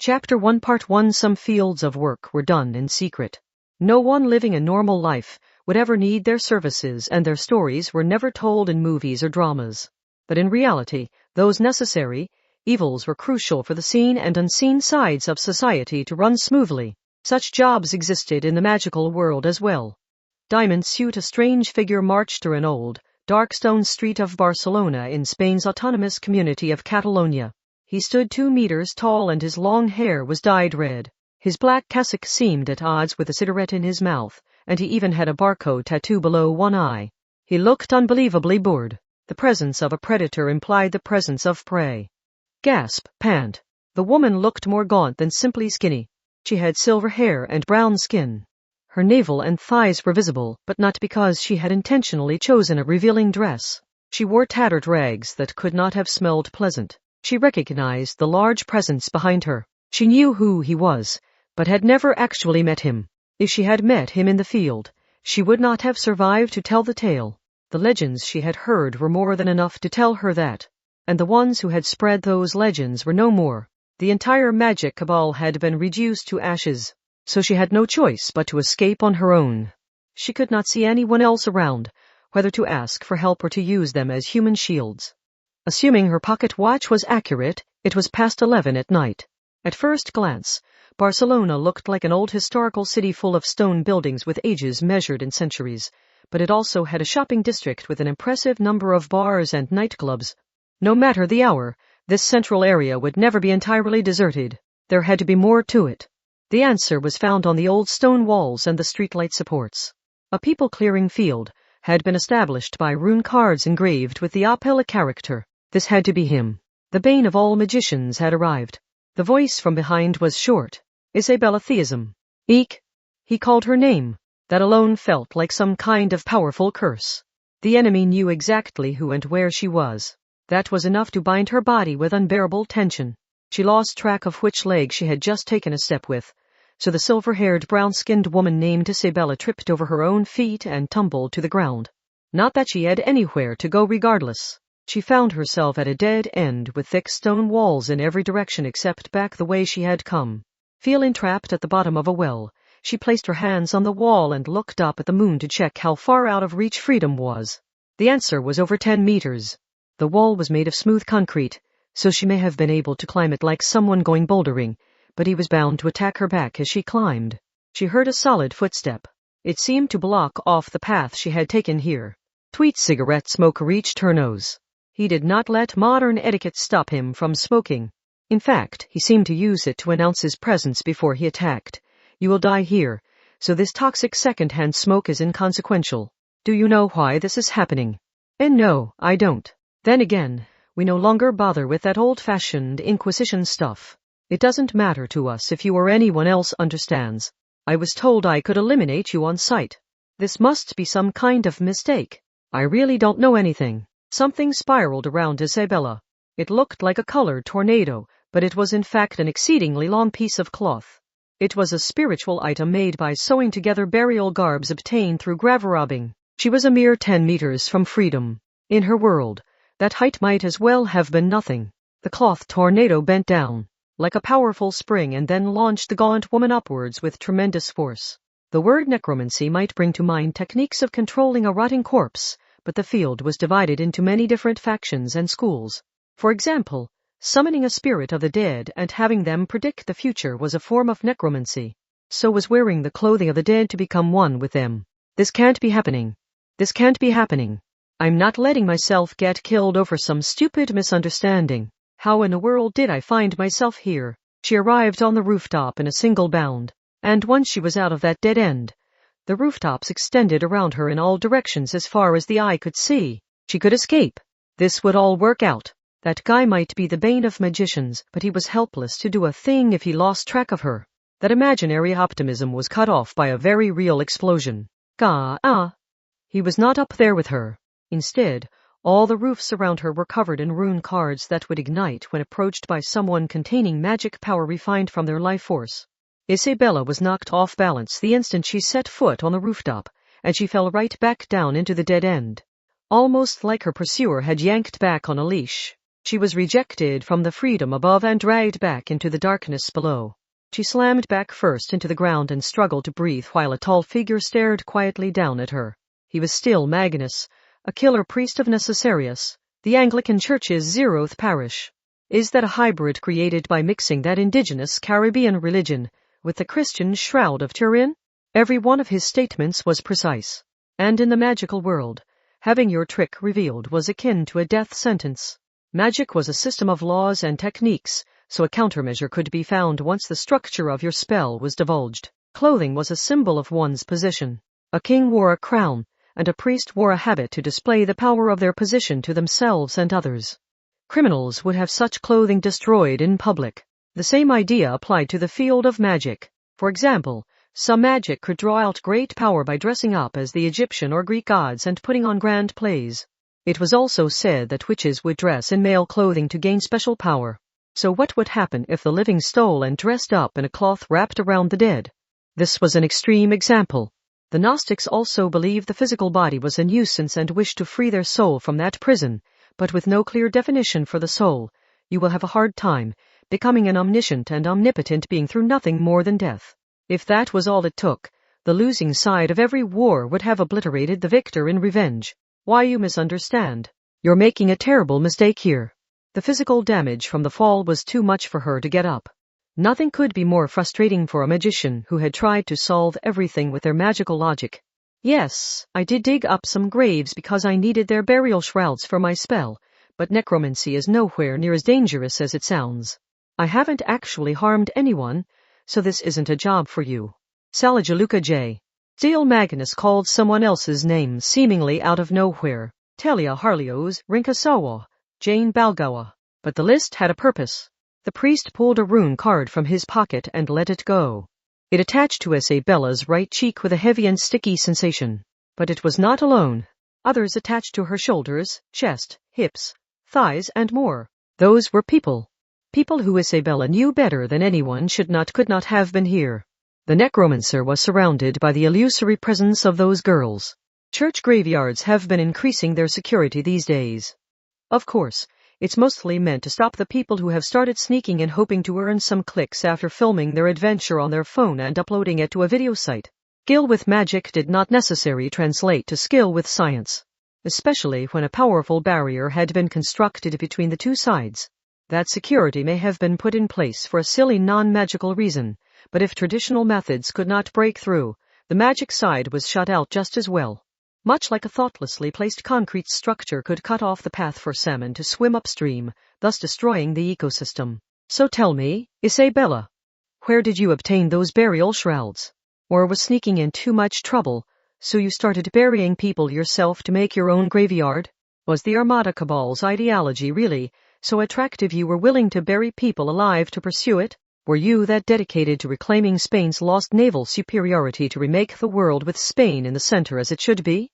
Chapter 1 Part 1 Some fields of work were done in secret. No one living a normal life would ever need their services, and their stories were never told in movies or dramas. But in reality, those necessary evils were crucial for the seen and unseen sides of society to run smoothly. Such jobs existed in the magical world as well. Diamond suit, a strange figure marched through an old, dark stone street of Barcelona in Spain's autonomous community of Catalonia. He stood 2 meters tall and his long hair was dyed red. His black cassock seemed at odds with a cigarette in his mouth, and he even had a barcode tattoo below one eye. He looked unbelievably bored. The presence of a predator implied the presence of prey. Gasp, pant. The woman looked more gaunt than simply skinny. She had silver hair and brown skin. Her navel and thighs were visible, but not because she had intentionally chosen a revealing dress. She wore tattered rags that could not have smelled pleasant. She recognized the large presence behind her. She knew who he was, but had never actually met him. If she had met him in the field, she would not have survived to tell the tale. The legends she had heard were more than enough to tell her that, and the ones who had spread those legends were no more. The entire magic cabal had been reduced to ashes, so she had no choice but to escape on her own. She could not see anyone else around, whether to ask for help or to use them as human shields. Assuming her pocket watch was accurate, it was past 11 at night. At first glance, Barcelona looked like an old historical city full of stone buildings with ages measured in centuries, but it also had a shopping district with an impressive number of bars and nightclubs. No matter the hour, this central area would never be entirely deserted. There had to be more to it. The answer was found on the old stone walls and the streetlight supports. A people-clearing field had been established by rune cards engraved with the Apella character. This had to be him. The bane of all magicians had arrived. The voice from behind was short. Isabella theism. Eek. He called her name. That alone felt like some kind of powerful curse. The enemy knew exactly who and where she was. That was enough to bind her body with unbearable tension. She lost track of which leg she had just taken a step with, so the silver-haired, brown-skinned woman named Isabella tripped over her own feet and tumbled to the ground. Not that she had anywhere to go regardless. She found herself at a dead end with thick stone walls in every direction except back the way she had come. Feeling trapped at the bottom of a well, she placed her hands on the wall and looked up at the moon to check how far out of reach freedom was. The answer was over 10 meters. The wall was made of smooth concrete, so she may have been able to climb it like someone going bouldering, but he was bound to attack her back as she climbed. She heard a solid footstep. It seemed to block off the path she had taken here. Sweet cigarette smoke reached her nose. He did not let modern etiquette stop him from smoking. In fact, he seemed to use it to announce his presence before he attacked. You will die here, so this toxic second-hand smoke is inconsequential. Do you know why this is happening? And no, I don't. Then again, we no longer bother with that old-fashioned Inquisition stuff. It doesn't matter to us if you or anyone else understands. I was told I could eliminate you on sight. This must be some kind of mistake. I really don't know anything. Something spiraled around Isabella. It looked like a colored tornado, but it was in fact an exceedingly long piece of cloth. It was a spiritual item made by sewing together burial garbs obtained through grave-robbing. She was a mere 10 meters from freedom. In her world, that height might as well have been nothing. The cloth tornado bent down, like a powerful spring, and then launched the gaunt woman upwards with tremendous force. The word necromancy might bring to mind techniques of controlling a rotting corpse, but the field was divided into many different factions and schools. For example, summoning a spirit of the dead and having them predict the future was a form of necromancy. So was wearing the clothing of the dead to become one with them. This can't be happening. This can't be happening. I'm not letting myself get killed over some stupid misunderstanding. How in the world did I find myself here? She arrived on the rooftop in a single bound, and once she was out of that dead end, the rooftops extended around her in all directions as far as the eye could see. She could escape. This would all work out. That guy might be the bane of magicians, but he was helpless to do a thing if he lost track of her. That imaginary optimism was cut off by a very real explosion. He was not up there with her. Instead, all the roofs around her were covered in rune cards that would ignite when approached by someone containing magic power refined from their life force. Isabella was knocked off balance the instant she set foot on the rooftop, and she fell right back down into the dead end, almost like her pursuer had yanked back on a leash. She was rejected from the freedom above and dragged back into the darkness below. She slammed back first into the ground and struggled to breathe while a tall figure stared quietly down at her. He was still Magnus, a killer priest of Necessarius, the Anglican Church's 0th parish. Is that a hybrid created by mixing that indigenous Caribbean religion with the Christian shroud of Turin? Every one of his statements was precise. And in the magical world, having your trick revealed was akin to a death sentence. Magic was a system of laws and techniques, so a countermeasure could be found once the structure of your spell was divulged. Clothing was a symbol of one's position. A king wore a crown, and a priest wore a habit to display the power of their position to themselves and others. Criminals would have such clothing destroyed in public. The same idea applied to the field of magic. For example, some magic could draw out great power by dressing up as the Egyptian or Greek gods and putting on grand plays. It was also said that witches would dress in male clothing to gain special power. So what would happen if the living stole and dressed up in a cloth wrapped around the dead? This was an extreme example. The Gnostics also believed the physical body was a nuisance and wished to free their soul from that prison, but with no clear definition for the soul, you will have a hard time becoming an omniscient and omnipotent being through nothing more than death. If that was all it took, the losing side of every war would have obliterated the victor in revenge. Why, you misunderstand. You're making a terrible mistake here. The physical damage from the fall was too much for her to get up. Nothing could be more frustrating for a magician who had tried to solve everything with their magical logic. Yes, I did dig up some graves because I needed their burial shrouds for my spell, but necromancy is nowhere near as dangerous as it sounds. I haven't actually harmed anyone, so this isn't a job for you. Salajaluka J. Steel Magnus called someone else's name seemingly out of nowhere. Telia Harlios, Rinkasawa, Jane Balgawa. But the list had a purpose. The priest pulled a rune card from his pocket and let it go. It attached to Isabella's right cheek with a heavy and sticky sensation. But it was not alone. Others attached to her shoulders, chest, hips, thighs, and more. Those were people. People who Isabella knew better than anyone could not have been here. The necromancer was surrounded by the illusory presence of those girls. Church graveyards have been increasing their security these days. Of course, it's mostly meant to stop the people who have started sneaking and hoping to earn some clicks after filming their adventure on their phone and uploading it to a video site. Skill with magic did not necessarily translate to skill with science, especially when a powerful barrier had been constructed between the two sides. That security may have been put in place for a silly non-magical reason, but if traditional methods could not break through, the magic side was shut out just as well. Much like a thoughtlessly placed concrete structure could cut off the path for salmon to swim upstream, thus destroying the ecosystem. So tell me, Isabella, where did you obtain those burial shrouds? Or was sneaking in too much trouble, so you started burying people yourself to make your own graveyard? Was the Armada Cabal's ideology really so attractive you were willing to bury people alive to pursue it? Were you that dedicated to reclaiming Spain's lost naval superiority to remake the world with Spain in the center as it should be?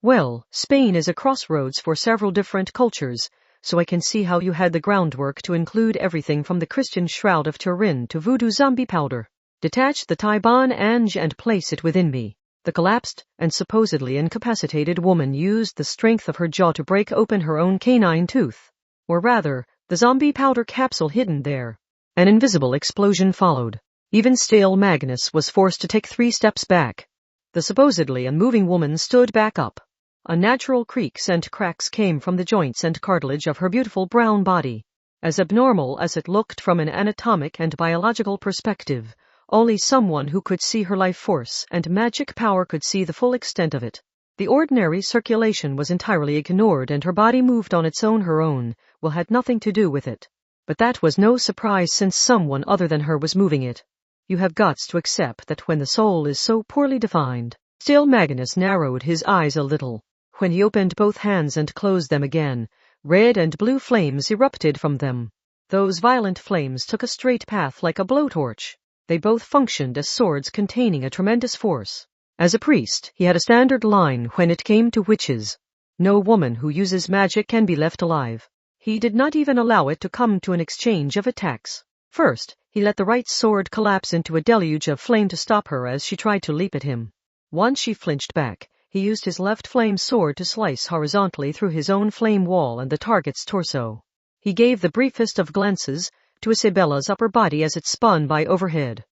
Well, Spain is a crossroads for several different cultures, so I can see how you had the groundwork to include everything from the Christian shroud of Turin to voodoo zombie powder. Detach the Taiban Ange and place it within me. The collapsed and supposedly incapacitated woman used the strength of her jaw to break open her own canine tooth. Or rather, the zombie powder capsule hidden there. An invisible explosion followed. Even Stale Magnus was forced to take 3 steps back. The supposedly unmoving woman stood back up. Unnatural creaks and cracks came from the joints and cartilage of her beautiful brown body. As abnormal as it looked from an anatomic and biological perspective, only someone who could see her life force and magic power could see the full extent of it. The ordinary circulation was entirely ignored and her body moved on its own. Her own will had nothing to do with it. But that was no surprise since someone other than her was moving it. You have guts to accept that when the soul is so poorly defined. Still Magnus narrowed his eyes a little. When he opened both hands and closed them again, red and blue flames erupted from them. Those violent flames took a straight path like a blowtorch. They both functioned as swords containing a tremendous force. As a priest, he had a standard line when it came to witches. No woman who uses magic can be left alive. He did not even allow it to come to an exchange of attacks. First, he let the right sword collapse into a deluge of flame to stop her as she tried to leap at him. Once she flinched back, he used his left flame sword to slice horizontally through his own flame wall and the target's torso. He gave the briefest of glances to Isabella's upper body as it spun by overhead.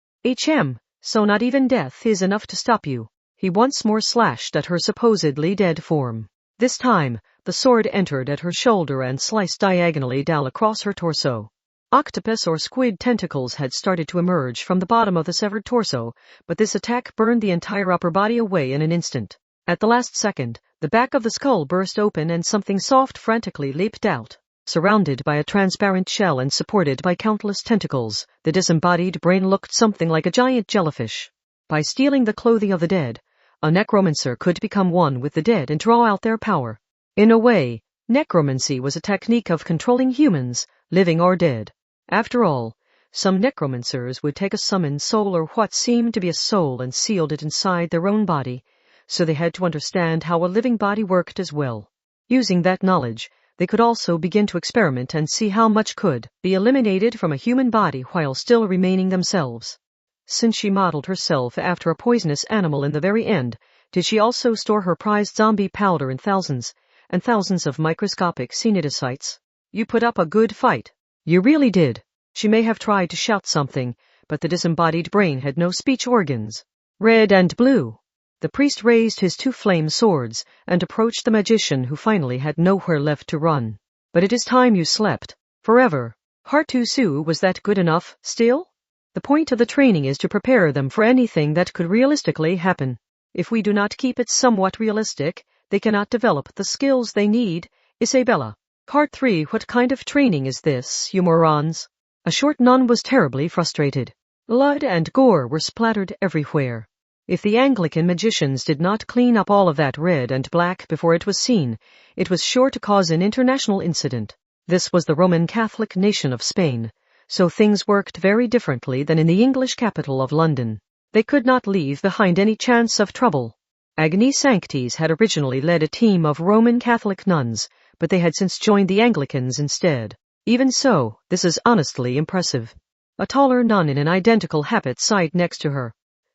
So not even death is enough to stop you. He once more slashed at her supposedly dead form. This time, the sword entered at her shoulder and sliced diagonally down across her torso. Octopus or squid tentacles had started to emerge from the bottom of the severed torso, but this attack burned the entire upper body away in an instant. At the last second, the back of the skull burst open and something soft frantically leaped out. Surrounded by a transparent shell and supported by countless tentacles, the disembodied brain looked something like a giant jellyfish. By stealing the clothing of the dead, a necromancer could become one with the dead and draw out their power. In a way, necromancy was a technique of controlling humans, living or dead. After all, some necromancers would take a summoned soul or what seemed to be a soul and sealed it inside their own body, so they had to understand how a living body worked as well. Using that knowledge, they could also begin to experiment and see how much could be eliminated from a human body while still remaining themselves. Since she modeled herself after a poisonous animal in the very end, did she also store her prized zombie powder in thousands and thousands of microscopic cnidocytes? You put up a good fight. You really did. She may have tried to shout something, but the disembodied brain had no speech organs. Red and blue. The priest raised his two flame swords and approached the magician, who finally had nowhere left to run. But it is time you slept. Forever. Hartusu, was that good enough, still? The point of the training is to prepare them for anything that could realistically happen. If we do not keep it somewhat realistic, they cannot develop the skills they need. Isabella. Part 3. What kind of training is this, you morons? A short nun was terribly frustrated. Blood and gore were splattered everywhere. If the Anglican magicians did not clean up all of that red and black before it was seen, it was sure to cause an international incident. This was the Roman Catholic nation of Spain, so things worked very differently than in the English capital of London. They could not leave behind any chance of trouble. Agnese Sanctis had originally led a team of Roman Catholic nuns, but they had since joined the Anglicans instead. Even so, this is honestly impressive. A taller nun in an identical habit sat next to her.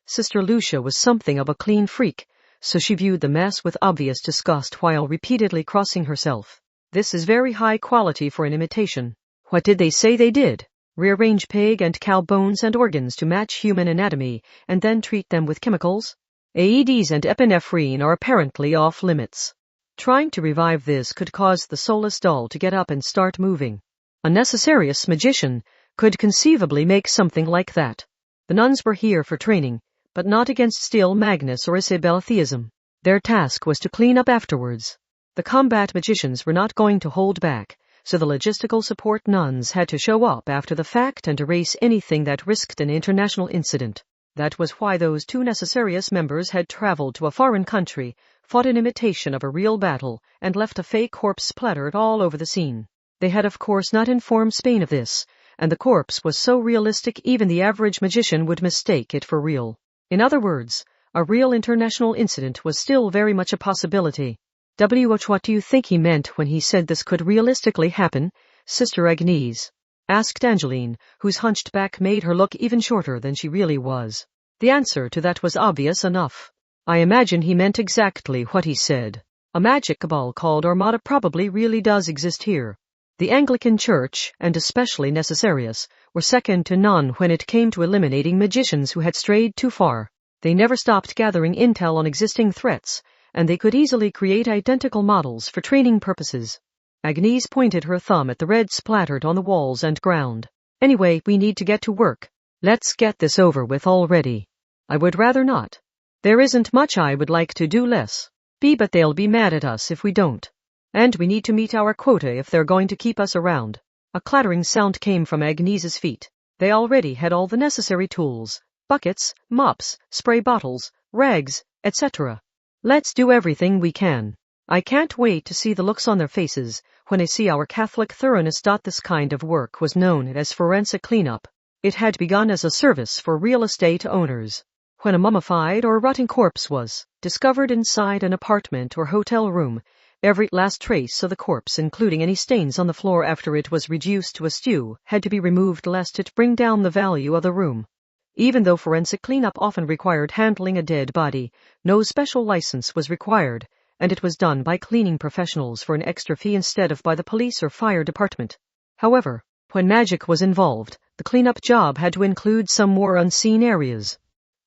Sister Lucia was something of a clean freak, so she viewed the mess with obvious disgust while repeatedly crossing herself. This is very high quality for an imitation. What did they say they did? Rearrange pig and cow bones and organs to match human anatomy, and then treat them with chemicals? AEDs and epinephrine are apparently off limits. Trying to revive this could cause the soulless doll to get up and start moving. A necessarious magician could conceivably make something like that. The nuns were here for training, but not against Steel Magnus or Isabella theism. Their task was to clean up afterwards. The combat magicians were not going to hold back, so the logistical support nuns had to show up after the fact and erase anything that risked an international incident. That was why those two necessarious members had traveled to a foreign country, fought an imitation of a real battle, and left a fake corpse splattered all over the scene. They had of course not informed Spain of this, and the corpse was so realistic even the average magician would mistake it for real. In other words, a real international incident was still very much a possibility. What do you think he meant when he said this could realistically happen, Sister Agnese? Asked Angeline, whose hunched back made her look even shorter than she really was. The answer to that was obvious enough. I imagine he meant exactly what he said. A magic cabal called Armada probably really does exist here. The Anglican Church, and especially Necessarius, were second to none when it came to eliminating magicians who had strayed too far. They never stopped gathering intel on existing threats, and they could easily create identical models for training purposes. Agnese pointed her thumb at the red splattered on the walls and ground. Anyway, we need to get to work. Let's get this over with already. I would rather not. There isn't much I would like to do less. But they'll be mad at us if we don't. And we need to meet our quota if they're going to keep us around. A clattering sound came from Agnese's feet. They already had all the necessary tools. Buckets, mops, spray bottles, rags, etc. Let's do everything we can. I can't wait to see the looks on their faces when they see our Catholic thoroughness. This kind of work was known as forensic cleanup. It had begun as a service for real estate owners. When a mummified or rotting corpse was discovered inside an apartment or hotel room, every last trace of the corpse, including any stains on the floor after it was reduced to a stew, had to be removed lest it bring down the value of the room. Even though forensic cleanup often required handling a dead body, no special license was required, and it was done by cleaning professionals for an extra fee instead of by the police or fire department. However, when magic was involved, the cleanup job had to include some more unseen areas.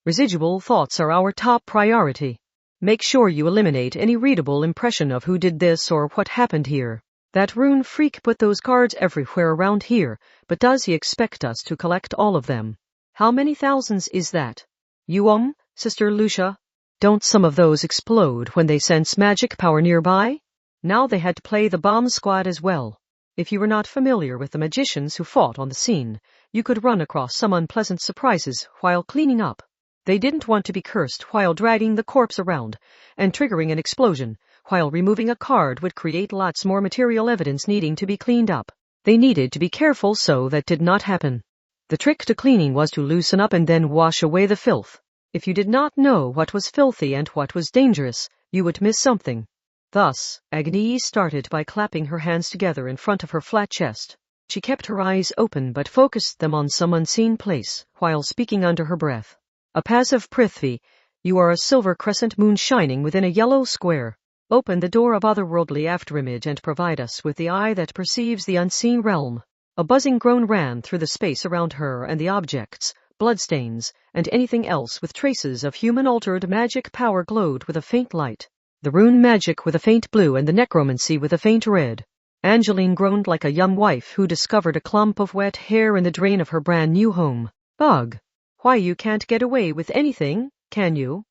Residual thoughts are our top priority. Make sure you eliminate any readable impression of who did this or what happened here. That rune freak put those cards everywhere around here, but does he expect us to collect all of them? How many thousands is that? Sister Lucia? Don't some of those explode when they sense magic power nearby? Now they had to play the bomb squad as well. If you were not familiar with the magicians who fought on the scene, you could run across some unpleasant surprises while cleaning up. They didn't want to be cursed while dragging the corpse around, and triggering an explosion, while removing a card would create lots more material evidence needing to be cleaned up. They needed to be careful so that did not happen. The trick to cleaning was to loosen up and then wash away the filth. If you did not know what was filthy and what was dangerous, you would miss something. Thus, Agnese started by clapping her hands together in front of her flat chest. She kept her eyes open but focused them on some unseen place, while speaking under her breath. A passive Prithvi, you are a silver crescent moon shining within a yellow square. Open the door of otherworldly afterimage and provide us with the eye that perceives the unseen realm. A buzzing groan ran through the space around her, and the objects, bloodstains, and anything else with traces of human-altered magic power glowed with a faint light. The rune magic with a faint blue and the necromancy with a faint red. Angeline groaned like a young wife who discovered a clump of wet hair in the drain of her brand-new home. Ugh! Why, you can't get away with anything, can you?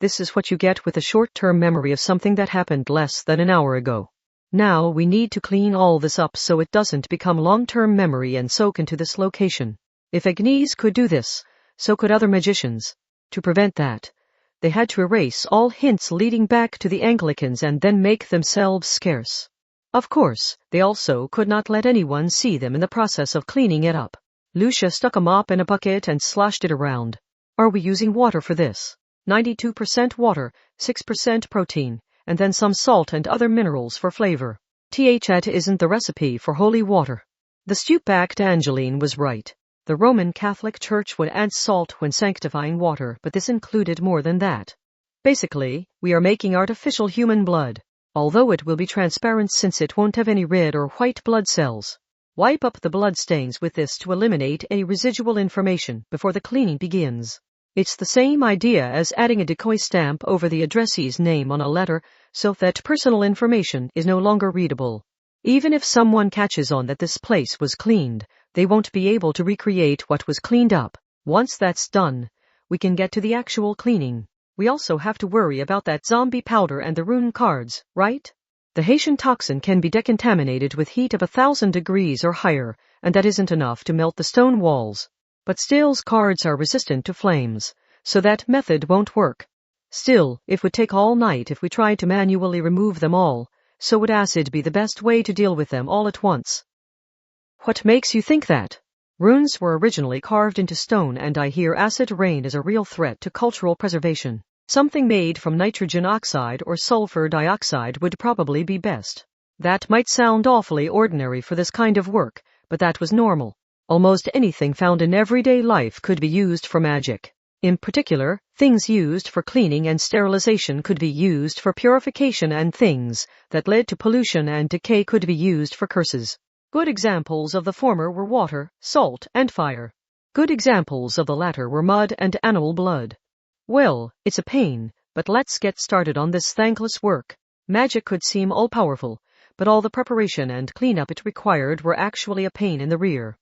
This is what you get with a short-term memory of something that happened less than an hour ago. Now we need to clean all this up so it doesn't become long-term memory and soak into this location. If Agnese could do this, so could other magicians. To prevent that, they had to erase all hints leading back to the Anglicans and then make themselves scarce. Of course, they also could not let anyone see them in the process of cleaning it up. Lucia stuck a mop in a bucket and sloshed it around. Are we using water for this? 92% water, 6% protein, and then some salt and other minerals for flavor. That isn't the recipe for holy water. The stoop-backed Angeline was right. The Roman Catholic Church would add salt when sanctifying water, but this included more than that. Basically, we are making artificial human blood, although it will be transparent since it won't have any red or white blood cells. Wipe up the bloodstains with this to eliminate any residual information before the cleaning begins. It's the same idea as adding a decoy stamp over the addressee's name on a letter so that personal information is no longer readable. Even if someone catches on that this place was cleaned, they won't be able to recreate what was cleaned up. Once that's done, we can get to the actual cleaning. We also have to worry about that zombie powder and the rune cards, right? The Haitian toxin can be decontaminated with heat of 1,000 degrees or higher, and that isn't enough to melt the stone walls. But Still's cards are resistant to flames, so that method won't work. Still, it would take all night if we tried to manually remove them all, so would acid be the best way to deal with them all at once? What makes you think that? Runes were originally carved into stone, and I hear acid rain is a real threat to cultural preservation. Something made from nitrogen oxide or sulfur dioxide would probably be best. That might sound awfully ordinary for this kind of work, but that was normal. Almost anything found in everyday life could be used for magic. In particular, things used for cleaning and sterilization could be used for purification, and things that led to pollution and decay could be used for curses. Good examples of the former were water, salt, and fire. Good examples of the latter were mud and animal blood. Well, it's a pain, but let's get started on this thankless work. Magic could seem all-powerful, but all the preparation and cleanup it required were actually a pain in the rear.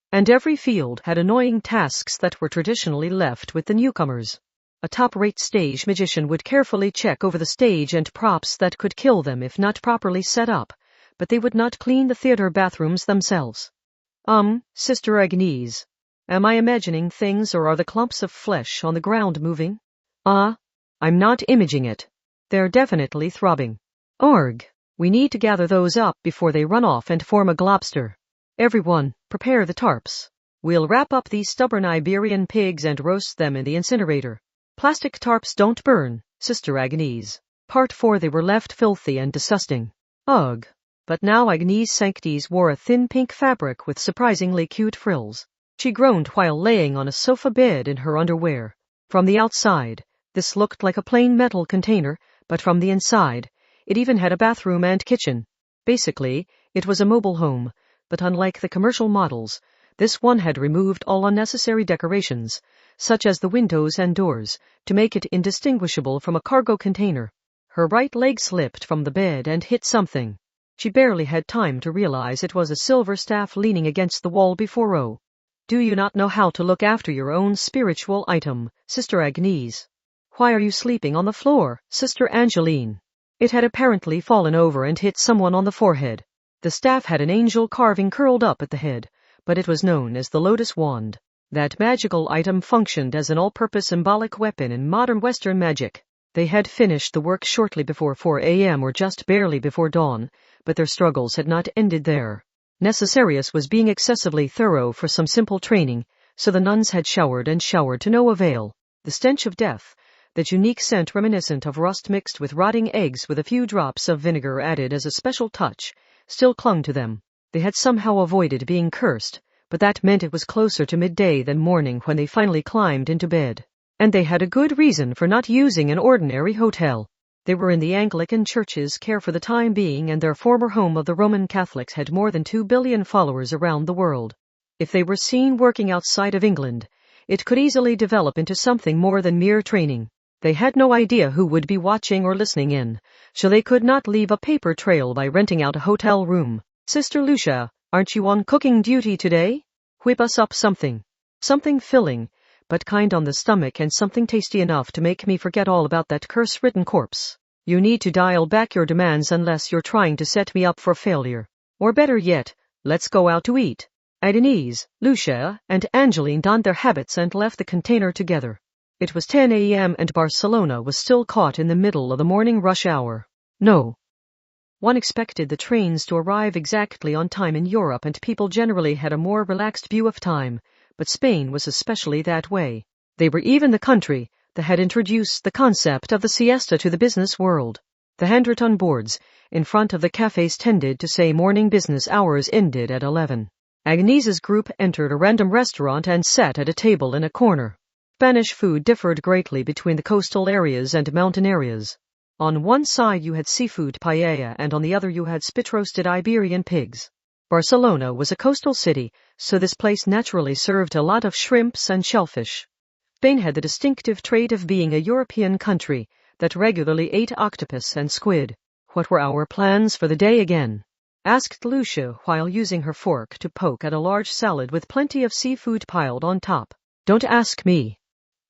And every field had annoying tasks that were traditionally left with the newcomers. A top-rate stage magician would carefully check over the stage and props that could kill them if not properly set up, but they would not clean the theater bathrooms themselves. Sister Agnese, am I imagining things, or are the clumps of flesh on the ground moving? I'm not imaging it. They're definitely throbbing. We need to gather those up before they run off and form a globster. Everyone, prepare the tarps. We'll wrap up these stubborn Iberian pigs and roast them in the incinerator. Plastic tarps don't burn, Sister Agnese. Part 4. They were left filthy and disgusting. Ugh. But now Agnese Sanctis wore a thin pink fabric with surprisingly cute frills. She groaned while laying on a sofa bed in her underwear. From the outside, this looked like a plain metal container, but from the inside, it even had a bathroom and kitchen. Basically, it was a mobile home, But unlike the commercial models, this one had removed all unnecessary decorations, such as the windows and doors, to make it indistinguishable from a cargo container. Her right leg slipped from the bed and hit something. She barely had time to realize it was a silver staff leaning against the wall before her. Do you not know how to look after your own spiritual item, Sister Agnese? Why are you sleeping on the floor, Sister Angeline? It had apparently fallen over and hit someone on the forehead. The staff had an angel carving curled up at the head, but it was known as the Lotus Wand. That magical item functioned as an all-purpose symbolic weapon in modern Western magic. They had finished the work shortly before 4 a.m. or just barely before dawn, but their struggles had not ended there. Necessarius was being excessively thorough for some simple training, so the nuns had showered and showered to no avail. The stench of death, that unique scent reminiscent of rust mixed with rotting eggs with a few drops of vinegar added as a special touch, still clung to them. They had somehow avoided being cursed, but that meant it was closer to midday than morning when they finally climbed into bed. And they had a good reason for not using an ordinary hotel. They were in the Anglican Church's care for the time being, and their former home of the Roman Catholics had more than 2 billion followers around the world. If they were seen working outside of England, it could easily develop into something more than mere training. They had no idea who would be watching or listening in, so they could not leave a paper trail by renting out a hotel room. Sister Lucia, aren't you on cooking duty today? Whip us up something. Something filling, but kind on the stomach, and something tasty enough to make me forget all about that curse-ridden corpse. You need to dial back your demands unless you're trying to set me up for failure. Or better yet, let's go out to eat. Agnese, Lucia, and Angeline donned their habits and left the container together. It was 10 a.m. and Barcelona was still caught in the middle of the morning rush hour. No one expected the trains to arrive exactly on time in Europe, and people generally had a more relaxed view of time, but Spain was especially that way. They were even the country that had introduced the concept of the siesta to the business world. The handwritten boards in front of the cafes tended to say morning business hours ended at 11. Agnese's group entered a random restaurant and sat at a table in a corner. Spanish food differed greatly between the coastal areas and mountain areas. On one side you had seafood paella, and on the other you had spit-roasted Iberian pigs. Barcelona was a coastal city, so this place naturally served a lot of shrimps and shellfish. Spain had the distinctive trait of being a European country that regularly ate octopus and squid. What were our plans for the day again? Asked Lucia while using her fork to poke at a large salad with plenty of seafood piled on top. Don't ask me.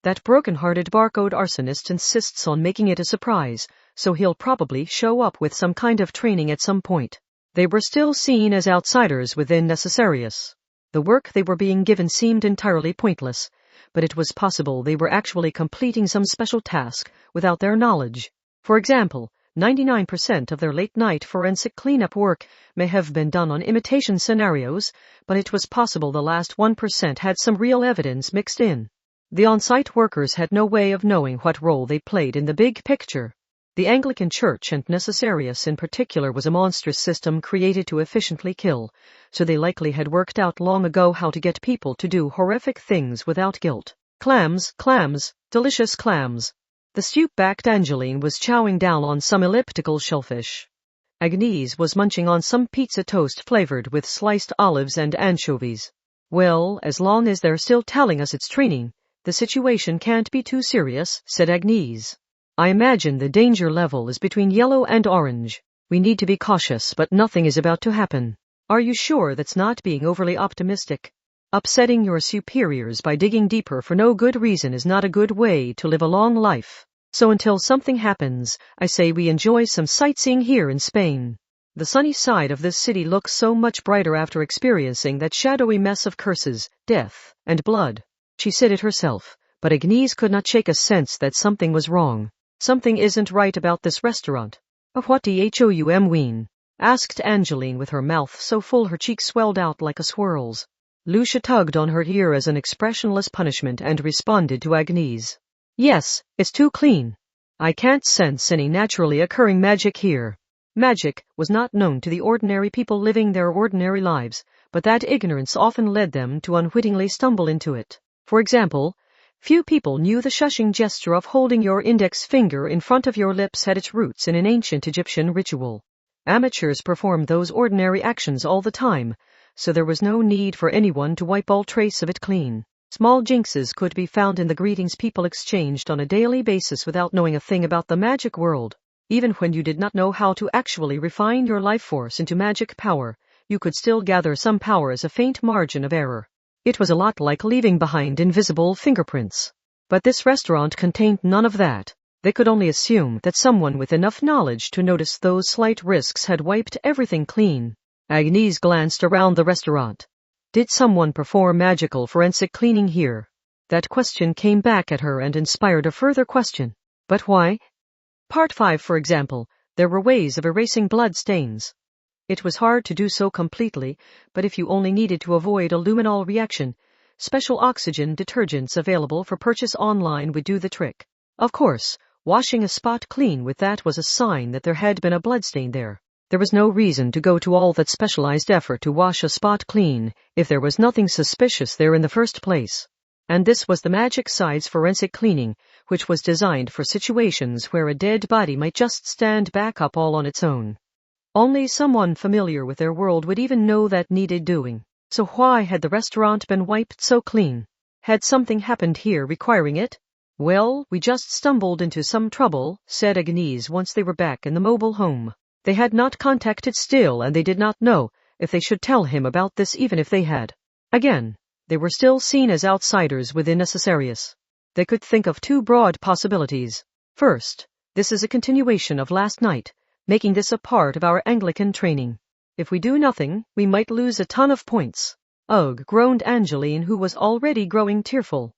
That broken-hearted barcode arsonist insists on making it a surprise, so he'll probably show up with some kind of training at some point. They were still seen as outsiders within Necessarius. The work they were being given seemed entirely pointless, but it was possible they were actually completing some special task without their knowledge. For example, 99% of their late-night forensic cleanup work may have been done on imitation scenarios, but it was possible the last 1% had some real evidence mixed in. The on-site workers had no way of knowing what role they played in the big picture. The Anglican Church, and Necessarius in particular, was a monstrous system created to efficiently kill, so they likely had worked out long ago how to get people to do horrific things without guilt. Clams, delicious clams. The stoop-backed Angeline was chowing down on some elliptical shellfish. Agnese was munching on some pizza toast flavored with sliced olives and anchovies. Well, as long as they're still telling us it's training, the situation can't be too serious, said Agnese. I imagine the danger level is between yellow and orange. We need to be cautious, but nothing is about to happen. Are you sure that's not being overly optimistic? Upsetting your superiors by digging deeper for no good reason is not a good way to live a long life. So until something happens, I say we enjoy some sightseeing here in Spain. The sunny side of this city looks so much brighter after experiencing that shadowy mess of curses, death, and blood. She said it herself, but Agnese could not shake a sense that something was wrong. Something isn't right about this restaurant. Of what d'you mean? Asked Angeline with her mouth so full her cheeks swelled out like a swirl's. Lucia tugged on her ear as an expressionless punishment and responded to Agnese. Yes, it's too clean. I can't sense any naturally occurring magic here. Magic was not known to the ordinary people living their ordinary lives, but that ignorance often led them to unwittingly stumble into it. For example, few people knew the shushing gesture of holding your index finger in front of your lips had its roots in an ancient Egyptian ritual. Amateurs performed those ordinary actions all the time, so there was no need for anyone to wipe all trace of it clean. Small jinxes could be found in the greetings people exchanged on a daily basis without knowing a thing about the magic world. Even when you did not know how to actually refine your life force into magic power, you could still gather some power as a faint margin of error. It was a lot like leaving behind invisible fingerprints. But this restaurant contained none of that. They could only assume that someone with enough knowledge to notice those slight risks had wiped everything clean. Agnese glanced around the restaurant. Did someone perform magical forensic cleaning here? That question came back at her and inspired a further question. But why? Part 5, for example, there were ways of erasing blood stains. It was hard to do so completely, but if you only needed to avoid a luminol reaction, special oxygen detergents available for purchase online would do the trick. Of course, washing a spot clean with that was a sign that there had been a bloodstain there. There was no reason to go to all that specialized effort to wash a spot clean if there was nothing suspicious there in the first place. And this was the magic side's forensic cleaning, which was designed for situations where a dead body might just stand back up all on its own. Only someone familiar with their world would even know that needed doing. So why had the restaurant been wiped so clean? Had something happened here requiring it? Well, we just stumbled into some trouble, said Agnese once they were back in the mobile home. They had not contacted Still, and they did not know if they should tell him about this even if they had. Again, they were still seen as outsiders within Necessarius. They could think of 2 broad possibilities. First, this is a continuation of last night, making this a part of our Anglican training. If we do nothing, we might lose a ton of points. Ugh, groaned Angeline, who was already growing tearful.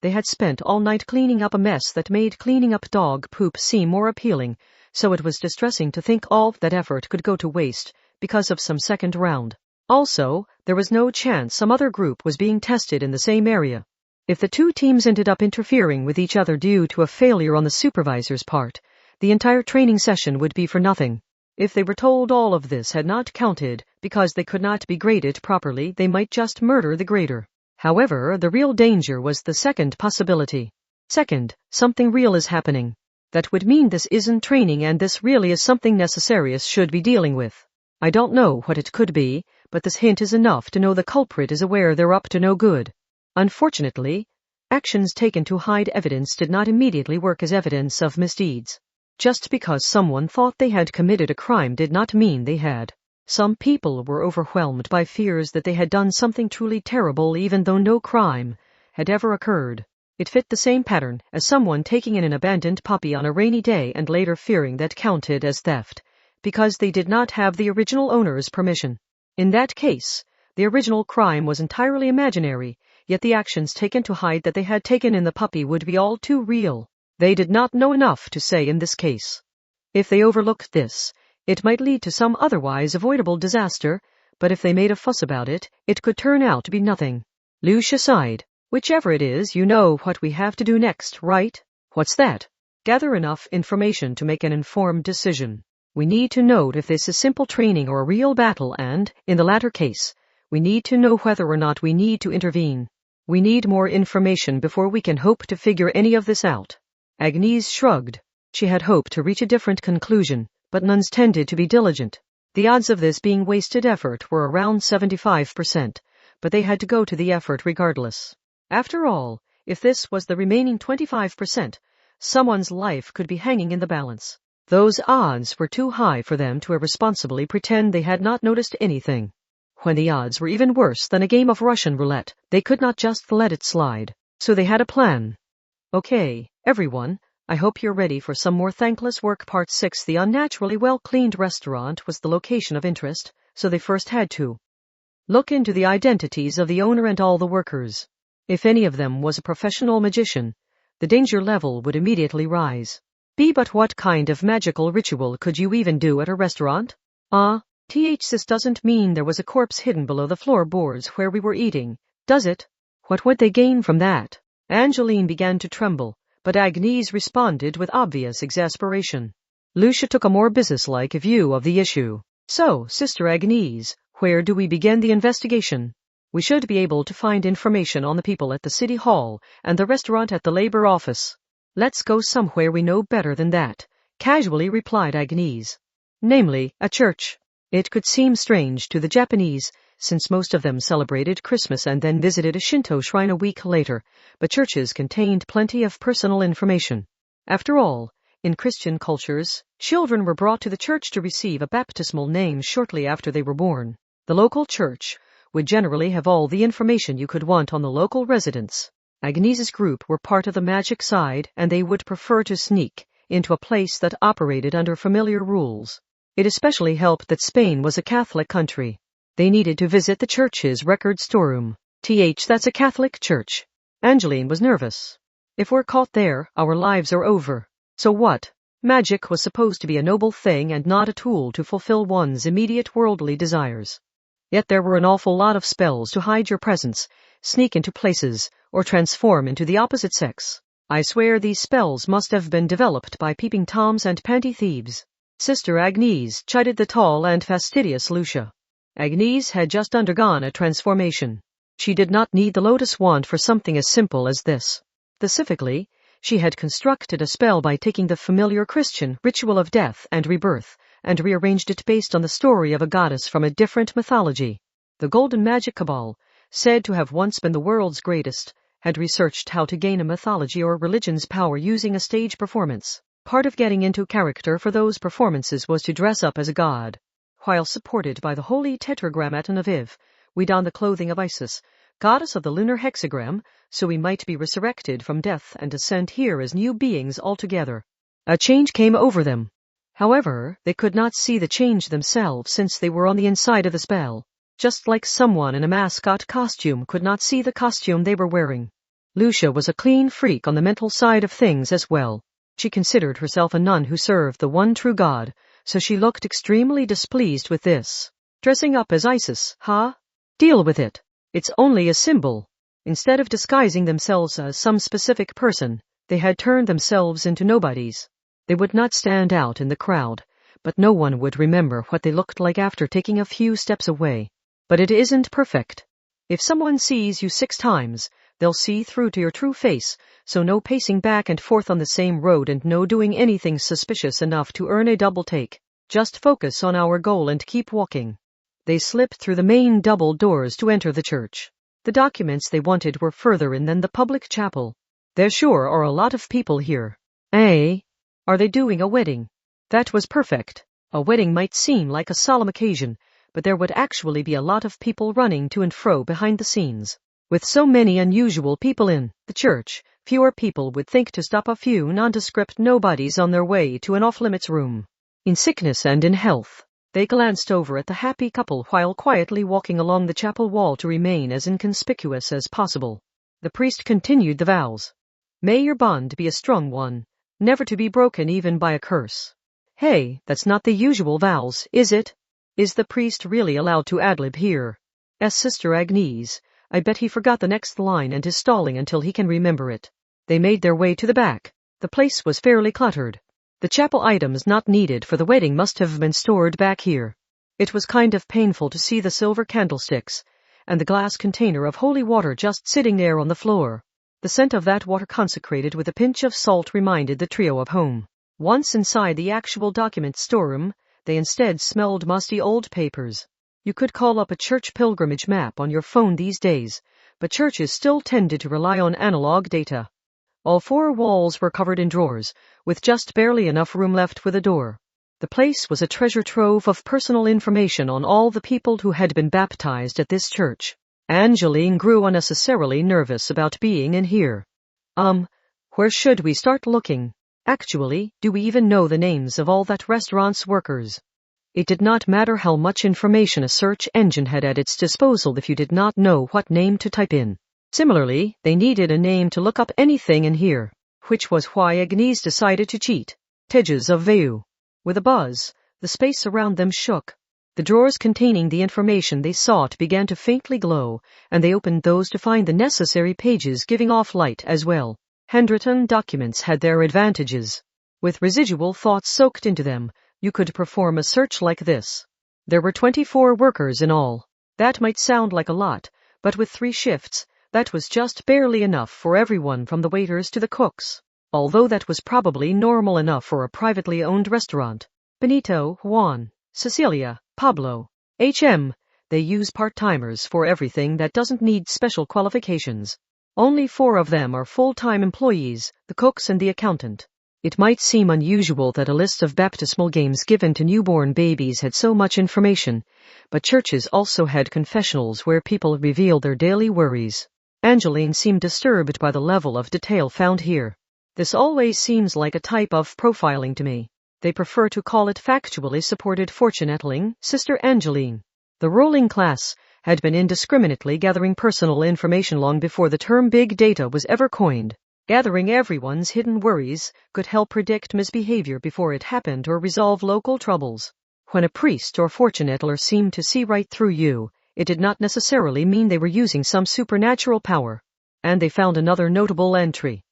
They had spent all night cleaning up a mess that made cleaning up dog poop seem more appealing, so it was distressing to think all that effort could go to waste because of some second round. Also, there was no chance some other group was being tested in the same area. If the 2 teams ended up interfering with each other due to a failure on the supervisor's part, the entire training session would be for nothing. If they were told all of this had not counted because they could not be graded properly, they might just murder the grader. However, the real danger was the second possibility. Second, something real is happening. That would mean this isn't training and this really is something Necessarius should be dealing with. I don't know what it could be, but this hint is enough to know the culprit is aware they're up to no good. Unfortunately, actions taken to hide evidence did not immediately work as evidence of misdeeds. Just because someone thought they had committed a crime did not mean they had. Some people were overwhelmed by fears that they had done something truly terrible even though no crime had ever occurred. It fit the same pattern as someone taking in an abandoned puppy on a rainy day and later fearing that counted as theft, because they did not have the original owner's permission. In that case, the original crime was entirely imaginary, yet the actions taken to hide that they had taken in the puppy would be all too real. They did not know enough to say in this case. If they overlooked this, it might lead to some otherwise avoidable disaster, but if they made a fuss about it, it could turn out to be nothing. Lucia sighed. Whichever it is, you know what we have to do next, right? What's that? Gather enough information to make an informed decision. We need to note if this is simple training or a real battle, and, in the latter case, we need to know whether or not we need to intervene. We need more information before we can hope to figure any of this out. Agnese shrugged. She had hoped to reach a different conclusion, but nuns tended to be diligent. The odds of this being wasted effort were around 75%, but they had to go to the effort regardless. After all, if this was the remaining 25%, someone's life could be hanging in the balance. Those odds were too high for them to irresponsibly pretend they had not noticed anything. When the odds were even worse than a game of Russian roulette, they could not just let it slide. So they had a plan. Okay, everyone, I hope you're ready for some more thankless work. Part 6. The unnaturally well-cleaned restaurant was the location of interest, so they first had to look into the identities of the owner and all the workers. If any of them was a professional magician, the danger level would immediately rise. But what kind of magical ritual could you even do at a restaurant? This doesn't mean there was a corpse hidden below the floorboards where we were eating, does it? What would they gain from that? Angeline began to tremble, but Agnese responded with obvious exasperation. Lucia took a more businesslike view of the issue. So, Sister Agnese, where do we begin the investigation? We should be able to find information on the people at the city hall and the restaurant at the labor office. Let's go somewhere we know better than that, casually replied Agnese. Namely, a church. It could seem strange to the Japanese, since most of them celebrated Christmas and then visited a Shinto shrine a week later, but churches contained plenty of personal information. After all, in Christian cultures, children were brought to the church to receive a baptismal name shortly after they were born. The local church would generally have all the information you could want on the local residents. Agnese's group were part of the magic side, and they would prefer to sneak into a place that operated under familiar rules. It especially helped that Spain was a Catholic country. They needed to visit the church's record storeroom. That's a Catholic church. Angeline was nervous. If we're caught there, our lives are over. So what? Magic was supposed to be a noble thing and not a tool to fulfill one's immediate worldly desires. Yet there were an awful lot of spells to hide your presence, sneak into places, or transform into the opposite sex. I swear these spells must have been developed by peeping toms and panty thieves. Sister Agnese chided the tall and fastidious Lucia. Agnese had just undergone a transformation. She did not need the lotus wand for something as simple as this. Specifically, she had constructed a spell by taking the familiar Christian ritual of death and rebirth and rearranged it based on the story of a goddess from a different mythology. The Golden Magic Cabal, said to have once been the world's greatest, had researched how to gain a mythology or religion's power using a stage performance. Part of getting into character for those performances was to dress up as a god. While supported by the holy tetragrammaton of Iv, we don the clothing of Isis, goddess of the lunar hexagram, so we might be resurrected from death and ascend here as new beings altogether. A change came over them. However, they could not see the change themselves since they were on the inside of the spell, just like someone in a mascot costume could not see the costume they were wearing. Lucia was a clean freak on the mental side of things as well. She considered herself a nun who served the one true God, so she looked extremely displeased with this. Dressing up as Isis, huh? Deal with it. It's only a symbol. Instead of disguising themselves as some specific person, they had turned themselves into nobodies. They would not stand out in the crowd, but no one would remember what they looked like after taking a few steps away. But it isn't perfect. If someone sees you 6 times, they'll see through to your true face, so no pacing back and forth on the same road and no doing anything suspicious enough to earn a double take. Just focus on our goal and keep walking. They slipped through the main double doors to enter the church. The documents they wanted were further in than the public chapel. There sure are a lot of people here. Are they doing a wedding? That was perfect. A wedding might seem like a solemn occasion, but there would actually be a lot of people running to and fro behind the scenes. With so many unusual people in the church, fewer people would think to stop a few nondescript nobodies on their way to an off-limits room. In sickness and in health, they glanced over at the happy couple while quietly walking along the chapel wall to remain as inconspicuous as possible. The priest continued the vows. May your bond be a strong one, never to be broken even by a curse. Hey, that's not the usual vows, is it? Is the priest really allowed to ad-lib here? Sister Agnese, I bet he forgot the next line and is stalling until he can remember it. They made their way to the back. The place was fairly cluttered. The chapel items not needed for the wedding must have been stored back here. It was kind of painful to see the silver candlesticks and the glass container of holy water just sitting there on the floor. The scent of that water consecrated with a pinch of salt reminded the trio of home. Once inside the actual document storeroom, they instead smelled musty old papers. You could call up a church pilgrimage map on your phone these days, but churches still tended to rely on analog data. All 4 walls were covered in drawers, with just barely enough room left with a door. The place was a treasure trove of personal information on all the people who had been baptized at this church. Angeline grew unnecessarily nervous about being in here. Where should we start looking? Actually, do we even know the names of all that restaurant's workers? It did not matter how much information a search engine had at its disposal if you did not know what name to type in. Similarly, they needed a name to look up anything in here, which was why Agnese decided to cheat. Tejas of Veu. With a buzz, the space around them shook. The drawers containing the information they sought began to faintly glow, and they opened those to find the necessary pages giving off light as well. Handwritten documents had their advantages. With residual thoughts soaked into them, you could perform a search like this. There were 24 workers in all. That might sound like a lot, but with 3 shifts, that was just barely enough for everyone from the waiters to the cooks. Although that was probably normal enough for a privately owned restaurant. Benito, Juan, Cecilia, Pablo, H.M., They use part-timers for everything that doesn't need special qualifications. Only 4 of them are full-time employees, the cooks and the accountant. It might seem unusual that a list of baptismal games given to newborn babies had so much information, but churches also had confessionals where people revealed their daily worries. Angeline seemed disturbed by the level of detail found here. This always seems like a type of profiling to me. They prefer to call it factually supported fortune-telling, Sister Angeline. The ruling class had been indiscriminately gathering personal information long before the term big data was ever coined. Gathering everyone's hidden worries could help predict misbehavior before it happened or resolve local troubles. When a priest or fortune-teller seemed to see right through you, it did not necessarily mean they were using some supernatural power. And they found another notable entry.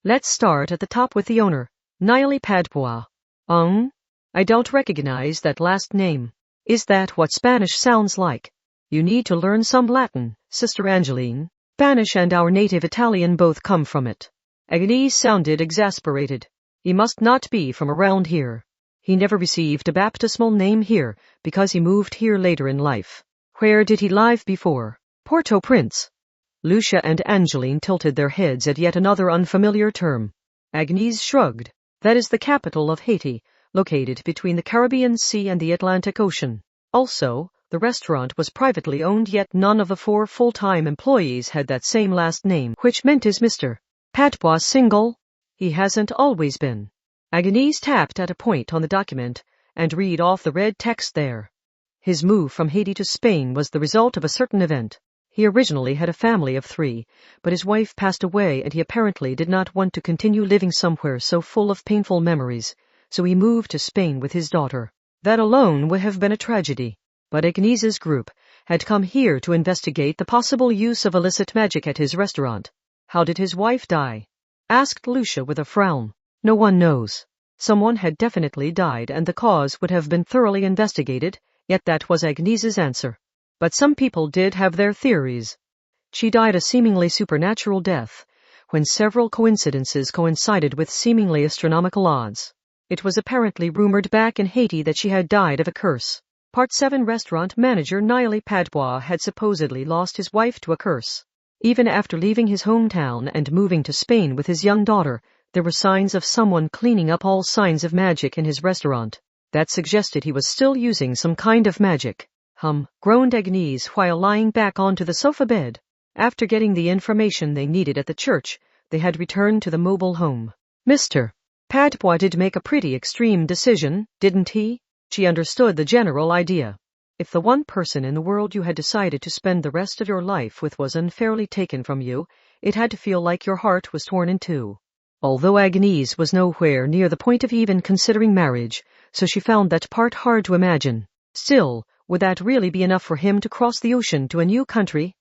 Let's start at the top with the owner, Nile Padpois. I don't recognize that last name. Is that what Spanish sounds like? You need to learn some Latin, Sister Angeline. Spanish and our native Italian both come from it. Agnese sounded exasperated. He must not be from around here. He never received a baptismal name here because he moved here later in life. Where did he live before? Port-au-Prince. Lucia and Angeline tilted their heads at yet another unfamiliar term. Agnese shrugged. That is the capital of Haiti, located between the Caribbean Sea and the Atlantic Ocean. Also, the restaurant was privately owned, yet none of the 4 full-time employees had that same last name, which meant is Mr. Padpois single? He hasn't always been. Agnese tapped at a point on the document and read off the red text there. His move from Haiti to Spain was the result of a certain event. He originally had a family of 3, but his wife passed away and he apparently did not want to continue living somewhere so full of painful memories, so he moved to Spain with his daughter. That alone would have been a tragedy. But Agnese's group had come here to investigate the possible use of illicit magic at his restaurant. How did his wife die? Asked Lucia with a frown. No one knows. Someone had definitely died and the cause would have been thoroughly investigated, yet that was Agnese's answer. But some people did have their theories. She died a seemingly supernatural death, when several coincidences coincided with seemingly astronomical odds. It was apparently rumored back in Haiti that she had died of a curse. Part 7 restaurant manager Nile Padpois had supposedly lost his wife to a curse. Even after leaving his hometown and moving to Spain with his young daughter, there were signs of someone cleaning up all signs of magic in his restaurant. That suggested he was still using some kind of magic. Groaned Agnese while lying back onto the sofa bed. After getting the information they needed at the church, they had returned to the mobile home. Mr. Padpois did make a pretty extreme decision, didn't he? She understood the general idea. If the one person in the world you had decided to spend the rest of your life with was unfairly taken from you, it had to feel like your heart was torn in two. Although Agnese was nowhere near the point of even considering marriage, so she found that part hard to imagine. Still, would that really be enough for him to cross the ocean to a new country?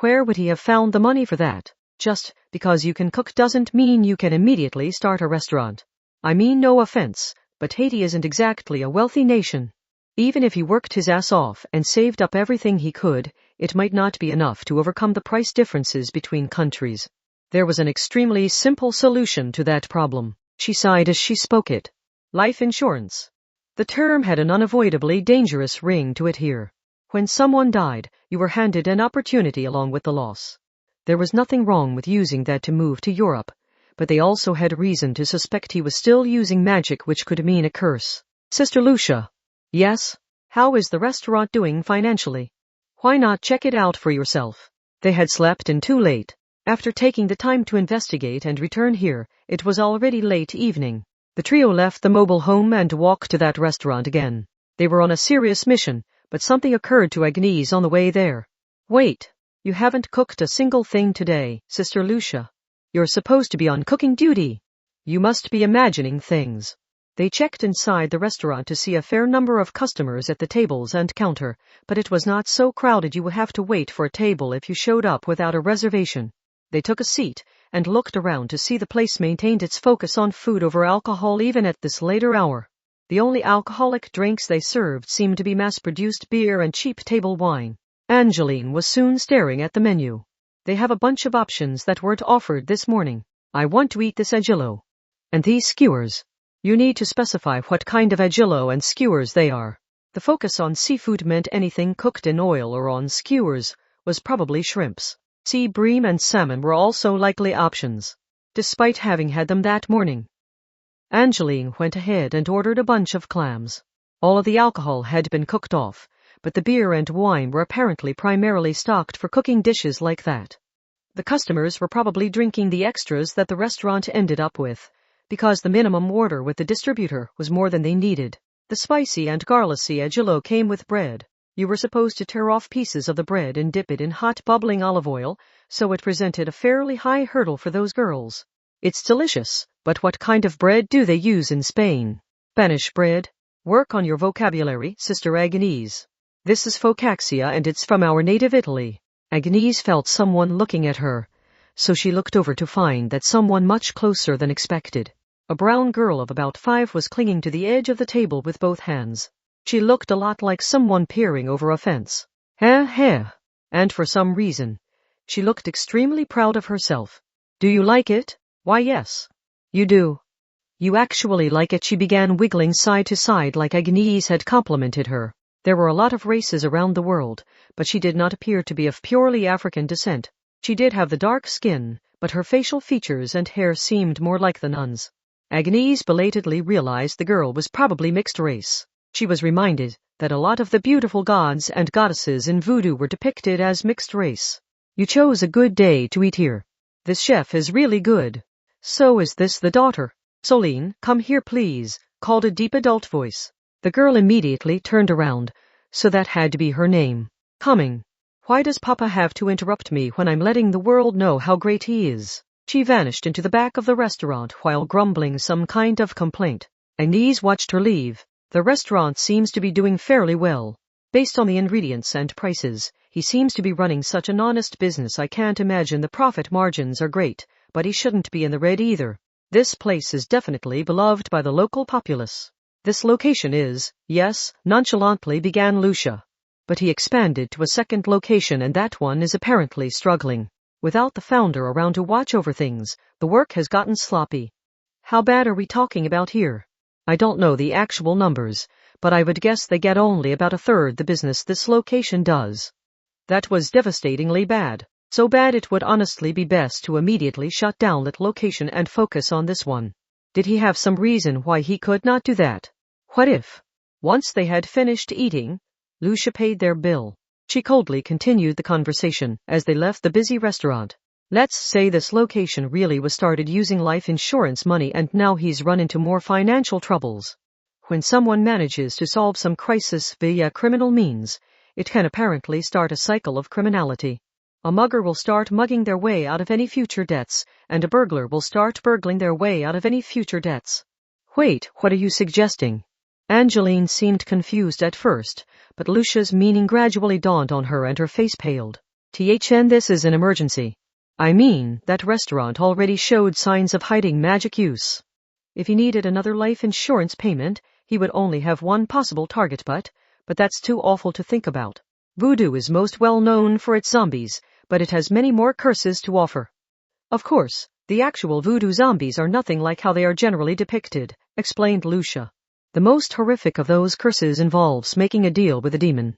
Where would he have found the money for that? Just because you can cook doesn't mean you can immediately start a restaurant. I mean no offense, but Haiti isn't exactly a wealthy nation. Even if he worked his ass off and saved up everything he could, it might not be enough to overcome the price differences between countries. There was an extremely simple solution to that problem. She sighed as she spoke it. Life insurance. The term had an unavoidably dangerous ring to it here. When someone died, you were handed an opportunity along with the loss. There was nothing wrong with using that to move to Europe, but they also had reason to suspect he was still using magic, which could mean a curse. Sister Lucia. Yes? How is the restaurant doing financially? Why not check it out for yourself? They had slept in too late. After taking the time to investigate and return here, it was already late evening. The trio left the mobile home and walked to that restaurant again. They were on a serious mission, but something occurred to Agnese on the way there. Wait, you haven't cooked a single thing today, Sister Lucia. You're supposed to be on cooking duty. You must be imagining things. They checked inside the restaurant to see a fair number of customers at the tables and counter, but it was not so crowded you would have to wait for a table if you showed up without a reservation. They took a seat and looked around to see the place maintained its focus on food over alcohol even at this later hour. The only alcoholic drinks they served seemed to be mass-produced beer and cheap table wine. Angeline was soon staring at the menu. They have a bunch of options that weren't offered this morning. I want to eat this agillo. And these skewers. You need to specify what kind of agillo and skewers they are. The focus on seafood meant anything cooked in oil or on skewers was probably shrimps. Sea bream and salmon were also likely options, despite having had them that morning. Angeline went ahead and ordered a bunch of clams. All of the alcohol had been cooked off, but the beer and wine were apparently primarily stocked for cooking dishes like that. The customers were probably drinking the extras that the restaurant ended up with, because the minimum order with the distributor was more than they needed. The spicy and garlicy agillo came with bread. You were supposed to tear off pieces of the bread and dip it in hot bubbling olive oil, so it presented a fairly high hurdle for those girls. It's delicious, but what kind of bread do they use in Spain? Spanish bread? Work on your vocabulary, Sister Agnese. This is Focaxia and it's from our native Italy. Agnese felt someone looking at her, so she looked over to find that someone much closer than expected. A brown girl of about 5 was clinging to the edge of the table with both hands. She looked a lot like someone peering over a fence. And for some reason, she looked extremely proud of herself. Do you like it? Why, yes. You do. You actually like it. She began wiggling side to side like Agnese had complimented her. There were a lot of races around the world, but she did not appear to be of purely African descent. She did have the dark skin, but her facial features and hair seemed more like the nuns. Agnese belatedly realized the girl was probably mixed race. She was reminded that a lot of the beautiful gods and goddesses in voodoo were depicted as mixed race. You chose a good day to eat here. This chef is really good. So is this the daughter? Soline, come here please, called a deep adult voice. The girl immediately turned around, so that had to be her name. Coming. Why does Papa have to interrupt me when I'm letting the world know how great he is? She vanished into the back of the restaurant while grumbling some kind of complaint. Agnese watched her leave. The restaurant seems to be doing fairly well. Based on the ingredients and prices, he seems to be running such an honest business. I can't imagine the profit margins are great, but he shouldn't be in the red either. This place is definitely beloved by the local populace. This location is, yes, nonchalantly began Lucia. But he expanded to a second location and that one is apparently struggling. Without the founder around to watch over things, the work has gotten sloppy. How bad are we talking about here? I don't know the actual numbers, but I would guess they get only about a third the business this location does. That was devastatingly bad. So bad it would honestly be best to immediately shut down that location and focus on this one. Did he have some reason why he could not do that? What if? Once they had finished eating, Lucia paid their bill. She coldly continued the conversation as they left the busy restaurant. Let's say this location really was started using life insurance money and now he's run into more financial troubles. When someone manages to solve some crisis via criminal means, it can apparently start a cycle of criminality. A mugger will start mugging their way out of any future debts, and a burglar will start burgling their way out of any future debts. Wait, what are you suggesting? Angeline seemed confused at first, but Lucia's meaning gradually dawned on her and her face paled. This is an emergency. I mean, that restaurant already showed signs of hiding magic use. If he needed another life insurance payment, he would only have one possible target, but that's too awful to think about. Voodoo is most well known for its zombies, but it has many more curses to offer. Of course, the actual voodoo zombies are nothing like how they are generally depicted, explained Lucia. The most horrific of those curses involves making a deal with a demon.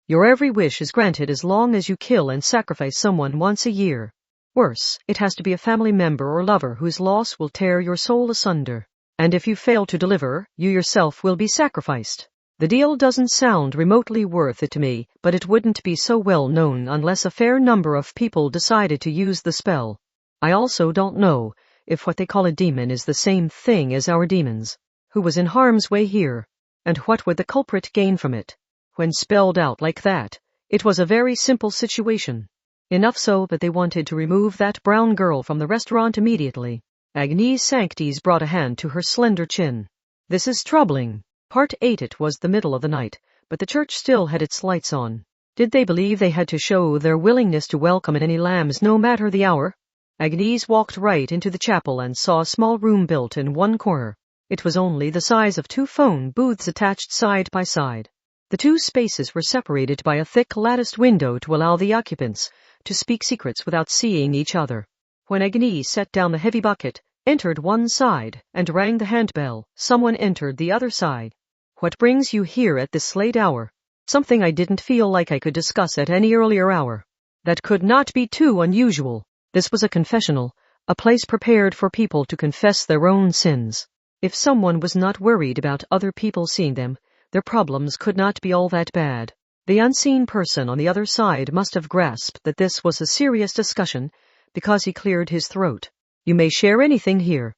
Your every wish is granted as long as you kill and sacrifice someone once a year. Worse, it has to be a family member or lover whose loss will tear your soul asunder. And if you fail to deliver, you yourself will be sacrificed. The deal doesn't sound remotely worth it to me, but it wouldn't be so well known unless a fair number of people decided to use the spell. I also don't know if what they call a demon is the same thing as our demons. Who was in harm's way here? And what would the culprit gain from it? When spelled out like that, it was a very simple situation. Enough so that they wanted to remove that brown girl from the restaurant immediately. Agnese Sanctis brought a hand to her slender chin. This is troubling. Part 8. It was the middle of the night, but the church still had its lights on. Did they believe they had to show their willingness to welcome any lambs no matter the hour? Agnese walked right into the chapel and saw a small room built in one corner. It was only the size of 2 phone booths attached side by side. The 2 spaces were separated by a thick latticed window to allow the occupants to speak secrets without seeing each other. When Agnese set down the heavy bucket, entered one side, and rang the handbell, someone entered the other side. What brings you here at this late hour? Something I didn't feel like I could discuss at any earlier hour. That could not be too unusual. This was a confessional, a place prepared for people to confess their own sins. If someone was not worried about other people seeing them, their problems could not be all that bad. The unseen person on the other side must have grasped that this was a serious discussion, because he cleared his throat. You may share anything here.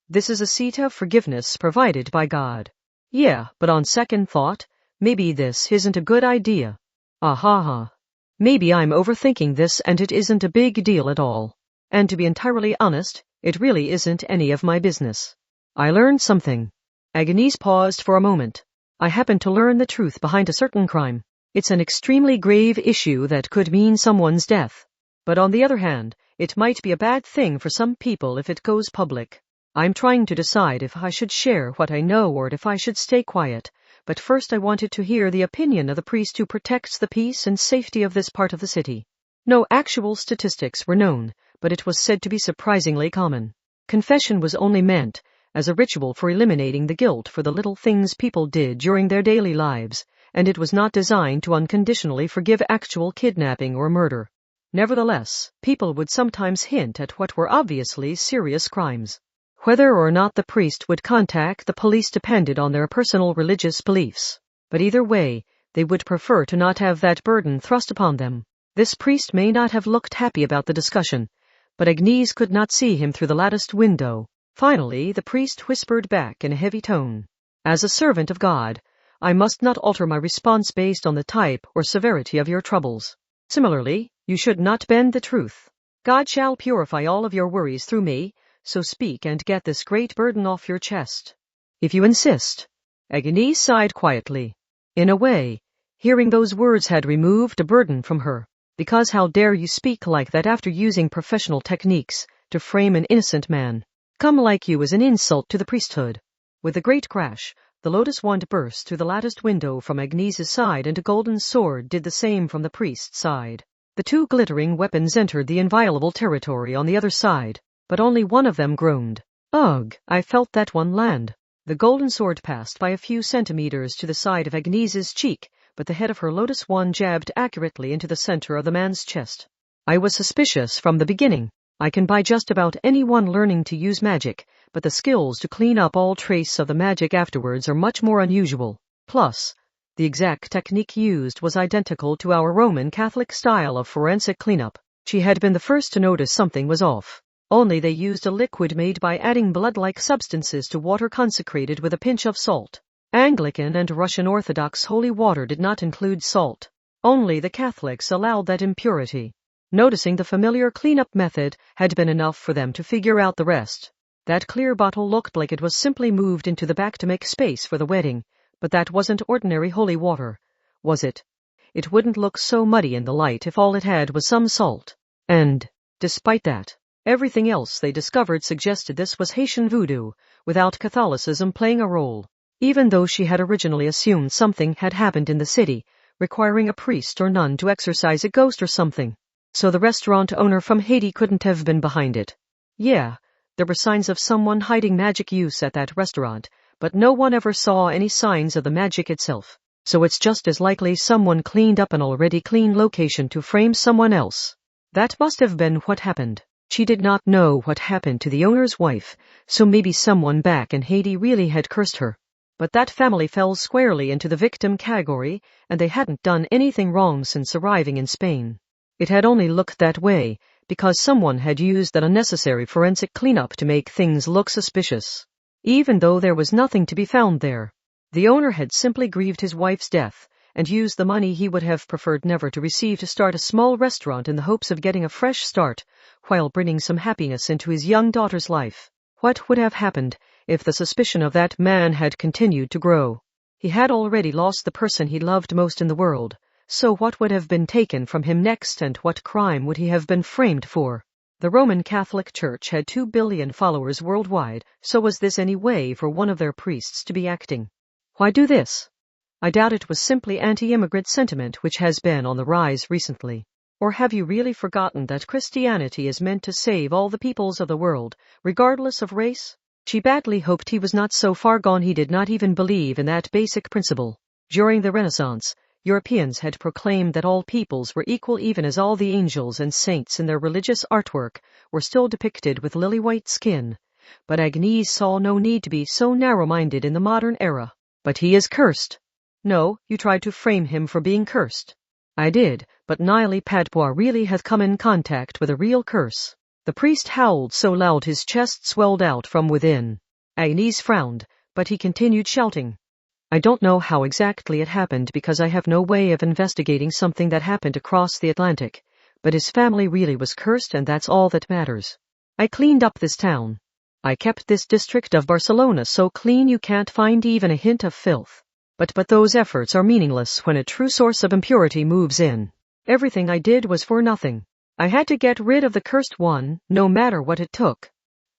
This is a seat of forgiveness provided by God. Yeah, but on second thought, maybe this isn't a good idea. Ahaha. Maybe I'm overthinking this and it isn't a big deal at all. And to be entirely honest, it really isn't any of my business. I learned something. Agnese paused for a moment. I happened to learn the truth behind a certain crime. It's an extremely grave issue that could mean someone's death. But on the other hand, it might be a bad thing for some people if it goes public. I'm trying to decide if I should share what I know or if I should stay quiet. But first I wanted to hear the opinion of the priest who protects the peace and safety of this part of the city. No actual statistics were known, but it was said to be surprisingly common. Confession was only meant as a ritual for eliminating the guilt for the little things people did during their daily lives, and it was not designed to unconditionally forgive actual kidnapping or murder. Nevertheless, people would sometimes hint at what were obviously serious crimes. Whether or not the priest would contact the police depended on their personal religious beliefs. But either way, they would prefer to not have that burden thrust upon them. This priest may not have looked happy about the discussion, but Agnese could not see him through the latticed window. Finally, the priest whispered back in a heavy tone. As a servant of God, I must not alter my response based on the type or severity of your troubles. Similarly, you should not bend the truth. God shall purify all of your worries through me, so speak and get this great burden off your chest. If you insist. Agnese sighed quietly. In a way, hearing those words had removed a burden from her. Because how dare you speak like that after using professional techniques to frame an innocent man? Come like you is an insult to the priesthood. With a great crash, the lotus wand burst through the latticed window from Agnese's side, and a golden sword did the same from the priest's side. The two glittering weapons entered the inviolable territory on the other side, but only one of them groaned. Ugh, I felt that one land. The golden sword passed by a few centimeters to the side of Agnese's cheek, but the head of her lotus wand jabbed accurately into the center of the man's chest. I was suspicious from the beginning. I can buy just about anyone learning to use magic, but the skills to clean up all trace of the magic afterwards are much more unusual. Plus, the exact technique used was identical to our Roman Catholic style of forensic cleanup. She had been the first to notice something was off. Only they used a liquid made by adding blood-like substances to water consecrated with a pinch of salt. Anglican and Russian Orthodox holy water did not include salt. Only the Catholics allowed that impurity. Noticing the familiar cleanup method had been enough for them to figure out the rest. That clear bottle looked like it was simply moved into the back to make space for the wedding, but that wasn't ordinary holy water, was it? It wouldn't look so muddy in the light if all it had was some salt. And, despite that, everything else they discovered suggested this was Haitian voodoo, without Catholicism playing a role. Even though she had originally assumed something had happened in the city, requiring a priest or nun to exorcise a ghost or something. So the restaurant owner from Haiti couldn't have been behind it. Yeah, there were signs of someone hiding magic use at that restaurant, but no one ever saw any signs of the magic itself. So it's just as likely someone cleaned up an already clean location to frame someone else. That must have been what happened. She did not know what happened to the owner's wife, so maybe someone back in Haiti really had cursed her. But that family fell squarely into the victim category, and they hadn't done anything wrong since arriving in Spain. It had only looked that way because someone had used that unnecessary forensic cleanup to make things look suspicious. Even though there was nothing to be found there. The owner had simply grieved his wife's death and used the money he would have preferred never to receive to start a small restaurant in the hopes of getting a fresh start while bringing some happiness into his young daughter's life. What would have happened if the suspicion of that man had continued to grow? He had already lost the person he loved most in the world. So what would have been taken from him next, and what crime would he have been framed for? The Roman Catholic Church had 2 billion followers worldwide, so was this any way for one of their priests to be acting? Why do this? I doubt it was simply anti-immigrant sentiment which has been on the rise recently. Or have you really forgotten that Christianity is meant to save all the peoples of the world, regardless of race? She badly hoped he was not so far gone he did not even believe in that basic principle. During the Renaissance, Europeans had proclaimed that all peoples were equal, even as all the angels and saints in their religious artwork were still depicted with lily-white skin. But Agnese saw no need to be so narrow-minded in the modern era. But he is cursed. No, you tried to frame him for being cursed. I did, but Nili Padpois really hath come in contact with a real curse. The priest howled so loud his chest swelled out from within. Agnese frowned, but he continued shouting. I don't know how exactly it happened because I have no way of investigating something that happened across the Atlantic, but his family really was cursed, and that's all that matters. I cleaned up this town. I kept this district of Barcelona so clean you can't find even a hint of filth. But those efforts are meaningless when a true source of impurity moves in. Everything I did was for nothing. I had to get rid of the cursed one, no matter what it took.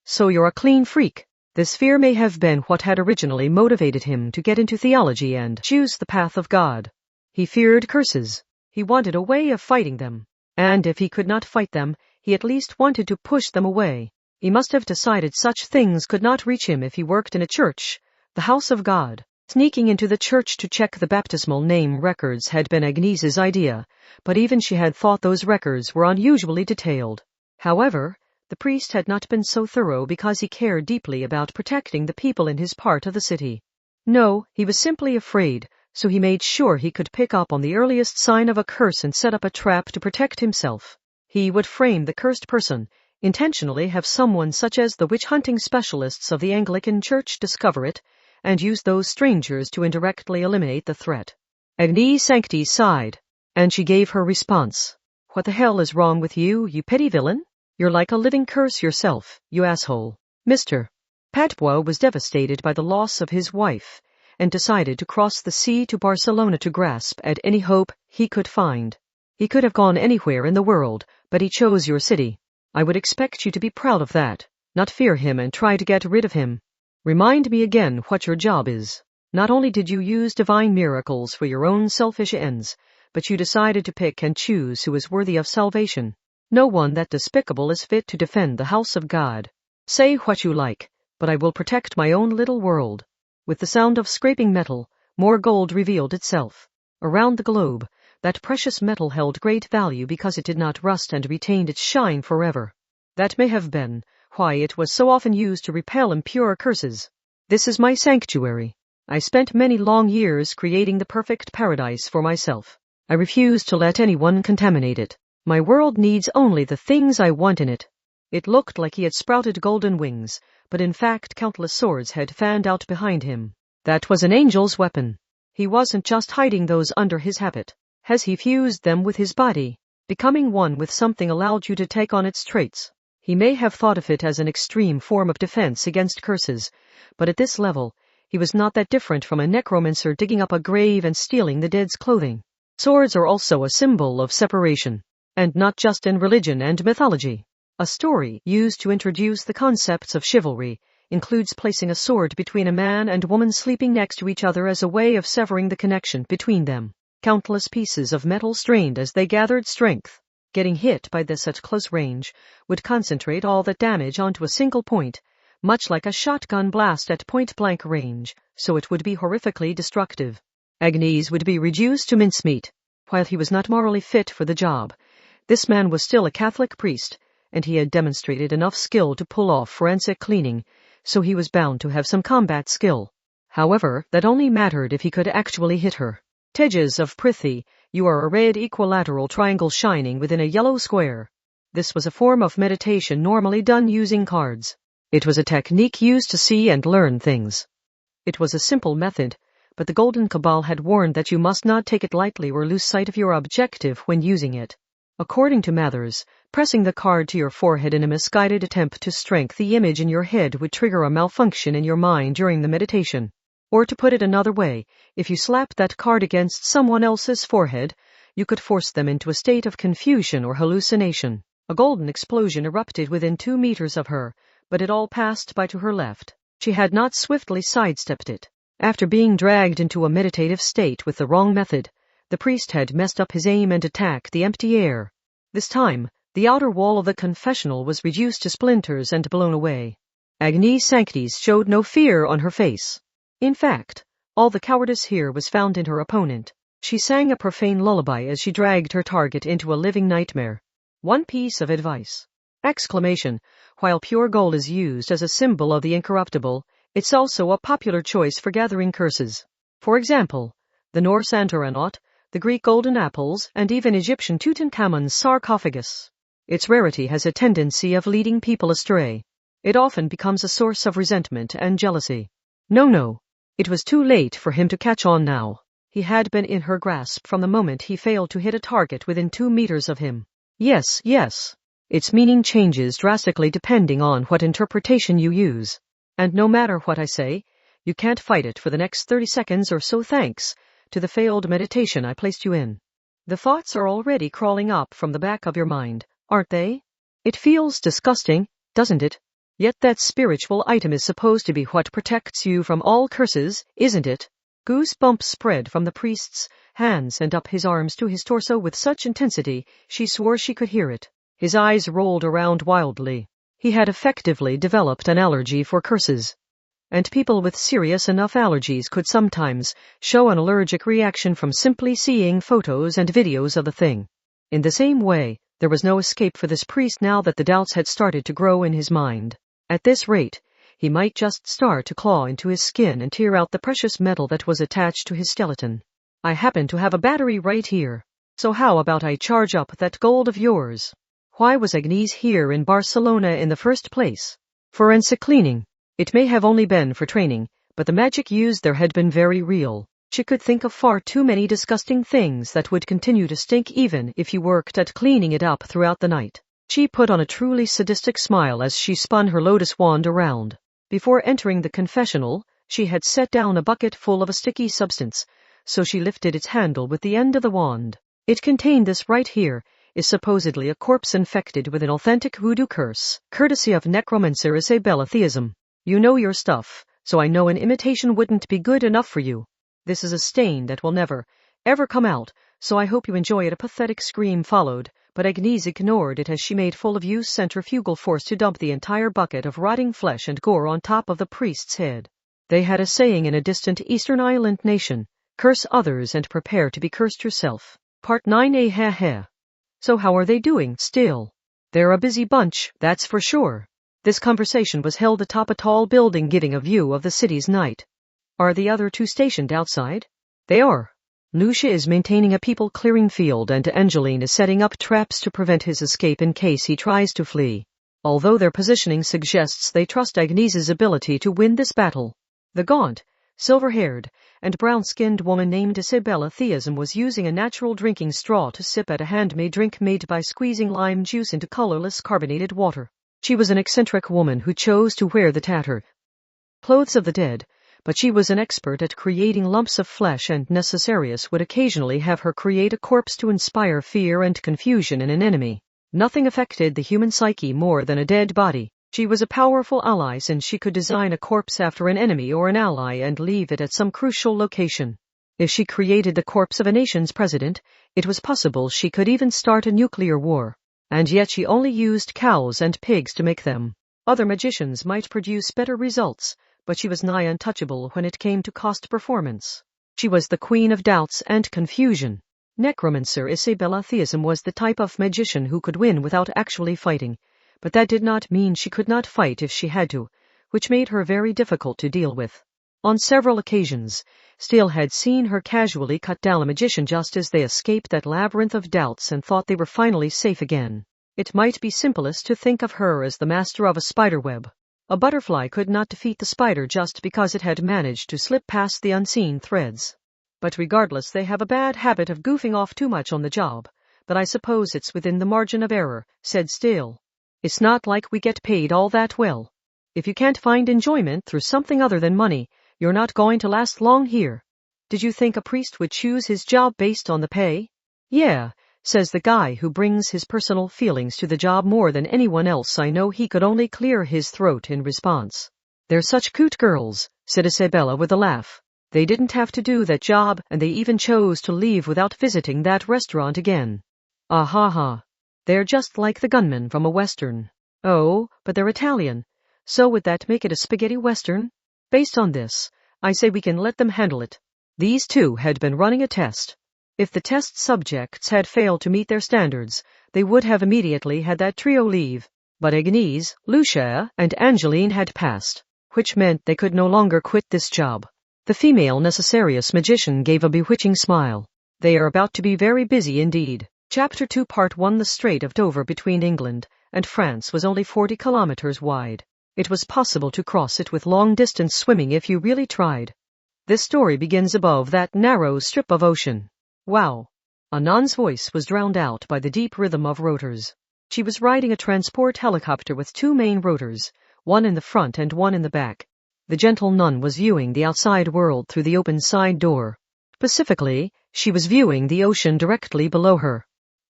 So you're a clean freak. This fear may have been what had originally motivated him to get into theology and choose the path of God. He feared curses. He wanted a way of fighting them. And if he could not fight them, he at least wanted to push them away. He must have decided such things could not reach him if he worked in a church, the house of God. Sneaking into the church to check the baptismal name records had been Agnese's idea, but even she had thought those records were unusually detailed. However, the priest had not been so thorough because he cared deeply about protecting the people in his part of the city. No, he was simply afraid, so he made sure he could pick up on the earliest sign of a curse and set up a trap to protect himself. He would frame the cursed person, intentionally have someone such as the witch-hunting specialists of the Anglican Church discover it, and use those strangers to indirectly eliminate the threat. Agnese Sancti sighed, and she gave her response. What the hell is wrong with you, you petty villain? You're like a living curse yourself, you asshole. Mr. Padpois was devastated by the loss of his wife, and decided to cross the sea to Barcelona to grasp at any hope he could find. He could have gone anywhere in the world, but he chose your city. I would expect you to be proud of that, not fear him and try to get rid of him. Remind me again what your job is. Not only did you use divine miracles for your own selfish ends, but you decided to pick and choose who is worthy of salvation. No one that despicable is fit to defend the house of God. Say what you like, but I will protect my own little world. With the sound of scraping metal, more gold revealed itself. Around the globe, that precious metal held great value because it did not rust and retained its shine forever. That may have been why it was so often used to repel impure curses. This is my sanctuary. I spent many long years creating the perfect paradise for myself. I refuse to let anyone contaminate it. My world needs only the things I want in it. It looked like he had sprouted golden wings, but in fact countless swords had fanned out behind him. That was an angel's weapon. He wasn't just hiding those under his habit. As he fused them with his body, becoming one with something allowed you to take on its traits. He may have thought of it as an extreme form of defense against curses, but at this level, he was not that different from a necromancer digging up a grave and stealing the dead's clothing. Swords are also a symbol of separation, and not just in religion and mythology. A story used to introduce the concepts of chivalry includes placing a sword between a man and woman sleeping next to each other as a way of severing the connection between them. Countless pieces of metal strained as they gathered strength. Getting hit by this at close range would concentrate all that damage onto a single point, much like a shotgun blast at point-blank range, so it would be horrifically destructive. Agnese would be reduced to mincemeat. While he was not morally fit for the job, this man was still a Catholic priest, and he had demonstrated enough skill to pull off forensic cleaning, so he was bound to have some combat skill. However, that only mattered if he could actually hit her. Tejas of Prithi, you are a red equilateral triangle shining within a yellow square. This was a form of meditation normally done using cards. It was a technique used to see and learn things. It was a simple method, but the Golden Cabal had warned that you must not take it lightly or lose sight of your objective when using it. According to Mathers, pressing the card to your forehead in a misguided attempt to strengthen the image in your head would trigger a malfunction in your mind during the meditation. Or to put it another way, if you slapped that card against someone else's forehead, you could force them into a state of confusion or hallucination. A golden explosion erupted within 2 meters of her, but it all passed by to her left. She had not swiftly sidestepped it. After being dragged into a meditative state with the wrong method, the priest had messed up his aim and attacked the empty air. This time, the outer wall of the confessional was reduced to splinters and blown away. Agnese Sanctis showed no fear on her face. In fact, all the cowardice here was found in her opponent. She sang a profane lullaby as she dragged her target into a living nightmare. One piece of advice. Exclamation. While pure gold is used as a symbol of the incorruptible, it's also a popular choice for gathering curses. For example, the Norse Antaranot, the Greek golden apples, and even Egyptian Tutankhamun's sarcophagus. Its rarity has a tendency of leading people astray. It often becomes a source of resentment and jealousy. No. It was too late for him to catch on now. He had been in her grasp from the moment he failed to hit a target within 2 meters of him. Yes. Its meaning changes drastically depending on what interpretation you use. And no matter what I say, you can't fight it for the next 30 seconds or so thanks to the failed meditation I placed you in. The thoughts are already crawling up from the back of your mind, aren't they? It feels disgusting, doesn't it? Yet that spiritual item is supposed to be what protects you from all curses, isn't it? Goosebumps spread from the priest's hands and up his arms to his torso with such intensity she swore she could hear it. His eyes rolled around wildly. He had effectively developed an allergy for curses. And people with serious enough allergies could sometimes show an allergic reaction from simply seeing photos and videos of the thing. In the same way, there was no escape for this priest now that the doubts had started to grow in his mind. At this rate, he might just start to claw into his skin and tear out the precious metal that was attached to his skeleton. I happen to have a battery right here. So how about I charge up that gold of yours? Why was Agnese here in Barcelona in the first place? Forensic cleaning. It may have only been for training, but the magic used there had been very real. She could think of far too many disgusting things that would continue to stink even if you worked at cleaning it up throughout the night. She put on a truly sadistic smile as she spun her lotus wand around. Before entering the confessional, she had set down a bucket full of a sticky substance, so she lifted its handle with the end of the wand. It contained this right here, is supposedly a corpse infected with an authentic voodoo curse, courtesy of necromancer Isabella theism. You know your stuff, so I know an imitation wouldn't be good enough for you. This is a stain that will never, ever come out, so I hope you enjoy it. A pathetic scream followed, but Agnese ignored it as she made full of use centrifugal force to dump the entire bucket of rotting flesh and gore on top of the priest's head. They had a saying in a distant Eastern island nation, curse others and prepare to be cursed yourself. Part 9a. Ha. So how are they doing, still? They're a busy bunch, that's for sure. This conversation was held atop a tall building giving a view of the city's night. Are the other two stationed outside? They are. Lucia is maintaining a people-clearing field and Angeline is setting up traps to prevent his escape in case he tries to flee. Although their positioning suggests they trust Agnese's ability to win this battle. The gaunt, silver-haired, and brown-skinned woman named Isabella Theism was using a natural drinking straw to sip at a handmade drink made by squeezing lime juice into colorless carbonated water. She was an eccentric woman who chose to wear the tattered clothes of the dead, but she was an expert at creating lumps of flesh and Necessarius would occasionally have her create a corpse to inspire fear and confusion in an enemy. Nothing affected the human psyche more than a dead body. She was a powerful ally since she could design a corpse after an enemy or an ally and leave it at some crucial location. If she created the corpse of a nation's president, it was possible she could even start a nuclear war. And yet she only used cows and pigs to make them. Other magicians might produce better results, but she was nigh untouchable when it came to cost performance. She was the queen of doubts and confusion. Necromancer Isabella Theism was the type of magician who could win without actually fighting, but that did not mean she could not fight if she had to, which made her very difficult to deal with. On several occasions, Steele had seen her casually cut down a magician just as they escaped that labyrinth of doubts and thought they were finally safe again. It might be simplest to think of her as the master of a spiderweb. A butterfly could not defeat the spider just because it had managed to slip past the unseen threads. But regardless, they have a bad habit of goofing off too much on the job, but I suppose it's within the margin of error, said Steele. It's not like we get paid all that well. If you can't find enjoyment through something other than money, you're not going to last long here. Did you think a priest would choose his job based on the pay? Yeah, says the guy who brings his personal feelings to the job more than anyone else I know. He could only clear his throat in response. They're such cute girls, said Isabella with a laugh. They didn't have to do that job, and they even chose to leave without visiting that restaurant again. Ah ha ha. They're just like the gunmen from a western. Oh, but they're Italian. So would that make it a spaghetti western? Based on this, I say we can let them handle it. These two had been running a test. If the test subjects had failed to meet their standards, they would have immediately had that trio leave. But Agnese, Lucia, and Angeline had passed, which meant they could no longer quit this job. The female Necessarius magician gave a bewitching smile. They are about to be very busy indeed. Chapter 2 Part 1 The Strait of Dover between England and France was only 40 kilometers wide. It was possible to cross it with long-distance swimming if you really tried. This story begins above that narrow strip of ocean. Wow! Anand's voice was drowned out by the deep rhythm of rotors. She was riding a transport helicopter with two main rotors, one in the front and one in the back. The gentle nun was viewing the outside world through the open side door. Specifically, she was viewing the ocean directly below her.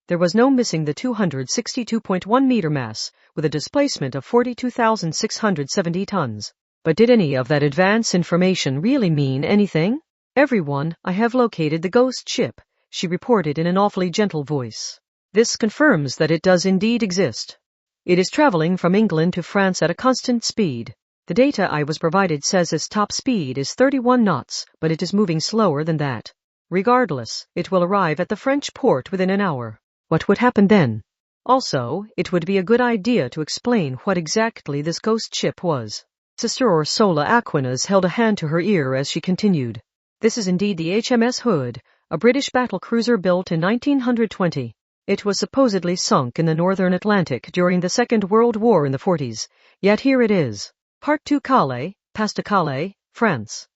There was no missing the 262.1 meter mass, with a displacement of 42,670 tons. But did any of that advance information really mean anything? Everyone, I have located the ghost ship, she reported in an awfully gentle voice. This confirms that it does indeed exist. It is traveling from England to France at a constant speed. The data I was provided says its top speed is 31 knots, but it is moving slower than that. Regardless, it will arrive at the French port within an hour. What would happen then? Also, it would be a good idea to explain what exactly this ghost ship was. Sister Ursula Aquinas held a hand to her ear as she continued. This is indeed the HMS Hood, a British battlecruiser built in 1920. It was supposedly sunk in the northern Atlantic during the Second World War in the 40s, yet here it is. Part 2 Calais, past Calais, France.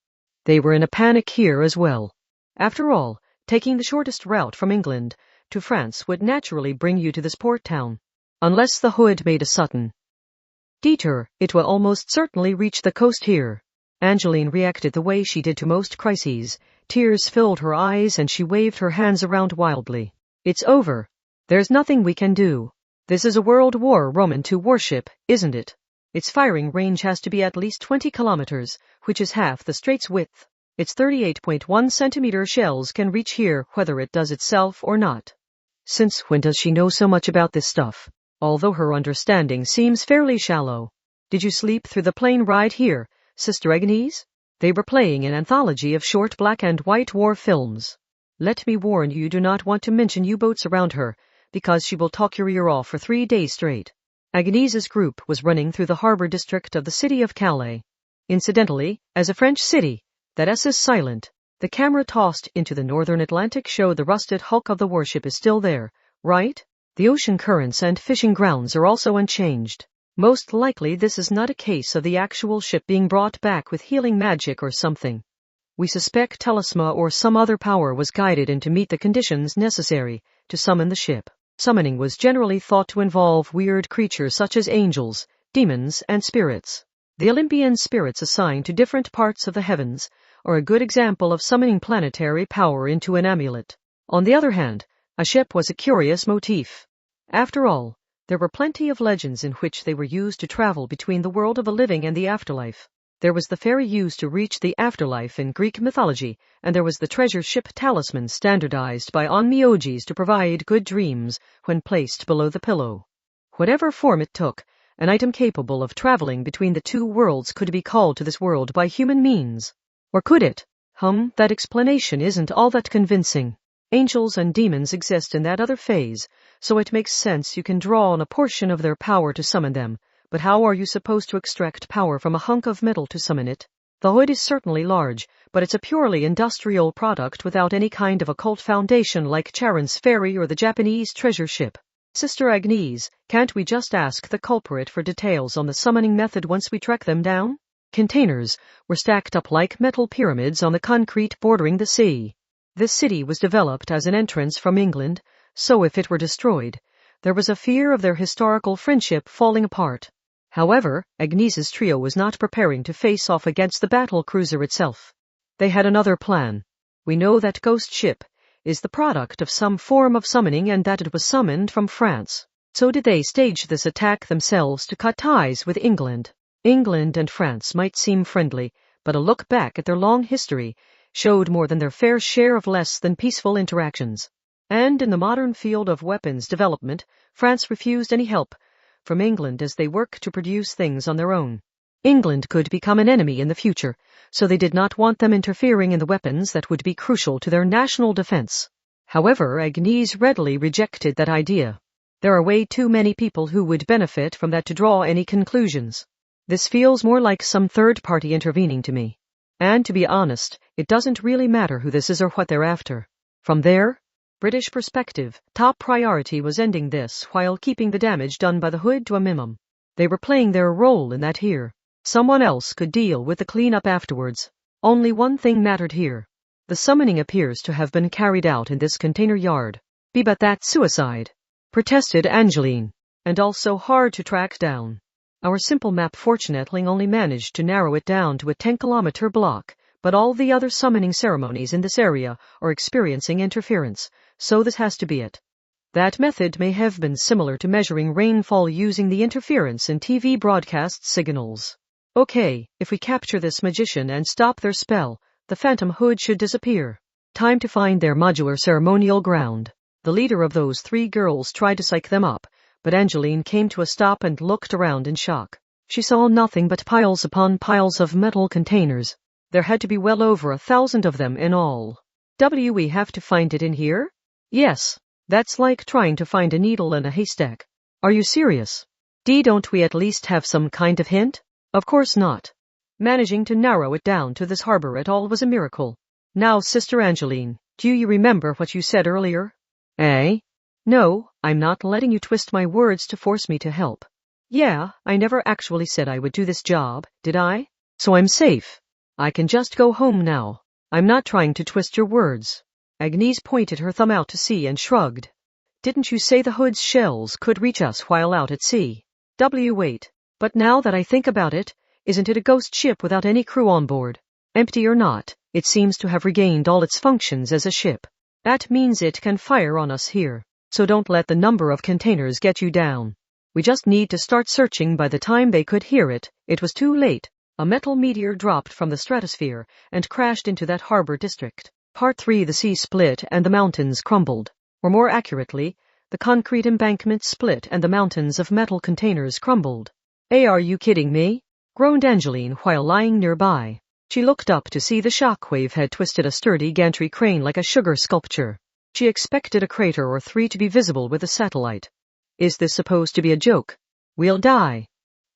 They were in a panic here as well. After all, taking the shortest route from England to France would naturally bring you to this port town. Unless the Hood made a sudden detour, it will almost certainly reach the coast here. Angeline reacted the way she did to most crises. Tears filled her eyes and she waved her hands around wildly. It's over. There's nothing we can do. This is a World War Roman II warship, isn't it? Its firing range has to be at least 20 kilometers, which is half the strait's width. Its 38.1 centimeter shells can reach here whether it does itself or not. Since when does she know so much about this stuff? Although her understanding seems fairly shallow. Did you sleep through the plane ride here, Sister Agnese? They were playing an anthology of short black and white war films. Let me warn you, do not want to mention U-boats around her, because she will talk your ear off for 3 days straight. Agnese's group was running through the harbor district of the city of Calais. Incidentally, as a French city, that S is silent. The camera tossed into the northern Atlantic showed the rusted hulk of the warship is still there, right? The ocean currents and fishing grounds are also unchanged. Most likely this is not a case of the actual ship being brought back with healing magic or something. We suspect Talisma or some other power was guided in to meet the conditions necessary to summon the ship. Summoning was generally thought to involve weird creatures such as angels, demons, and spirits. The Olympian spirits assigned to different parts of the heavens are a good example of summoning planetary power into an amulet. On the other hand, a ship was a curious motif. After all, there were plenty of legends in which they were used to travel between the world of the living and the afterlife. There was the ferry used to reach the afterlife in Greek mythology, and there was the treasure ship talisman standardized by onmyojis to provide good dreams when placed below the pillow. Whatever form it took, an item capable of traveling between the two worlds could be called to this world by human means. Or could it? That explanation isn't all that convincing. Angels and demons exist in that other phase, so it makes sense you can draw on a portion of their power to summon them. But how are you supposed to extract power from a hunk of metal to summon it? The Hood is certainly large, but it's a purely industrial product without any kind of occult foundation like Charon's ferry or the Japanese treasure ship. Sister Agnese, can't we just ask the culprit for details on the summoning method once we track them down? Containers were stacked up like metal pyramids on the concrete bordering the sea. This city was developed as an entrance from England, so if it were destroyed, there was a fear of their historical friendship falling apart. However, Agnese's trio was not preparing to face off against the battle cruiser itself. They had another plan. We know that ghost ship is the product of some form of summoning and that it was summoned from France. So did they stage this attack themselves to cut ties with England? England and France might seem friendly, but a look back at their long history showed more than their fair share of less than peaceful interactions. And in the modern field of weapons development, France refused any help from England as they work to produce things on their own. England could become an enemy in the future, so they did not want them interfering in the weapons that would be crucial to their national defense. However, Agnese readily rejected that idea. There are way too many people who would benefit from that to draw any conclusions. This feels more like some third party intervening to me. And to be honest, it doesn't really matter who this is or what they're after. From their British perspective, top priority was ending this while keeping the damage done by the Hood to a minimum. They were playing their role in that here. Someone else could deal with the cleanup afterwards. Only one thing mattered here. The summoning appears to have been carried out in this container yard. But that's suicide, protested Angeline, and also hard to track down. Our simple map fortunately only managed to narrow it down to a 10-kilometer block, but all the other summoning ceremonies in this area are experiencing interference, so this has to be it. That method may have been similar to measuring rainfall using the interference in TV broadcast signals. Okay, if we capture this magician and stop their spell, the Phantom Hood should disappear. Time to find their modular ceremonial ground. The leader of those 3 girls tried to psych them up, but Angeline came to a stop and looked around in shock. She saw nothing but piles upon piles of metal containers. There had to be well over 1,000 of them in all. We have to find it in here? Yes. That's like trying to find a needle in a haystack. Are you serious? Don't we at least have some kind of hint? Of course not. Managing to narrow it down to this harbor at all was a miracle. Now, Sister Angeline, do you remember what you said earlier? Eh? No, I'm not letting you twist my words to force me to help. Yeah, I never actually said I would do this job, did I? So I'm safe. I can just go home now. I'm not trying to twist your words. Agnese pointed her thumb out to sea and shrugged. Didn't you say the Hood's shells could reach us while out at sea? Wait. But now that I think about it, isn't it a ghost ship without any crew on board? Empty or not, it seems to have regained all its functions as a ship. That means it can fire on us here, so don't let the number of containers get you down. We just need to start searching. By the time they could hear it, it was too late. A metal meteor dropped from the stratosphere and crashed into that harbor district. Part 3. The sea split and the mountains crumbled. Or more accurately, the concrete embankment split and the mountains of metal containers crumbled. Are you kidding me? Groaned Angeline while lying nearby. She looked up to see the shockwave had twisted a sturdy gantry crane like a sugar sculpture. She expected a crater or 3 to be visible with a satellite. Is this supposed to be a joke? We'll die.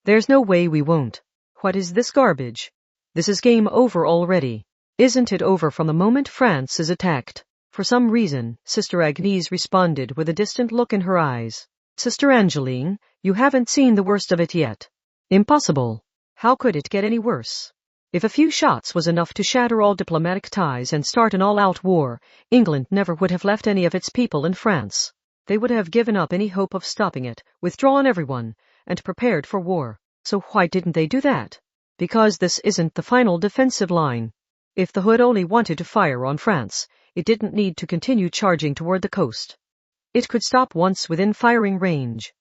There's no way we won't. What is this garbage? This is game over already. Isn't it over from the moment France is attacked? For some reason, Sister Agnese responded with a distant look in her eyes. Sister Angeline, you haven't seen the worst of it yet. Impossible. How could it get any worse? If a few shots was enough to shatter all diplomatic ties and start an all-out war, England never would have left any of its people in France. They would have given up any hope of stopping it, withdrawn everyone, and prepared for war. So why didn't they do that? Because this isn't the final defensive line. If the Hood only wanted to fire on France, it didn't need to continue charging toward the coast. It could stop once within firing range.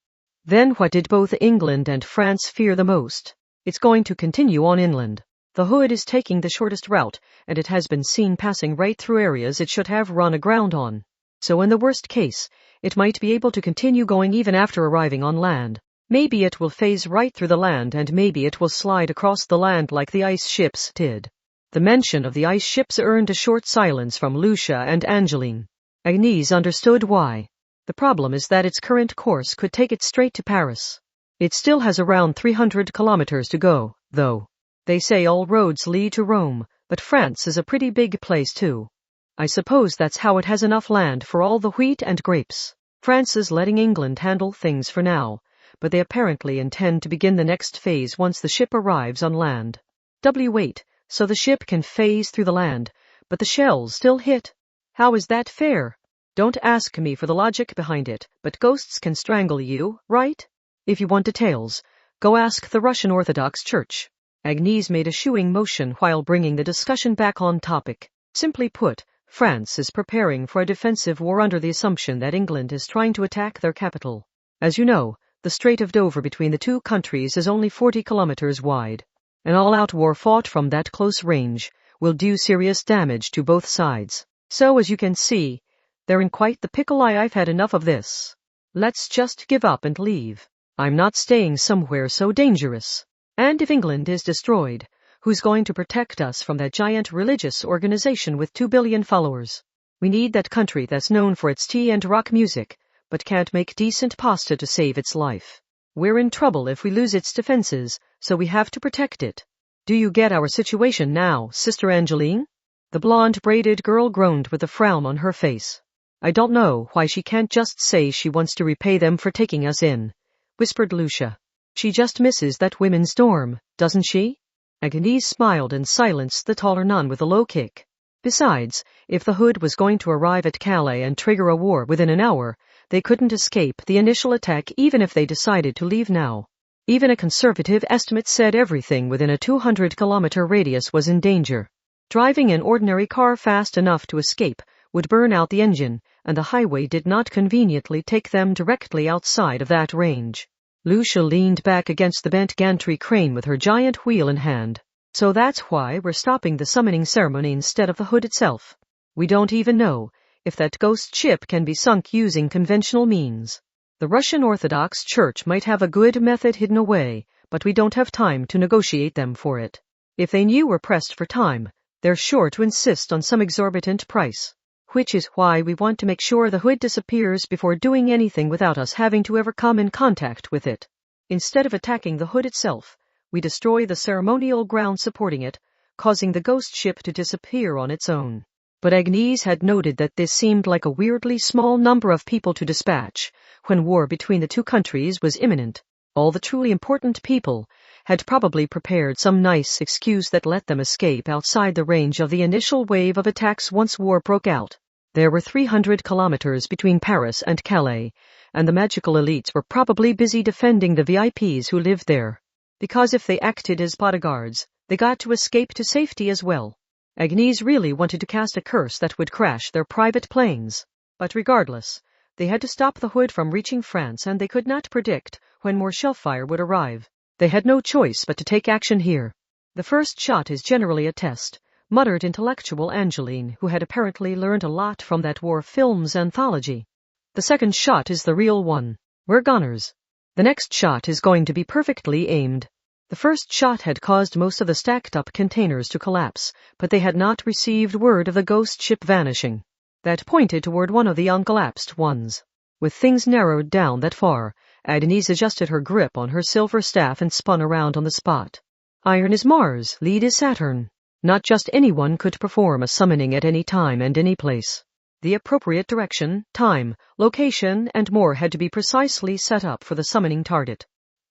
Then what did both England and France fear the most? It's going to continue on inland. The Hood is taking the shortest route, and it has been seen passing right through areas it should have run aground on. So in the worst case, it might be able to continue going even after arriving on land. Maybe it will phase right through the land, and maybe it will slide across the land like the ice ships did. The mention of the ice ships earned a short silence from Lucia and Angeline. Agnese understood why. The problem is that its current course could take it straight to Paris. It still has around 300 kilometers to go, though. They say all roads lead to Rome, but France is a pretty big place too. I suppose that's how it has enough land for all the wheat and grapes. France is letting England handle things for now, but they apparently intend to begin the next phase once the ship arrives on land. Wait, so the ship can phase through the land, but the shells still hit? How is that fair? Don't ask me for the logic behind it, but ghosts can strangle you, right? If you want details, go ask the Russian Orthodox Church. Agnese made a shooing motion while bringing the discussion back on topic. Simply put, France is preparing for a defensive war under the assumption that England is trying to attack their capital. As you know, the Strait of Dover between the two countries is only 40 kilometers wide. An all-out war fought from that close range will do serious damage to both sides. So as you can see, they're in quite the pickle. I've had enough of this. Let's just give up and leave. I'm not staying somewhere so dangerous. And if England is destroyed, who's going to protect us from that giant religious organization with 2 billion followers? We need that country that's known for its tea and rock music, but can't make decent pasta to save its life. We're in trouble if we lose its defenses, so we have to protect it. Do you get our situation now, Sister Angeline? The blonde braided girl groaned with a frown on her face. I don't know why she can't just say she wants to repay them for taking us in, whispered Lucia. She just misses that women's dorm, doesn't she? Agnese smiled and silenced the taller nun with a low kick. Besides, if the Hood was going to arrive at Calais and trigger a war within an hour, they couldn't escape the initial attack even if they decided to leave now. Even a conservative estimate said everything within a 200-kilometer radius was in danger. Driving an ordinary car fast enough to escape would burn out the engine, and the highway did not conveniently take them directly outside of that range. Lucia leaned back against the bent gantry crane with her giant wheel in hand. So that's why we're stopping the summoning ceremony instead of the Hood itself. We don't even know if that ghost ship can be sunk using conventional means. The Russian Orthodox Church might have a good method hidden away, but we don't have time to negotiate them for it. If they knew we're pressed for time, they're sure to insist on some exorbitant price. Which is why we want to make sure the Hood disappears before doing anything without us having to ever come in contact with it. Instead of attacking the Hood itself, we destroy the ceremonial ground supporting it, causing the ghost ship to disappear on its own. But Agnese had noted that this seemed like a weirdly small number of people to dispatch when war between the two countries was imminent. All the truly important people had probably prepared some nice excuse that let them escape outside the range of the initial wave of attacks once war broke out. There were 300 kilometers between Paris and Calais, and the magical elites were probably busy defending the VIPs who lived there. Because if they acted as bodyguards, they got to escape to safety as well. Agnese really wanted to cast a curse that would crash their private planes. But regardless, they had to stop the Hood from reaching France, and they could not predict when more shellfire would arrive. They had no choice but to take action here. The first shot is generally a test, muttered intellectual Angeline, who had apparently learned a lot from that war films anthology. The second shot is the real one. We're goners. The next shot is going to be perfectly aimed. The first shot had caused most of the stacked-up containers to collapse, but they had not received word of the ghost ship vanishing. That pointed toward one of the uncollapsed ones. With things narrowed down that far, Agnese adjusted her grip on her silver staff and spun around on the spot. Iron is Mars, lead is Saturn. Not just anyone could perform a summoning at any time and any place. The appropriate direction, time, location, and more had to be precisely set up for the summoning target.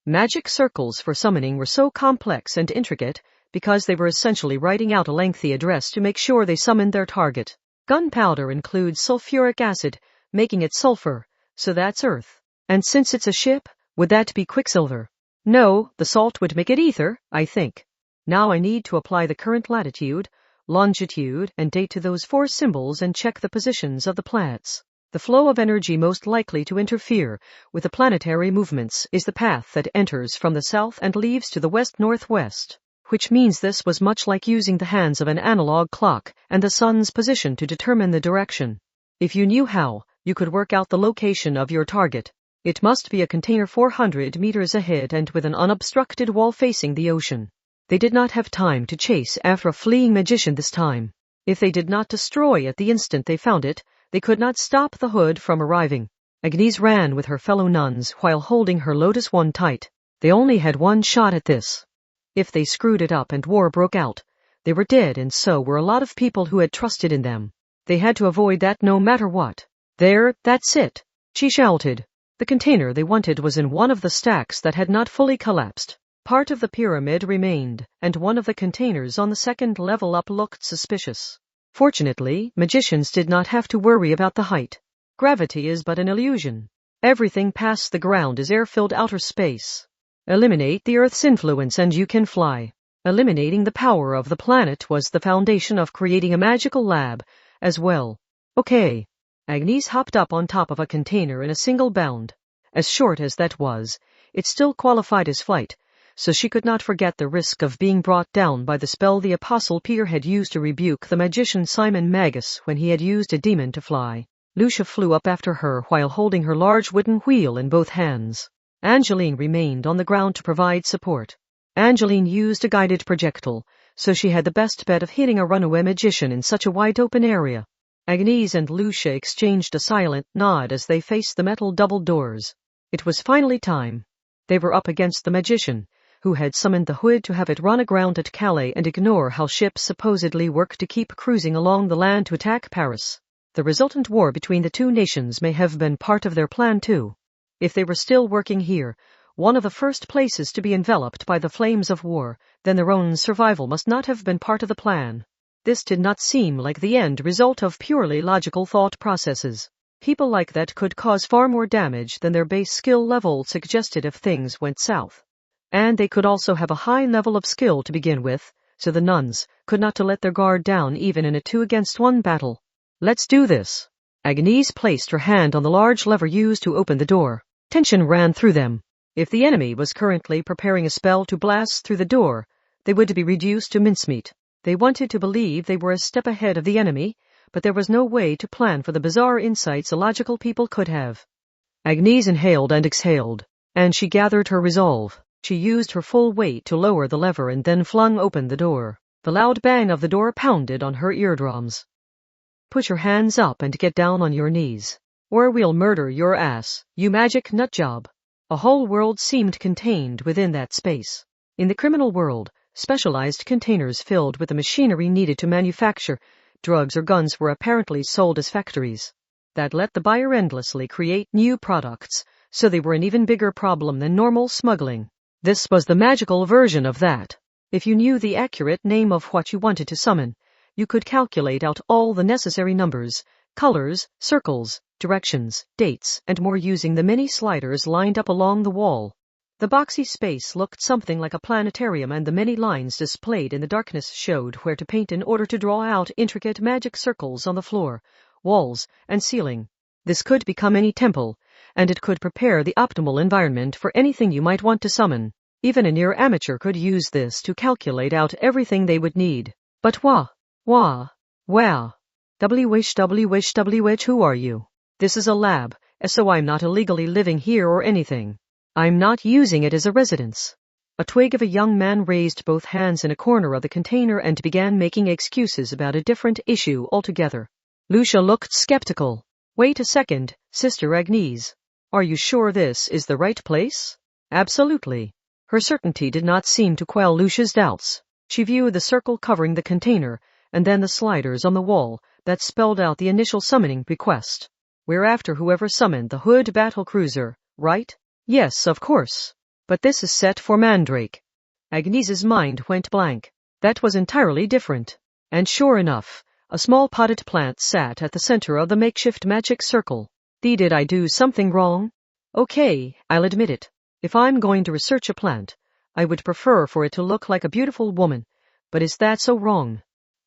Magic circles for summoning were so complex and intricate because they were essentially writing out a lengthy address to make sure they summoned their target. Gunpowder includes sulfuric acid, making it sulfur, so that's Earth. And since it's a ship, would that be Quicksilver? No, the salt would make it ether, I think. Now I need to apply the current latitude, longitude, and date to those 4 symbols and check the positions of the planets. The flow of energy most likely to interfere with the planetary movements is the path that enters from the south and leaves to the west-northwest, which means this was much like using the hands of an analog clock and the sun's position to determine the direction. If you knew how, you could work out the location of your target. It must be a container 400 meters ahead and with an unobstructed wall facing the ocean. They did not have time to chase after a fleeing magician this time. If they did not destroy at the instant they found it, they could not stop the Hood from arriving. Agnese ran with her fellow nuns while holding her Lotus Wand tight. They only had one shot at this. If they screwed it up and war broke out, they were dead, and so were a lot of people who had trusted in them. They had to avoid that no matter what. There, that's it, she shouted. The container they wanted was in one of the stacks that had not fully collapsed. Part of the pyramid remained, and one of the containers on the second level up looked suspicious. Fortunately, magicians did not have to worry about the height. Gravity is but an illusion. Everything past the ground is air-filled outer space. Eliminate the Earth's influence and you can fly. Eliminating the power of the planet was the foundation of creating a magical lab, as well. Okay. Agnese hopped up on top of a container in a single bound. As short as that was, it still qualified as flight, so she could not forget the risk of being brought down by the spell the Apostle Peter had used to rebuke the magician Simon Magus when he had used a demon to fly. Lucia flew up after her while holding her large wooden wheel in both hands. Angeline remained on the ground to provide support. Angeline used a guided projectile, so she had the best bet of hitting a runaway magician in such a wide-open area. Agnese and Lucia exchanged a silent nod as they faced the metal double doors. It was finally time. They were up against the magician, who had summoned the hood to have it run aground at Calais and ignore how ships supposedly work to keep cruising along the land to attack Paris. The resultant war between the two nations may have been part of their plan too. If they were still working here, one of the first places to be enveloped by the flames of war, then their own survival must not have been part of the plan. This did not seem like the end result of purely logical thought processes. People like that could cause far more damage than their base skill level suggested if things went south. And they could also have a high level of skill to begin with, so the nuns could not to let their guard down even in a 2-against-1 battle. Let's do this. Agnese placed her hand on the large lever used to open the door. Tension ran through them. If the enemy was currently preparing a spell to blast through the door, they would be reduced to mincemeat. They wanted to believe they were a step ahead of the enemy, but there was no way to plan for the bizarre insights illogical people could have. Agnese inhaled and exhaled, and she gathered her resolve. She used her full weight to lower the lever and then flung open the door. The loud bang of the door pounded on her eardrums. Put your hands up and get down on your knees, or we'll murder your ass, you magic nutjob. A whole world seemed contained within that space. In the criminal world, specialized containers filled with the machinery needed to manufacture drugs or guns were apparently sold as factories that let the buyer endlessly create new products, so they were an even bigger problem than normal smuggling. This was the magical version of that. If you knew the accurate name of what you wanted to summon, you could calculate out all the necessary numbers, colors, circles, directions, dates, and more using the many sliders lined up along the wall. The boxy space looked something like a planetarium, and the many lines displayed in the darkness showed where to paint in order to draw out intricate magic circles on the floor, walls, and ceiling. This could become any temple, and it could prepare the optimal environment for anything you might want to summon. Even a near amateur could use this to calculate out everything they would need. But wh, who are you? This is a lab, so I'm not illegally living here or anything. I'm not using it as a residence. A twig of a young man raised both hands in a corner of the container and began making excuses about a different issue altogether. Lucia looked skeptical. Wait a second, Sister Agnese. Are you sure this is the right place? Absolutely. Her certainty did not seem to quell Lucia's doubts. She viewed the circle covering the container, and then the sliders on the wall that spelled out the initial summoning request. We're after whoever summoned the Hood battlecruiser, right? Yes, of course. But this is set for Mandrake. Agnese's mind went blank. That was entirely different. And sure enough, a small potted plant sat at the center of the makeshift magic circle. Did I do something wrong? Okay, I'll admit it. If I'm going to research a plant, I would prefer for it to look like a beautiful woman. But is that so wrong?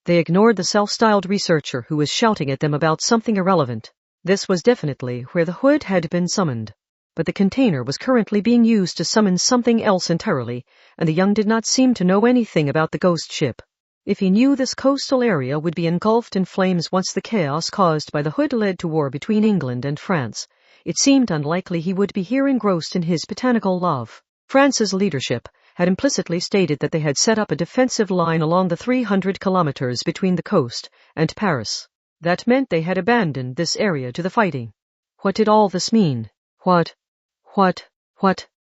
They ignored the self-styled researcher who was shouting at them about something irrelevant. This was definitely where the Hood had been summoned. But the container was currently being used to summon something else entirely, and the young did not seem to know anything about the ghost ship. If he knew this coastal area would be engulfed in flames once the chaos caused by the Hood led to war between England and France, it seemed unlikely he would be here engrossed in his botanical love. France's leadership had implicitly stated that they had set up a defensive line along the 300 kilometers between the coast and Paris. That meant they had abandoned this area to the fighting. What did all this mean? What? Part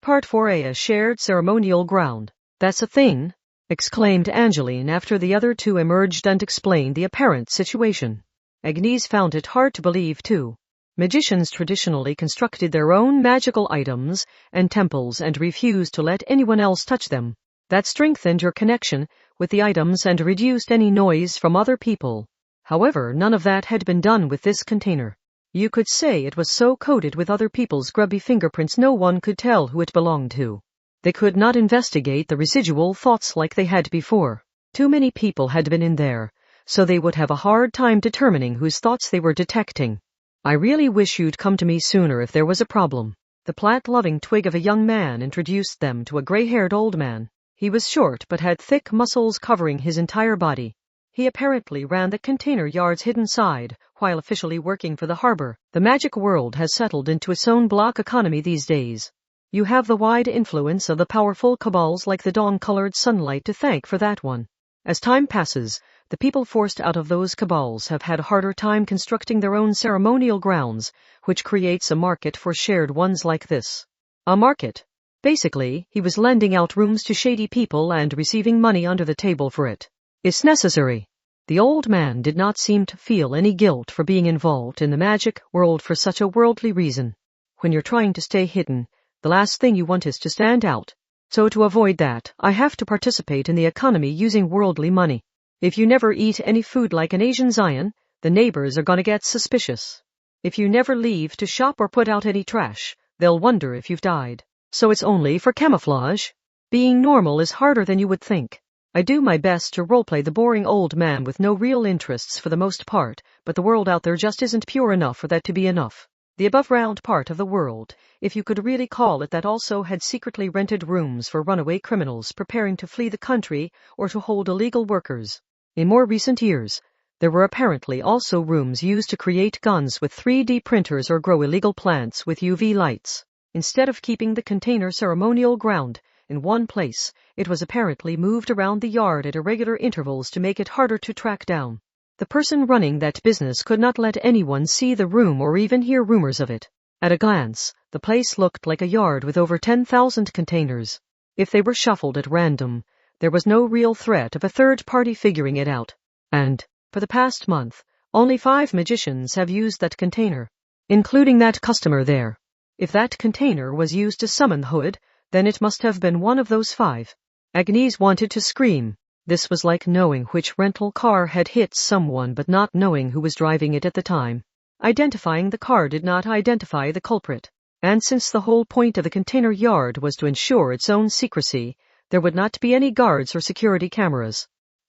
4A, a shared ceremonial ground. That's a thing? Exclaimed Angeline after the other two emerged and explained the apparent situation. Agnese found it hard to believe, too. Magicians traditionally constructed their own magical items and temples and refused to let anyone else touch them. That strengthened your connection with the items and reduced any noise from other people. However, none of that had been done with this container. You could say it was so coated with other people's grubby fingerprints no one could tell who it belonged to. They could not investigate the residual thoughts like they had before. Too many people had been in there, so they would have a hard time determining whose thoughts they were detecting. I really wish you'd come to me sooner if there was a problem. The plant-loving twig of a young man introduced them to a gray-haired old man. He was short but had thick muscles covering his entire body. He apparently ran the container yard's hidden side, while officially working for the harbor. The magic world has settled into its own block economy these days. You have the wide influence of the powerful cabals like the dawn-colored sunlight to thank for that one. As time passes, the people forced out of those cabals have had a harder time constructing their own ceremonial grounds, which creates a market for shared ones like this. A market. Basically, he was lending out rooms to shady people and receiving money under the table for it. It's necessary. The old man did not seem to feel any guilt for being involved in the magic world for such a worldly reason. When you're trying to stay hidden, the last thing you want is to stand out. So to avoid that, I have to participate in the economy using worldly money. If you never eat any food like an Asian Zion, the neighbors are gonna get suspicious. If you never leave to shop or put out any trash, they'll wonder if you've died. So it's only for camouflage. Being normal is harder than you would think. I do my best to roleplay the boring old man with no real interests for the most part, but the world out there just isn't pure enough for that to be enough. The above round part of the world, if you could really call it that, also had secretly rented rooms for runaway criminals preparing to flee the country or to hold illegal workers. In more recent years, there were apparently also rooms used to create guns with 3D printers or grow illegal plants with UV lights. Instead of keeping the container ceremonial ground in one place, it was apparently moved around the yard at irregular intervals to make it harder to track down. The person running that business could not let anyone see the room or even hear rumors of it. At a glance, the place looked like a yard with over 10,000 containers. If they were shuffled at random, there was no real threat of a third party figuring it out. And, for the past month, only 5 magicians have used that container, including that customer there. If that container was used to summon the hood, then it must have been one of those 5. Agnese wanted to scream. This was like knowing which rental car had hit someone but not knowing who was driving it at the time. Identifying the car did not identify the culprit. And since the whole point of the container yard was to ensure its own secrecy, there would not be any guards or security cameras.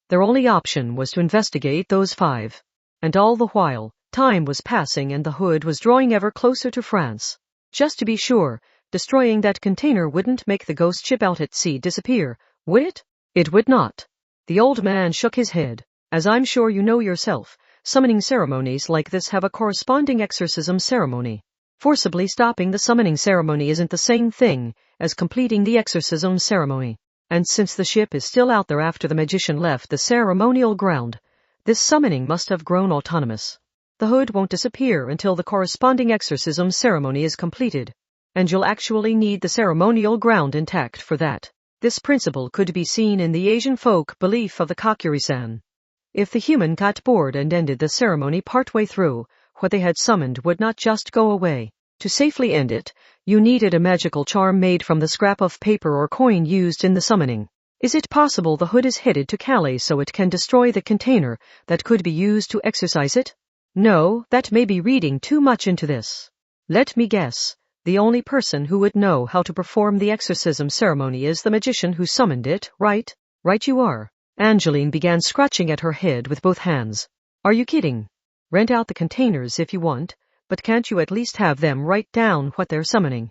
Their only option was to investigate those 5. And all the while, time was passing and the hood was drawing ever closer to France. Just to be sure, destroying that container wouldn't make the ghost ship out at sea disappear, would it? It would not. The old man shook his head. As I'm sure you know yourself, summoning ceremonies like this have a corresponding exorcism ceremony. Forcibly stopping the summoning ceremony isn't the same thing as completing the exorcism ceremony. And since the ship is still out there after the magician left the ceremonial ground, this summoning must have grown autonomous. The hood won't disappear until the corresponding exorcism ceremony is completed, and you'll actually need the ceremonial ground intact for that. This principle could be seen in the Asian folk belief of the Kakuri-san. If the human got bored and ended the ceremony partway through, what they had summoned would not just go away. To safely end it, you needed a magical charm made from the scrap of paper or coin used in the summoning. Is it possible the hood is headed to Calais so it can destroy the container that could be used to exorcise it? No, that may be reading too much into this. Let me guess. The only person who would know how to perform the exorcism ceremony is the magician who summoned it, right? Right you are. Angeline began scratching at her head with both hands. Are you kidding? Rent out the containers if you want, but can't you at least have them write down what they're summoning?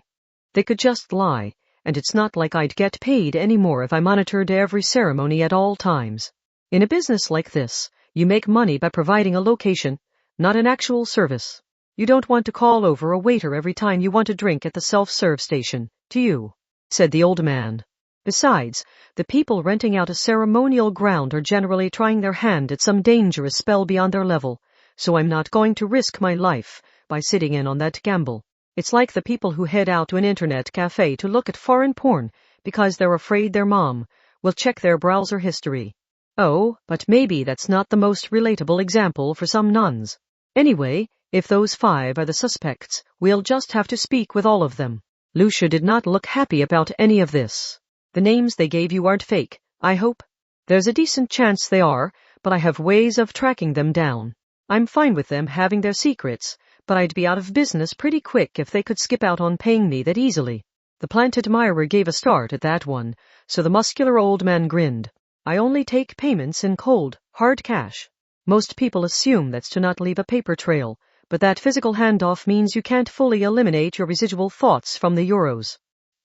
They could just lie, and it's not like I'd get paid any more if I monitored every ceremony at all times. In a business like this, you make money by providing a location, not an actual service. You don't want to call over a waiter every time you want a drink at the self-serve station, do you? Said the old man. Besides, the people renting out a ceremonial ground are generally trying their hand at some dangerous spell beyond their level, so I'm not going to risk my life by sitting in on that gamble. It's like the people who head out to an internet cafe to look at foreign porn because they're afraid their mom will check their browser history. Oh, but maybe that's not the most relatable example for some nuns. Anyway, if those 5 are the suspects, we'll just have to speak with all of them. Lucia did not look happy about any of this. The names they gave you aren't fake, I hope? There's a decent chance they are, but I have ways of tracking them down. I'm fine with them having their secrets, but I'd be out of business pretty quick if they could skip out on paying me that easily. The plant admirer gave a start at that one, so the muscular old man grinned. I only take payments in cold, hard cash. Most people assume that's to not leave a paper trail, but that physical handoff means you can't fully eliminate your residual thoughts from the euros.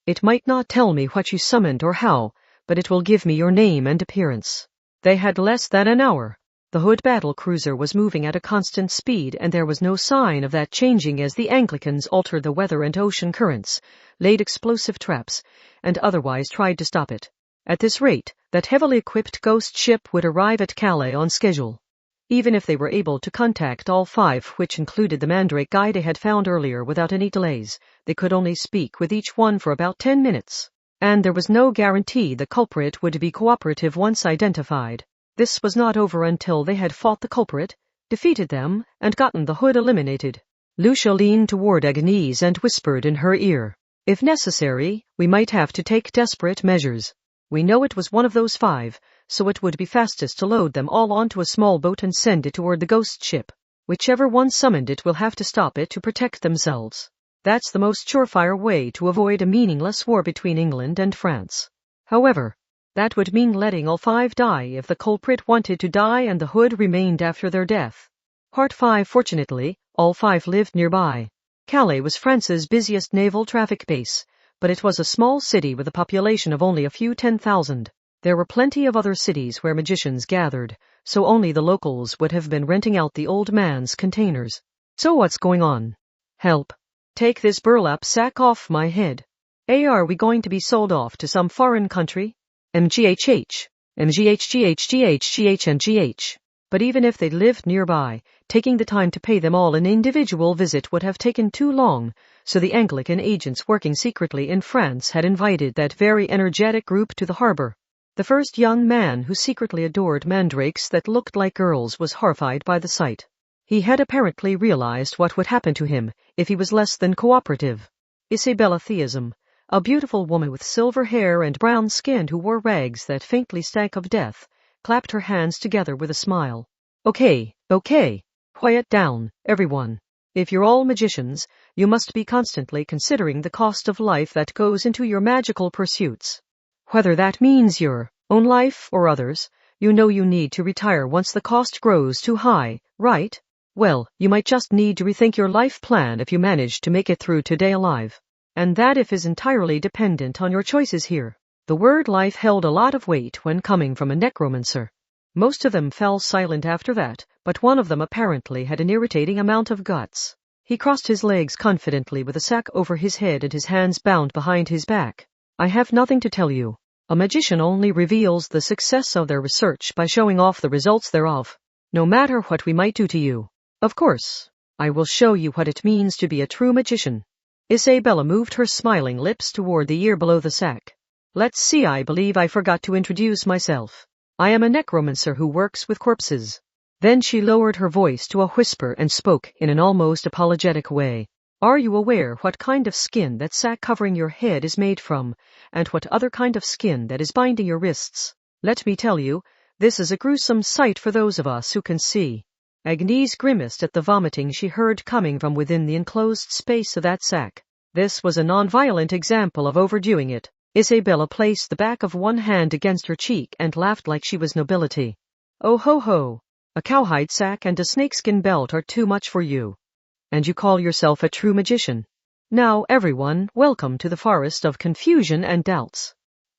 It might not tell me what you summoned or how, but it will give me your name and appearance. They had less than an hour. The Hood battle cruiser was moving at a constant speed, and there was no sign of that changing as the Anglicans altered the weather and ocean currents, laid explosive traps, and otherwise tried to stop it. At this rate, that heavily equipped ghost ship would arrive at Calais on schedule. Even if they were able to contact all 5, which included the Mandrake guy they had found earlier, without any delays, they could only speak with each one for about 10 minutes. And there was no guarantee the culprit would be cooperative once identified. This was not over until they had fought the culprit, defeated them, and gotten the Hood eliminated. Lucia leaned toward Agnese and whispered in her ear, "If necessary, we might have to take desperate measures. We know it was one of those 5, so it would be fastest to load them all onto a small boat and send it toward the ghost ship. Whichever one summoned it will have to stop it to protect themselves. That's the most surefire way to avoid a meaningless war between England and France. However, that would mean letting all 5 die if the culprit wanted to die and the Hood remained after their death." Part 5. Fortunately, all 5 lived nearby. Calais was France's busiest naval traffic base, but it was a small city with a population of only a few 10,000. There were plenty of other cities where magicians gathered, so only the locals would have been renting out the old man's containers. "So what's going on? Help. Take this burlap sack off my head. Are we going to be sold off to some foreign country? MGHH. MGHGHGHGH. But even if they'd lived nearby, taking the time to pay them all an individual visit would have taken too long, so the Anglican agents working secretly in France had invited that very energetic group to the harbor. The first young man who secretly adored mandrakes that looked like girls was horrified by the sight. He had apparently realized what would happen to him if he was less than cooperative. Isabella Theism, a beautiful woman with silver hair and brown skin who wore rags that faintly stank of death, clapped her hands together with a smile. Okay. Quiet down, everyone. If you're all magicians, you must be constantly considering the cost of life that goes into your magical pursuits. Whether that means your own life or others, you know you need to retire once the cost grows too high, right? Well, you might just need to rethink your life plan if you manage to make it through today alive. And that if is entirely dependent on your choices here." The word life held a lot of weight when coming from a necromancer. Most of them fell silent after that, but one of them apparently had an irritating amount of guts. He crossed his legs confidently with a sack over his head and his hands bound behind his back. "I have nothing to tell you. A magician only reveals the success of their research by showing off the results thereof, no matter what we might do to you. Of course, I will show you what it means to be a true magician." Isabella moved her smiling lips toward the ear below the sack. "Let's see, I believe I forgot to introduce myself. I am a necromancer who works with corpses." Then she lowered her voice to a whisper and spoke in an almost apologetic way. "Are you aware what kind of skin that sack covering your head is made from, and what other kind of skin that is binding your wrists? Let me tell you, this is a gruesome sight for those of us who can see." Agnese grimaced at the vomiting she heard coming from within the enclosed space of that sack. This was a non-violent example of overdoing it. Isabella placed the back of one hand against her cheek and laughed like she was nobility. "Oh ho ho! A cowhide sack and a snakeskin belt are too much for you. And you call yourself a true magician? Now, everyone, welcome to the forest of confusion and doubts.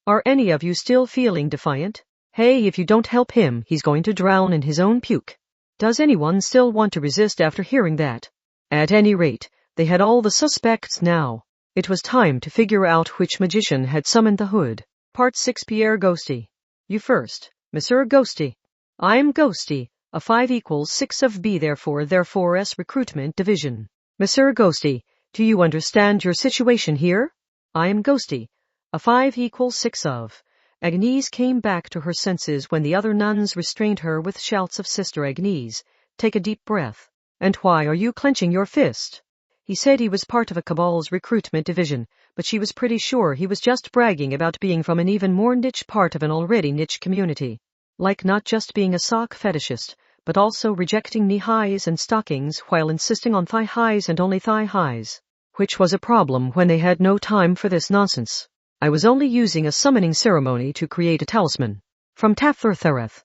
Are any of you still feeling defiant? Hey, if you don't help him, he's going to drown in his own puke. Does anyone still want to resist after hearing that?" At any rate, they had all the suspects now. It was time to figure out which magician had summoned the Hood. Part 6. Pierre Ghosty. "You first, Monsieur Ghosty." "I'm Ghosty, a 5=6 of B therefore S recruitment division." "Monsieur Ghosty, do you understand your situation here?" "I am Ghosty, a 5=6 of." Agnese came back to her senses when the other nuns restrained her with shouts of "Sister Agnese, take a deep breath. And why are you clenching your fist?" He said he was part of a cabal's recruitment division, but she was pretty sure he was just bragging about being from an even more niche part of an already niche community. Like not just being a sock fetishist, but also rejecting knee-highs and stockings while insisting on thigh-highs and only thigh-highs. Which was a problem when they had no time for this nonsense. "I was only using a summoning ceremony to create a talisman. From Tatherthereth.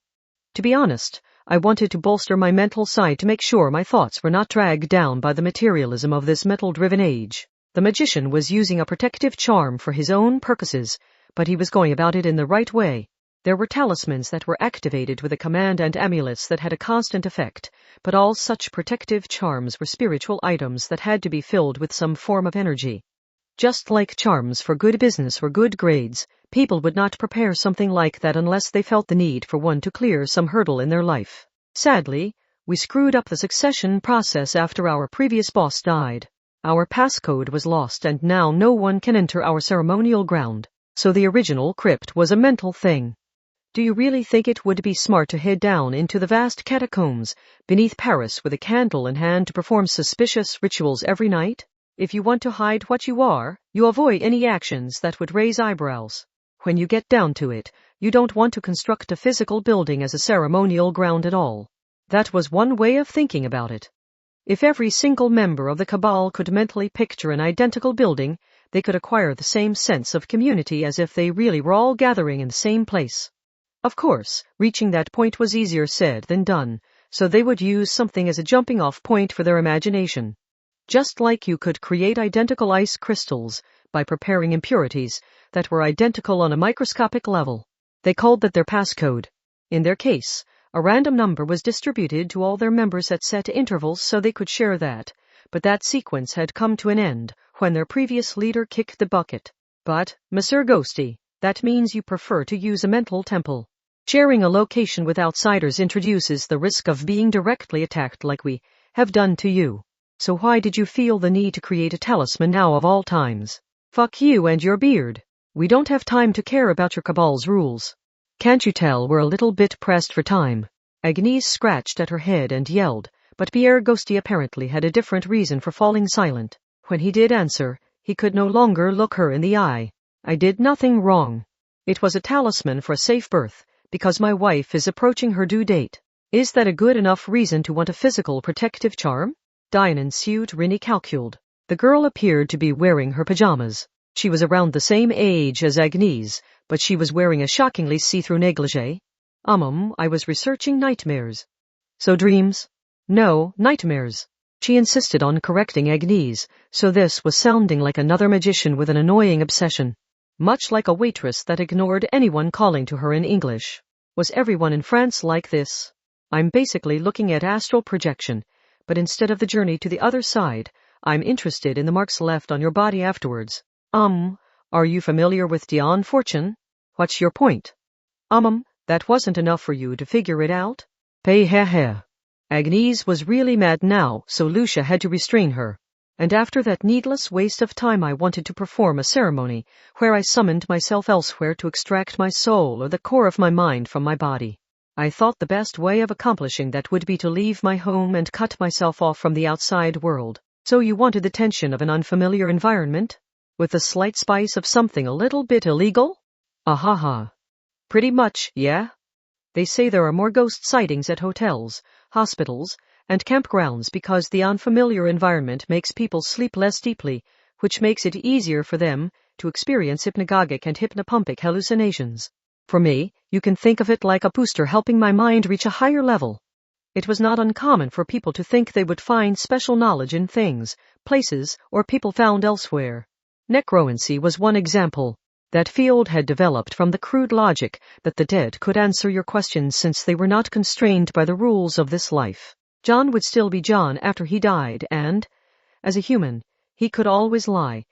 To be honest, I wanted to bolster my mental side to make sure my thoughts were not dragged down by the materialism of this metal-driven age." The magician was using a protective charm for his own purposes, but he was going about it in the right way. There were talismans that were activated with a command and amulets that had a constant effect, but all such protective charms were spiritual items that had to be filled with some form of energy. Just like charms for good business or good grades, people would not prepare something like that unless they felt the need for one to clear some hurdle in their life. Sadly, we screwed up the succession process after our previous boss died. Our passcode was lost and now no one can enter our ceremonial ground, so the original crypt was a mental thing. Do you really think it would be smart to head down into the vast catacombs beneath Paris with a candle in hand to perform suspicious rituals every night? If you want to hide what you are, you avoid any actions that would raise eyebrows. When you get down to it, you don't want to construct a physical building as a ceremonial ground at all. That was one way of thinking about it. If every single member of the cabal could mentally picture an identical building, they could acquire the same sense of community as if they really were all gathering in the same place. Of course, reaching that point was easier said than done, so they would use something as a jumping-off point for their imagination. Just like you could create identical ice crystals by preparing impurities that were identical on a microscopic level. They called that their passcode. In their case, a random number was distributed to all their members at set intervals so they could share that, but that sequence had come to an end when their previous leader kicked the bucket. But, Monsieur Ghosty, that means you prefer to use a mental temple. Sharing a location with outsiders introduces the risk of being directly attacked like we have done to you. So why did you feel the need to create a talisman now of all times? Fuck you and your beard. We don't have time to care about your cabal's rules. Can't you tell we're a little bit pressed for time? Agnese scratched at her head and yelled, but Pierre Ghosty apparently had a different reason for falling silent. When he did answer, he could no longer look her in the eye. I did nothing wrong. It was a talisman for a safe birth, because my wife is approaching her due date. Is that a good enough reason to want a physical protective charm? Diane ensued Rini calculed. The girl appeared to be wearing her pajamas. She was around the same age as Agnese, but she was wearing a shockingly see-through negligee. I was researching nightmares. So dreams? No, nightmares. She insisted on correcting Agnese, so this was sounding like another magician with an annoying obsession. Much like a waitress that ignored anyone calling to her in English. Was everyone in France like this? I'm basically looking at astral projection, but instead of the journey to the other side, I'm interested in the marks left on your body afterwards. Are you familiar with Dion Fortune? What's your point? That wasn't enough for you to figure it out? Agnese was really mad now, so Lucia had to restrain her. And after that needless waste of time I wanted to perform a ceremony where I summoned myself elsewhere to extract my soul or the core of my mind from my body. I thought the best way of accomplishing that would be to leave my home and cut myself off from the outside world. So you wanted the tension of an unfamiliar environment? With a slight spice of something a little bit illegal? Ahaha. Pretty much, yeah? They say there are more ghost sightings at hotels, hospitals, and campgrounds because the unfamiliar environment makes people sleep less deeply, which makes it easier for them to experience hypnagogic and hypnopompic hallucinations. For me, you can think of it like a booster helping my mind reach a higher level. It was not uncommon for people to think they would find special knowledge in things, places, or people found elsewhere. Necromancy was one example. That field had developed from the crude logic that the dead could answer your questions since they were not constrained by the rules of this life. John would still be John after he died, and, as a human, he could always lie.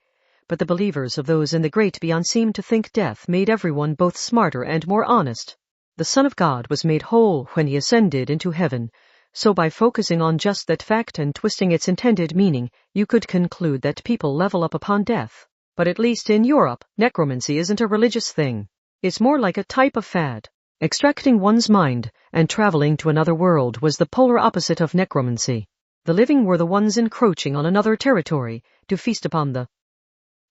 But the believers of those in the great beyond seemed to think death made everyone both smarter and more honest. The Son of God was made whole when he ascended into heaven, so by focusing on just that fact and twisting its intended meaning, you could conclude that people level up upon death. But at least in Europe, necromancy isn't a religious thing. It's more like a type of fad. Extracting one's mind and traveling to another world was the polar opposite of necromancy. The living were the ones encroaching on another territory to feast upon the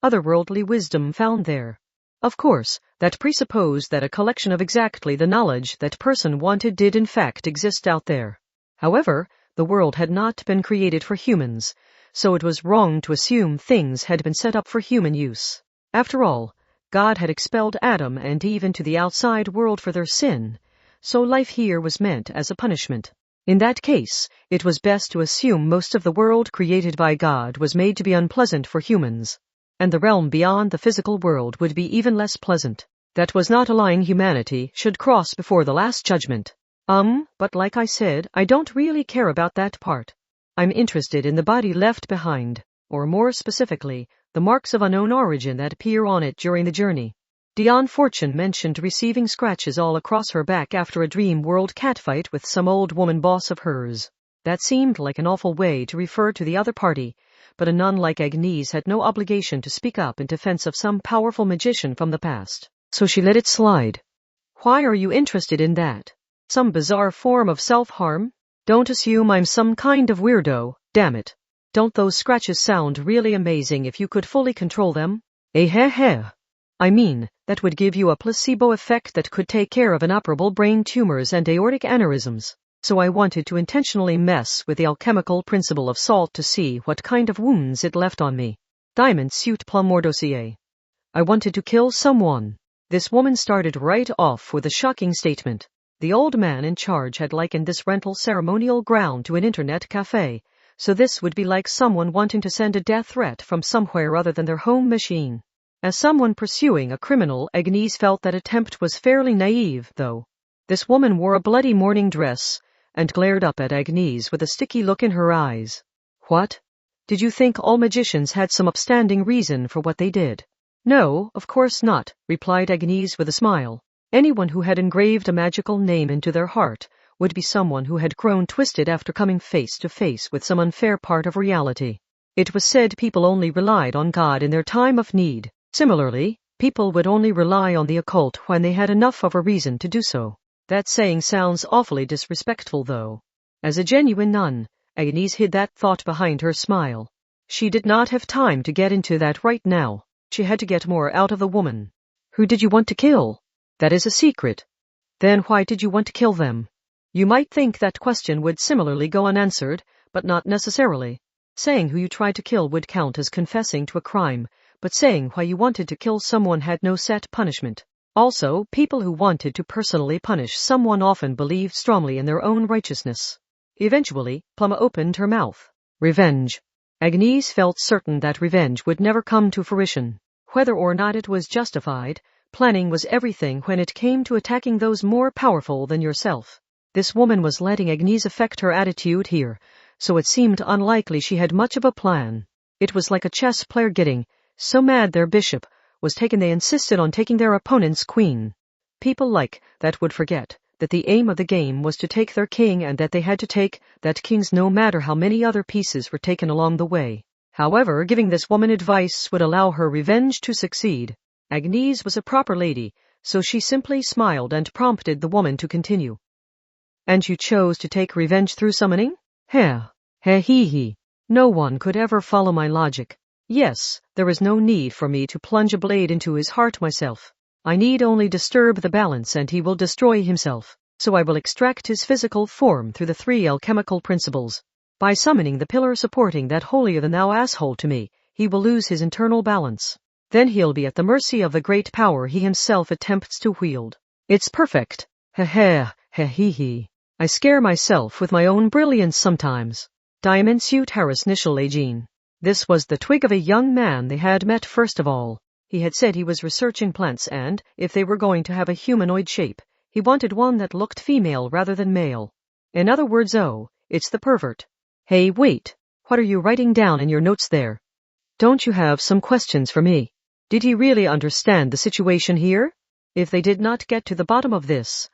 otherworldly wisdom found there. Of course, that presupposed that a collection of exactly the knowledge that person wanted did in fact exist out there. However, the world had not been created for humans, so it was wrong to assume things had been set up for human use. After all, God had expelled Adam and Eve into the outside world for their sin, so life here was meant as a punishment. In that case, it was best to assume most of the world created by God was made to be unpleasant for humans, and the realm beyond the physical world would be even less pleasant. That was not a line humanity should cross before the Last Judgment. But like I said, I don't really care about that part. I'm interested in the body left behind, or more specifically, the marks of unknown origin that appear on it during the journey. Dion Fortune mentioned receiving scratches all across her back after a dream world catfight with some old woman boss of hers. That seemed like an awful way to refer to the other party, but a nun like Agnese had no obligation to speak up in defense of some powerful magician from the past, so she let it slide. Why are you interested in that? Some bizarre form of self-harm? Don't assume I'm some kind of weirdo, damn it. Don't those scratches sound really amazing if you could fully control them? I mean, that would give you a placebo effect that could take care of inoperable brain tumors and aortic aneurysms. So I wanted to intentionally mess with the alchemical principle of salt to see what kind of wounds it left on me. Diamond Suit Plum or Dossier. I wanted to kill someone. This woman started right off with a shocking statement. The old man in charge had likened this rental ceremonial ground to an internet cafe, so this would be like someone wanting to send a death threat from somewhere other than their home machine. As someone pursuing a criminal, Agnese felt that attempt was fairly naive, though. This woman wore a bloody morning dress and glared up at Agnese with a sticky look in her eyes. What? Did you think all magicians had some upstanding reason for what they did? No, of course not, replied Agnese with a smile. Anyone who had engraved a magical name into their heart would be someone who had grown twisted after coming face to face with some unfair part of reality. It was said people only relied on God in their time of need. Similarly, people would only rely on the occult when they had enough of a reason to do so. That saying sounds awfully disrespectful, though. As a genuine nun, Agnese hid that thought behind her smile. She did not have time to get into that right now. She had to get more out of the woman. Who did you want to kill? That is a secret. Then why did you want to kill them? You might think that question would similarly go unanswered, but not necessarily. Saying who you tried to kill would count as confessing to a crime, but saying why you wanted to kill someone had no set punishment. Also, people who wanted to personally punish someone often believed strongly in their own righteousness. Eventually, Plum opened her mouth. Revenge. Agnese felt certain that revenge would never come to fruition. Whether or not it was justified, planning was everything when it came to attacking those more powerful than yourself. This woman was letting Agnese affect her attitude here, so it seemed unlikely she had much of a plan. It was like a chess player getting so mad their bishop was taken they insisted on taking their opponent's queen. People like that would forget that the aim of the game was to take their king and that they had to take that king's no matter how many other pieces were taken along the way. However, giving this woman advice would allow her revenge to succeed. Agnese was a proper lady, so she simply smiled and prompted the woman to continue. And you chose to take revenge through summoning? He. No one could ever follow my logic. Yes, there is no need for me to plunge a blade into his heart myself. I need only disturb the balance and he will destroy himself. So I will extract his physical form through the 3 alchemical principles. By summoning the pillar supporting that holier-than-thou asshole to me, he will lose his internal balance. Then he'll be at the mercy of the great power he himself attempts to wield. It's perfect. He. I scare myself with my own brilliance sometimes. Diamond Suit Harris Nishal Agene. This was the twig of a young man they had met first of all. He had said he was researching plants and, if they were going to have a humanoid shape, he wanted one that looked female rather than male. In other words, it's the pervert. Hey, wait. What are you writing down in your notes there? Don't you have some questions for me? Did he really understand the situation here? If they did not get to the bottom of this,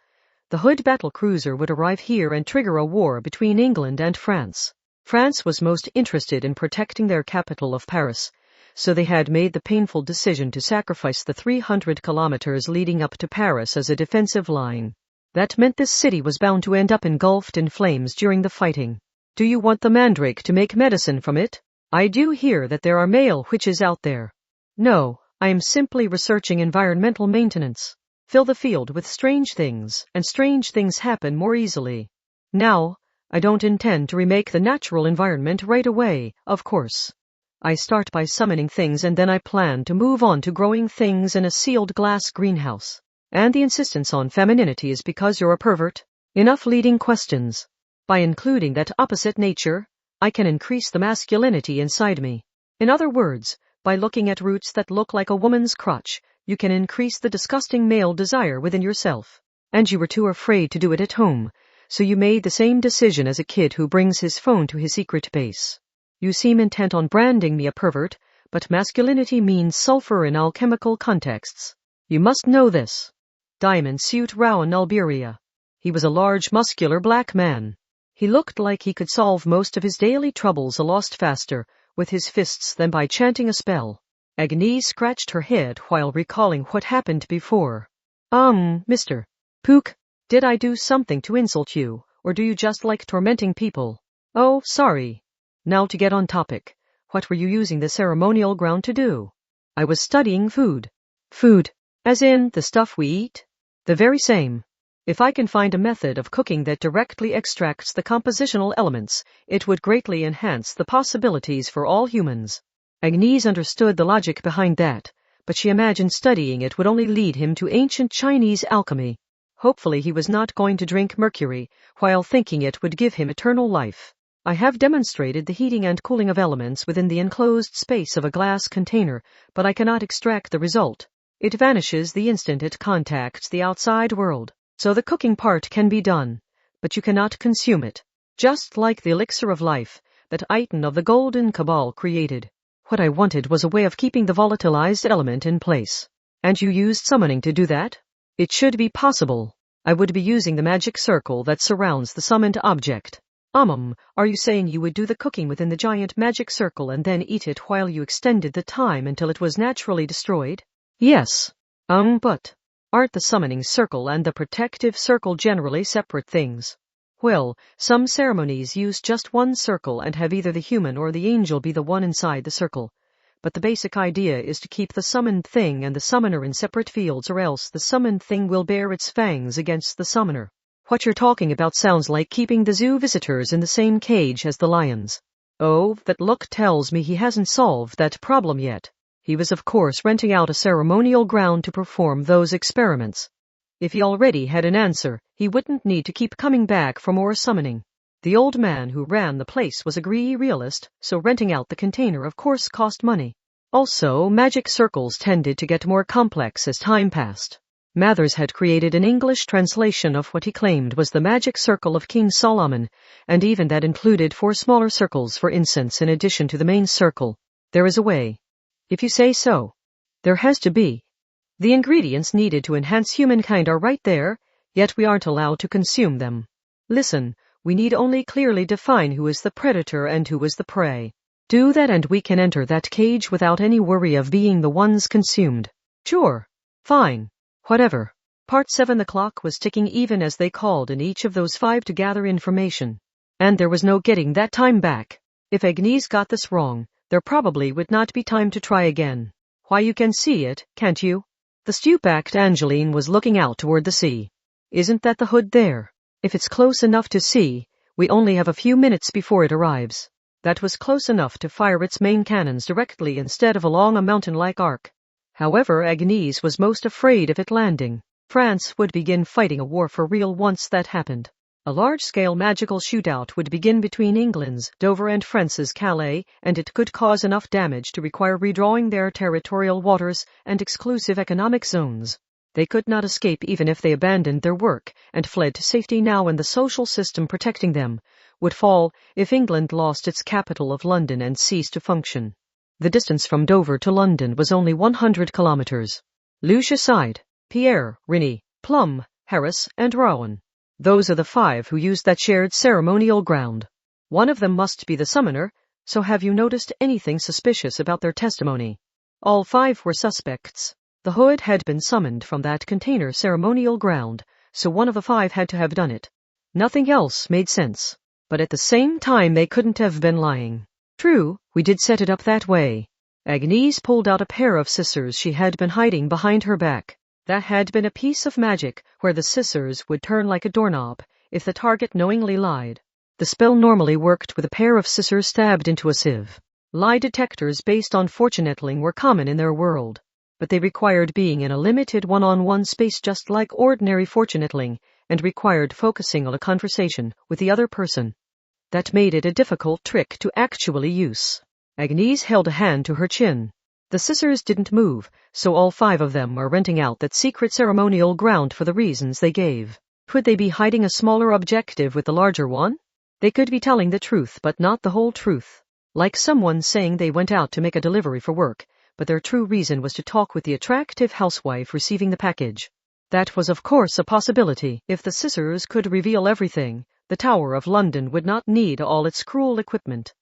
the Hood battle cruiser would arrive here and trigger a war between England and France. France was most interested in protecting their capital of Paris, so they had made the painful decision to sacrifice the 300 kilometers leading up to Paris as a defensive line. That meant this city was bound to end up engulfed in flames during the fighting. Do you want the mandrake to make medicine from it? I do hear that there are male witches out there. No, I am simply researching environmental maintenance. Fill the field with strange things, and strange things happen more easily. Now, I don't intend to remake the natural environment right away, of course. I start by summoning things and then I plan to move on to growing things in a sealed glass greenhouse. And the insistence on femininity is because you're a pervert? Enough leading questions. By including that opposite nature, I can increase the masculinity inside me. In other words, by looking at roots that look like a woman's crotch, you can increase the disgusting male desire within yourself. And you were too afraid to do it at home, so you made the same decision as a kid who brings his phone to his secret base. You seem intent on branding me a pervert, but masculinity means sulfur in alchemical contexts. You must know this. Diamond Suit Rowan Alberia. He was a large, muscular black man. He looked like he could solve most of his daily troubles a lot faster with his fists than by chanting a spell. Agnese scratched her head while recalling what happened before. Mr. Pook, did I do something to insult you, or do you just like tormenting people? Oh, sorry. Now to get on topic. What were you using the ceremonial ground to do? I was studying food. Food, as in the stuff we eat? The very same. If I can find a method of cooking that directly extracts the compositional elements, it would greatly enhance the possibilities for all humans. Agnese understood the logic behind that, but she imagined studying it would only lead him to ancient Chinese alchemy. Hopefully he was not going to drink mercury, while thinking it would give him eternal life. I have demonstrated the heating and cooling of elements within the enclosed space of a glass container, but I cannot extract the result. It vanishes the instant it contacts the outside world. So the cooking part can be done, but you cannot consume it. Just like the elixir of life that Iton of the Golden Cabal created. What I wanted was a way of keeping the volatilized element in place. And you used summoning to do that? It should be possible. I would be using the magic circle that surrounds the summoned object. Are you saying you would do the cooking within the giant magic circle and then eat it while you extended the time until it was naturally destroyed? Yes. But aren't the summoning circle and the protective circle generally separate things? Well, some ceremonies use just one circle and have either the human or the angel be the one inside the circle. But the basic idea is to keep the summoned thing and the summoner in separate fields, or else the summoned thing will bare its fangs against the summoner. What you're talking about sounds like keeping the zoo visitors in the same cage as the lions. Oh, that look tells me he hasn't solved that problem yet. He was of course renting out a ceremonial ground to perform those experiments. If he already had an answer, he wouldn't need to keep coming back for more summoning. The old man who ran the place was a greedy realist, so renting out the container of course cost money. Also, magic circles tended to get more complex as time passed. Mathers had created an English translation of what he claimed was the magic circle of King Solomon, and even that included 4 smaller circles for incense in addition to the main circle. There is a way. If you say so. There has to be. The ingredients needed to enhance humankind are right there, yet we aren't allowed to consume them. Listen, we need only clearly define who is the predator and who is the prey. Do that and we can enter that cage without any worry of being the ones consumed. Sure. Fine. Whatever. Part 7. The clock was ticking even as they called in each of those 5 to gather information. And there was no getting that time back. If Agnese got this wrong, there probably would not be time to try again. Why, you can see it, can't you? The stew-backed Angeline was looking out toward the sea. Isn't that the hood there? If it's close enough to see, we only have a few minutes before it arrives. That was close enough to fire its main cannons directly instead of along a mountain-like arc. However, Agnese was most afraid of it landing. France would begin fighting a war for real once that happened. A large-scale magical shootout would begin between England's Dover and France's Calais, and it could cause enough damage to require redrawing their territorial waters and exclusive economic zones. They could not escape even if they abandoned their work and fled to safety now, and the social system protecting them would fall if England lost its capital of London and ceased to function. The distance from Dover to London was only 100 kilometers. Lucia sighed. Pierre, Rennie, Plum, Harris, and Rowan. Those are the 5 who used that shared ceremonial ground. One of them must be the summoner, so have you noticed anything suspicious about their testimony? All 5 were suspects. The hood had been summoned from that container ceremonial ground, so one of the 5 had to have done it. Nothing else made sense. But at the same time they couldn't have been lying. True, we did set it up that way. Agnese pulled out a pair of scissors she had been hiding behind her back. That had been a piece of magic where the scissors would turn like a doorknob if the target knowingly lied. The spell normally worked with a pair of scissors stabbed into a sieve. Lie detectors based on fortune telling were common in their world, but they required being in a limited one-on-one space just like ordinary fortune telling, and required focusing on a conversation with the other person. That made it a difficult trick to actually use. Agnese held a hand to her chin. The scissors didn't move, so all 5 of them were renting out that secret ceremonial ground for the reasons they gave. Could they be hiding a smaller objective with the larger one? They could be telling the truth, but not the whole truth. Like someone saying they went out to make a delivery for work, but their true reason was to talk with the attractive housewife receiving the package. That was of course a possibility. If the scissors could reveal everything, the Tower of London would not need all its cruel equipment.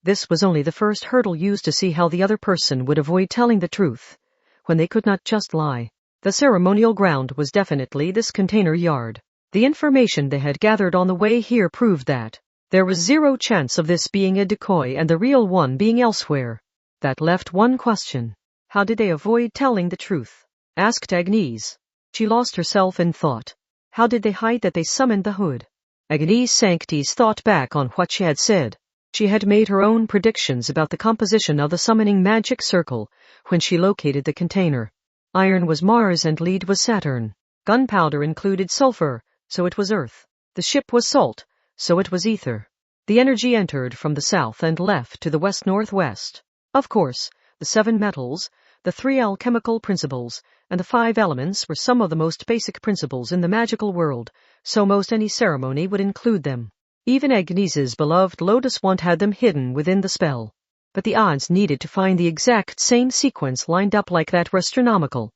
This was only the first hurdle used to see how the other person would avoid telling the truth, when they could not just lie. The ceremonial ground was definitely this container yard. The information they had gathered on the way here proved that. There was 0 chance of this being a decoy and the real one being elsewhere. That left one question. How did they avoid telling the truth? Asked Agnese. She lost herself in thought. How did they hide that they summoned the hood? Agnese Sanctis thought back on what she had said. She had made her own predictions about the composition of the summoning magic circle when she located the container. Iron was Mars and lead was Saturn. Gunpowder included sulfur, so it was Earth. The ship was salt, so it was ether. The energy entered from the south and left to the west-northwest. Of course, the 7 metals, the 3 alchemical principles, and the 5 elements were some of the most basic principles in the magical world, so most any ceremony would include them. Even Agnese's beloved lotus wand had them hidden within the spell. But the odds needed to find the exact same sequence lined up like that were astronomical.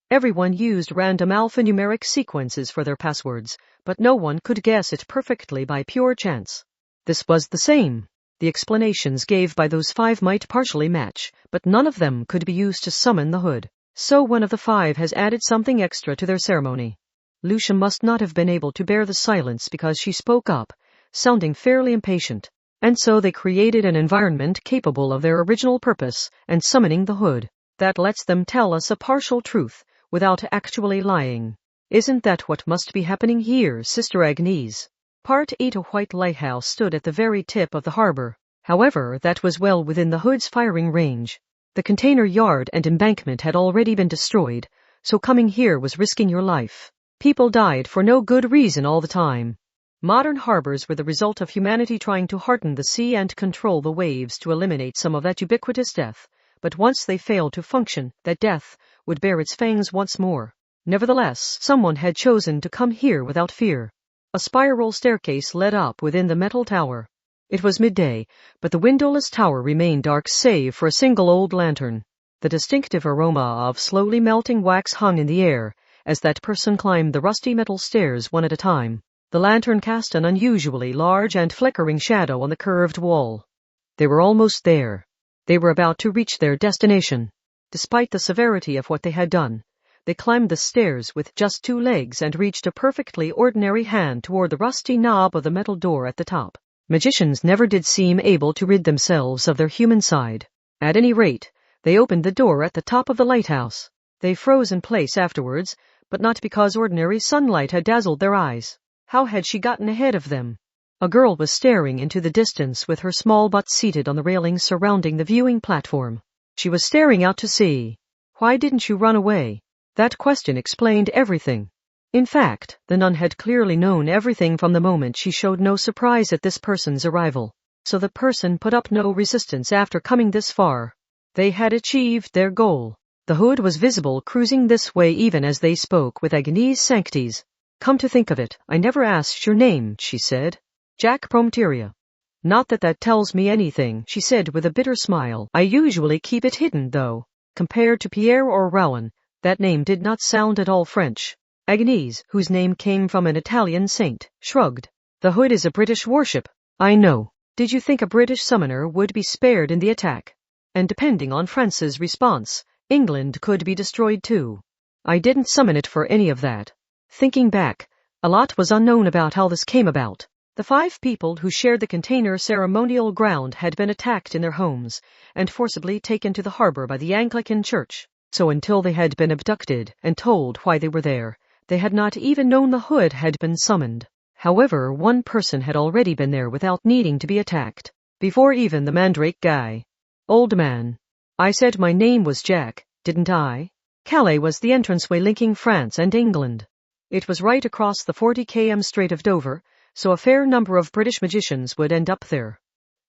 Everyone used random alphanumeric sequences for their passwords, but no one could guess it perfectly by pure chance. This was the same. The explanations gave by those 5 might partially match, but none of them could be used to summon the hood. So one of the 5 has added something extra to their ceremony. Lucia must not have been able to bear the silence because she spoke up, sounding fairly impatient. And so they created an environment capable of their original purpose and summoning the hood. That lets them tell us a partial truth, without actually lying. Isn't that what must be happening here, Sister Agnese? Part 8. A white lighthouse stood at the very tip of the harbor. However, that was well within the hood's firing range. The container yard and embankment had already been destroyed, so coming here was risking your life. People died for no good reason all the time. Modern harbors were the result of humanity trying to harden the sea and control the waves to eliminate some of that ubiquitous death. But once they failed to function, that death would bear its fangs once more. Nevertheless, someone had chosen to come here without fear. A spiral staircase led up within the metal tower. It was midday, but the windowless tower remained dark save for a single old lantern. The distinctive aroma of slowly melting wax hung in the air as that person climbed the rusty metal stairs one at a time. The lantern cast an unusually large and flickering shadow on the curved wall. They were almost there. They were about to reach their destination. Despite the severity of what they had done, they climbed the stairs with just 2 legs and reached a perfectly ordinary hand toward the rusty knob of the metal door at the top. Magicians never did seem able to rid themselves of their human side. At any rate, they opened the door at the top of the lighthouse. They froze in place afterwards, but not because ordinary sunlight had dazzled their eyes. How had she gotten ahead of them? A girl was staring into the distance with her small butt seated on the railings surrounding the viewing platform. She was staring out to sea. Why didn't you run away? That question explained everything. In fact, the nun had clearly known everything from the moment she showed no surprise at this person's arrival. So the person put up no resistance after coming this far. They had achieved their goal. The hood was visible cruising this way even as they spoke with Agnese Sanctis. Come to think of it, I never asked your name, she said. Jack Prometeria. Not that that tells me anything, she said with a bitter smile. I usually keep it hidden, though. Compared to Pierre or Rowan, that name did not sound at all French. Agnese, whose name came from an Italian saint, shrugged. The hood is a British warship. I know. Did you think a British summoner would be spared in the attack? And depending on France's response, England could be destroyed too. I didn't summon it for any of that. Thinking back, a lot was unknown about how this came about. The 5 people who shared the container ceremonial ground had been attacked in their homes and forcibly taken to the harbor by the Anglican Church. So until they had been abducted and told why they were there, they had not even known the hood had been summoned. However, one person had already been there without needing to be attacked. Before even the Mandrake guy. Old man. I said my name was Jack, didn't I? Calais was the entranceway linking France and England. It was right across the 40 km Strait of Dover, so a fair number of British magicians would end up there.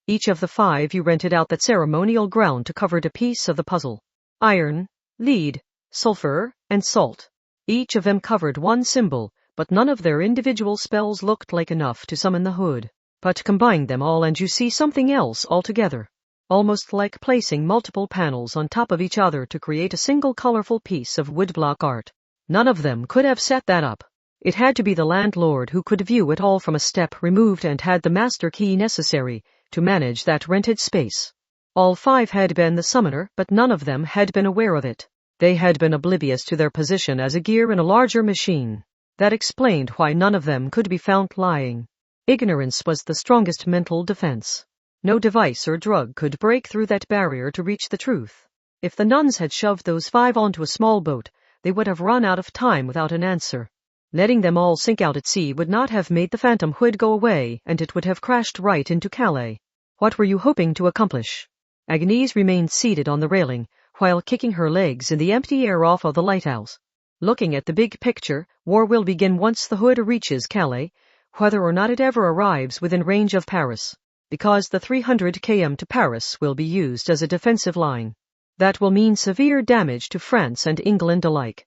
Each of the 5 you rented out that ceremonial ground to covered a piece of the puzzle. iron, lead, sulfur, and salt. Each of them covered one symbol, but none of their individual spells looked like enough to summon the hood. But combine them all and you see something else altogether. Almost like placing multiple panels on top of each other to create a single colorful piece of woodblock art. None of them could have set that up. It had to be the landlord who could view it all from a step removed and had the master key necessary to manage that rented space. All 5 had been the summoner, but none of them had been aware of it. They had been oblivious to their position as a gear in a larger machine. That explained why none of them could be found lying. Ignorance was the strongest mental defense. No device or drug could break through that barrier to reach the truth. If the nuns had shoved those 5 onto a small boat, they would have run out of time without an answer. Letting them all sink out at sea would not have made the phantom hood go away, and it would have crashed right into Calais. What were you hoping to accomplish? Agnese remained seated on the railing, while kicking her legs in the empty air off of the lighthouse. Looking at the big picture, war will begin once the hood reaches Calais, whether or not it ever arrives within range of Paris, because the 300 km to Paris will be used as a defensive line. That will mean severe damage to France and England alike.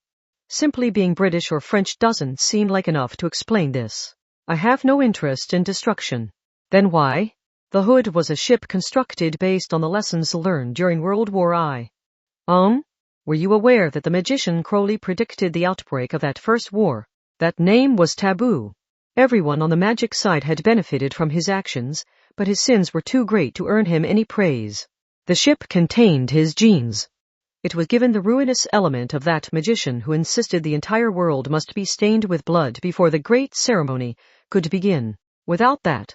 Simply being British or French doesn't seem like enough to explain this. I have no interest in destruction. Then why? The hood was a ship constructed based on the lessons learned during World War I. Were you aware that the magician Crowley predicted the outbreak of that first war? That name was taboo. Everyone on the magic side had benefited from his actions, but his sins were too great to earn him any praise. The ship contained his genes. It was given the ruinous element of that magician who insisted the entire world must be stained with blood before the great ceremony could begin. Without that,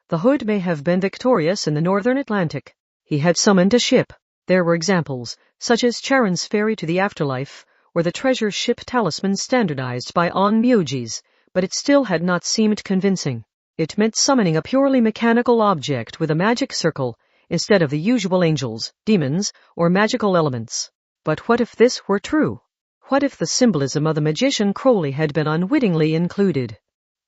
the hood may have been victorious in the northern Atlantic. He had summoned a ship. There were examples, such as Charon's ferry to the afterlife, or the treasure ship talisman standardized by Onmyoji's, but it still had not seemed convincing. It meant summoning a purely mechanical object with a magic circle, instead of the usual angels, demons, or magical elements. But what if this were true? What if the symbolism of the magician Crowley had been unwittingly included?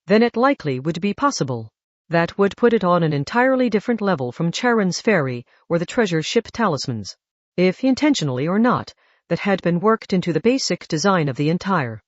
Then it likely would be possible. That would put it on an entirely different level from Charon's ferry or the treasure ship talismans. If intentionally or not, that had been worked into the basic design of the entire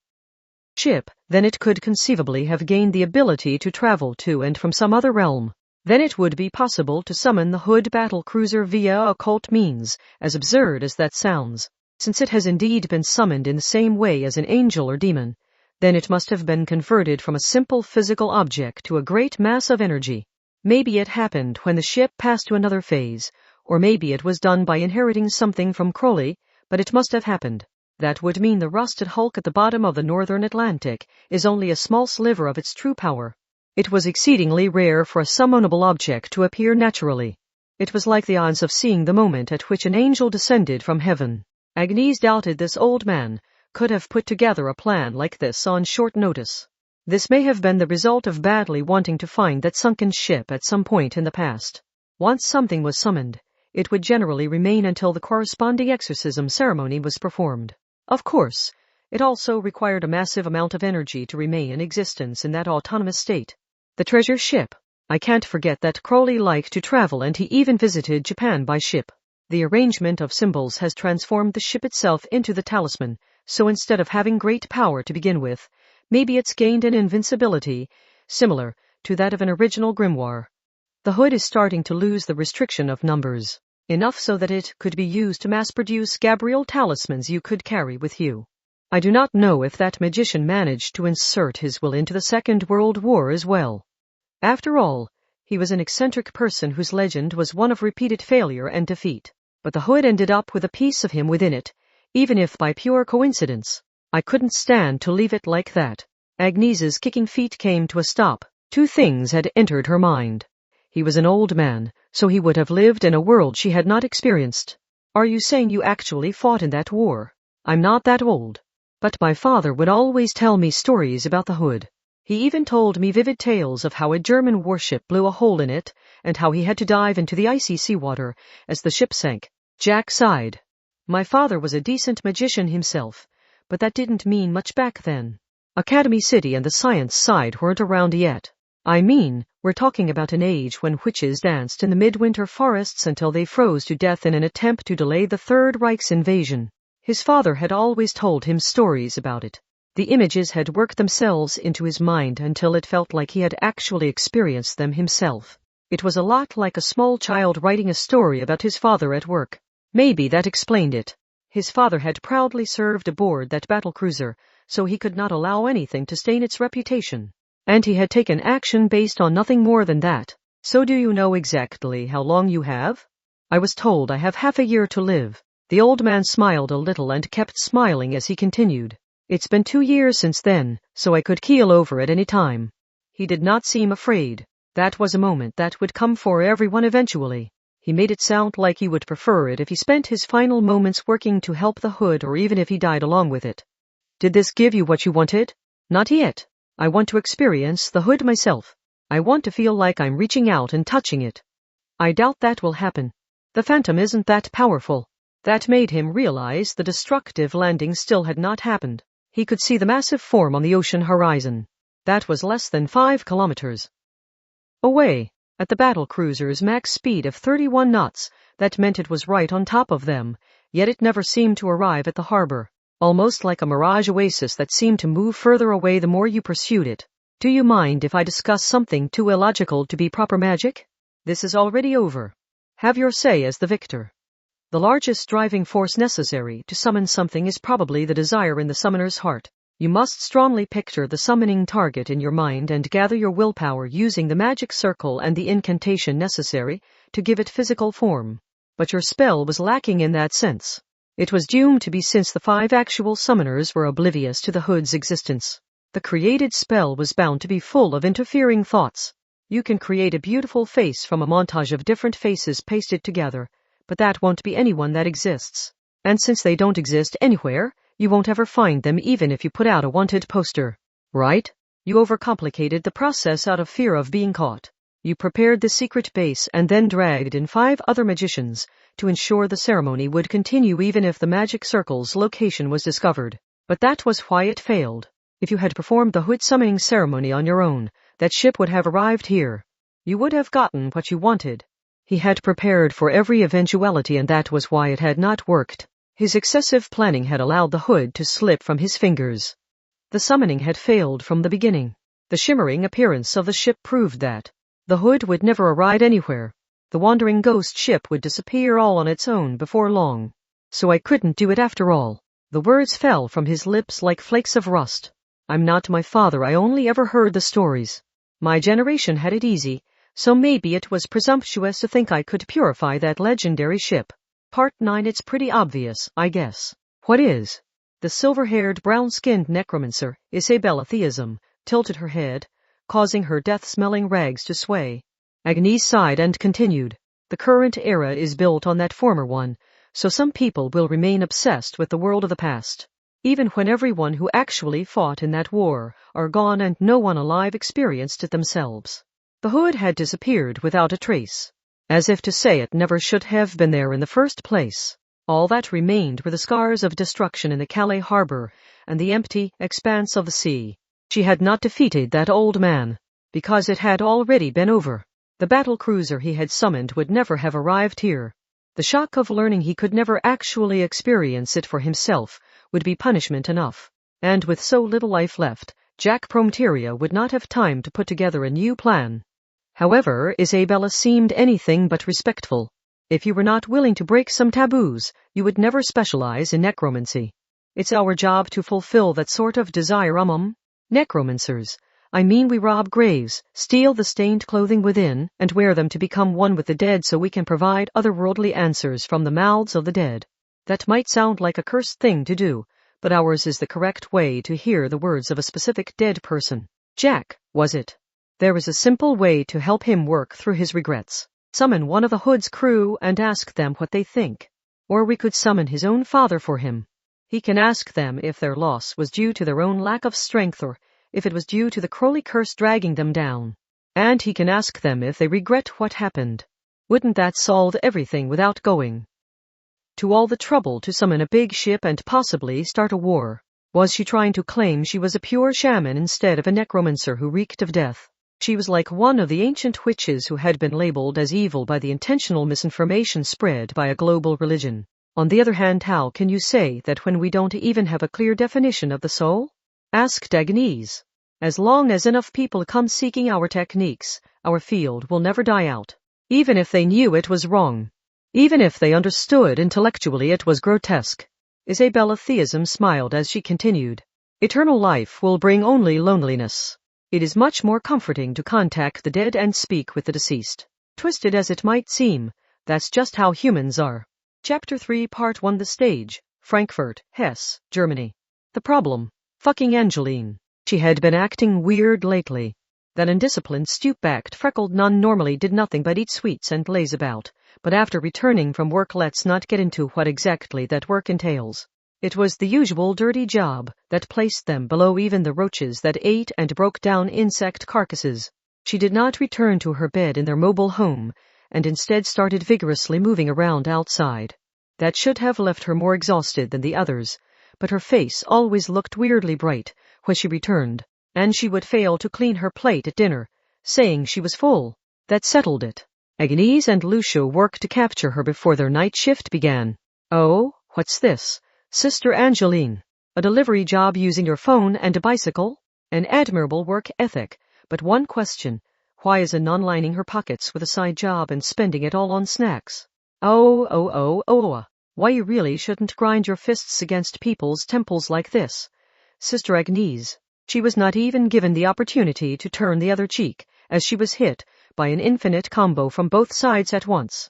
ship, then it could conceivably have gained the ability to travel to and from some other realm. Then it would be possible to summon the hood battle cruiser via occult means, as absurd as that sounds. Since it has indeed been summoned in the same way as an angel or demon, then it must have been converted from a simple physical object to a great mass of energy. Maybe it happened when the ship passed to another phase, or maybe it was done by inheriting something from Crowley, but it must have happened. That would mean the rusted hulk at the bottom of the northern Atlantic is only a small sliver of its true power. It was exceedingly rare for a summonable object to appear naturally. It was like the odds of seeing the moment at which an angel descended from heaven. Agnese doubted this old man could have put together a plan like this on short notice. This may have been the result of badly wanting to find that sunken ship at some point in the past. Once something was summoned, it would generally remain until the corresponding exorcism ceremony was performed. Of course, it also required a massive amount of energy to remain in existence in that autonomous state. The treasure ship. I can't forget that Crowley liked to travel and he even visited Japan by ship. The arrangement of symbols has transformed the ship itself into the talisman, so instead of having great power to begin with, maybe it's gained an invincibility, similar to that of an original grimoire. The hood is starting to lose the restriction of numbers, enough so that it could be used to mass-produce Gabriel talismans you could carry with you. I do not know if that magician managed to insert his will into the Second World War as well. After all, he was an eccentric person whose legend was one of repeated failure and defeat. But the hood ended up with a piece of him within it, even if by pure coincidence. I couldn't stand to leave it like that. Agnese's kicking feet came to a stop. 2 things had entered her mind. He was an old man, so he would have lived in a world she had not experienced. Are you saying you actually fought in that war? I'm not that old. But my father would always tell me stories about the hood. He even told me vivid tales of how a German warship blew a hole in it, and how he had to dive into the icy seawater as the ship sank. Jack sighed. My father was a decent magician himself, but that didn't mean much back then. Academy City and the science side weren't around yet. I mean, we're We're talking about an age when witches danced in the midwinter forests until they froze to death in an attempt to delay the Third Reich's invasion. His father had always told him stories about it. The images had worked themselves into his mind until it felt like he had actually experienced them himself. It was a lot like a small child writing a story about his father at work. Maybe that explained it. His father had proudly served aboard that battlecruiser, so he could not allow anything to stain its reputation. And he had taken action based on nothing more than that. So do you know exactly how long you have? I was told I have half a year to live. The old man smiled a little and kept smiling as he continued. It's been 2 years since then, so I could keel over at any time. He did not seem afraid. That was a moment that would come for everyone eventually. He made it sound like he would prefer it if he spent his final moments working to help the hood or even if he died along with it. Did this give you what you wanted? Not yet. I want to experience the hood myself. I want to feel like I'm reaching out and touching it. I doubt that will happen. The phantom isn't that powerful. That made him realize the destructive landing still had not happened. He could see the massive form on the ocean horizon. That was less than 5 kilometers away. At the battlecruiser's max speed of 31 knots, that meant it was right on top of them, yet it never seemed to arrive at the harbor. Almost like a mirage oasis that seemed to move further away the more you pursued it. Do you mind if I discuss something too illogical to be proper magic? This is already over. Have your say as the victor. The largest driving force necessary to summon something is probably the desire in the summoner's heart. You must strongly picture the summoning target in your mind and gather your willpower using the magic circle and the incantation necessary to give it physical form. But your spell was lacking in that sense. It was doomed to be since the 5 actual summoners were oblivious to the hood's existence. The created spell was bound to be full of interfering thoughts. You can create a beautiful face from a montage of different faces pasted together, but that won't be anyone that exists. And since they don't exist anywhere, you won't ever find them even if you put out a wanted poster. Right? You overcomplicated the process out of fear of being caught. You prepared the secret base and then dragged in 5 other magicians to ensure the ceremony would continue even if the magic circle's location was discovered. But that was why it failed. If you had performed the hood summoning ceremony on your own, that ship would have arrived here. You would have gotten what you wanted. He had prepared for every eventuality and that was why it had not worked. His excessive planning had allowed the hood to slip from his fingers. The summoning had failed from the beginning. The shimmering appearance of the ship proved that. The hood would never arrive anywhere. The wandering ghost ship would disappear all on its own before long. So I couldn't do it after all. The words fell from his lips like flakes of rust. I'm not my father, I only ever heard the stories. My generation had it easy, so maybe it was presumptuous to think I could purify that legendary ship. Part 9. It's pretty obvious, I guess. What is? The silver-haired, brown-skinned necromancer, Isabella Theism, tilted her head, causing her death-smelling rags to sway. Agnese sighed and continued. The current era is built on that former one, so some people will remain obsessed with the world of the past. Even when everyone who actually fought in that war are gone and no one alive experienced it themselves. The hood had disappeared without a trace. As if to say it never should have been there in the first place. All that remained were the scars of destruction in the Calais harbor and the empty expanse of the sea. She had not defeated that old man, because it had already been over. The battlecruiser he had summoned would never have arrived here. The shock of learning he could never actually experience it for himself would be punishment enough. And with so little life left, Jack Prometeria would not have time to put together a new plan. However, Isabella seemed anything but respectful. If you were not willing to break some taboos, you would never specialize in necromancy. It's our job to fulfill that sort of desire. Necromancers. I mean, we rob graves, steal the stained clothing within, and wear them to become one with the dead so we can provide otherworldly answers from the mouths of the dead. That might sound like a cursed thing to do, but ours is the correct way to hear the words of a specific dead person. Jack, was it? There was a simple way to help him work through his regrets. Summon one of the hood's crew and ask them what they think. Or we could summon his own father for him. He can ask them if their loss was due to their own lack of strength or if it was due to the Crowley curse dragging them down. And he can ask them if they regret what happened. Wouldn't that solve everything without going to all the trouble to summon a big ship and possibly start a war? Was she trying to claim she was a pure shaman instead of a necromancer who reeked of death? She was like one of the ancient witches who had been labeled as evil by the intentional misinformation spread by a global religion. On the other hand, how can you say that when we don't even have a clear definition of the soul? Asked Agnese. As long as enough people come seeking our techniques, our field will never die out. Even if they knew it was wrong. Even if they understood intellectually it was grotesque. Isabella Theism smiled as she continued. Eternal life will bring only loneliness. It is much more comforting to contact the dead and speak with the deceased. Twisted as it might seem, that's just how humans are. Chapter 3 Part 1 The Stage, Frankfurt, Hesse, Germany. The problem. Fucking Angeline. She had been acting weird lately. That undisciplined, stoop-backed, freckled nun normally did nothing but eat sweets and laze about, but after returning from work, let's not get into what exactly that work entails. It was the usual dirty job that placed them below even the roaches that ate and broke down insect carcasses. She did not return to her bed in their mobile home, and instead started vigorously moving around outside. That should have left her more exhausted than the others, but her face always looked weirdly bright when she returned, and she would fail to clean her plate at dinner, saying she was full. That settled it. Agnese and Lucia worked to capture her before their night shift began. Oh, what's this? Sister Angeline. A delivery job using your phone and a bicycle? An admirable work ethic, but one question. Why is a nun lining her pockets with a side job and spending it all on snacks? Oh. Why you really shouldn't grind your fists against people's temples like this. Sister Agnese. She was not even given the opportunity to turn the other cheek, as she was hit by an infinite combo from both sides at once.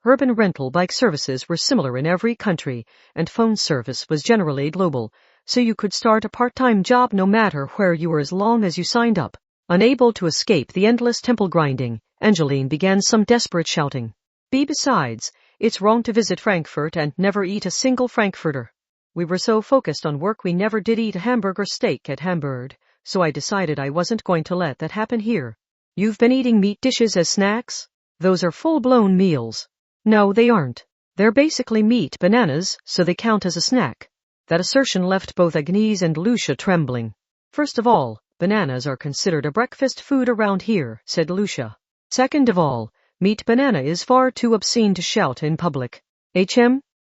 Urban rental bike services were similar in every country, and phone service was generally global, so you could start a part-time job no matter where you were as long as you signed up. Unable to escape the endless temple grinding, Angeline began some desperate shouting. Besides, it's wrong to visit Frankfurt and never eat a single Frankfurter. We were so focused on work we never did eat a hamburger steak at Hamburg, so I decided I wasn't going to let that happen here. You've been eating meat dishes as snacks? Those are full-blown meals. No, they aren't. They're basically meat bananas, so they count as a snack. That assertion left both Agnese and Lucia trembling. First of all, bananas are considered a breakfast food around here, said Lucia. Second of all, meat banana is far too obscene to shout in public.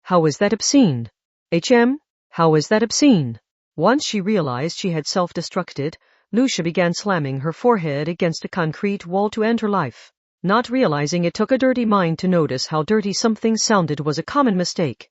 How is that obscene? How is that obscene? Once she realized she had self-destructed, Lucia began slamming her forehead against a concrete wall to end her life. Not realizing it took a dirty mind to notice how dirty something sounded was a common mistake.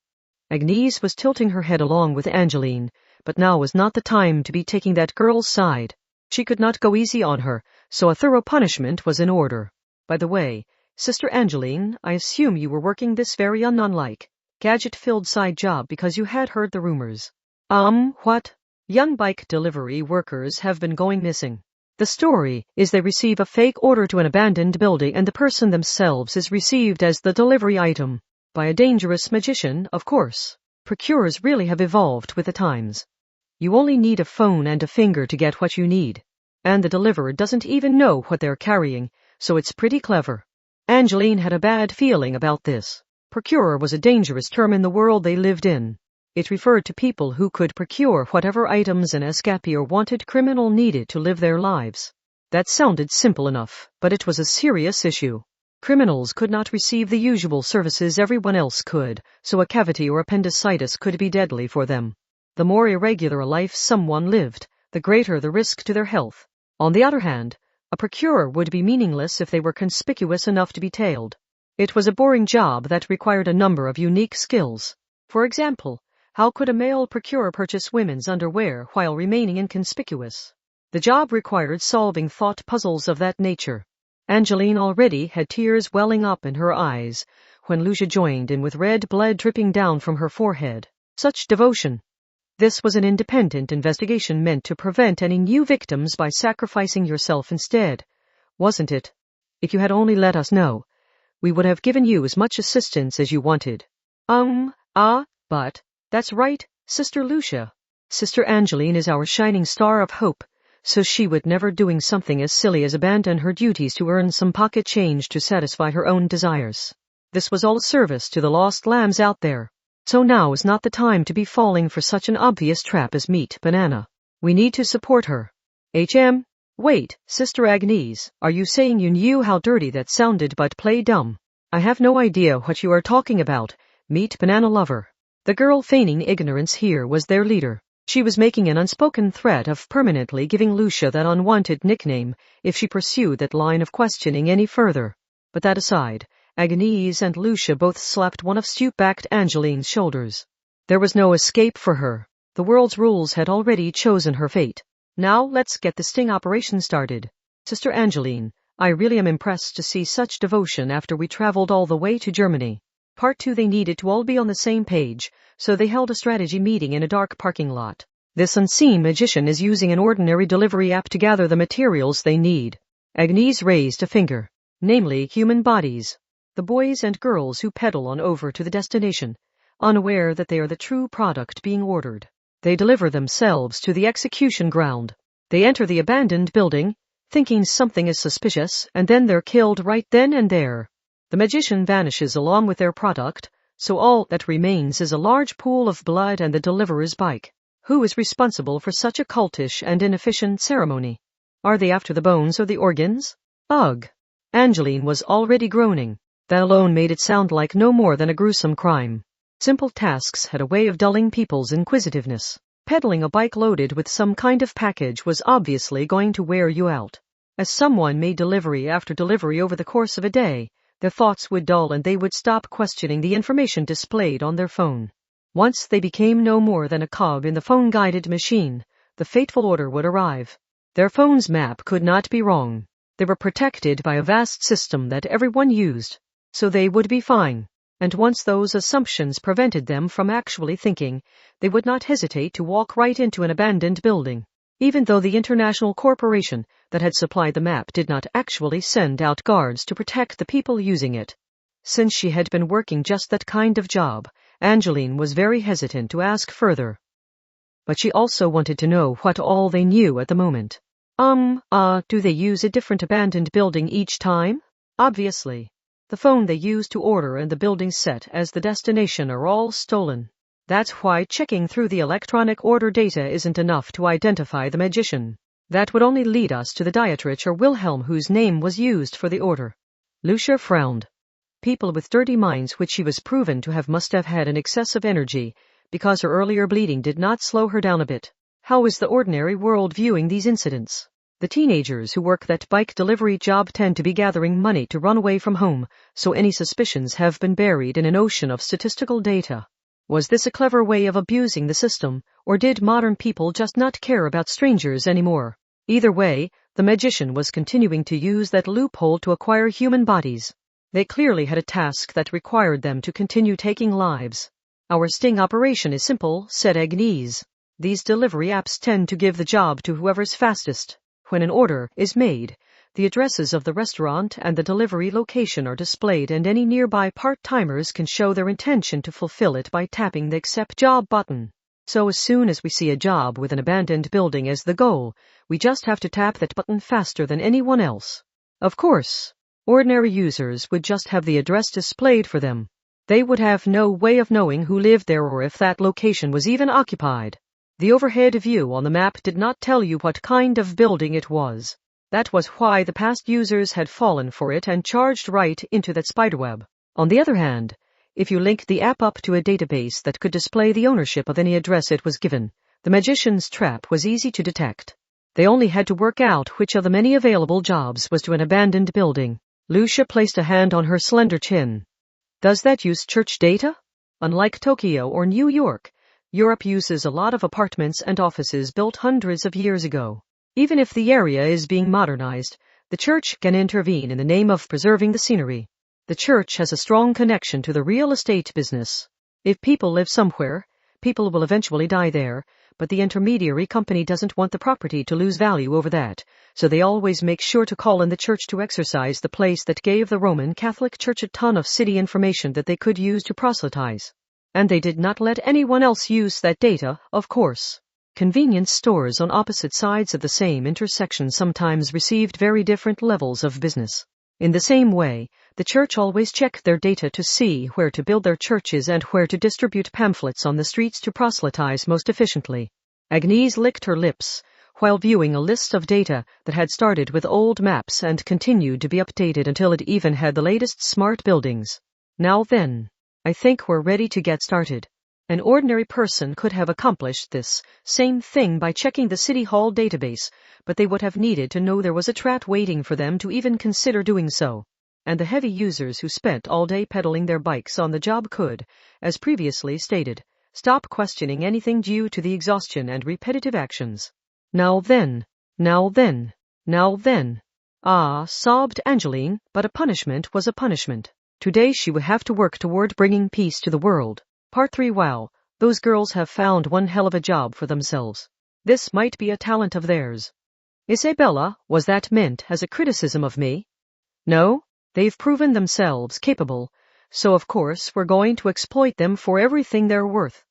Agnese was tilting her head along with Angeline, but now was not the time to be taking that girl's side. She could not go easy on her, so a thorough punishment was in order. By the way, Sister Angeline, I assume you were working this very unnunlike, gadget-filled side job because you had heard the rumors. What? Young bike delivery workers have been going missing. The story is they receive a fake order to an abandoned building and the person themselves is received as the delivery item. By a dangerous magician, of course. Procurers really have evolved with the times. You only need a phone and a finger to get what you need. And the deliverer doesn't even know what they're carrying, so it's pretty clever. Angeline had a bad feeling about this. Procurer was a dangerous term in the world they lived in. It referred to people who could procure whatever items an escapee or wanted criminal needed to live their lives. That sounded simple enough, but it was a serious issue. Criminals could not receive the usual services everyone else could, so a cavity or appendicitis could be deadly for them. The more irregular a life someone lived, the greater the risk to their health. On the other hand, a procurer would be meaningless if they were conspicuous enough to be tailed. It was a boring job that required a number of unique skills. For example, how could a male procurer purchase women's underwear while remaining inconspicuous? The job required solving thought puzzles of that nature. Angeline already had tears welling up in her eyes when Lucia joined in with red blood dripping down from her forehead. Such devotion. This was an independent investigation meant to prevent any new victims by sacrificing yourself instead, wasn't it? If you had only let us know, we would have given you as much assistance as you wanted. But... That's right, Sister Lucia. Sister Angeline is our shining star of hope, so she would never doing something as silly as abandon her duties to earn some pocket change to satisfy her own desires. This was all service to the lost lambs out there. So now is not the time to be falling for such an obvious trap as meat banana. We need to support her. Wait, Sister Agnese, are you saying you knew how dirty that sounded but played dumb? I have no idea what you are talking about. Meet Banana Lover. The girl feigning ignorance here was their leader. She was making an unspoken threat of permanently giving Lucia that unwanted nickname if she pursued that line of questioning any further. But that aside, Agnese and Lucia both slapped one of stoop-backed Angeline's shoulders. There was no escape for her. The world's rules had already chosen her fate. Now let's get the sting operation started. Sister Angeline, I really am impressed to see such devotion after we traveled all the way to Germany. Part 2. They needed to all be on the same page, so they held a strategy meeting in a dark parking lot. This unseen magician is using an ordinary delivery app to gather the materials they need. Agnese raised a finger. Namely, human bodies. The boys and girls who pedal on over to the destination, unaware that they are the true product being ordered. They deliver themselves to the execution ground. They enter the abandoned building, thinking something is suspicious, and then they're killed right then and there. The magician vanishes along with their product, so all that remains is a large pool of blood and the deliverer's bike. Who is responsible for such a cultish and inefficient ceremony? Are they after the bones or the organs? Ugh! Angeline was already groaning. That alone made it sound like no more than a gruesome crime. Simple tasks had a way of dulling people's inquisitiveness. Peddling a bike loaded with some kind of package was obviously going to wear you out. As someone made delivery after delivery over the course of a day, their thoughts would dull and they would stop questioning the information displayed on their phone. Once they became no more than a cog in the phone-guided machine, the fateful order would arrive. Their phone's map could not be wrong. They were protected by a vast system that everyone used, so they would be fine. And once those assumptions prevented them from actually thinking, they would not hesitate to walk right into an abandoned building. Even though the international corporation that had supplied the map did not actually send out guards to protect the people using it. Since she had been working just that kind of job, Angeline was very hesitant to ask further. But she also wanted to know what all they knew at the moment. Do they use a different abandoned building each time? Obviously. The phone they use to order and the building set as the destination are all stolen. That's why checking through the electronic order data isn't enough to identify the magician. That would only lead us to the Dietrich or Wilhelm whose name was used for the order. Lucia frowned. People with dirty minds, which she was proven to have, must have had an excess of energy, because her earlier bleeding did not slow her down a bit. How is the ordinary world viewing these incidents? The teenagers who work that bike delivery job tend to be gathering money to run away from home, so any suspicions have been buried in an ocean of statistical data. Was this a clever way of abusing the system, or did modern people just not care about strangers anymore? Either way, the magician was continuing to use that loophole to acquire human bodies. They clearly had a task that required them to continue taking lives. Our sting operation is simple, said Agnese. These delivery apps tend to give the job to whoever's fastest. When an order is made, the addresses of the restaurant and the delivery location are displayed, and any nearby part-timers can show their intention to fulfill it by tapping the Accept Job button. So as soon as we see a job with an abandoned building as the goal, we just have to tap that button faster than anyone else. Of course, ordinary users would just have the address displayed for them. They would have no way of knowing who lived there or if that location was even occupied. The overhead view on the map did not tell you what kind of building it was. That was why the past users had fallen for it and charged right into that spiderweb. On the other hand, if you linked the app up to a database that could display the ownership of any address it was given, the magician's trap was easy to detect. They only had to work out which of the many available jobs was to an abandoned building. Lucia placed a hand on her slender chin. Does that use church data? Unlike Tokyo or New York, Europe uses a lot of apartments and offices built hundreds of years ago. Even if the area is being modernized, the church can intervene in the name of preserving the scenery. The church has a strong connection to the real estate business. If people live somewhere, people will eventually die there, but the intermediary company doesn't want the property to lose value over that, so they always make sure to call in the church to exercise the place that gave the Roman Catholic Church a ton of city information that they could use to proselytize. And they did not let anyone else use that data, of course. Convenience stores on opposite sides of the same intersection sometimes received very different levels of business. In the same way, the church always checked their data to see where to build their churches and where to distribute pamphlets on the streets to proselytize most efficiently. Agnese licked her lips, while viewing a list of data that had started with old maps and continued to be updated until it even had the latest smart buildings. Now then, I think we're ready to get started. An ordinary person could have accomplished this same thing by checking the City Hall database, but they would have needed to know there was a trat waiting for them to even consider doing so. And the heavy users who spent all day pedaling their bikes on the job could, as previously stated, stop questioning anything due to the exhaustion and repetitive actions. Now then, now then, now then. Ah, sobbed Angeline, but a punishment was a punishment. Today she would have to work toward bringing peace to the world. Part 3. Wow, those girls have found one hell of a job for themselves. This might be a talent of theirs. Isabella, was that meant as a criticism of me? No, they've proven themselves capable, so of course we're going to exploit them for everything they're worth.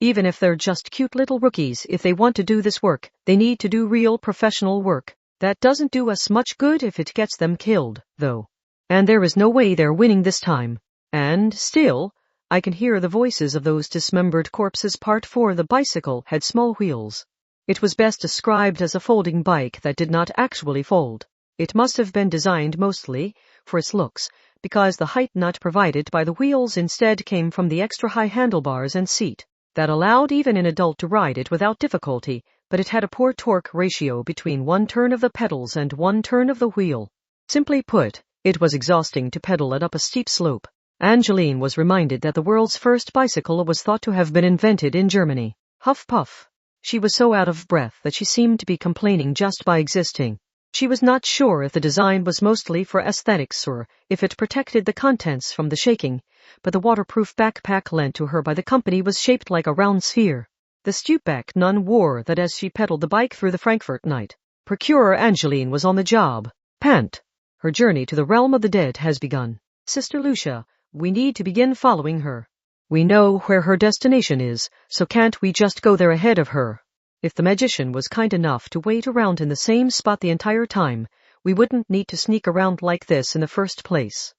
Even if they're just cute little rookies, if they want to do this work, they need to do real professional work. That doesn't do us much good if it gets them killed, though. And there is no way they're winning this time. And still, I can hear the voices of those dismembered corpses. Part 4. The bicycle had small wheels. It was best described as a folding bike that did not actually fold. It must have been designed mostly for its looks, because the height not provided by the wheels instead came from the extra high handlebars and seat that allowed even an adult to ride it without difficulty, but it had a poor torque ratio between one turn of the pedals and one turn of the wheel. Simply put, it was exhausting to pedal it up a steep slope. Angeline was reminded that the world's first bicycle was thought to have been invented in Germany. Huff puff. She was so out of breath that she seemed to be complaining just by existing. She was not sure if the design was mostly for aesthetics or if it protected the contents from the shaking, but the waterproof backpack lent to her by the company was shaped like a round sphere. The stoopback nun wore that as she pedaled the bike through the Frankfurt night. Procurer Angeline was on the job. Pant. Her journey to the realm of the dead has begun. Sister Lucia, we need to begin following her. We know where her destination is, so can't we just go there ahead of her? If the magician was kind enough to wait around in the same spot the entire time, we wouldn't need to sneak around like this in the first place.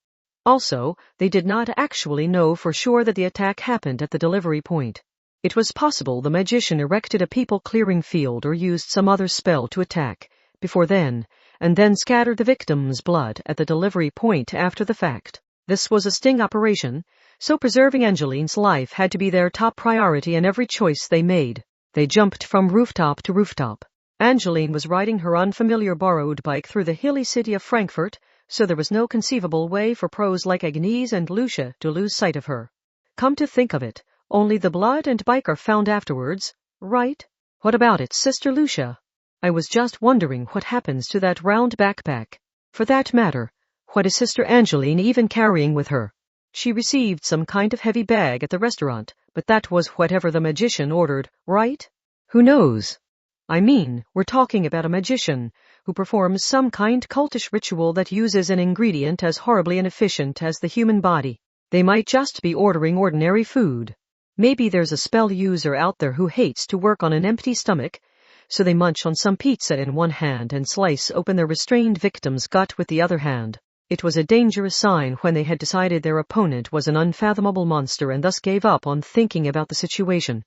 Also, they did not actually know for sure that the attack happened at the delivery point. It was possible the magician erected a people-clearing field or used some other spell to attack before then, and then scattered the victim's blood at the delivery point after the fact. This was a sting operation, so preserving Angeline's life had to be their top priority in every choice they made. They jumped from rooftop to rooftop. Angeline was riding her unfamiliar borrowed bike through the hilly city of Frankfurt, so there was no conceivable way for pros like Agnese and Lucia to lose sight of her. Come to think of it, only the blood and bike are found afterwards, right? What about it, Sister Lucia? I was just wondering what happens to that round backpack. For that matter, what is Sister Angeline even carrying with her? She received some kind of heavy bag at the restaurant, but that was whatever the magician ordered, right? Who knows? I mean, we're talking about a magician who performs some kind cultish ritual that uses an ingredient as horribly inefficient as the human body. They might just be ordering ordinary food. Maybe there's a spell user out there who hates to work on an empty stomach, so they munch on some pizza in one hand and slice open their restrained victim's gut with the other hand. It was a dangerous sign when they had decided their opponent was an unfathomable monster and thus gave up on thinking about the situation.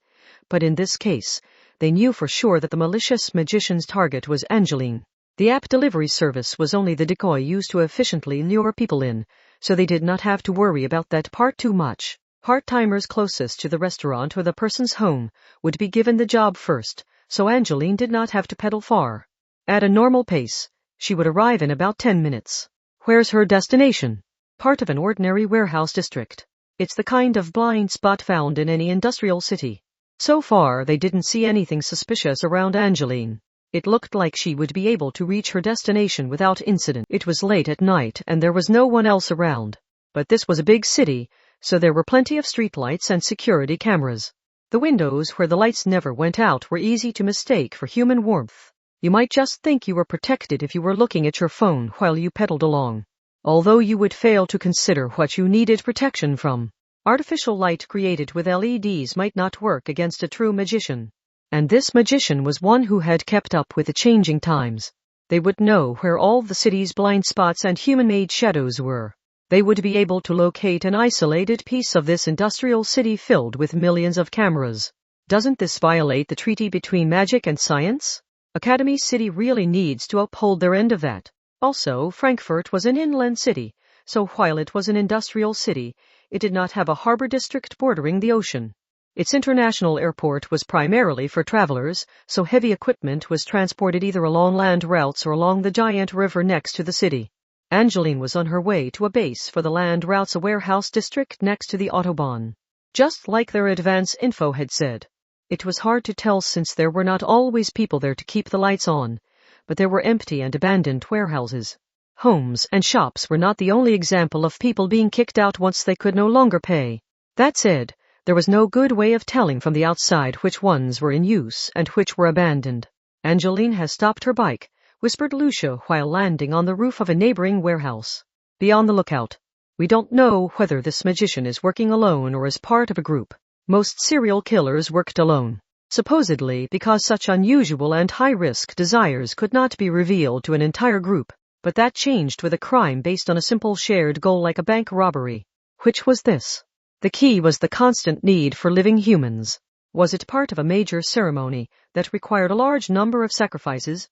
But in this case, they knew for sure that the malicious magician's target was Angeline. The app delivery service was only the decoy used to efficiently lure people in, so they did not have to worry about that part too much. Part-timers closest to the restaurant or the person's home would be given the job first, so Angeline did not have to pedal far. At a normal pace, she would arrive in about 10 minutes. Where's her destination? Part of an ordinary warehouse district. It's the kind of blind spot found in any industrial city. So far, they didn't see anything suspicious around Angeline. It looked like she would be able to reach her destination without incident. It was late at night and there was no one else around. But this was a big city, so there were plenty of streetlights and security cameras. The windows where the lights never went out were easy to mistake for human warmth. You might just think you were protected if you were looking at your phone while you pedaled along, although you would fail to consider what you needed protection from. Artificial light created with LEDs might not work against a true magician. And this magician was one who had kept up with the changing times. They would know where all the city's blind spots and human-made shadows were. They would be able to locate an isolated piece of this industrial city filled with millions of cameras. Doesn't this violate the treaty between magic and science? Academy City really needs to uphold their end of that. Also, Frankfurt was an inland city, so while it was an industrial city, it did not have a harbor district bordering the ocean. Its international airport was primarily for travelers, so heavy equipment was transported either along land routes or along the giant river next to the city. Angeline was on her way to a base for the land routes, a warehouse district next to the Autobahn. Just like their advance info had said. It was hard to tell since there were not always people there to keep the lights on, but there were empty and abandoned warehouses. Homes and shops were not the only example of people being kicked out once they could no longer pay. That said, there was no good way of telling from the outside which ones were in use and which were abandoned. Angeline has stopped her bike, whispered Lucia while landing on the roof of a neighboring warehouse. Be on the lookout. We don't know whether this magician is working alone or as part of a group. Most serial killers worked alone, supposedly because such unusual and high-risk desires could not be revealed to an entire group, but that changed with a crime based on a simple shared goal like a bank robbery. Which was this? The key was the constant need for living humans. Was it part of a major ceremony that required a large number of sacrifices?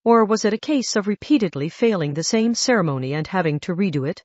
Or was it a case of repeatedly failing the same ceremony and having to redo it?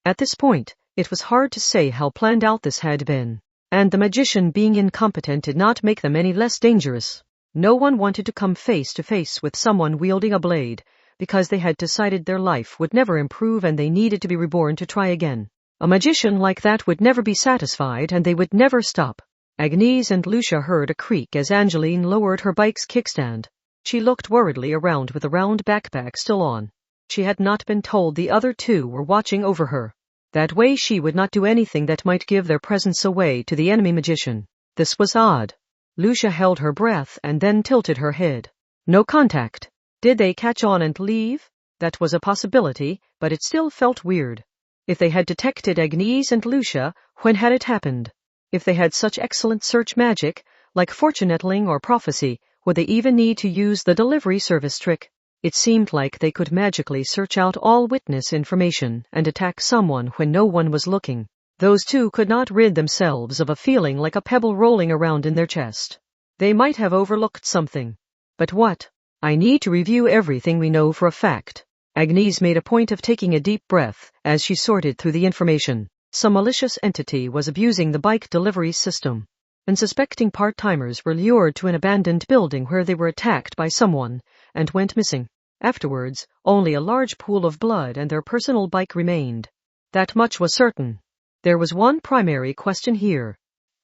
At this point, it was hard to say how planned out this had been. And the magician being incompetent did not make them any less dangerous. No one wanted to come face to face with someone wielding a blade, because they had decided their life would never improve and they needed to be reborn to try again. A magician like that would never be satisfied and they would never stop. Agnese and Lucia heard a creak as Angeline lowered her bike's kickstand. She looked worriedly around with the round backpack still on. She had not been told the other two were watching over her. That way she would not do anything that might give their presence away to the enemy magician. This was odd. Lucia held her breath and then tilted her head. No contact. Did they catch on and leave? That was a possibility, but it still felt weird. If they had detected Agnese and Lucia, when had it happened? If they had such excellent search magic, like fortune-telling or prophecy, would they even need to use the delivery service trick? It seemed like they could magically search out all witness information and attack someone when no one was looking. Those two could not rid themselves of a feeling like a pebble rolling around in their chest. They might have overlooked something. But what? I need to review everything we know for a fact. Agnese made a point of taking a deep breath as she sorted through the information. Some malicious entity was abusing the bike delivery system. Unsuspecting part-timers were lured to an abandoned building where they were attacked by someone and went missing. Afterwards, only a large pool of blood and their personal bike remained. That much was certain. There was one primary question here.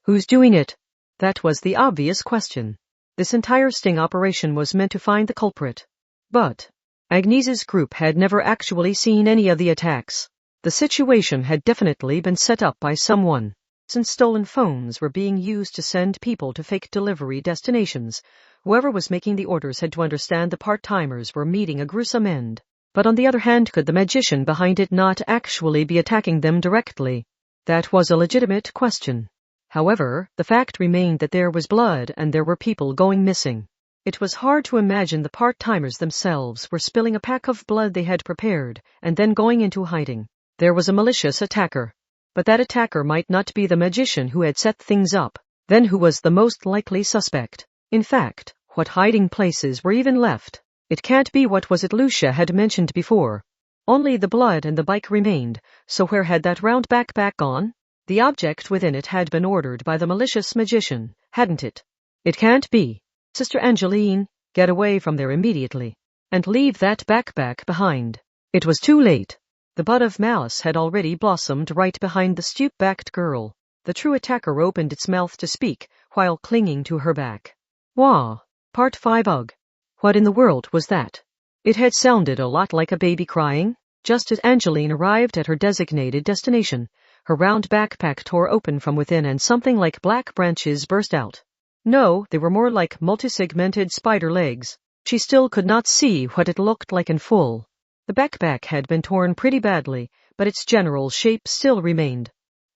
Who's doing it? That was the obvious question. This entire sting operation was meant to find the culprit. But Agnese's group had never actually seen any of the attacks. The situation had definitely been set up by someone. Since stolen phones were being used to send people to fake delivery destinations, whoever was making the orders had to understand the part-timers were meeting a gruesome end. But on the other hand, could the magician behind it not actually be attacking them directly? That was a legitimate question. However, the fact remained that there was blood and there were people going missing. It was hard to imagine the part-timers themselves were spilling a pack of blood they had prepared and then going into hiding. There was a malicious attacker. But that attacker might not be the magician who had set things up. Then who was the most likely suspect? In fact, what hiding places were even left? It can't be what was it Lucia had mentioned before. Only the blood and the bike remained, so where had that round backpack gone? The object within it had been ordered by the malicious magician, hadn't it? It can't be. Sister Angeline, get away from there immediately. And leave that backpack behind. It was too late. The bud of malice had already blossomed right behind the stoop-backed girl. The true attacker opened its mouth to speak, while clinging to her back. Wah! Part 5 Ugh. What in the world was that? It had sounded a lot like a baby crying. Just as Angeline arrived at her designated destination, her round backpack tore open from within and something like black branches burst out. No, they were more like multi-segmented spider legs. She still could not see what it looked like in full. The backpack had been torn pretty badly, but its general shape still remained.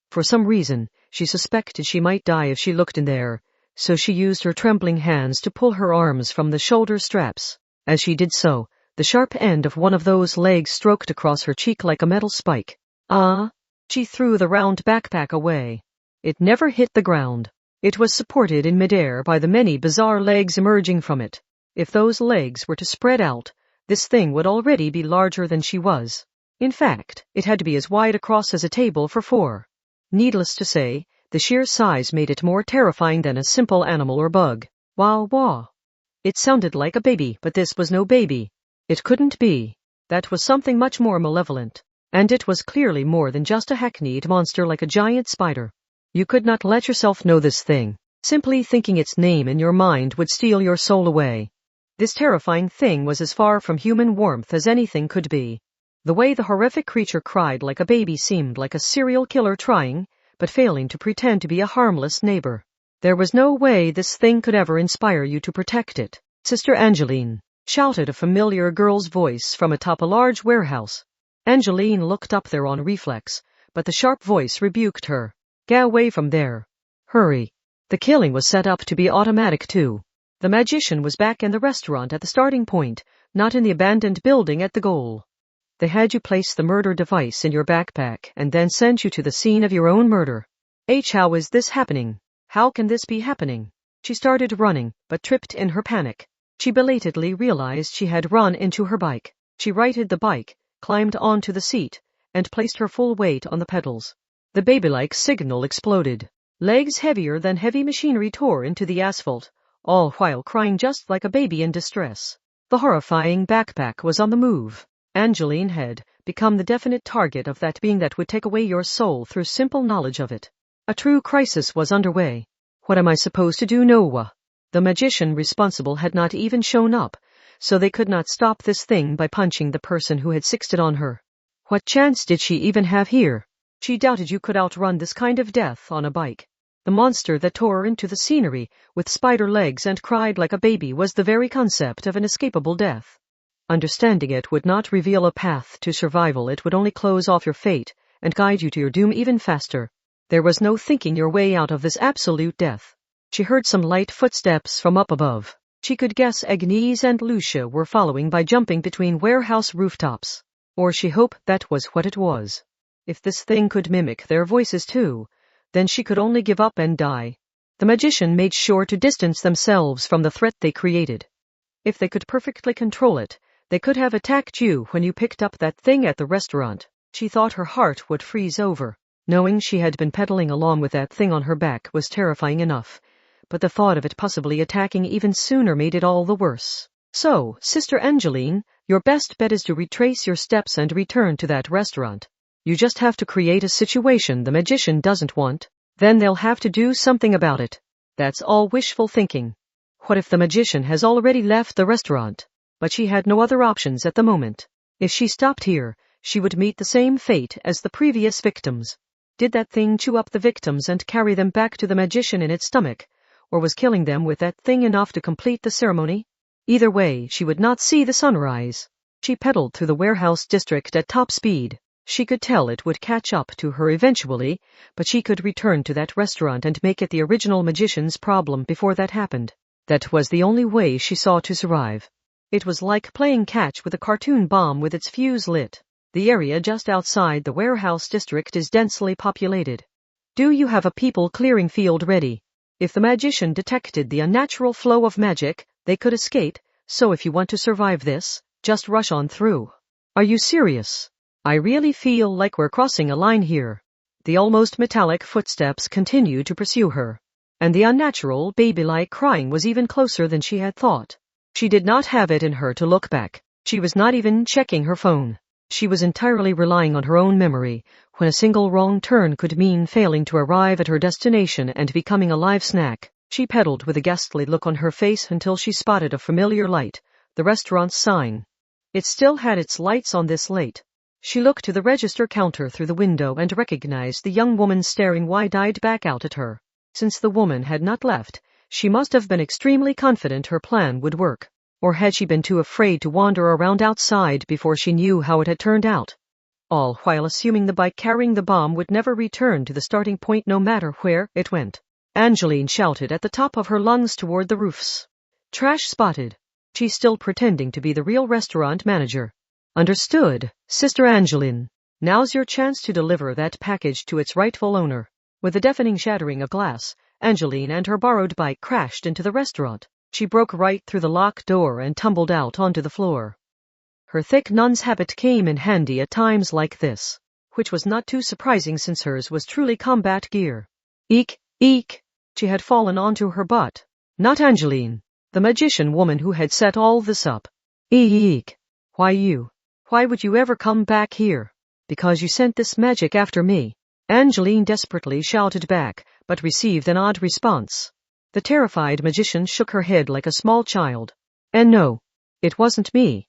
For some reason, she suspected she might die if she looked in there, so she used her trembling hands to pull her arms from the shoulder straps. As she did so, the sharp end of one of those legs stroked across her cheek like a metal spike. Ah! She threw the round backpack away. It never hit the ground. It was supported in midair by the many bizarre legs emerging from it. If those legs were to spread out, this thing would already be larger than she was. In fact, it had to be as wide across as a table for 4. Needless to say, the sheer size made it more terrifying than a simple animal or bug. Wah wah. It sounded like a baby, but this was no baby. It couldn't be. That was something much more malevolent. And it was clearly more than just a hackneyed monster like a giant spider. You could not let yourself know this thing. Simply thinking its name in your mind would steal your soul away. This terrifying thing was as far from human warmth as anything could be. The way the horrific creature cried like a baby seemed like a serial killer trying, but failing to pretend to be a harmless neighbor. There was no way this thing could ever inspire you to protect it. Sister Angeline, shouted a familiar girl's voice from atop a large warehouse. Angeline looked up there on reflex, but the sharp voice rebuked her. Get away from there. Hurry. The killing was set up to be automatic too. The magician was back in the restaurant at the starting point, not in the abandoned building at the goal. They had you place the murder device in your backpack and then send you to the scene of your own murder. How is this happening? How can this be happening? She started running, but tripped in her panic. She belatedly realized she had run into her bike. She righted the bike, climbed onto the seat, and placed her full weight on the pedals. The baby-like signal exploded. Legs heavier than heavy machinery tore into the asphalt, all while crying just like a baby in distress. The horrifying backpack was on the move. Angeline had become the definite target of that being that would take away your soul through simple knowledge of it. A true crisis was underway. What am I supposed to do, Noah? The magician responsible had not even shown up, so they could not stop this thing by punching the person who had sixed it on her. What chance did she even have here? She doubted you could outrun this kind of death on a bike. The monster that tore into the scenery with spider legs and cried like a baby was the very concept of an escapable death. Understanding it would not reveal a path to survival, it would only close off your fate and guide you to your doom even faster. There was no thinking your way out of this absolute death. She heard some light footsteps from up above. She could guess Agnese and Lucia were following by jumping between warehouse rooftops. Or she hoped that was what it was. If this thing could mimic their voices too, then she could only give up and die. The magician made sure to distance themselves from the threat they created. If they could perfectly control it, they could have attacked you when you picked up that thing at the restaurant. She thought her heart would freeze over. Knowing she had been pedaling along with that thing on her back was terrifying enough, but the thought of it possibly attacking even sooner made it all the worse. So, Sister Angeline, your best bet is to retrace your steps and return to that restaurant. You just have to create a situation the magician doesn't want. Then they'll have to do something about it. That's all wishful thinking. What if the magician has already left the restaurant? But she had no other options at the moment. If she stopped here, she would meet the same fate as the previous victims. Did that thing chew up the victims and carry them back to the magician in its stomach, or was killing them with that thing enough to complete the ceremony? Either way, she would not see the sunrise. She pedaled through the warehouse district at top speed. She could tell it would catch up to her eventually, but she could return to that restaurant and make it the original magician's problem before that happened. That was the only way she saw to survive. It was like playing catch with a cartoon bomb with its fuse lit. The area just outside the warehouse district is densely populated. Do you have a people clearing field ready? If the magician detected the unnatural flow of magic, they could escape, so if you want to survive this, just rush on through. Are you serious? I really feel like we're crossing a line here. The almost metallic footsteps continued to pursue her, and the unnatural, baby-like crying was even closer than she had thought. She did not have it in her to look back. She was not even checking her phone. She was entirely relying on her own memory, when a single wrong turn could mean failing to arrive at her destination and becoming a live snack. She pedaled with a ghastly look on her face until she spotted a familiar light, the restaurant's sign. It still had its lights on this late. She looked to the register counter through the window and recognized the young woman staring wide-eyed back out at her. Since the woman had not left, she must have been extremely confident her plan would work. Or had she been too afraid to wander around outside before she knew how it had turned out? All while assuming the bike carrying the bomb would never return to the starting point no matter where it went. Angeline shouted at the top of her lungs toward the roofs. Trash spotted. She's still pretending to be the real restaurant manager. Understood, Sister Angeline. Now's your chance to deliver that package to its rightful owner. With a deafening shattering of glass, Angeline and her borrowed bike crashed into the restaurant. She broke right through the locked door and tumbled out onto the floor. Her thick nun's habit came in handy at times like this, which was not too surprising since hers was truly combat gear. Eek, eek! She had fallen onto her butt. Not Angeline, the magician woman who had set all this up. Eek! Why you? Why would you ever come back here? Because you sent this magic after me. Angeline desperately shouted back, but received an odd response. The terrified magician shook her head like a small child. And no, it wasn't me.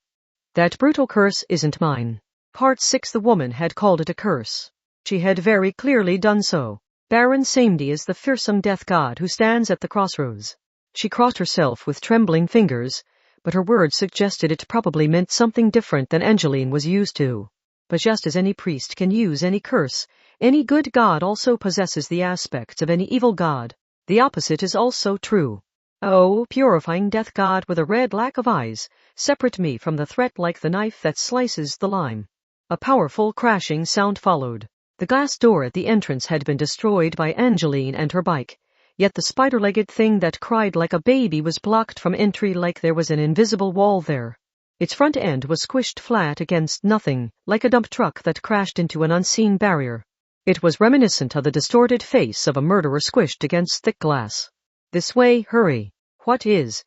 That brutal curse isn't mine. Part 6. The woman had called it a curse. She had very clearly done so. Baron Samedi is the fearsome death god who stands at the crossroads. She crossed herself with trembling fingers, but her words suggested it probably meant something different than Angeline was used to. But just as any priest can use any curse, any good god also possesses the aspects of any evil god. The opposite is also true. Oh, purifying death god with a red lack of eyes, separate me from the threat like the knife that slices the lime. A powerful crashing sound followed. The glass door at the entrance had been destroyed by Angeline and her bike, yet the spider-legged thing that cried like a baby was blocked from entry like there was an invisible wall there. Its front end was squished flat against nothing, like a dump truck that crashed into an unseen barrier. It was reminiscent of the distorted face of a murderer squished against thick glass. This way, hurry. What is?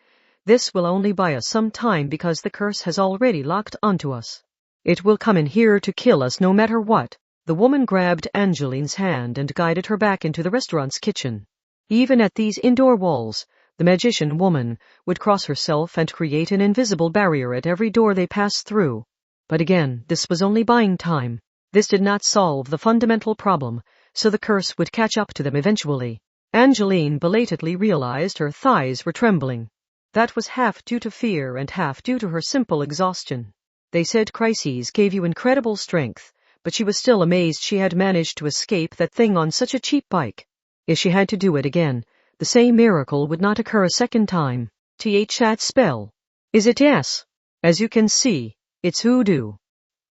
This will only buy us some time because the curse has already locked onto us. It will come in here to kill us no matter what. The woman grabbed Angeline's hand and guided her back into the restaurant's kitchen. Even at these indoor walls, the magician woman would cross herself and create an invisible barrier at every door they passed through. But again, this was only buying time. This did not solve the fundamental problem, so the curse would catch up to them eventually. Angeline belatedly realized her thighs were trembling. That was half due to fear and half due to her simple exhaustion. They said crises gave you incredible strength, but she was still amazed she had managed to escape that thing on such a cheap bike. If she had to do it again, the same miracle would not occur a second time. That spell. Is it? Yes. As you can see, it's voodoo.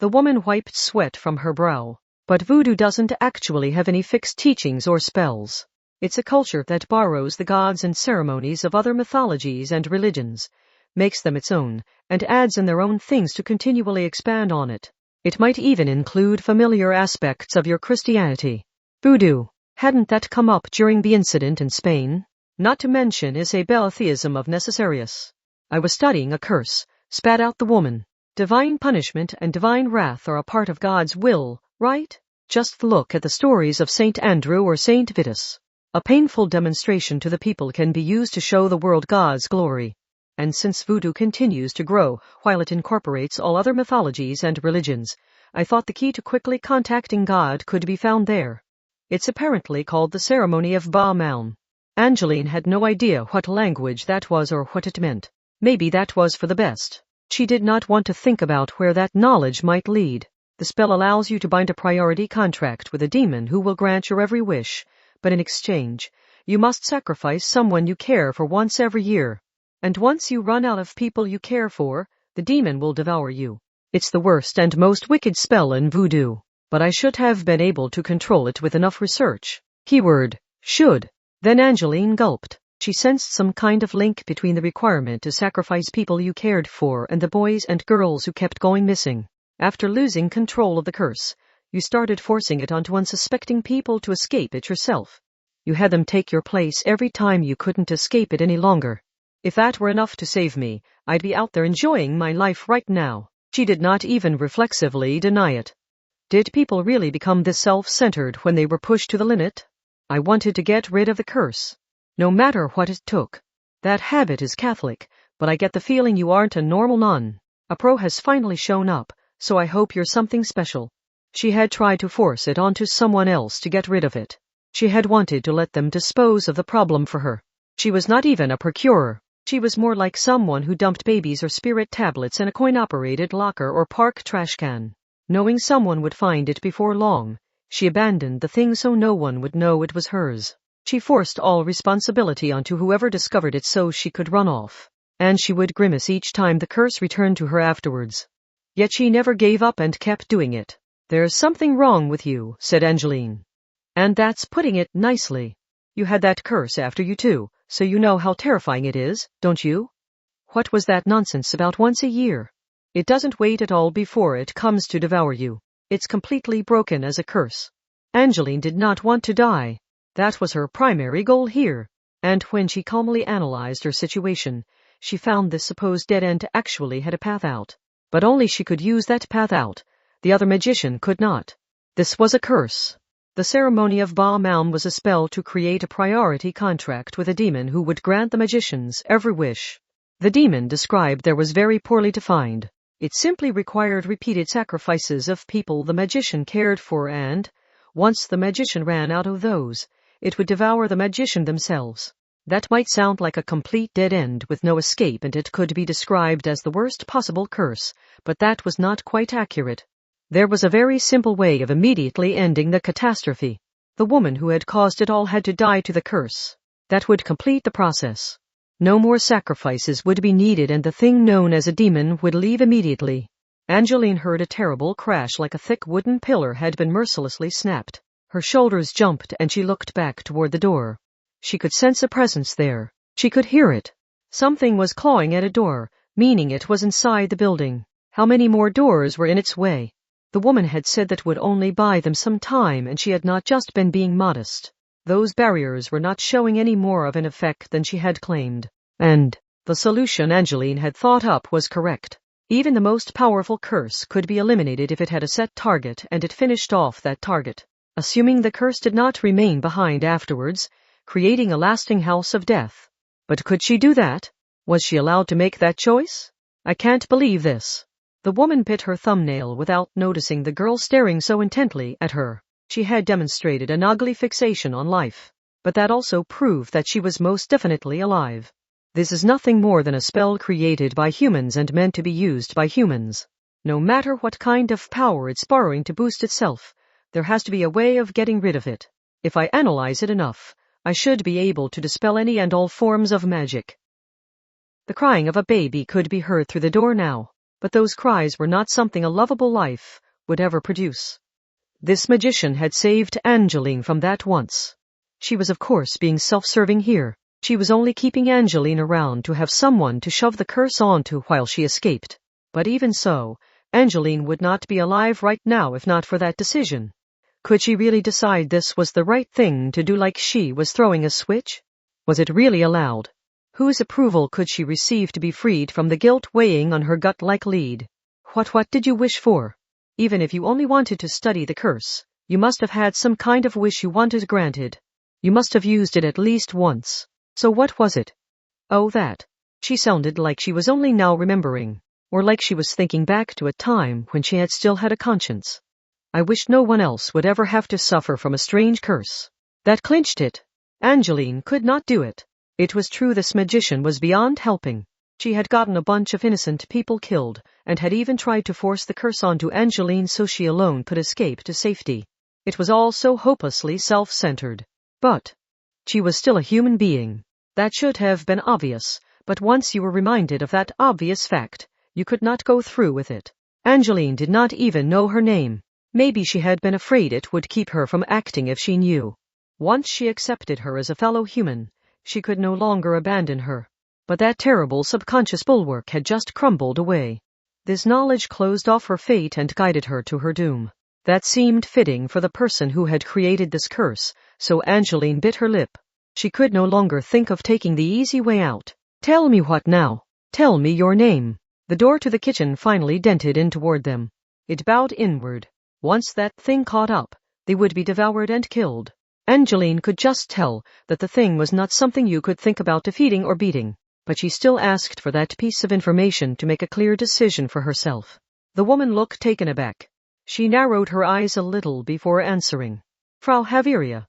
The woman wiped sweat from her brow. But voodoo doesn't actually have any fixed teachings or spells. It's a culture that borrows the gods and ceremonies of other mythologies and religions, makes them its own, and adds in their own things to continually expand on it. It might even include familiar aspects of your Christianity. Voodoo. Hadn't that come up during the incident in Spain? Not to mention Isabel theism of Necessarius. I was studying a curse, spat out the woman. Divine punishment and divine wrath are a part of God's will, right? Just look at the stories of Saint Andrew or Saint Vitus. A painful demonstration to the people can be used to show the world God's glory. And since voodoo continues to grow while it incorporates all other mythologies and religions, I thought the key to quickly contacting God could be found there. It's apparently called the ceremony of Ba-Maun. Angeline had no idea what language that was or what it meant. Maybe that was for the best. She did not want to think about where that knowledge might lead. The spell allows you to bind a priority contract with a demon who will grant your every wish, but in exchange, you must sacrifice someone you care for once every year. And once you run out of people you care for, the demon will devour you. It's the worst and most wicked spell in voodoo, but I should have been able to control it with enough research. Keyword, should. Then Angeline gulped. She sensed some kind of link between the requirement to sacrifice people you cared for and the boys and girls who kept going missing. After losing control of the curse, you started forcing it onto unsuspecting people to escape it yourself. You had them take your place every time you couldn't escape it any longer. If that were enough to save me, I'd be out there enjoying my life right now. She did not even reflexively deny it. Did people really become this self-centered when they were pushed to the limit? I wanted to get rid of the curse, no matter what it took. That habit is Catholic, but I get the feeling you aren't a normal nun. A pro has finally shown up, so I hope you're something special. She had tried to force it onto someone else to get rid of it. She had wanted to let them dispose of the problem for her. She was not even a procurer. She was more like someone who dumped babies or spirit tablets in a coin-operated locker or park trash can. Knowing someone would find it before long, she abandoned the thing so no one would know it was hers. She forced all responsibility onto whoever discovered it so she could run off. And she would grimace each time the curse returned to her afterwards. Yet she never gave up and kept doing it. There's something wrong with you, said Angeline. And that's putting it nicely. You had that curse after you too, So you know how terrifying it is, don't you? What was that nonsense about once a year? It doesn't wait at all before it comes to devour you. It's completely broken as a curse. Angeline did not want to die. That was her primary goal here. And when she calmly analyzed her situation, she found this supposed dead end actually had a path out. But only she could use that path out. The other magician could not. This was a curse. The ceremony of Ba Maum was a spell to create a priority contract with a demon who would grant the magicians every wish. The demon described there was very poorly defined. It simply required repeated sacrifices of people the magician cared for, and, once the magician ran out of those, it would devour the magician themselves. That might sound like a complete dead end with no escape, and it could be described as the worst possible curse, but that was not quite accurate. There was a very simple way of immediately ending the catastrophe. The woman who had caused it all had to die to the curse. That would complete the process. No more sacrifices would be needed, and the thing known as a demon would leave immediately. Angeline heard a terrible crash, like a thick wooden pillar had been mercilessly snapped. Her shoulders jumped and she looked back toward the door. She could sense a presence there. She could hear it. Something was clawing at a door, meaning it was inside the building. How many more doors were in its way? The woman had said that would only buy them some time, and she had not just been being modest. Those barriers were not showing any more of an effect than she had claimed. And the solution Angeline had thought up was correct. Even the most powerful curse could be eliminated if it had a set target and it finished off that target. Assuming the curse did not remain behind afterwards, creating a lasting house of death. But could she do that? Was she allowed to make that choice? I can't believe this. The woman bit her thumbnail without noticing the girl staring so intently at her. She had demonstrated an ugly fixation on life, but that also proved that she was most definitely alive. This is nothing more than a spell created by humans and meant to be used by humans. No matter what kind of power it's borrowing to boost itself, there has to be a way of getting rid of it. If I analyze it enough, I should be able to dispel any and all forms of magic. The crying of a baby could be heard through the door now, but those cries were not something a lovable life would ever produce. This magician had saved Angeline from that once. She was of course being self-serving here. She was only keeping Angeline around to have someone to shove the curse onto while she escaped. But even so, Angeline would not be alive right now if not for that decision. Could she really decide this was the right thing to do, like she was throwing a switch? Was it really allowed? Whose approval could she receive to be freed from the guilt weighing on her gut like lead? What did you wish for? Even if you only wanted to study the curse, you must have had some kind of wish you wanted granted. You must have used it at least once. So what was it? Oh, that. She sounded like she was only now remembering, or like she was thinking back to a time when she had still had a conscience. I wish no one else would ever have to suffer from a strange curse. That clinched it. Angeline could not do it. It was true this magician was beyond helping. She had gotten a bunch of innocent people killed, and had even tried to force the curse onto Angeline so she alone could escape to safety. It was all so hopelessly self-centered. But she was still a human being. That should have been obvious, but once you were reminded of that obvious fact, you could not go through with it. Angeline did not even know her name. Maybe she had been afraid it would keep her from acting if she knew. Once she accepted her as a fellow human, she could no longer abandon her. But that terrible subconscious bulwark had just crumbled away. This knowledge closed off her fate and guided her to her doom. That seemed fitting for the person who had created this curse, so Angeline bit her lip. She could no longer think of taking the easy way out. Tell me what now? Tell me your name. The door to the kitchen finally dented in toward them. It bowed inward. Once that thing caught up, they would be devoured and killed. Angeline could just tell that the thing was not something you could think about defeating or beating. But she still asked for that piece of information to make a clear decision for herself. The woman looked taken aback. She narrowed her eyes a little before answering. Frau Haveria.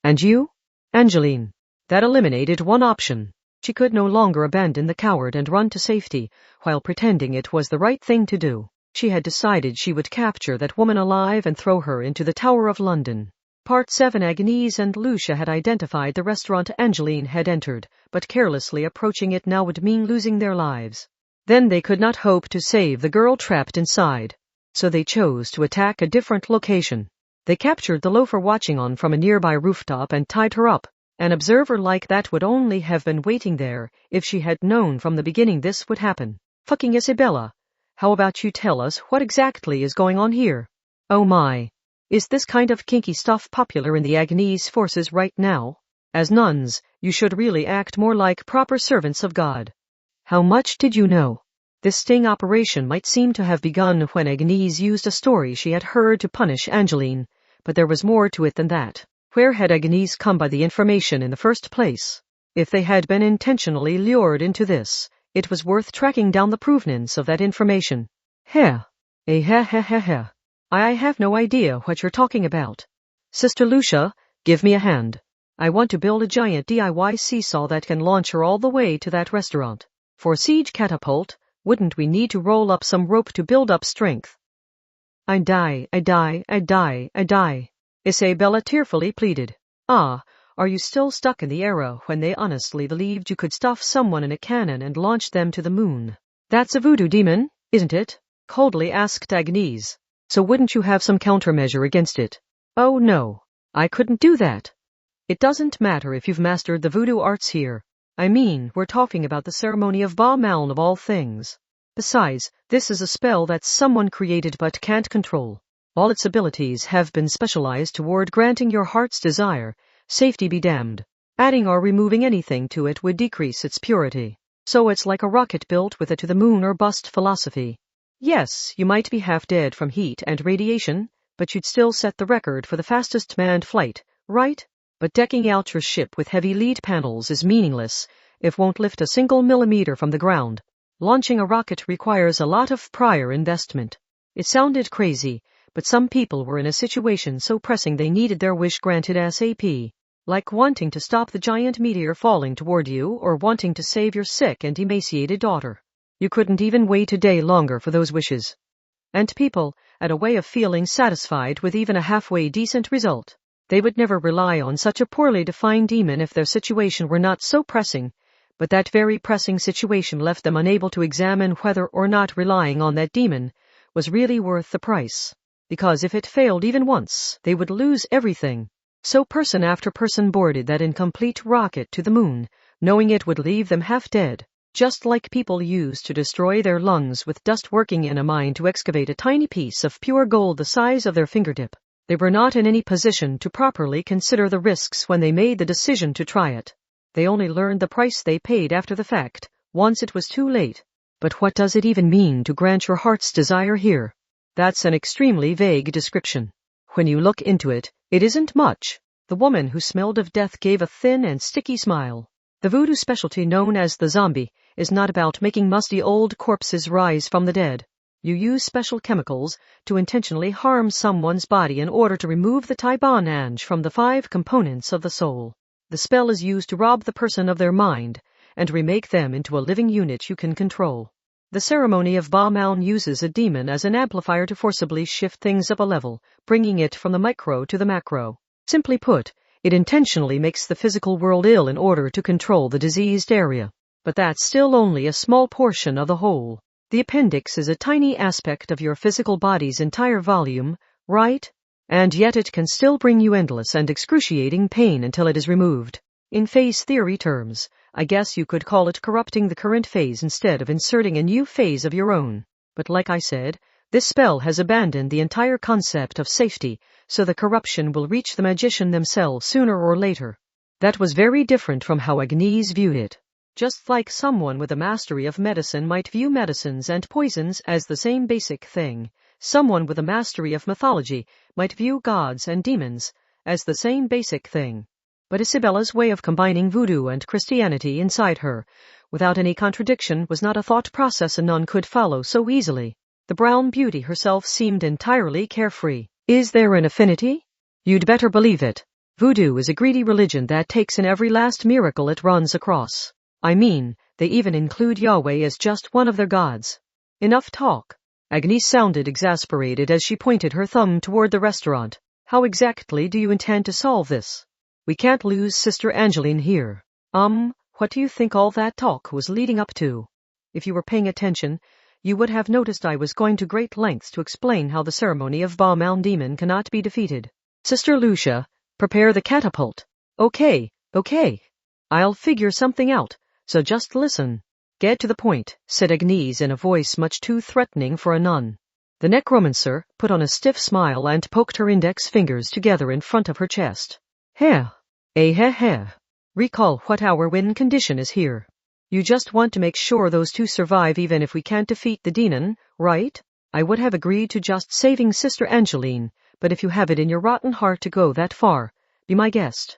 And you? Angeline. That eliminated one option. She could no longer abandon the coward and run to safety, while pretending it was the right thing to do. She had decided she would capture that woman alive and throw her into the Tower of London. Part 7. Agnese and Lucia had identified the restaurant Angeline had entered, but carelessly approaching it now would mean losing their lives. Then they could not hope to save the girl trapped inside. So they chose to attack a different location. They captured the loafer watching on from a nearby rooftop and tied her up, An observer like that would only have been waiting there if she had known from the beginning this would happen. Fucking Isabella. How about you tell us what exactly is going on here? Oh my. Is this kind of kinky stuff popular in the Agnese forces right now? As nuns, you should really act more like proper servants of God. How much did you know? This sting operation might seem to have begun when Agnese used a story she had heard to punish Angeline, but there was more to it than that. Where had Agnese come by the information in the first place? If they had been intentionally lured into this, it was worth tracking down the provenance of that information. I have no idea what you're talking about. Sister Lucia, give me a hand. I want to build a giant DIY seesaw that can launch her all the way to that restaurant. For siege catapult, wouldn't we need to roll up some rope to build up strength? I die. Isabella tearfully pleaded. Are you still stuck in the era when they honestly believed you could stuff someone in a cannon and launch them to the moon? That's a voodoo demon, isn't it? Coldly asked Agnese. So wouldn't you have some countermeasure against it? Oh no, I couldn't do that. It doesn't matter if you've mastered the voodoo arts here. I mean, we're talking about the ceremony of Ba Maun of all things. Besides, this is a spell that someone created but can't control. All its abilities have been specialized toward granting your heart's desire. Safety be damned. Adding or removing anything to it would decrease its purity. So it's like a rocket built with a to the moon or bust philosophy. Yes, you might be half dead from heat and radiation, but you'd still set the record for the fastest manned flight, right? But decking out your ship with heavy lead panels is meaningless. It won't lift a single millimeter from the ground. Launching a rocket requires a lot of prior investment. It sounded crazy, but some people were in a situation so pressing they needed their wish granted ASAP. Like wanting to stop the giant meteor falling toward you or wanting to save your sick and emaciated daughter. You couldn't even wait a day longer for those wishes. And people had a way of feeling satisfied with even a halfway decent result. They would never rely on such a poorly defined demon if their situation were not so pressing, but that very pressing situation left them unable to examine whether or not relying on that demon was really worth the price. Because if it failed even once, they would lose everything. So person after person boarded that incomplete rocket to the moon, knowing it would leave them half dead, just like people used to destroy their lungs with dust working in a mine to excavate a tiny piece of pure gold the size of their fingertip. They were not in any position to properly consider the risks when they made the decision to try it. They only learned the price they paid after the fact, once it was too late. But what does it even mean to grant your heart's desire here? That's an extremely vague description. When you look into it, it isn't much. The woman who smelled of death gave a thin and sticky smile. The voodoo specialty known as the zombie is not about making musty old corpses rise from the dead. You use special chemicals to intentionally harm someone's body in order to remove the taibanange from the 5 components of the soul. The spell is used to rob the person of their mind and remake them into a living unit you can control. The ceremony of Ba Maun uses a demon as an amplifier to forcibly shift things up a level, bringing it from the micro to the macro. Simply put, it intentionally makes the physical world ill in order to control the diseased area. But that's still only a small portion of the whole. The appendix is a tiny aspect of your physical body's entire volume, right? And yet it can still bring you endless and excruciating pain until it is removed. In phase theory terms, I guess you could call it corrupting the current phase instead of inserting a new phase of your own. But like I said, this spell has abandoned the entire concept of safety, so the corruption will reach the magician themselves sooner or later. That was very different from how Agnese viewed it. Just like someone with a mastery of medicine might view medicines and poisons as the same basic thing, someone with a mastery of mythology might view gods and demons as the same basic thing. But Isabella's way of combining voodoo and Christianity inside her, without any contradiction, was not a thought process a nun could follow so easily. The brown beauty herself seemed entirely carefree. Is there an affinity? You'd better believe it. Voodoo is a greedy religion that takes in every last miracle it runs across. I mean, they even include Yahweh as just one of their gods. Enough talk. Agnese sounded exasperated as she pointed her thumb toward the restaurant. How exactly do you intend to solve this? We can't lose Sister Angeline here. What do you think all that talk was leading up to? If you were paying attention, you would have noticed I was going to great lengths to explain how the ceremony of Ba Maun demon cannot be defeated. Sister Lucia, prepare the catapult. Okay, Okay. I'll figure something out, so just listen. Get to the point, said Agnese in a voice much too threatening for a nun. The necromancer put on a stiff smile and poked her index fingers together in front of her chest. Heh. Heh. Recall what our win condition is here. You just want to make sure those two survive even if we can't defeat the demon, right? I would have agreed to just saving Sister Angeline, but if you have it in your rotten heart to go that far, be my guest.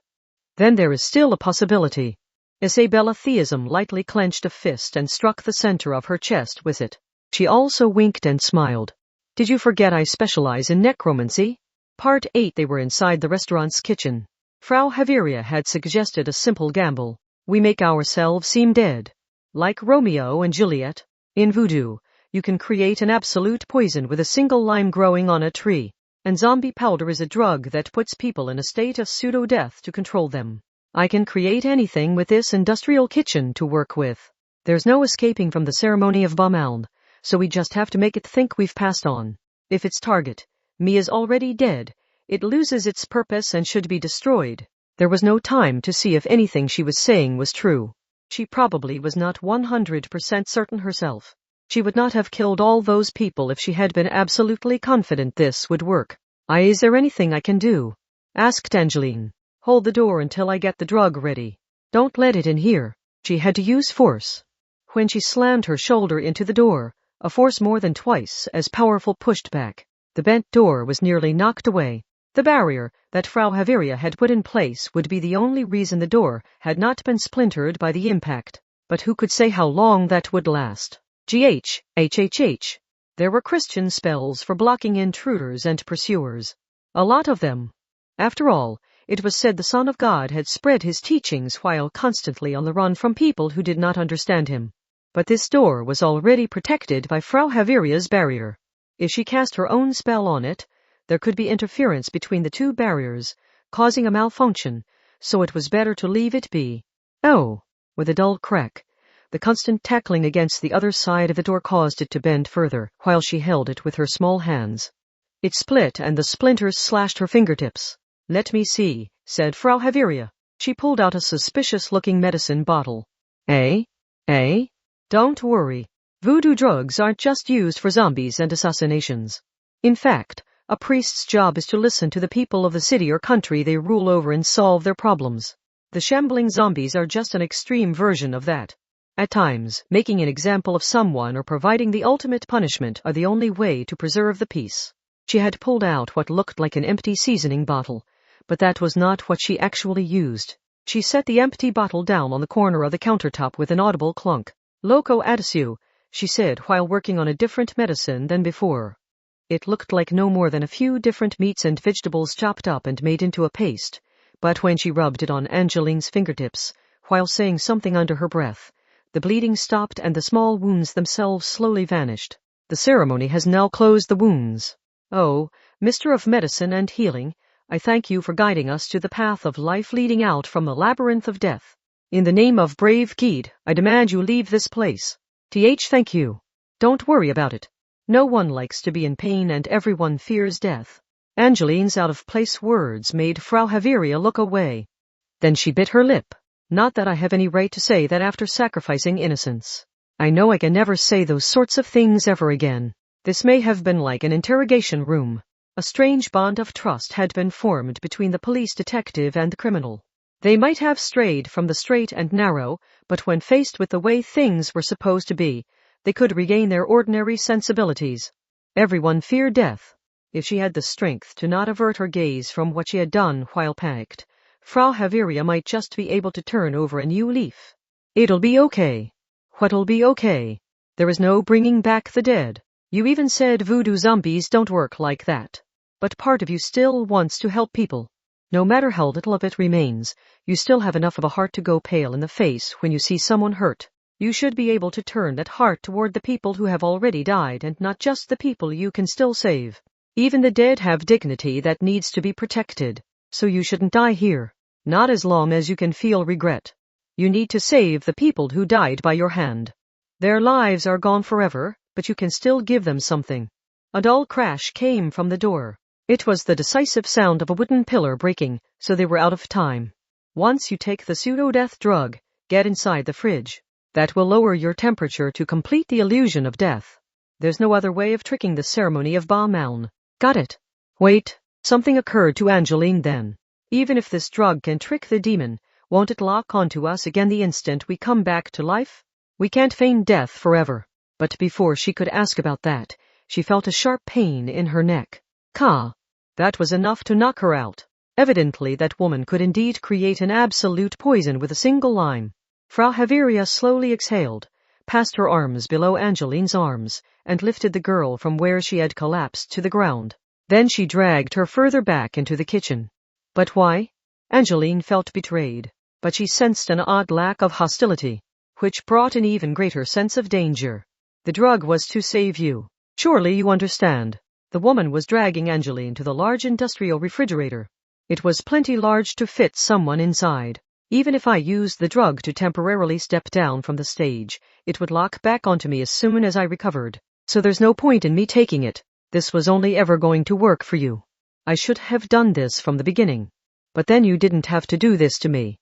Then there is still a possibility. Isabella Theism lightly clenched a fist and struck the center of her chest with it. She also winked and smiled. Did you forget I specialize in necromancy? Part 8. They were inside the restaurant's kitchen. Frau Javiria had suggested a simple gamble. We make ourselves seem dead. Like Romeo and Juliet. In voodoo, you can create an absolute poison with a single lime growing on a tree. And zombie powder is a drug that puts people in a state of pseudo-death to control them. I can create anything with this industrial kitchen to work with. There's no escaping from the ceremony of Baumeld, so we just have to make it think we've passed on. If its target, me, is already dead, it loses its purpose and should be destroyed. There was no time to see if anything she was saying was true. She probably was not 100% certain herself. She would not have killed all those people if she had been absolutely confident this would work. Is there anything I can do? Asked Angeline. Hold the door until I get the drug ready. Don't let it in here. She had to use force. When she slammed her shoulder into the door, a force more than twice as powerful pushed back. The bent door was nearly knocked away. The barrier that Frau Javiria had put in place would be the only reason the door had not been splintered by the impact. But who could say how long that would last? HHH. There were Christian spells for blocking intruders and pursuers. A lot of them. After all, it was said the Son of God had spread his teachings while constantly on the run from people who did not understand him. But this door was already protected by Frau Javiria's barrier. If she cast her own spell on it, there could be interference between the two barriers, causing a malfunction, so it was better to leave it be. Oh, with a dull crack. The constant tackling against the other side of the door caused it to bend further, while she held it with her small hands. It split and the splinters slashed her fingertips. Let me see, said Frau Javiria. She pulled out a suspicious-looking medicine bottle. Don't worry. Voodoo drugs aren't just used for zombies and assassinations. In fact, a priest's job is to listen to the people of the city or country they rule over and solve their problems. The shambling zombies are just an extreme version of that. At times, making an example of someone or providing the ultimate punishment are the only way to preserve the peace. She had pulled out what looked like an empty seasoning bottle, but that was not what she actually used. She set the empty bottle down on the corner of the countertop with an audible clunk. Loco adesu, she said while working on a different medicine than before. It looked like no more than a few different meats and vegetables chopped up and made into a paste, but when she rubbed it on Angeline's fingertips, while saying something under her breath, the bleeding stopped and the small wounds themselves slowly vanished. The ceremony has now closed the wounds. Oh, Mister of Medicine and Healing, I thank you for guiding us to the path of life leading out from the labyrinth of death. In the name of brave Keed, I demand you leave this place. Thank you. Don't worry about it. No one likes to be in pain and everyone fears death. Angeline's out-of-place words made Frau Javiria look away. Then she bit her lip. Not that I have any right to say that after sacrificing innocence. I know I can never say those sorts of things ever again. This may have been like an interrogation room. A strange bond of trust had been formed between the police detective and the criminal. They might have strayed from the straight and narrow, but when faced with the way things were supposed to be, they could regain their ordinary sensibilities. Everyone feared death. If she had the strength to not avert her gaze from what she had done while panicked, Frau Javiria might just be able to turn over a new leaf. It'll be okay. What'll be okay? There is no bringing back the dead. You even said voodoo zombies don't work like that. But part of you still wants to help people. No matter how little of it remains, you still have enough of a heart to go pale in the face when you see someone hurt. You should be able to turn that heart toward the people who have already died and not just the people you can still save. Even the dead have dignity that needs to be protected, so you shouldn't die here. Not as long as you can feel regret. You need to save the people who died by your hand. Their lives are gone forever, but you can still give them something. A dull crash came from the door. It was the decisive sound of a wooden pillar breaking, so they were out of time. Once you take the pseudo-death drug, get inside the fridge. That will lower your temperature to complete the illusion of death. There's no other way of tricking the ceremony of Ba Maun. Got it? Wait, something occurred to Angeline then. Even if this drug can trick the demon, won't it lock onto us again the instant we come back to life? We can't feign death forever. But before she could ask about that, she felt a sharp pain in her neck. That was enough to knock her out. Evidently that woman could indeed create an absolute poison with a single line. Frau Haveria slowly exhaled, passed her arms below Angeline's arms, and lifted the girl from where she had collapsed to the ground. Then she dragged her further back into the kitchen. But why? Angeline felt betrayed, but she sensed an odd lack of hostility, which brought an even greater sense of danger. The drug was to save you. Surely you understand. The woman was dragging Angeline to the large industrial refrigerator. It was plenty large to fit someone inside. Even if I used the drug to temporarily step down from the stage, it would lock back onto me as soon as I recovered. So there's no point in me taking it. This was only ever going to work for you. I should have done this from the beginning. But then you didn't have to do this to me.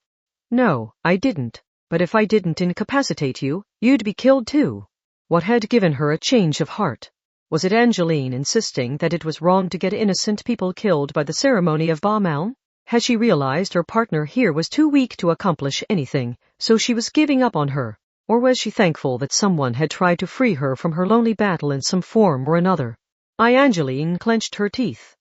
No, I didn't. But if I didn't incapacitate you, you'd be killed too. What had given her a change of heart? Was it Angeline insisting that it was wrong to get innocent people killed by the ceremony of Ba Maun? Had she realized her partner here was too weak to accomplish anything, so she was giving up on her? Or was she thankful that someone had tried to free her from her lonely battle in some form or another? Angeline clenched her teeth.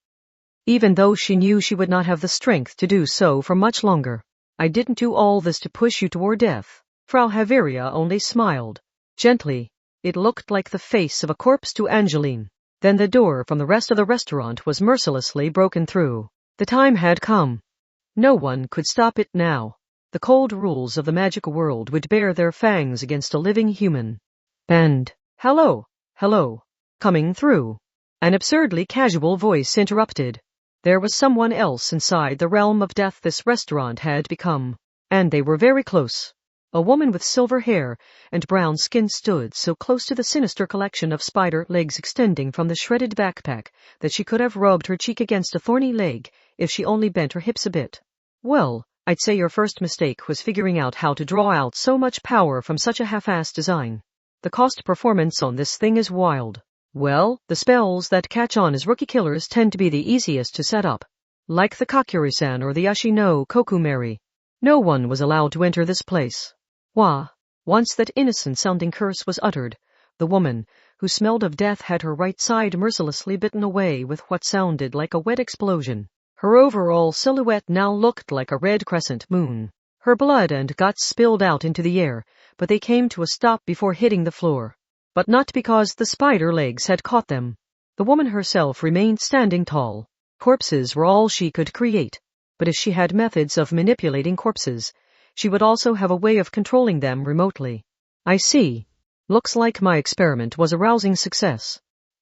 Even though she knew she would not have the strength to do so for much longer. I didn't do all this to push you toward death. Frau Haveria only smiled. Gently. It looked like the face of a corpse to Angeline. Then the door from the rest of the restaurant was mercilessly broken through. The time had come. No one could stop it now. The cold rules of the magic world would bare their fangs against a living human. And, hello, coming through. An absurdly casual voice interrupted. There was someone else inside the realm of death this restaurant had become. And they were very close. A woman with silver hair and brown skin stood so close to the sinister collection of spider legs extending from the shredded backpack that she could have rubbed her cheek against a thorny leg if she only bent her hips a bit. Well, I'd say your first mistake was figuring out how to draw out so much power from such a half-assed design. The cost performance on this thing is wild. Well, the spells that catch on as rookie killers tend to be the easiest to set up. Like the Kakuri-san or the Ashi no Kokumari. No one was allowed to enter this place. Once that innocent-sounding curse was uttered, the woman, who smelled of death, had her right side mercilessly bitten away with what sounded like a wet explosion. Her overall silhouette now looked like a red crescent moon. Her blood and guts spilled out into the air, but they came to a stop before hitting the floor. But not because the spider legs had caught them. The woman herself remained standing tall. Corpses were all she could create, but if she had methods of manipulating corpses, she would also have a way of controlling them remotely. I see. Looks like my experiment was a rousing success.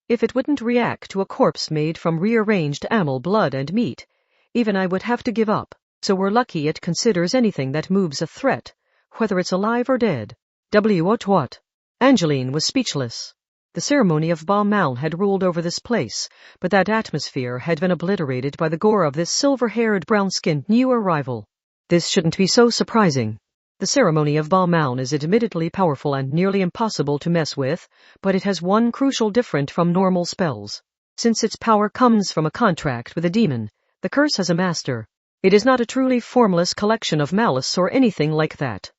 If it wouldn't react to a corpse made from rearranged animal blood and meat, even I would have to give up. So we're lucky it considers anything that moves a threat, whether it's alive or dead. What? Angeline was speechless. The ceremony of Ba Maun had ruled over this place, but that atmosphere had been obliterated by the gore of this silver-haired, brown-skinned new arrival. This shouldn't be so surprising. The ceremony of Ba Maun is admittedly powerful and nearly impossible to mess with, but it has one crucial difference from normal spells. Since its power comes from a contract with a demon, the curse has a master. It is not a truly formless collection of malice or anything like that.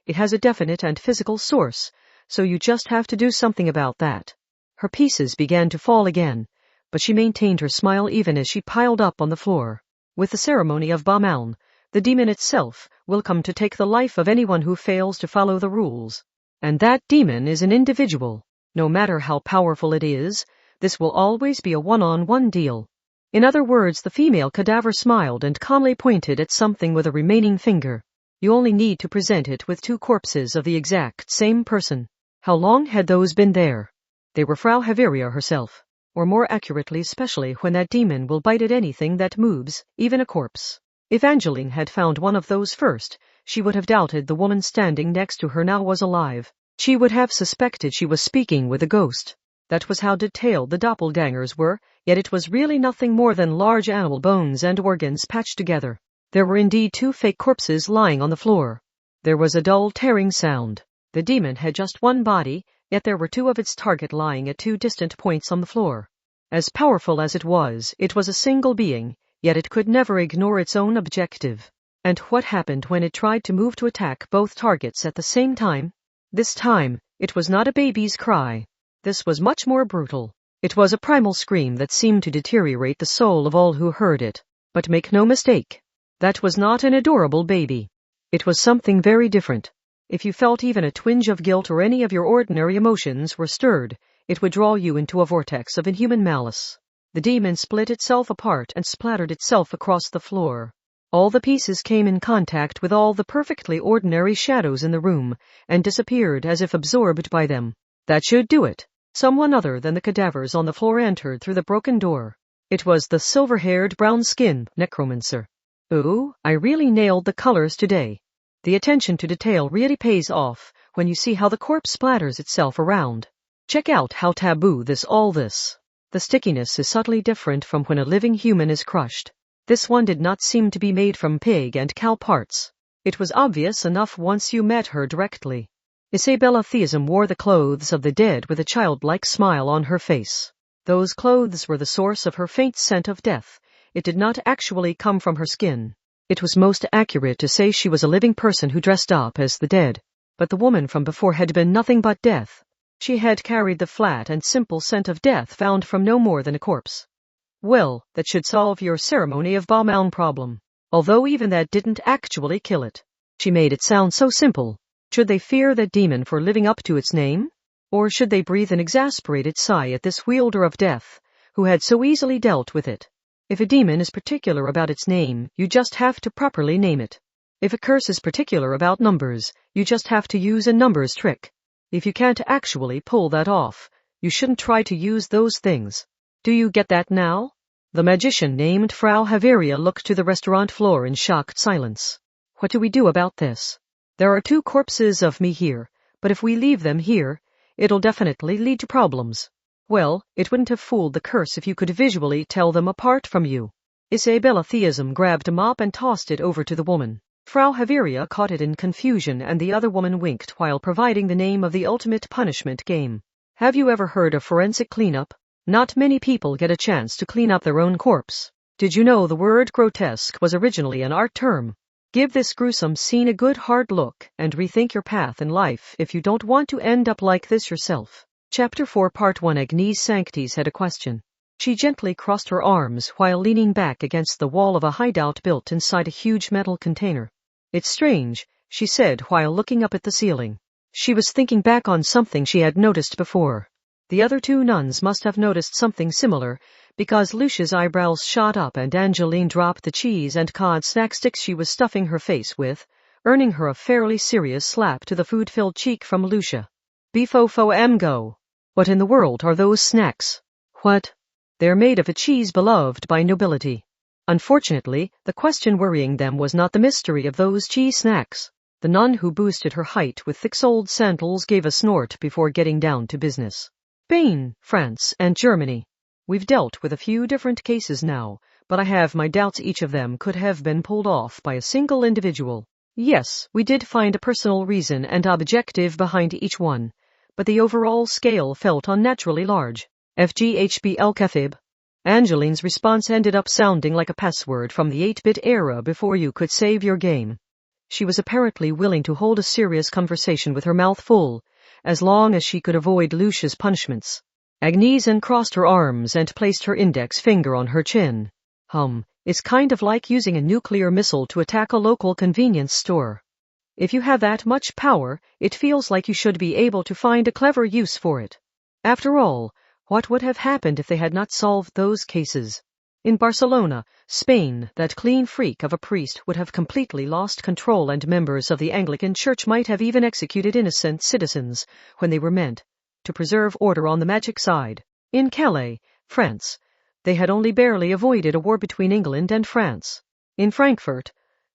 It has a definite and physical source, so you just have to do something about that. Her pieces began to fall again, but she maintained her smile even as she piled up on the floor. With the ceremony of Ba Maun, the demon itself will come to take the life of anyone who fails to follow the rules. And that demon is an individual. No matter how powerful it is, this will always be a one-on-one deal. In other words, the female cadaver smiled and calmly pointed at something with a remaining finger. You only need to present it with 2 corpses of the exact same person. How long had those been there? They were Frau Haveria herself. Or more accurately, especially when that demon will bite at anything that moves, even a corpse. If Angeline had found one of those first, she would have doubted the woman standing next to her now was alive. She would have suspected she was speaking with a ghost. That was how detailed the doppelgangers were, yet it was really nothing more than large animal bones and organs patched together. There were indeed 2 fake corpses lying on the floor. There was a dull tearing sound. The demon had just one body, yet there were 2 of its target lying at 2 distant points on the floor. As powerful as it was a single being, yet it could never ignore its own objective. And what happened when it tried to move to attack both targets at the same time? This time, it was not a baby's cry. This was much more brutal. It was a primal scream that seemed to deteriorate the soul of all who heard it. But make no mistake, that was not an adorable baby. It was something very different. If you felt even a twinge of guilt or any of your ordinary emotions were stirred, it would draw you into a vortex of inhuman malice. The demon split itself apart and splattered itself across the floor. All the pieces came in contact with all the perfectly ordinary shadows in the room and disappeared as if absorbed by them. That should do it. Someone other than the cadavers on the floor entered through the broken door. It was the silver-haired, brown-skinned necromancer. Ooh, I really nailed the colors today. The attention to detail really pays off when you see how the corpse splatters itself around. Check out how taboo all this. The stickiness is subtly different from when a living human is crushed. This one did not seem to be made from pig and cow parts. It was obvious enough once you met her directly. Isabella Theism wore the clothes of the dead with a childlike smile on her face. Those clothes were the source of her faint scent of death. It did not actually come from her skin. It was most accurate to say she was a living person who dressed up as the dead. But the woman from before had been nothing but death. She had carried the flat and simple scent of death found from no more than a corpse. Well, that should solve your ceremony of Balmain problem. Although even that didn't actually kill it. She made it sound so simple. Should they fear that demon for living up to its name? Or should they breathe an exasperated sigh at this wielder of death, who had so easily dealt with it? If a demon is particular about its name, you just have to properly name it. If a curse is particular about numbers, you just have to use a numbers trick. If you can't actually pull that off, you shouldn't try to use those things. Do you get that now? The magician named Frau Haveria looked to the restaurant floor in shocked silence. What do we do about this? There are 2 corpses of me here, but if we leave them here, it'll definitely lead to problems. Well, it wouldn't have fooled the curse if you could visually tell them apart from you. Isabella Theism grabbed a mop and tossed it over to the woman. Frau Haveria caught it in confusion and the other woman winked while providing the name of the ultimate punishment game. Have you ever heard of forensic cleanup? Not many people get a chance to clean up their own corpse. Did you know the word grotesque was originally an art term? Give this gruesome scene a good hard look and rethink your path in life if you don't want to end up like this yourself. Chapter 4 Part 1 Agnese Sanctis had a question. She gently crossed her arms while leaning back against the wall of a hideout built inside a huge metal container. It's strange, she said while looking up at the ceiling. She was thinking back on something she had noticed before. The other 2 nuns must have noticed something similar, because Lucia's eyebrows shot up and Angeline dropped the cheese and cod snack sticks she was stuffing her face with, earning her a fairly serious slap to the food-filled cheek from Lucia. Befofo go. What in the world are those snacks? What? They're made of a cheese beloved by nobility. Unfortunately, the question worrying them was not the mystery of those cheese snacks. The nun who boosted her height with thick-soled sandals gave a snort before getting down to business. Spain, France, and Germany. We've dealt with a few different cases now, but I have my doubts each of them could have been pulled off by a single individual. Yes, we did find a personal reason and objective behind each one, but the overall scale felt unnaturally large. FGHB El Kathib. Angeline's response ended up sounding like a password from the 8-bit era before you could save your game. She was apparently willing to hold a serious conversation with her mouth full, as long as she could avoid Lucia's punishments. Agnese uncrossed her arms and placed her index finger on her chin. It's kind of like using a nuclear missile to attack a local convenience store. If you have that much power, it feels like you should be able to find a clever use for it. After all, what would have happened if they had not solved those cases? In Barcelona, Spain, that clean freak of a priest would have completely lost control and members of the Anglican Church might have even executed innocent citizens when they were meant to preserve order on the magic side. In Calais, France, they had only barely avoided a war between England and France. In Frankfurt,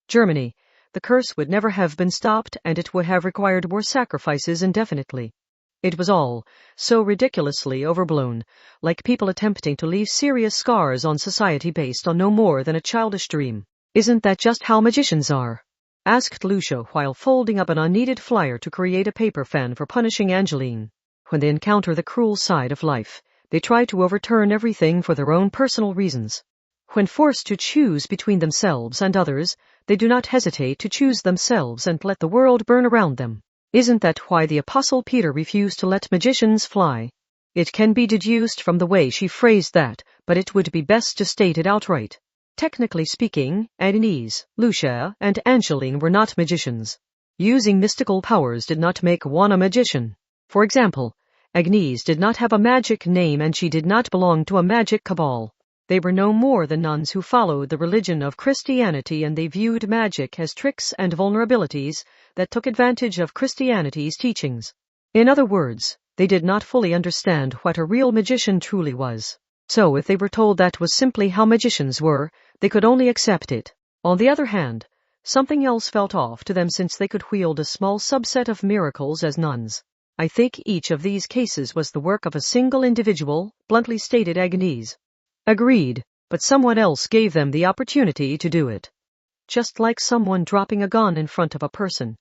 Germany, the curse would never have been stopped and it would have required more sacrifices indefinitely. It was all so ridiculously overblown, like people attempting to leave serious scars on society based on no more than a childish dream. Isn't that just how magicians are? Asked Lucia while folding up an unneeded flyer to create a paper fan for punishing Angeline. When they encounter the cruel side of life, they try to overturn everything for their own personal reasons. When forced to choose between themselves and others, they do not hesitate to choose themselves and let the world burn around them. Isn't that why the Apostle Peter refused to let magicians fly? It can be deduced from the way she phrased that, but it would be best to state it outright. Technically speaking, Agnese, Lucia, and Angeline were not magicians. Using mystical powers did not make one a magician. For example, Agnese did not have a magic name and she did not belong to a magic cabal. They were no more than nuns who followed the religion of Christianity, and they viewed magic as tricks and vulnerabilities that took advantage of Christianity's teachings. In other words, they did not fully understand what a real magician truly was. So if they were told that was simply how magicians were, they could only accept it. On the other hand, something else felt off to them since they could wield a small subset of miracles as nuns. I think each of these cases was the work of a single individual, bluntly stated Agnese. Agreed, but someone else gave them the opportunity to do it. Just like someone dropping a gun in front of a person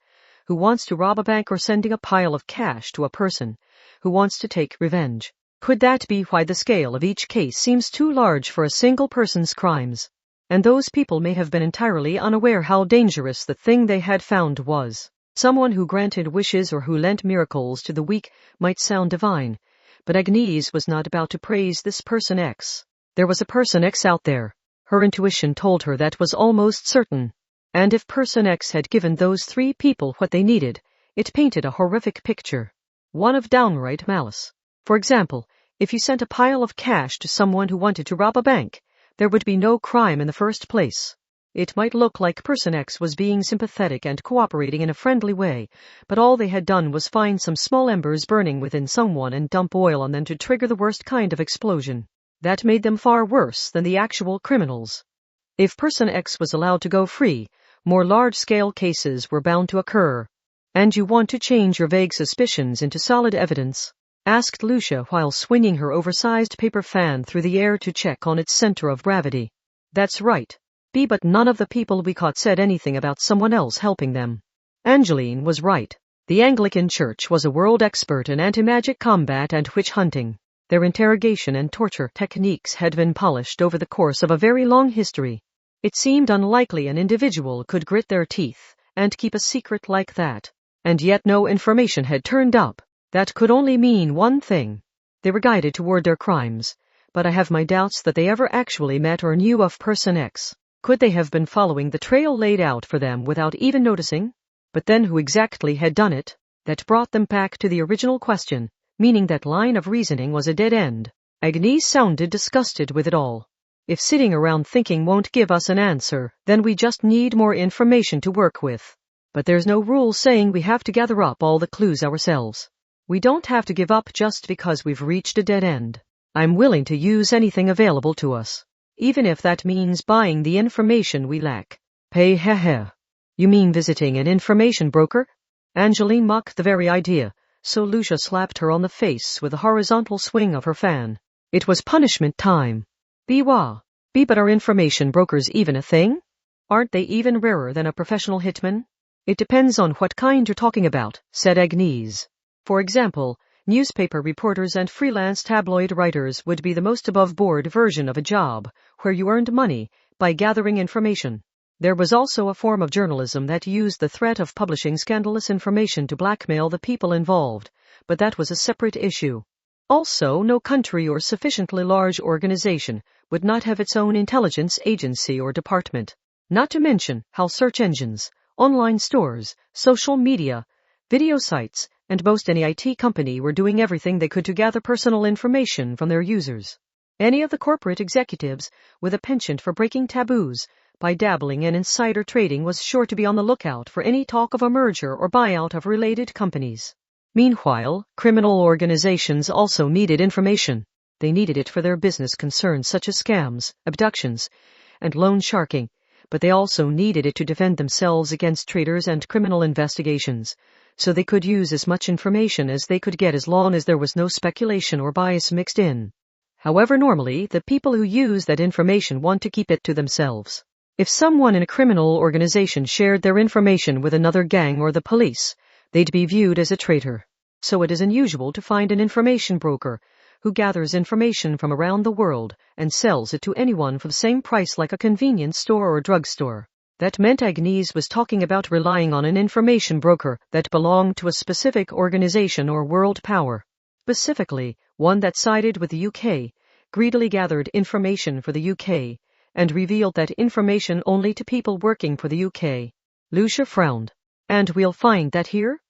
who wants to rob a bank or sending a pile of cash to a person who wants to take revenge. Could that be why the scale of each case seems too large for a single person's crimes? And those people may have been entirely unaware how dangerous the thing they had found was. Someone who granted wishes or who lent miracles to the weak might sound divine, but Agnese was not about to praise this person X. There was a person X out there. Her intuition told her that was almost certain. And if person X had given those three people what they needed, it painted a horrific picture. One of downright malice. For example, if you sent a pile of cash to someone who wanted to rob a bank, there would be no crime in the first place. It might look like person X was being sympathetic and cooperating in a friendly way, but all they had done was find some small embers burning within someone and dump oil on them to trigger the worst kind of explosion. That made them far worse than the actual criminals. If person X was allowed to go free, more large-scale cases were bound to occur. And you want to change your vague suspicions into solid evidence? Asked Lucia while swinging her oversized paper fan through the air to check on its center of gravity. That's right. B. But none of the people we caught said anything about someone else helping them. Angeline was right. The Anglican Church was a world expert in anti-magic combat and witch hunting. Their interrogation and torture techniques had been polished over the course of a very long history. It seemed unlikely an individual could grit their teeth and keep a secret like that. And yet no information had turned up. That could only mean one thing. They were guided toward their crimes, but I have my doubts that they ever actually met or knew of person X. Could they have been following the trail laid out for them without even noticing? But then who exactly had done it? That brought them back to the original question, meaning that line of reasoning was a dead end. Agnese sounded disgusted with it all. If sitting around thinking won't give us an answer, then we just need more information to work with. But there's no rule saying we have to gather up all the clues ourselves. We don't have to give up just because we've reached a dead end. I'm willing to use anything available to us, even if that means buying the information we lack. Pay heh. You mean visiting an information broker? Angeline mocked the very idea, so Lucia slapped her on the face with a horizontal swing of her fan. It was punishment time. But are information brokers even a thing? Aren't they even rarer than a professional hitman? It depends on what kind you're talking about, said Agnese. For example, newspaper reporters and freelance tabloid writers would be the most above-board version of a job, where you earned money by gathering information. There was also a form of journalism that used the threat of publishing scandalous information to blackmail the people involved, but that was a separate issue. Also, no country or sufficiently large organization would not have its own intelligence agency or department. Not to mention how search engines, online stores, social media, video sites, and most any IT company were doing everything they could to gather personal information from their users. Any of the corporate executives with a penchant for breaking taboos by dabbling in insider trading was sure to be on the lookout for any talk of a merger or buyout of related companies. Meanwhile, criminal organizations also needed information. They needed it for their business concerns such as scams, abductions, and loan sharking, but they also needed it to defend themselves against traitors and criminal investigations, so they could use as much information as they could get as long as there was no speculation or bias mixed in. However, normally, the people who use that information want to keep it to themselves. If someone in a criminal organization shared their information with another gang or the police, they'd be viewed as a traitor. So it is unusual to find an information broker who gathers information from around the world and sells it to anyone for the same price like a convenience store or drugstore. That meant Agnese was talking about relying on an information broker that belonged to a specific organization or world power. Specifically, one that sided with the UK, greedily gathered information for the UK, and revealed that information only to people working for the UK. Lucia frowned. And we'll find that here?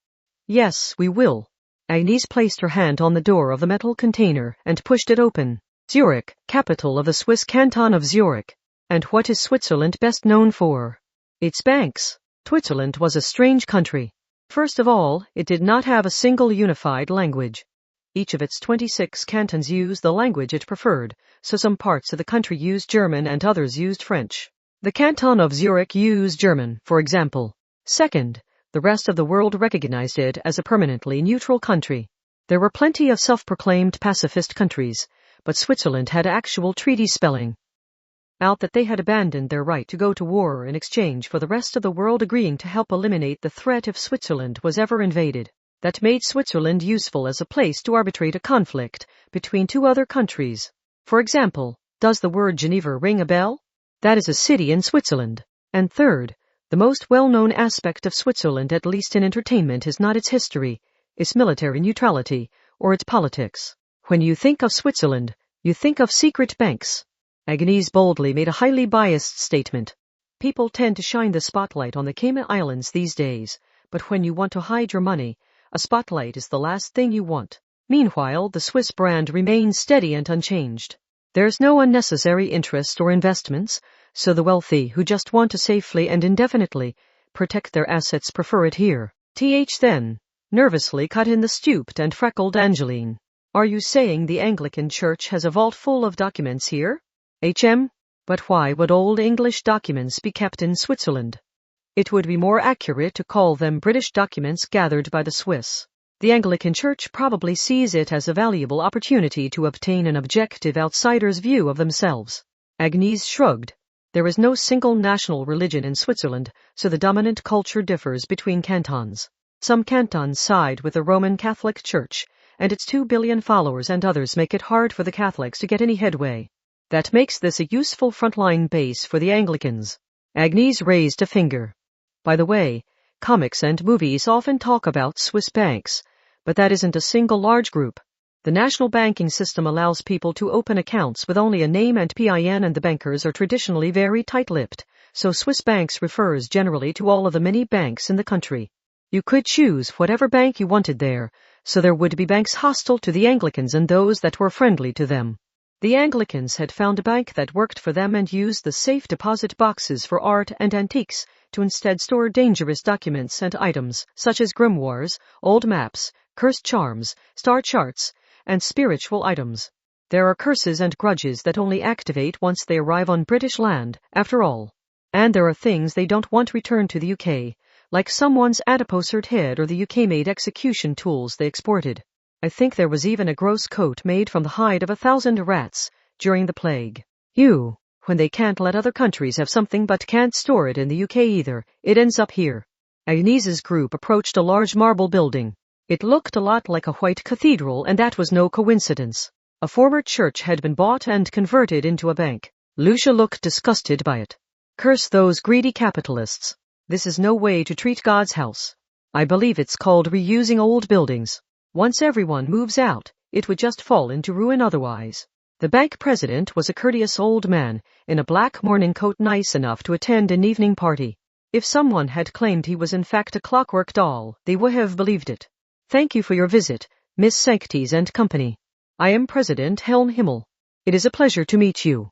Yes, we will. Agnese placed her hand on the door of the metal container and pushed it open. Zurich, capital of the Swiss canton of Zurich. And what is Switzerland best known for? Its banks. Switzerland was a strange country. First of all, it did not have a single unified language. Each of its 26 cantons used the language it preferred, so some parts of the country used German and others used French. The canton of Zurich used German, for example. Second, the rest of the world recognized it as a permanently neutral country. There were plenty of self-proclaimed pacifist countries, but Switzerland had actual treaty spelling out that they had abandoned their right to go to war in exchange for the rest of the world agreeing to help eliminate the threat if Switzerland was ever invaded. That made Switzerland useful as a place to arbitrate a conflict between two other countries. For example, does the word Geneva ring a bell? That is a city in Switzerland. And third, the most well-known aspect of Switzerland, at least in entertainment, is not its history, its military neutrality, or its politics. When you think of Switzerland, you think of secret banks. Agnese boldly made a highly biased statement. People tend to shine the spotlight on the Cayman Islands these days, but when you want to hide your money, a spotlight is the last thing you want. Meanwhile, the Swiss brand remains steady and unchanged. There's no unnecessary interest or investments, so the wealthy who just want to safely and indefinitely protect their assets prefer it here. Then, nervously cut in the stooped and freckled Angeline. Are you saying the Anglican Church has a vault full of documents here? But why would old English documents be kept in Switzerland? It would be more accurate to call them British documents gathered by the Swiss. The Anglican Church probably sees it as a valuable opportunity to obtain an objective outsider's view of themselves. Agnese shrugged. There is no single national religion in Switzerland, so the dominant culture differs between cantons. Some cantons side with the Roman Catholic Church, and its 2 billion followers, and others make it hard for the Catholics to get any headway. That makes this a useful frontline base for the Anglicans. Agnese raised a finger. By the way, comics and movies often talk about Swiss banks, but that isn't a single large group. The national banking system allows people to open accounts with only a name and PIN, and the bankers are traditionally very tight-lipped, so Swiss banks refers generally to all of the many banks in the country. You could choose whatever bank you wanted there, so there would be banks hostile to the Anglicans and those that were friendly to them. The Anglicans had found a bank that worked for them and used the safe deposit boxes for art and antiques to instead store dangerous documents and items such as grimoires, old maps, cursed charms, star charts, and spiritual items. There are curses and grudges that only activate once they arrive on British land, after all. And there are things they don't want returned to the UK, like someone's adiposed head or the UK-made execution tools they exported. I think there was even a gross coat made from the hide of 1,000 rats during the plague. When they can't let other countries have something but can't store it in the UK either, it ends up here. Agnese's group approached a large marble building. It looked a lot like a white cathedral, and that was no coincidence. A former church had been bought and converted into a bank. Lucia looked disgusted by it. Curse those greedy capitalists. This is no way to treat God's house. I believe it's called reusing old buildings. Once everyone moves out, it would just fall into ruin otherwise. The bank president was a courteous old man, in a black morning coat, nice enough to attend an evening party. If someone had claimed he was in fact a clockwork doll, they would have believed it. Thank you for your visit, Miss Sanctis and Company. I am President Helm Himmel. It is a pleasure to meet you.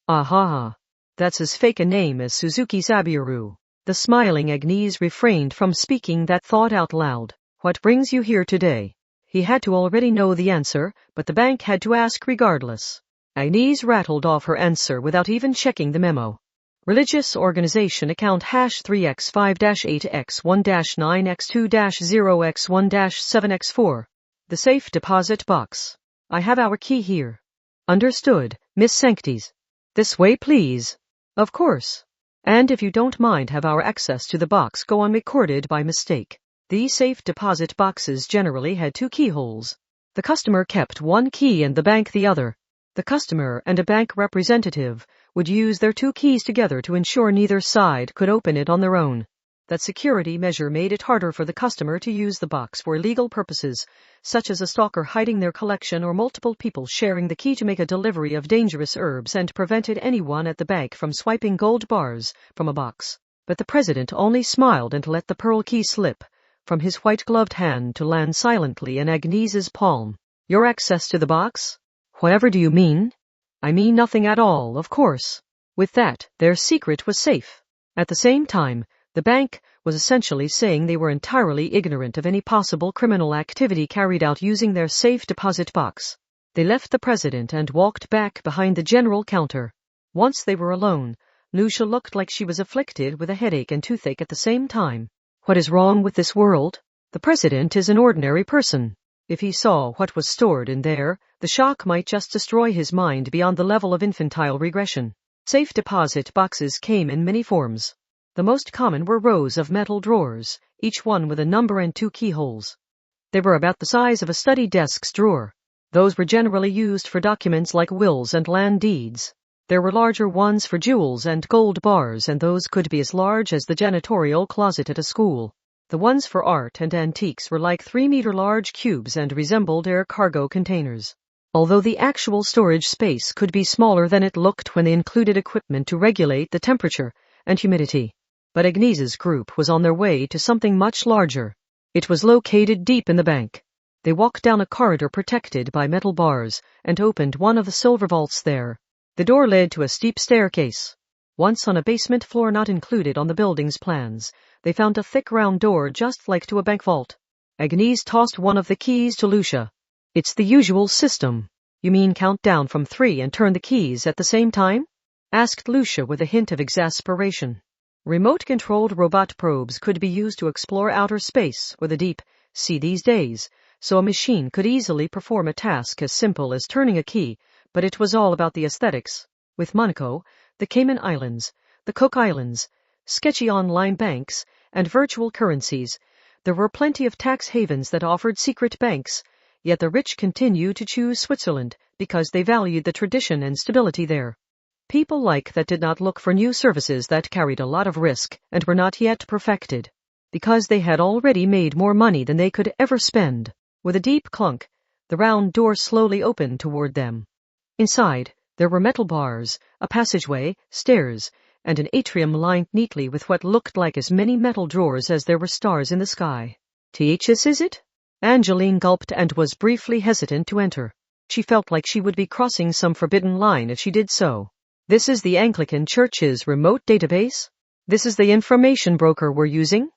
Aha. That's as fake a name as Suzuki Sabiru. The smiling Agnese refrained from speaking that thought out loud. What brings you here today? He had to already know the answer, but the bank had to ask regardless. Agnese rattled off her answer without even checking the memo. Religious organization account #3x5-8x1-9x2-0x1-7x4. The safe deposit box. I have our key here. Understood, Miss Sanctis. This way, please. Of course. And if you don't mind, have our access to the box go unrecorded by mistake. These safe deposit boxes generally had 2 keyholes. The customer kept one key and the bank the other. The customer and a bank representative would use their 2 keys together to ensure neither side could open it on their own. That security measure made it harder for the customer to use the box for illegal purposes, such as a stalker hiding their collection or multiple people sharing the key to make a delivery of dangerous herbs, and prevented anyone at the bank from swiping gold bars from a box. But the president only smiled and let the pearl key slip from his white-gloved hand to land silently in Agnese's palm. Your access to the box? Whatever do you mean? I mean nothing at all, of course. With that, their secret was safe. At the same time, the bank was essentially saying they were entirely ignorant of any possible criminal activity carried out using their safe deposit box. They left the president and walked back behind the general counter. Once they were alone, Lucia looked like she was afflicted with a headache and toothache at the same time. What is wrong with this world? The president is an ordinary person. If he saw what was stored in there, the shock might just destroy his mind beyond the level of infantile regression. Safe deposit boxes came in many forms. The most common were rows of metal drawers, each one with a number and 2 keyholes. They were about the size of a study desk's drawer. Those were generally used for documents like wills and land deeds. There were larger ones for jewels and gold bars, and those could be as large as the janitorial closet at a school. The ones for art and antiques were like 3-meter large cubes and resembled air cargo containers. Although the actual storage space could be smaller than it looked when they included equipment to regulate the temperature and humidity. But Agnese's group was on their way to something much larger. It was located deep in the bank. They walked down a corridor protected by metal bars and opened one of the silver vaults there. The door led to a steep staircase. Once on a basement floor not included on the building's plans, they found a thick round door just like to a bank vault. Agnese tossed one of the keys to Lucia. It's the usual system. You mean count down from 3 and turn the keys at the same time? Asked Lucia with a hint of exasperation. Remote-controlled robot probes could be used to explore outer space with a deep sea these days, so a machine could easily perform a task as simple as turning a key, but it was all about the aesthetics. With Monaco, the Cayman Islands, the Cook Islands, sketchy online banks, and virtual currencies, there were plenty of tax havens that offered secret banks, yet the rich continued to choose Switzerland because they valued the tradition and stability there. People like that did not look for new services that carried a lot of risk and were not yet perfected, because they had already made more money than they could ever spend. With a deep clunk, the round door slowly opened toward them. Inside, there were metal bars, a passageway, stairs, and an atrium lined neatly with what looked like as many metal drawers as there were stars in the sky. "Piper-tts, is it?" Angeline gulped and was briefly hesitant to enter. She felt like she would be crossing some forbidden line if she did so. "This is the Anglican Church's remote database? This is the information broker we're using?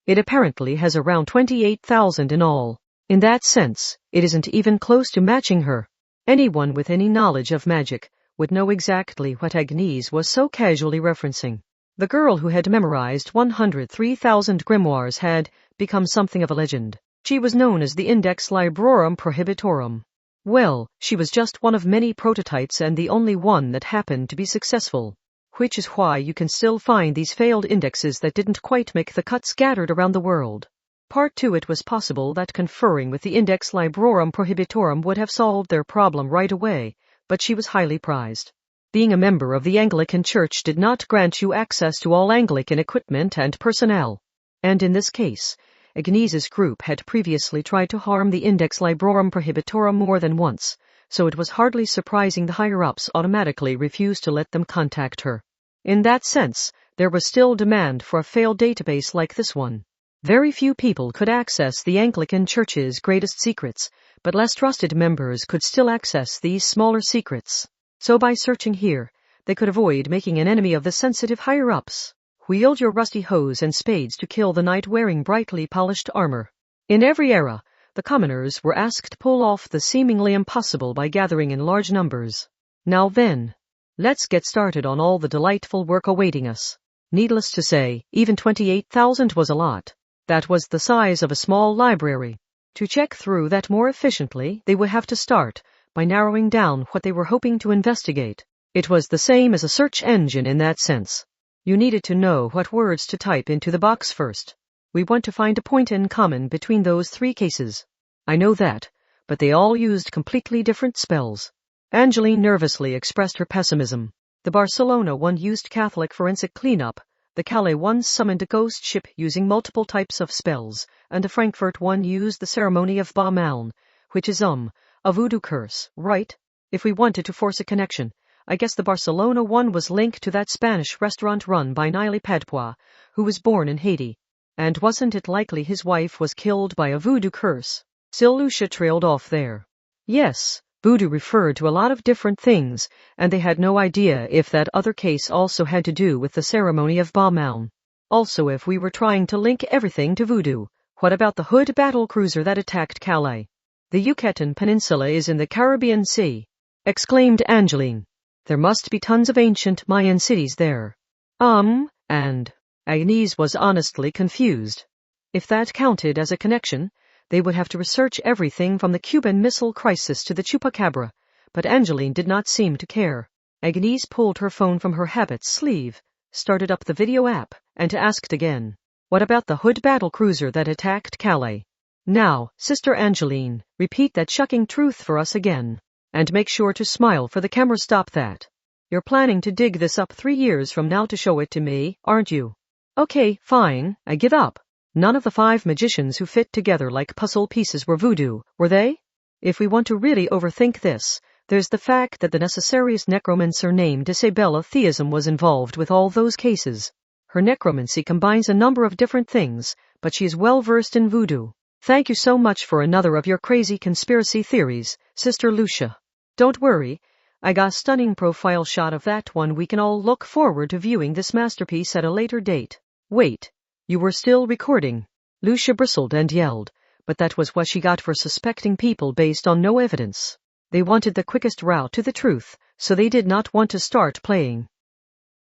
It apparently has around 28,000 in all. In that sense, it isn't even close to matching her." Anyone with any knowledge of magic would know exactly what Agnese was so casually referencing. The girl who had memorized 103,000 grimoires had become something of a legend. She was known as the Index Librorum Prohibitorum. Well, she was just one of many prototypes and the only one that happened to be successful. Which is why you can still find these failed indexes that didn't quite make the cut scattered around the world. Part 2. It was possible that conferring with the Index Librorum Prohibitorum would have solved their problem right away, but she was highly prized. Being a member of the Anglican Church did not grant you access to all Anglican equipment and personnel. And in this case, Agnese's group had previously tried to harm the Index Librorum Prohibitorum more than once, so it was hardly surprising the higher-ups automatically refused to let them contact her. In that sense, there was still demand for a failed database like this one. Very few people could access the Anglican Church's greatest secrets, but less trusted members could still access these smaller secrets. So by searching here, they could avoid making an enemy of the sensitive higher-ups. Wield your rusty hoes and spades to kill the knight wearing brightly polished armor. In every era, the commoners were asked to pull off the seemingly impossible by gathering in large numbers. Now then, let's get started on all the delightful work awaiting us. Needless to say, even 28,000 was a lot. That was the size of a small library. To check through that more efficiently, they would have to start by narrowing down what they were hoping to investigate. It was the same as a search engine in that sense. You needed to know what words to type into the box first. We want to find a point in common between those 3 cases. I know that, but they all used completely different spells. Angeline nervously expressed her pessimism. The Barcelona one used Catholic forensic cleanup, the Calais one summoned a ghost ship using multiple types of spells, and the Frankfurt one used the ceremony of Baumaln, which is a voodoo curse, right? If we wanted to force a connection, I guess the Barcelona one was linked to that Spanish restaurant run by Nili Padpois, who was born in Haiti. And wasn't it likely his wife was killed by a voodoo curse? Still Lucia trailed off there. Yes, voodoo referred to a lot of different things, and they had no idea if that other case also had to do with the ceremony of Baumaln. Also, if we were trying to link everything to voodoo, what about the Hood battlecruiser that attacked Calais? The Yucatan Peninsula is in the Caribbean Sea, exclaimed Angeline. There must be tons of ancient Mayan cities there. And Agnese was honestly confused. If that counted as a connection, they would have to research everything from the Cuban Missile Crisis to the Chupacabra, but Angeline did not seem to care. Agnese pulled her phone from her habit sleeve, started up the video app, and asked again, "What about the Hood battlecruiser that attacked Calais?" "Now, Sister Angeline, repeat that shocking truth for us again. And make sure to smile for the camera. Stop that. You're planning to dig this up 3 years from now to show it to me, aren't you?" "Okay, fine, I give up. None of the 5 magicians who fit together like puzzle pieces were voodoo, were they? If we want to really overthink this, there's the fact that the necessarious necromancer named Isabella Theism was involved with all those cases. Her necromancy combines a number of different things, but she is well versed in voodoo. Thank you so much for another of your crazy conspiracy theories, Sister Lucia. Don't worry, I got a stunning profile shot of that one. We can all look forward to viewing this masterpiece at a later date." "Wait, you were still recording?" Lucia bristled and yelled, but that was what she got for suspecting people based on no evidence. They wanted the quickest route to the truth, so they did not want to start playing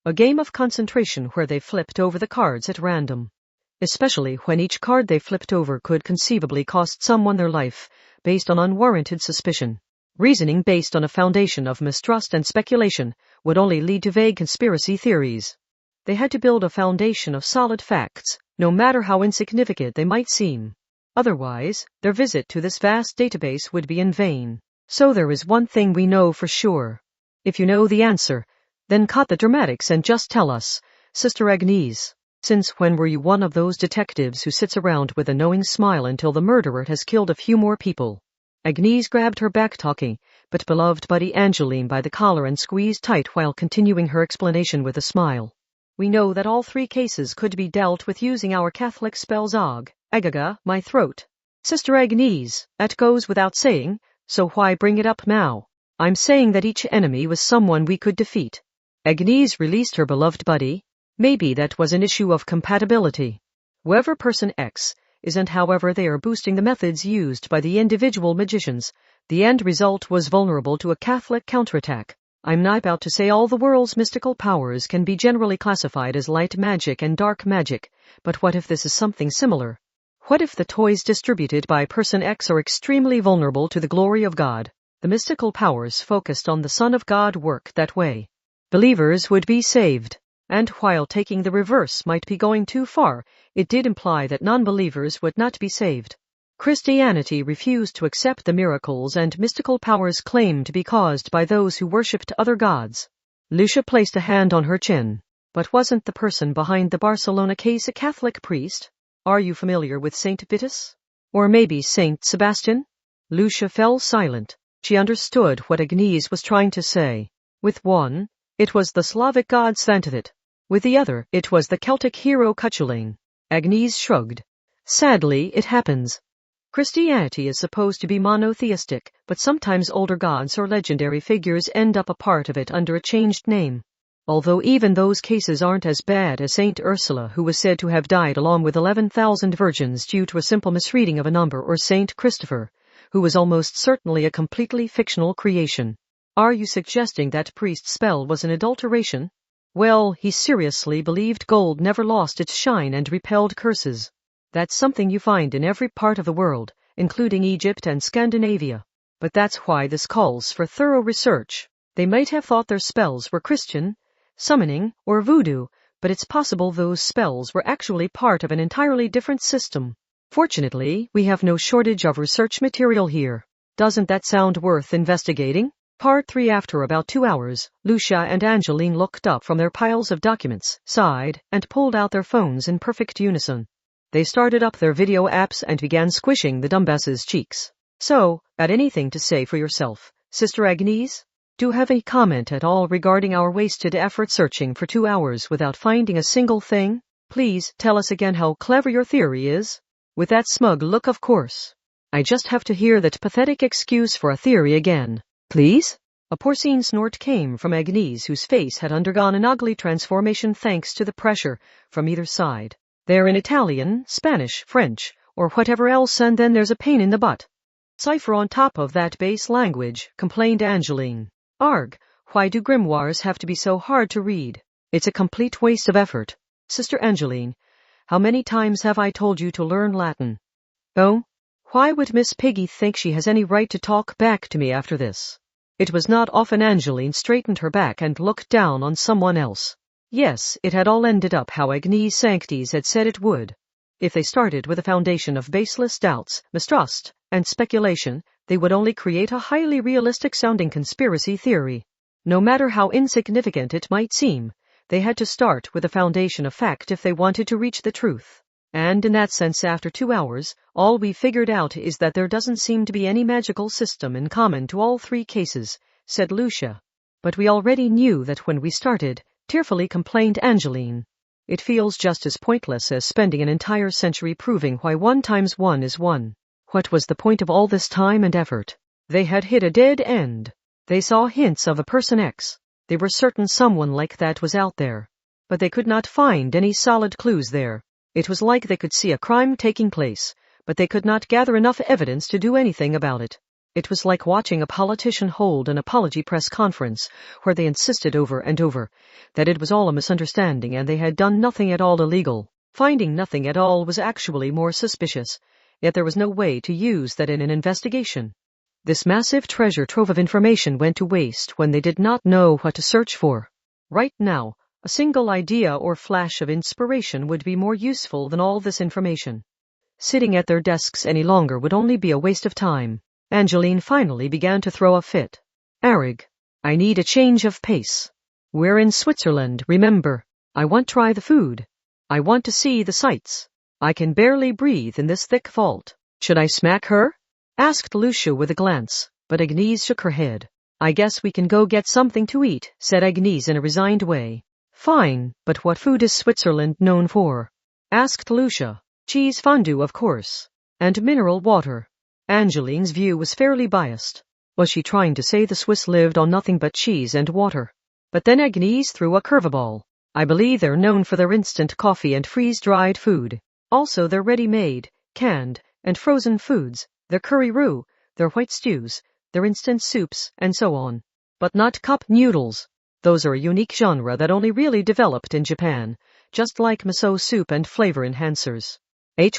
a game of concentration where they flipped over the cards at random. Especially when each card they flipped over could conceivably cost someone their life, based on unwarranted suspicion. Reasoning based on a foundation of mistrust and speculation would only lead to vague conspiracy theories. They had to build a foundation of solid facts, no matter how insignificant they might seem. Otherwise, their visit to this vast database would be in vain. So there is one thing we know for sure. If you know the answer, then cut the dramatics and just tell us, Sister Agnese. Since when were you one of those detectives who sits around with a knowing smile until the murderer has killed a few more people? Agnese grabbed her back-talking, but beloved buddy Angeline by the collar and squeezed tight while continuing her explanation with a smile. "We know that all 3 cases could be dealt with using our Catholic spells agaga, my throat. Sister Agnese, that goes without saying, so why bring it up now? I'm saying that each enemy was someone we could defeat." Agnese released her beloved buddy. Maybe that was an issue of compatibility. Whoever person X is and however they are boosting the methods used by the individual magicians, the end result was vulnerable to a Catholic counterattack. I'm not about to say all the world's mystical powers can be generally classified as light magic and dark magic, but what if this is something similar? What if the toys distributed by person X are extremely vulnerable to the glory of God? The mystical powers focused on the Son of God work that way. Believers would be saved. And while taking the reverse might be going too far, it did imply that non-believers would not be saved. Christianity refused to accept the miracles and mystical powers claimed to be caused by those who worshipped other gods. Lucia placed a hand on her chin. But wasn't the person behind the Barcelona case a Catholic priest? Are you familiar with Saint Vitus? Or maybe Saint Sebastian? Lucia fell silent. She understood what Agnese was trying to say. With one, it was the Slavic god Svantovit. With the other, it was the Celtic hero Cuchulainn. Agnese shrugged. Sadly, it happens. Christianity is supposed to be monotheistic, but sometimes older gods or legendary figures end up a part of it under a changed name. Although even those cases aren't as bad as Saint Ursula, who was said to have died along with 11,000 virgins due to a simple misreading of a number, or Saint Christopher, who was almost certainly a completely fictional creation. Are you suggesting that priest's spell was an adulteration? Well, he seriously believed gold never lost its shine and repelled curses. That's something you find in every part of the world, including Egypt and Scandinavia. But that's why this calls for thorough research. They might have thought their spells were Christian, summoning, or voodoo, but it's possible those spells were actually part of an entirely different system. Fortunately, we have no shortage of research material here. Doesn't that sound worth investigating? Part 3. After about 2 hours, Lucia and Angeline looked up from their piles of documents, sighed, and pulled out their phones in perfect unison. They started up their video apps and began squishing the dumbass's cheeks. So, got anything to say for yourself, Sister Agnese? Do you have any comment at all regarding our wasted effort searching for 2 hours without finding a single thing? Please tell us again how clever your theory is. With that smug look, of course. I just have to hear that pathetic excuse for a theory again. Please? A porcine snort came from Agnese, whose face had undergone an ugly transformation thanks to the pressure from either side. They're in Italian, Spanish, French, or whatever else, and then there's a pain in the butt. Cipher on top of that base language, complained Angeline. Arg, why do grimoires have to be so hard to read? It's a complete waste of effort. Sister Angeline, how many times have I told you to learn Latin? Oh? Why would Miss Piggy think she has any right to talk back to me after this? It was not often Angeline straightened her back and looked down on someone else. Yes, it had all ended up how Agnese Sanctis had said it would. If they started with a foundation of baseless doubts, mistrust, and speculation, they would only create a highly realistic-sounding conspiracy theory. No matter how insignificant it might seem, they had to start with a foundation of fact if they wanted to reach the truth. And in that sense, after 2 hours, all we figured out is that there doesn't seem to be any magical system in common to all 3 cases, said Lucia. But we already knew that when we started, tearfully complained Angeline. It feels just as pointless as spending an entire century proving why 1 times 1 is 1. What was the point of all this time and effort? They had hit a dead end. They saw hints of a person X. They were certain someone like that was out there. But they could not find any solid clues there. It was like they could see a crime taking place, but they could not gather enough evidence to do anything about it. It was like watching a politician hold an apology press conference where they insisted over and over that it was all a misunderstanding and they had done nothing at all illegal. Finding nothing at all was actually more suspicious, yet there was no way to use that in an investigation. This massive treasure trove of information went to waste when they did not know what to search for. Right now, a single idea or flash of inspiration would be more useful than all this information. Sitting at their desks any longer would only be a waste of time. Angeline finally began to throw a fit. Arig, I need a change of pace. We're in Switzerland, remember. I want to try the food. I want to see the sights. I can barely breathe in this thick vault. Should I smack her? Asked Lucia with a glance, but Agnese shook her head. I guess we can go get something to eat, said Agnese in a resigned way. Fine, but what food is Switzerland known for? Asked Lucia. Cheese fondue, of course. And mineral water. Angeline's view was fairly biased. Was she trying to say the Swiss lived on nothing but cheese and water? But then Agnese threw a curveball. I believe they're known for their instant coffee and freeze-dried food. Also their ready-made, canned, and frozen foods, their curry roux, their white stews, their instant soups, and so on. But not cup noodles. Those are a unique genre that only really developed in Japan, just like miso soup and flavor enhancers.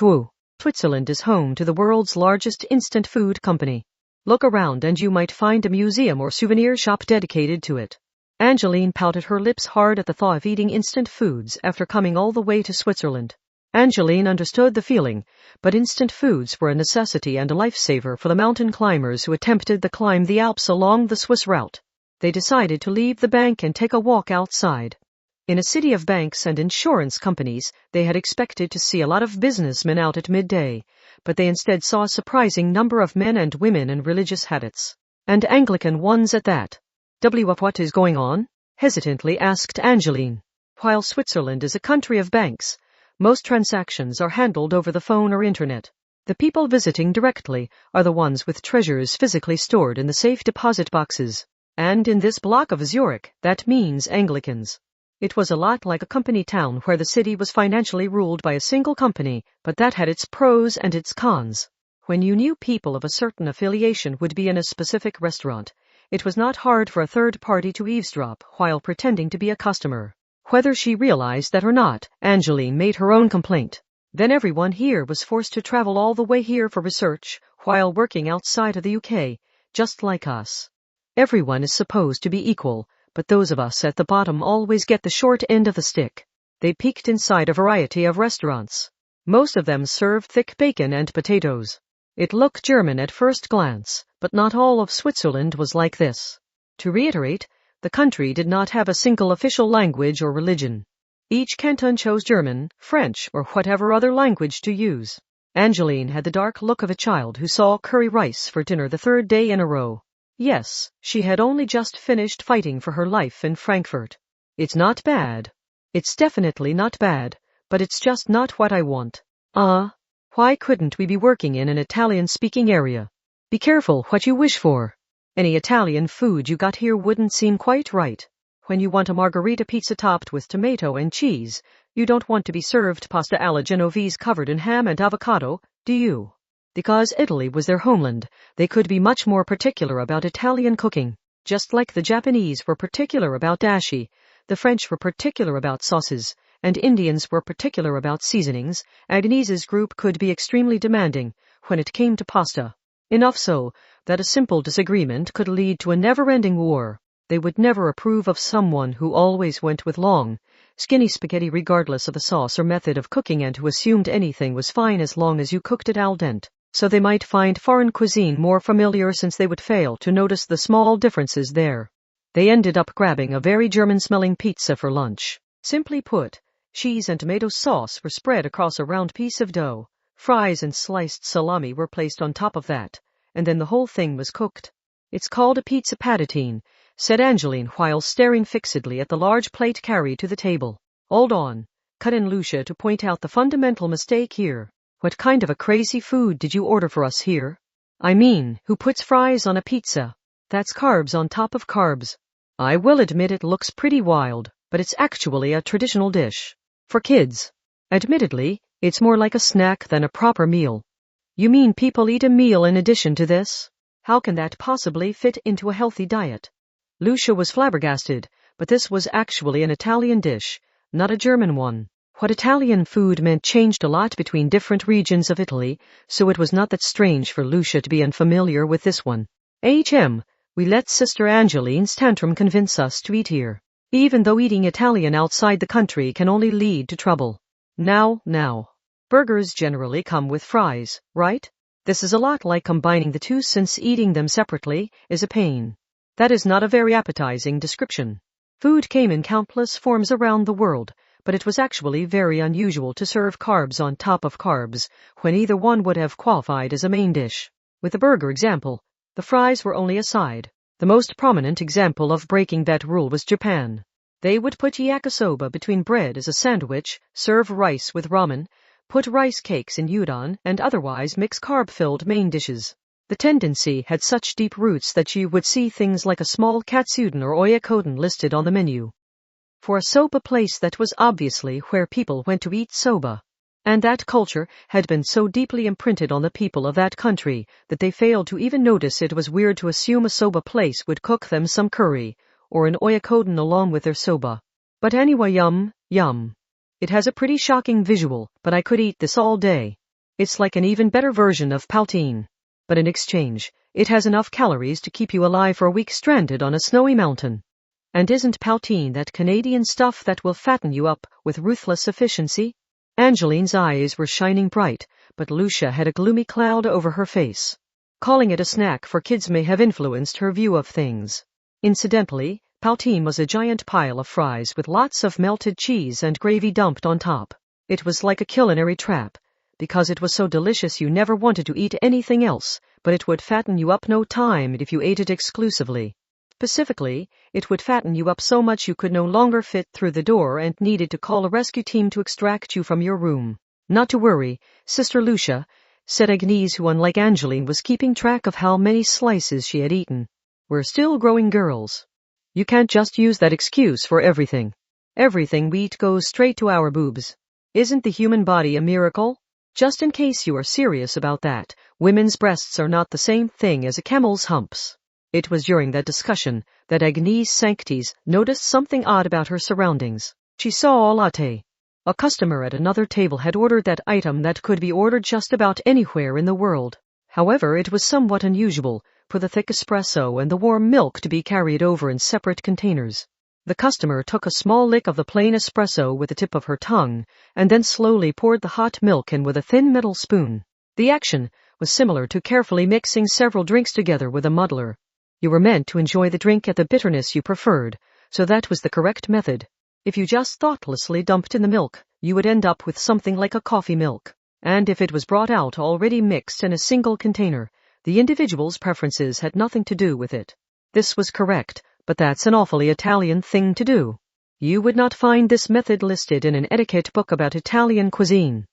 Woo. Switzerland is home to the world's largest instant food company. Look around and you might find a museum or souvenir shop dedicated to it. Angeline pouted her lips hard at the thought of eating instant foods after coming all the way to Switzerland. Angeline understood the feeling, but instant foods were a necessity and a lifesaver for the mountain climbers who attempted to climb the Alps along the Swiss route. They decided to leave the bank and take a walk outside. In a city of banks and insurance companies, they had expected to see a lot of businessmen out at midday, but they instead saw a surprising number of men and women in religious habits. And Anglican ones at that. What is going on? Hesitantly asked Angeline. While Switzerland is a country of banks, most transactions are handled over the phone or internet. The people visiting directly are the ones with treasures physically stored in the safe deposit boxes. And in this block of Zurich, that means Anglicans. It was a lot like a company town where the city was financially ruled by a single company, but that had its pros and its cons. When you knew people of a certain affiliation would be in a specific restaurant, it was not hard for a third party to eavesdrop while pretending to be a customer. Whether she realized that or not, Angeline made her own complaint. Then everyone here was forced to travel all the way here for research while working outside of the UK, just like us. Everyone is supposed to be equal, but those of us at the bottom always get the short end of the stick. They peeked inside a variety of restaurants. Most of them served thick bacon and potatoes. It looked German at first glance, but not all of Switzerland was like this. To reiterate, the country did not have a single official language or religion. Each canton chose German, French, or whatever other language to use. Angeline had the dark look of a child who saw curry rice for dinner the third day in a row. Yes, she had only just finished fighting for her life in Frankfurt. It's not bad. It's definitely not bad, but it's just not what I want. Why couldn't we be working in an Italian-speaking area? Be careful what you wish for. Any Italian food you got here wouldn't seem quite right. When you want a margherita pizza topped with tomato and cheese, you don't want to be served pasta alla genovese covered in ham and avocado, do you? Because Italy was their homeland, they could be much more particular about Italian cooking. Just like the Japanese were particular about dashi, the French were particular about sauces, and Indians were particular about seasonings, Agnese's group could be extremely demanding when it came to pasta. Enough so that a simple disagreement could lead to a never-ending war. They would never approve of someone who always went with long, skinny spaghetti regardless of the sauce or method of cooking and who assumed anything was fine as long as you cooked it al dente. So they might find foreign cuisine more familiar since they would fail to notice the small differences there. They ended up grabbing a very German-smelling pizza for lunch. Simply put, cheese and tomato sauce were spread across a round piece of dough. Fries and sliced salami were placed on top of that, and then the whole thing was cooked. It's called a piper-tts, said Angeline while staring fixedly at the large plate carried to the table. Hold on, cut in Lucia to point out the fundamental mistake here. What kind of a crazy food did you order for us here? I mean, who puts fries on a pizza? That's carbs on top of carbs. I will admit it looks pretty wild, but it's actually a traditional dish. For kids. Admittedly, it's more like a snack than a proper meal. You mean people eat a meal in addition to this? How can that possibly fit into a healthy diet? Lucia was flabbergasted, but this was actually an Italian dish, not a German one. What Italian food meant changed a lot between different regions of Italy, so it was not that strange for Lucia to be unfamiliar with this one. We let Sister Angeline's tantrum convince us to eat here, even though eating Italian outside the country can only lead to trouble. Now. Burgers generally come with fries, right? This is a lot like combining the two since eating them separately is a pain. That is not a very appetizing description. Food came in countless forms around the world, but it was actually very unusual to serve carbs on top of carbs, when either one would have qualified as a main dish. With the burger example, the fries were only a side. The most prominent example of breaking that rule was Japan. They would put yakisoba between bread as a sandwich, serve rice with ramen, put rice cakes in udon, and otherwise mix carb-filled main dishes. The tendency had such deep roots that you would see things like a small katsudon or oyakodon listed on the menu. For a soba place, that was obviously where people went to eat soba. And that culture had been so deeply imprinted on the people of that country that they failed to even notice it was weird to assume a soba place would cook them some curry, or an oyakodon along with their soba. But anyway, yum. It has a pretty shocking visual, but I could eat this all day. It's like an even better version of poutine. But in exchange, it has enough calories to keep you alive for a week stranded on a snowy mountain. And isn't poutine that Canadian stuff that will fatten you up with ruthless efficiency? Angeline's eyes were shining bright, but Lucia had a gloomy cloud over her face. Calling it a snack for kids may have influenced her view of things. Incidentally, poutine was a giant pile of fries with lots of melted cheese and gravy dumped on top. It was like a culinary trap. Because it was so delicious you never wanted to eat anything else, but it would fatten you up no time if you ate it exclusively. Specifically, it would fatten you up so much you could no longer fit through the door and needed to call a rescue team to extract you from your room. Not to worry, Sister Lucia, said Agnese, who unlike Angeline was keeping track of how many slices she had eaten. We're still growing girls. You can't just use that excuse for everything. Everything we eat goes straight to our boobs. Isn't the human body a miracle? Just in case you are serious about that, women's breasts are not the same thing as a camel's humps. It was during that discussion that Agnese Sanctis noticed something odd about her surroundings. She saw a latte. A customer at another table had ordered that item that could be ordered just about anywhere in the world. However, it was somewhat unusual for the thick espresso and the warm milk to be carried over in separate containers. The customer took a small lick of the plain espresso with the tip of her tongue, and then slowly poured the hot milk in with a thin metal spoon. The action was similar to carefully mixing several drinks together with a muddler. You were meant to enjoy the drink at the bitterness you preferred, so that was the correct method. If you just thoughtlessly dumped in the milk, you would end up with something like a coffee milk. And if it was brought out already mixed in a single container, the individual's preferences had nothing to do with it. This was correct, but that's an awfully Italian thing to do. You would not find this method listed in an etiquette book about Italian cuisine.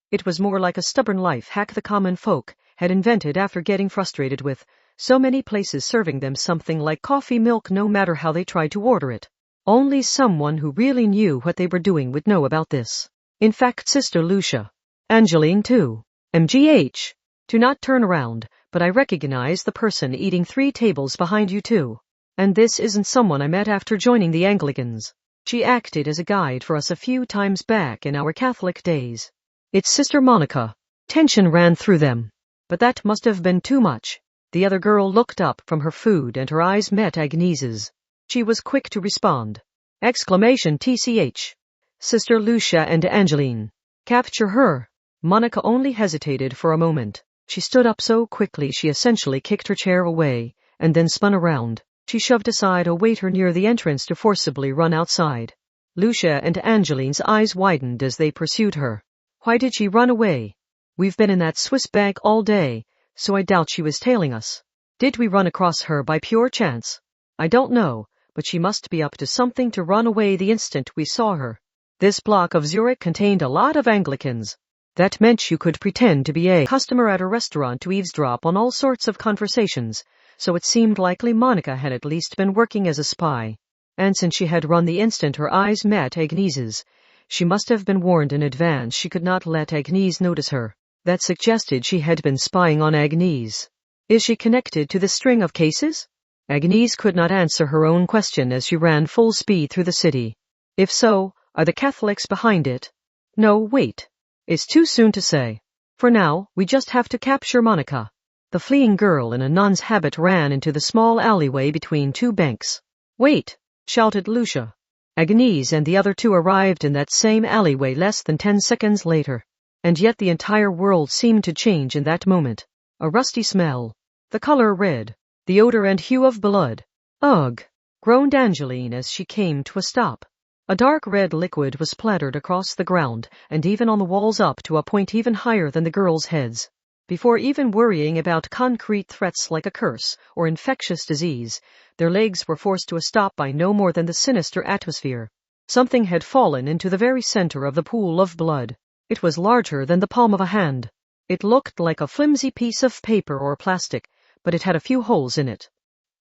It was more like a stubborn life hack the common folk had invented after getting frustrated with so many places serving them something like coffee milk no matter how they tried to order it. Only someone who really knew what they were doing would know about this. In fact, Sister Lucia. Angeline too. MGH. Do not turn around, but I recognize the person eating 3 tables behind you too. And this isn't someone I met after joining the Anglicans. She acted as a guide for us a few times back in our Catholic days. It's Sister Monica. Tension ran through them. But that must have been too much. The other girl looked up from her food and her eyes met Agnese's. She was quick to respond. Exclamation TCH. Sister Lucia and Angeline. Capture her. Monica only hesitated for a moment. She stood up so quickly she essentially kicked her chair away, and then spun around. She shoved aside a waiter near the entrance to forcibly run outside. Lucia and Angeline's eyes widened as they pursued her. Why did she run away? We've been in that Swiss bank all day, so I doubt she was tailing us. Did we run across her by pure chance? I don't know, but she must be up to something to run away the instant we saw her. This block of Zurich contained a lot of Anglicans. That meant you could pretend to be a customer at a restaurant to eavesdrop on all sorts of conversations, so it seemed likely Monica had at least been working as a spy. And since she had run the instant her eyes met Agnese's, she must have been warned in advance she could not let Agnese notice her. That suggested she had been spying on Agnese. Is she connected to the string of cases? Agnese could not answer her own question as she ran full speed through the city. If so, are the Catholics behind it? No, wait. It's too soon to say. For now, we just have to capture Monica. The fleeing girl in a nun's habit ran into the small alleyway between 2 banks. Wait, shouted Lucia. Agnese and the other 2 arrived in that same alleyway less than 10 seconds later. And yet the entire world seemed to change in that moment. A rusty smell. The color red. The odor and hue of blood. Ugh! Groaned Angeline as she came to a stop. A dark red liquid was splattered across the ground, and even on the walls up to a point even higher than the girls' heads. Before even worrying about concrete threats like a curse or infectious disease, their legs were forced to a stop by no more than the sinister atmosphere. Something had fallen into the very center of the pool of blood. It was larger than the palm of a hand. It looked like a flimsy piece of paper or plastic, but it had a few holes in it.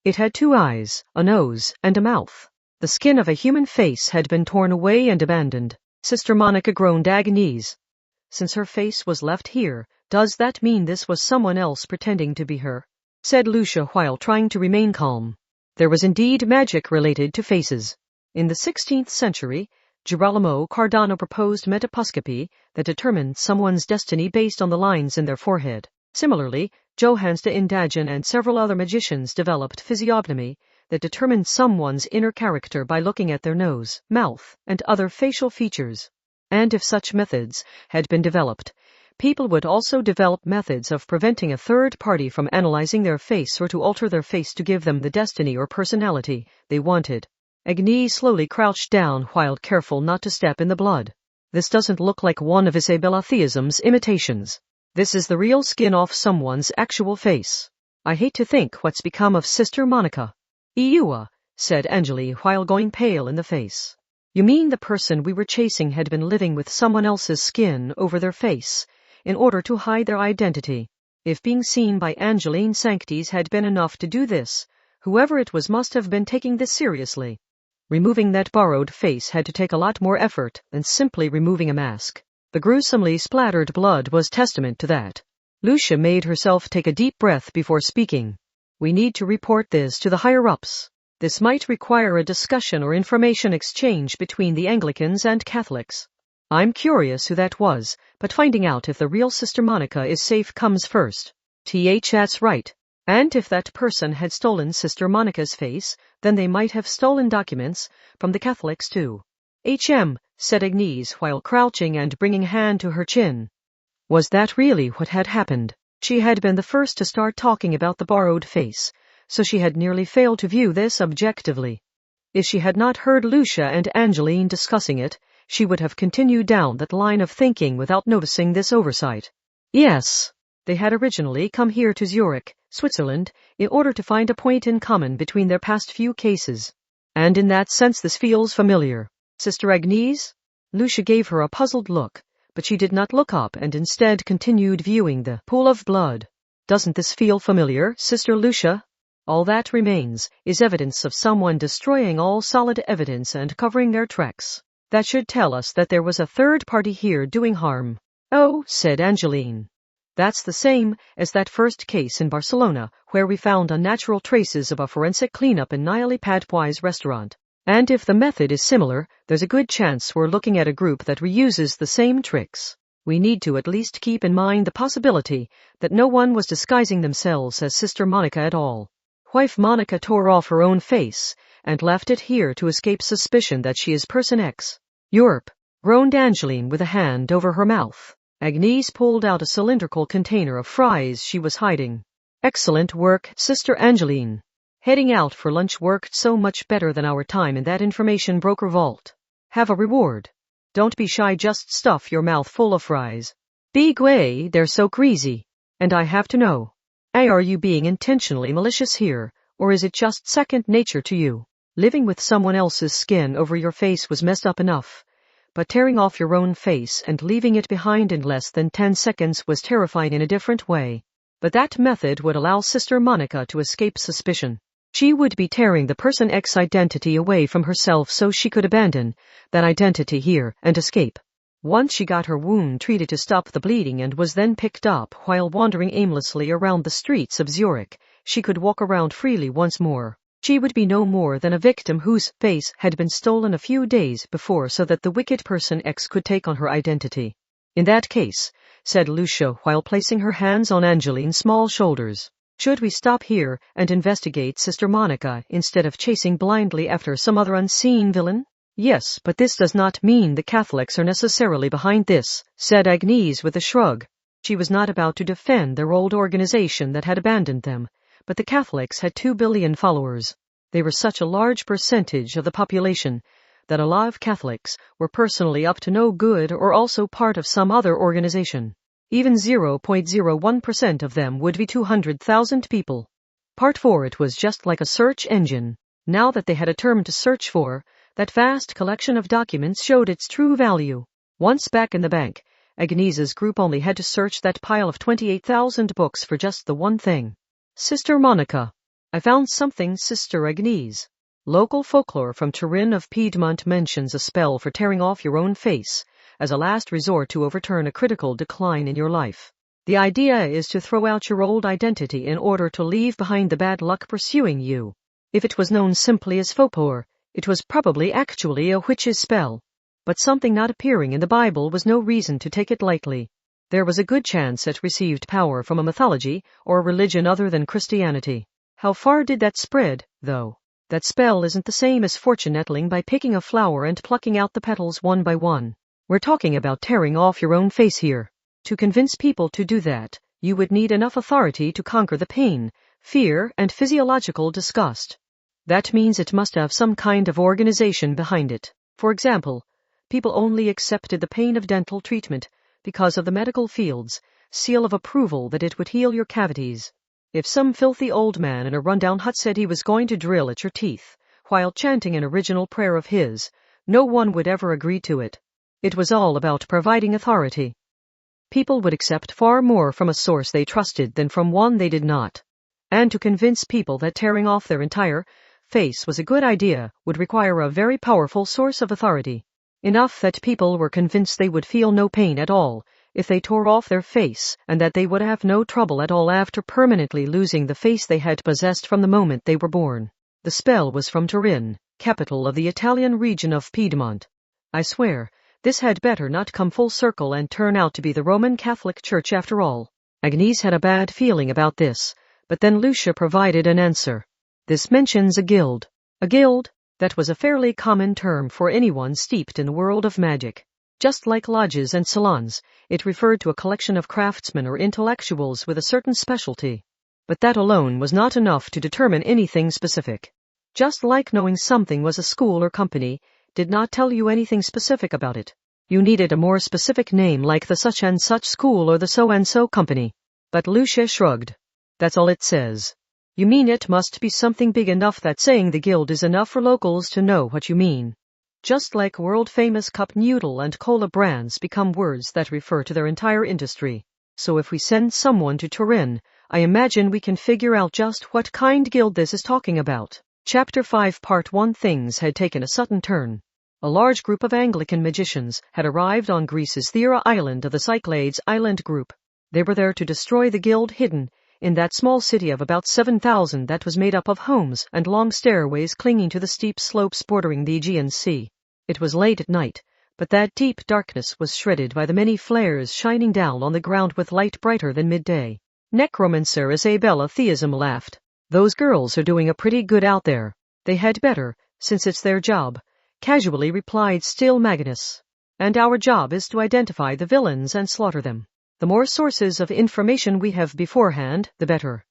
It had 2 eyes, a nose, and a mouth. The skin of a human face had been torn away and abandoned. Sister Monica groaned Agnese. Since her face was left here, does that mean this was someone else pretending to be her? Said Lucia while trying to remain calm. There was indeed magic related to faces. In the 16th century, Girolamo Cardano proposed metaposcopy that determined someone's destiny based on the lines in their forehead. Similarly, Johannes de Indagen and several other magicians developed physiognomy that determined someone's inner character by looking at their nose, mouth, and other facial features. And if such methods had been developed, people would also develop methods of preventing a third party from analyzing their face or to alter their face to give them the destiny or personality they wanted. Agnese slowly crouched down while careful not to step in the blood. This doesn't look like one of Isabella Theism's imitations. This is the real skin off someone's actual face. I hate to think what's become of Sister Monica. Eua, said Angeli while going pale in the face. You mean the person we were chasing had been living with someone else's skin over their face, in order to hide their identity? If being seen by Angeline Sanctis had been enough to do this, whoever it was must have been taking this seriously. Removing that borrowed face had to take a lot more effort than simply removing a mask. The gruesomely splattered blood was testament to that. Lucia made herself take a deep breath before speaking. We need to report this to the higher-ups. This might require a discussion or information exchange between the Anglicans and Catholics. I'm curious who that was, but finding out if the real Sister Monica is safe comes first. That's right. And if that person had stolen Sister Monica's face, then they might have stolen documents from the Catholics too. Said Agnese while crouching and bringing a hand to her chin. Was that really what had happened? She had been the first to start talking about the borrowed face, so she had nearly failed to view this objectively. If she had not heard Lucia and Angeline discussing it, she would have continued down that line of thinking without noticing this oversight. Yes, they had originally come here to Zurich, Switzerland, in order to find a point in common between their past few cases. And in that sense this feels familiar. Sister Agnese? Lucia gave her a puzzled look, but she did not look up and instead continued viewing the pool of blood. Doesn't this feel familiar, Sister Lucia? All that remains is evidence of someone destroying all solid evidence and covering their tracks. That should tell us that there was a third party here doing harm. Oh, said Angeline. That's the same as that first case in Barcelona, where we found unnatural traces of a forensic cleanup in Niali Padpoi's restaurant. And if the method is similar, there's a good chance we're looking at a group that reuses the same tricks. We need to at least keep in mind the possibility that no one was disguising themselves as Sister Monica at all. Wife Monica tore off her own face and left it here to escape suspicion that she is person X. Europe, groaned Angeline with a hand over her mouth. Agnese pulled out a cylindrical container of fries she was hiding. Excellent work, Sister Angeline. Heading out for lunch worked so much better than our time in that information broker vault. Have a reward. Don't be shy, just stuff your mouth full of fries. Big way, they're so greasy. And I have to know. Are you being intentionally malicious here, or is it just second nature to you? Living with someone else's skin over your face was messed up enough, but tearing off your own face and leaving it behind in less than 10 seconds was terrifying in a different way. But that method would allow Sister Monica to escape suspicion. She would be tearing the person X identity away from herself so she could abandon that identity here and escape. Once she got her wound treated to stop the bleeding and was then picked up while wandering aimlessly around the streets of Zurich, she could walk around freely once more. She would be no more than a victim whose face had been stolen a few days before so that the wicked person X could take on her identity. In that case, said Lucia while placing her hands on Angeline's small shoulders, should we stop here and investigate Sister Monica instead of chasing blindly after some other unseen villain? Yes, but this does not mean the Catholics are necessarily behind this, said Agnese with a shrug. She was not about to defend their old organization that had abandoned them, but the Catholics had 2 billion followers. They were such a large percentage of the population that a lot of Catholics were personally up to no good or also part of some other organization. Even 0.01% of them would be 200,000 people. Part 4. It was just like a search engine. Now that they had a term to search for, that vast collection of documents showed its true value. Once back in the bank, Agnese's group only had to search that pile of 28,000 books for just the one thing. Sister Monica. I found something, Sister Agnese. Local folklore from Turin of Piedmont mentions a spell for tearing off your own face as a last resort to overturn a critical decline in your life. The idea is to throw out your old identity in order to leave behind the bad luck pursuing you. If it was known simply as folklore, it was probably actually a witch's spell. But something not appearing in the Bible was no reason to take it lightly. There was a good chance it received power from a mythology or a religion other than Christianity. How far did that spread, though? That spell isn't the same as fortune nettling by picking a flower and plucking out the petals one by one. We're talking about tearing off your own face here. To convince people to do that, you would need enough authority to conquer the pain, fear, and physiological disgust. That means it must have some kind of organization behind it. For example, people only accepted the pain of dental treatment because of the medical field's seal of approval that it would heal your cavities. If some filthy old man in a rundown hut said he was going to drill at your teeth while chanting an original prayer of his, no one would ever agree to it. It was all about providing authority. People would accept far more from a source they trusted than from one they did not. And to convince people that tearing off their entire face was a good idea would require a very powerful source of authority. Enough that people were convinced they would feel no pain at all if they tore off their face, and that they would have no trouble at all after permanently losing the face they had possessed from the moment they were born. The spell was from Turin, capital of the Italian region of Piedmont. I swear, this had better not come full circle and turn out to be the Roman Catholic Church after all. Agnese had a bad feeling about this, But then Lucia provided an answer. This mentions a guild. A guild? That was a fairly common term for anyone steeped in the world of magic. Just like lodges and salons, it referred to a collection of craftsmen or intellectuals with a certain specialty. But that alone was not enough to determine anything specific. Just like knowing something was a school or company did not tell you anything specific about it. You needed a more specific name like the such and such school or the so and so company. But Lucia shrugged. That's all it says. You mean it must be something big enough that saying the guild is enough for locals to know what you mean. Just like world-famous cup noodle and cola brands become words that refer to their entire industry. So if we send someone to Turin, I imagine we can figure out just what kind guild this is talking about. Chapter 5 Part 1 Things had taken a sudden turn. A large group of Anglican magicians had arrived on Greece's Thera island of the Cyclades Island group. They were there to destroy the guild hidden in that small city of about 7,000 that was made up of homes and long stairways clinging to the steep slopes bordering the Aegean Sea. It was late at night, but that deep darkness was shredded by the many flares shining down on the ground with light brighter than midday. Necromancer Isabella Theism laughed. Those girls are doing a pretty good out there. They had better, since it's their job, casually replied Still Magnus. And our job is to identify the villains and slaughter them. The more sources of information we have beforehand, the better.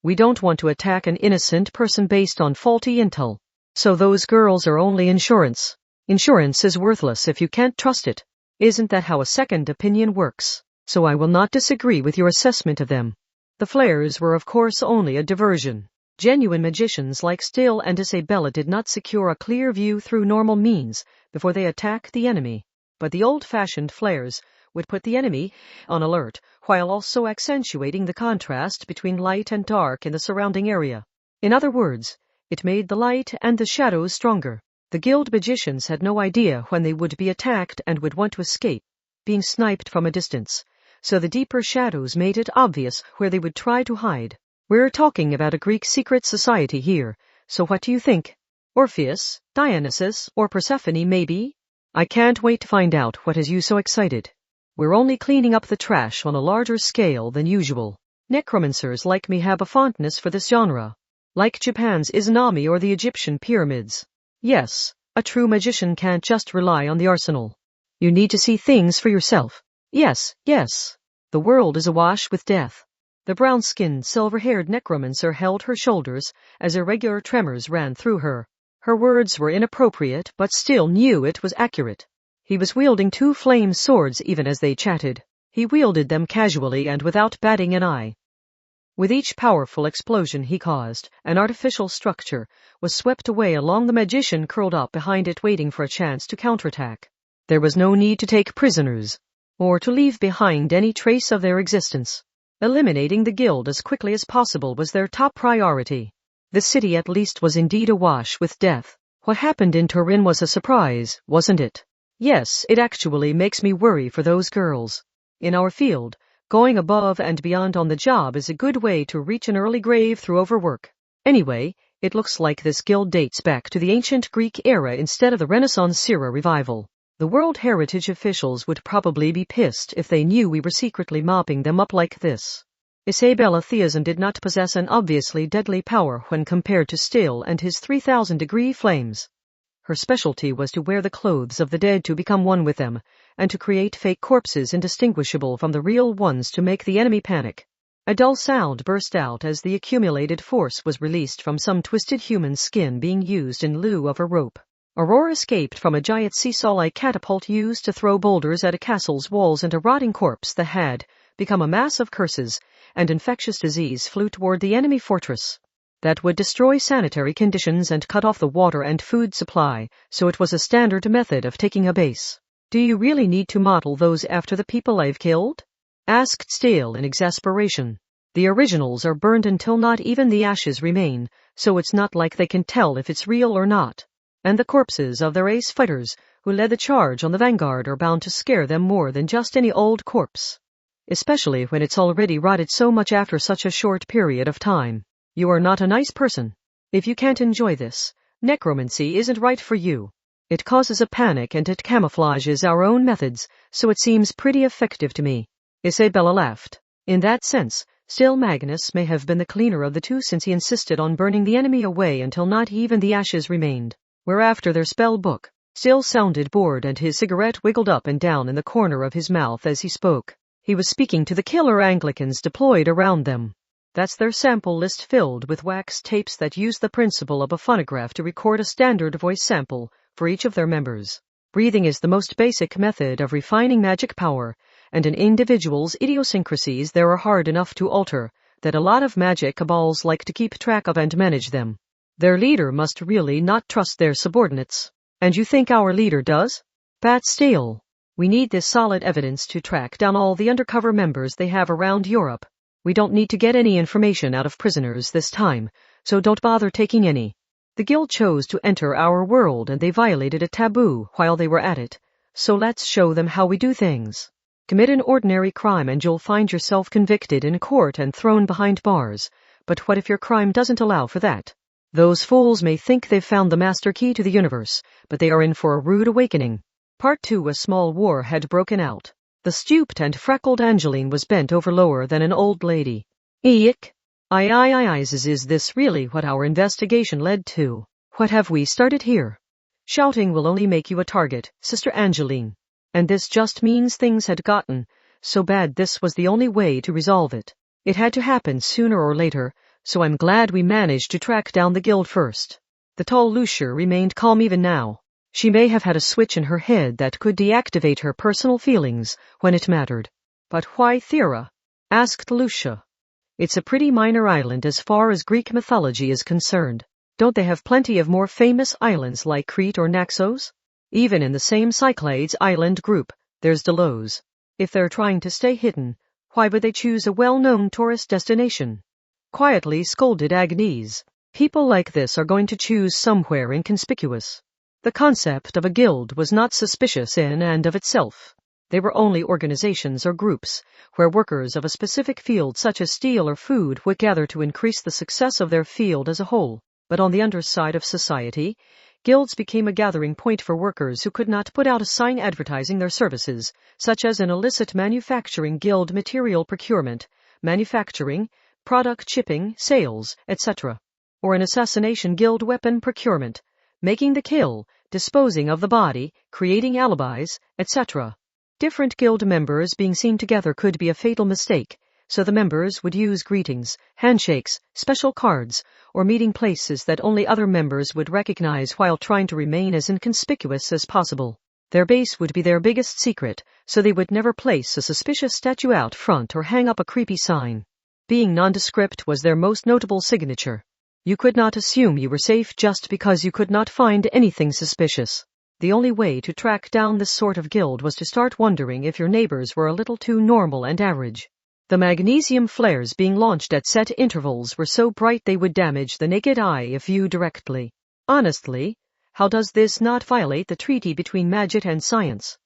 We don't want to attack an innocent person based on faulty intel. So those girls are only insurance. Insurance is worthless if you can't trust it. Isn't that how a second opinion works? So I will not disagree with your assessment of them. The flares were of course only a diversion. Genuine magicians like Still and Isabella did not secure a clear view through normal means before they attacked the enemy. But the old-fashioned flares would put the enemy on alert, while also accentuating the contrast between light and dark in the surrounding area. In other words, it made the light and the shadows stronger. The guild magicians had no idea when they would be attacked and would want to escape, being sniped from a distance, so the deeper shadows made it obvious where they would try to hide. We're talking about a Greek secret society here, so what do you think? Orpheus, Dionysus, or Persephone maybe? I can't wait to find out what has you so excited. We're only cleaning up the trash on a larger scale than usual. Necromancers like me have a fondness for this genre. Like Japan's Izanami or the Egyptian pyramids. Yes, a true magician can't just rely on the arsenal. You need to see things for yourself. Yes. The world is awash with death. The brown-skinned, silver-haired necromancer held her shoulders as irregular tremors ran through her. Her words were inappropriate, but Still knew it was accurate. He was wielding 2 flame swords even as they chatted. He wielded them casually and without batting an eye. With each powerful explosion he caused, an artificial structure was swept away along the magician curled up behind it waiting for a chance to counterattack. There was no need to take prisoners, or to leave behind any trace of their existence. Eliminating the guild as quickly as possible was their top priority. The city at least was indeed awash with death. What happened in Turin was a surprise, wasn't it? Yes, it actually makes me worry for those girls. In our field, going above and beyond on the job is a good way to reach an early grave through overwork. Anyway, it looks like this guild dates back to the ancient Greek era instead of the Renaissance era revival. The World Heritage officials would probably be pissed if they knew we were secretly mopping them up like this. Isabella Theism did not possess an obviously deadly power when compared to Still and his 3,000-degree flames. Her specialty was to wear the clothes of the dead to become one with them, and to create fake corpses indistinguishable from the real ones to make the enemy panic. A dull sound burst out as the accumulated force was released from some twisted human skin being used in lieu of a rope. A roar escaped from a giant seesaw-like catapult used to throw boulders at a castle's walls, and a rotting corpse that had become a mass of curses and infectious disease flew toward the enemy fortress. That would destroy sanitary conditions and cut off the water and food supply, so it was a standard method of taking a base. Do you really need to model those after the people I've killed? Asked Still in exasperation. The originals are burned until not even the ashes remain, so it's not like they can tell if it's real or not. And the corpses of their ace fighters who led the charge on the vanguard are bound to scare them more than just any old corpse. Especially when it's already rotted so much after such a short period of time. You are not a nice person. If you can't enjoy this, necromancy isn't right for you. It causes a panic and it camouflages our own methods, so it seems pretty effective to me. Isabella laughed. In that sense, Still, Magnus may have been the cleaner of the two, since he insisted on burning the enemy away until not even the ashes remained. Whereafter their spell book still sounded bored, and his cigarette wiggled up and down in the corner of his mouth as he spoke. He was speaking to the killer Anglicans deployed around them. That's their sample list, filled with wax tapes that use the principle of a phonograph to record a standard voice sample for each of their members. Breathing is the most basic method of refining magic power, and an individual's idiosyncrasies there are hard enough to alter that a lot of magic cabals like to keep track of and manage them. Their leader must really not trust their subordinates. And you think our leader does? But still, we need this solid evidence to track down all the undercover members they have around Europe. We don't need to get any information out of prisoners this time, so don't bother taking any. The guild chose to enter our world, and they violated a taboo while they were at it, so let's show them how we do things. Commit an ordinary crime and you'll find yourself convicted in court and thrown behind bars. But what if your crime doesn't allow for that? Those fools may think they've found the master key to the universe, but they are in for a rude awakening. Part 2. A small war had broken out. The stooped and freckled Angeline was bent over lower than an old lady. Eek! Is this really what our investigation led to? What have we started here? Shouting will only make you a target, Sister Angeline. And this just means things had gotten so bad this was the only way to resolve it. It had to happen sooner or later, so I'm glad we managed to track down the guild first. The tall Lucia remained calm even now. She may have had a switch in her head that could deactivate her personal feelings when it mattered. But why Thera? Asked Lucia. It's a pretty minor island as far as Greek mythology is concerned. Don't they have plenty of more famous islands like Crete or Naxos? Even in the same Cyclades island group, there's Delos. If they're trying to stay hidden, why would they choose a well-known tourist destination? Quietly scolded Agnese. People like this are going to choose somewhere inconspicuous. The concept of a guild was not suspicious in and of itself. They were only organizations or groups where workers of a specific field such as steel or food would gather to increase the success of their field as a whole. But on the underside of society, guilds became a gathering point for workers who could not put out a sign advertising their services, such as an illicit manufacturing guild, material procurement, manufacturing, product shipping, sales, etc. Or an assassination guild, weapon procurement, making the kill, disposing of the body, creating alibis, etc. Different guild members being seen together could be a fatal mistake, so the members would use greetings, handshakes, special cards, or meeting places that only other members would recognize while trying to remain as inconspicuous as possible. Their base would be their biggest secret, so they would never place a suspicious statue out front or hang up a creepy sign. Being nondescript was their most notable signature. You could not assume you were safe just because you could not find anything suspicious. The only way to track down this sort of guild was to start wondering if your neighbors were a little too normal and average. The magnesium flares being launched at set intervals were so bright they would damage the naked eye if viewed directly. Honestly, how does this not violate the treaty between magic and science?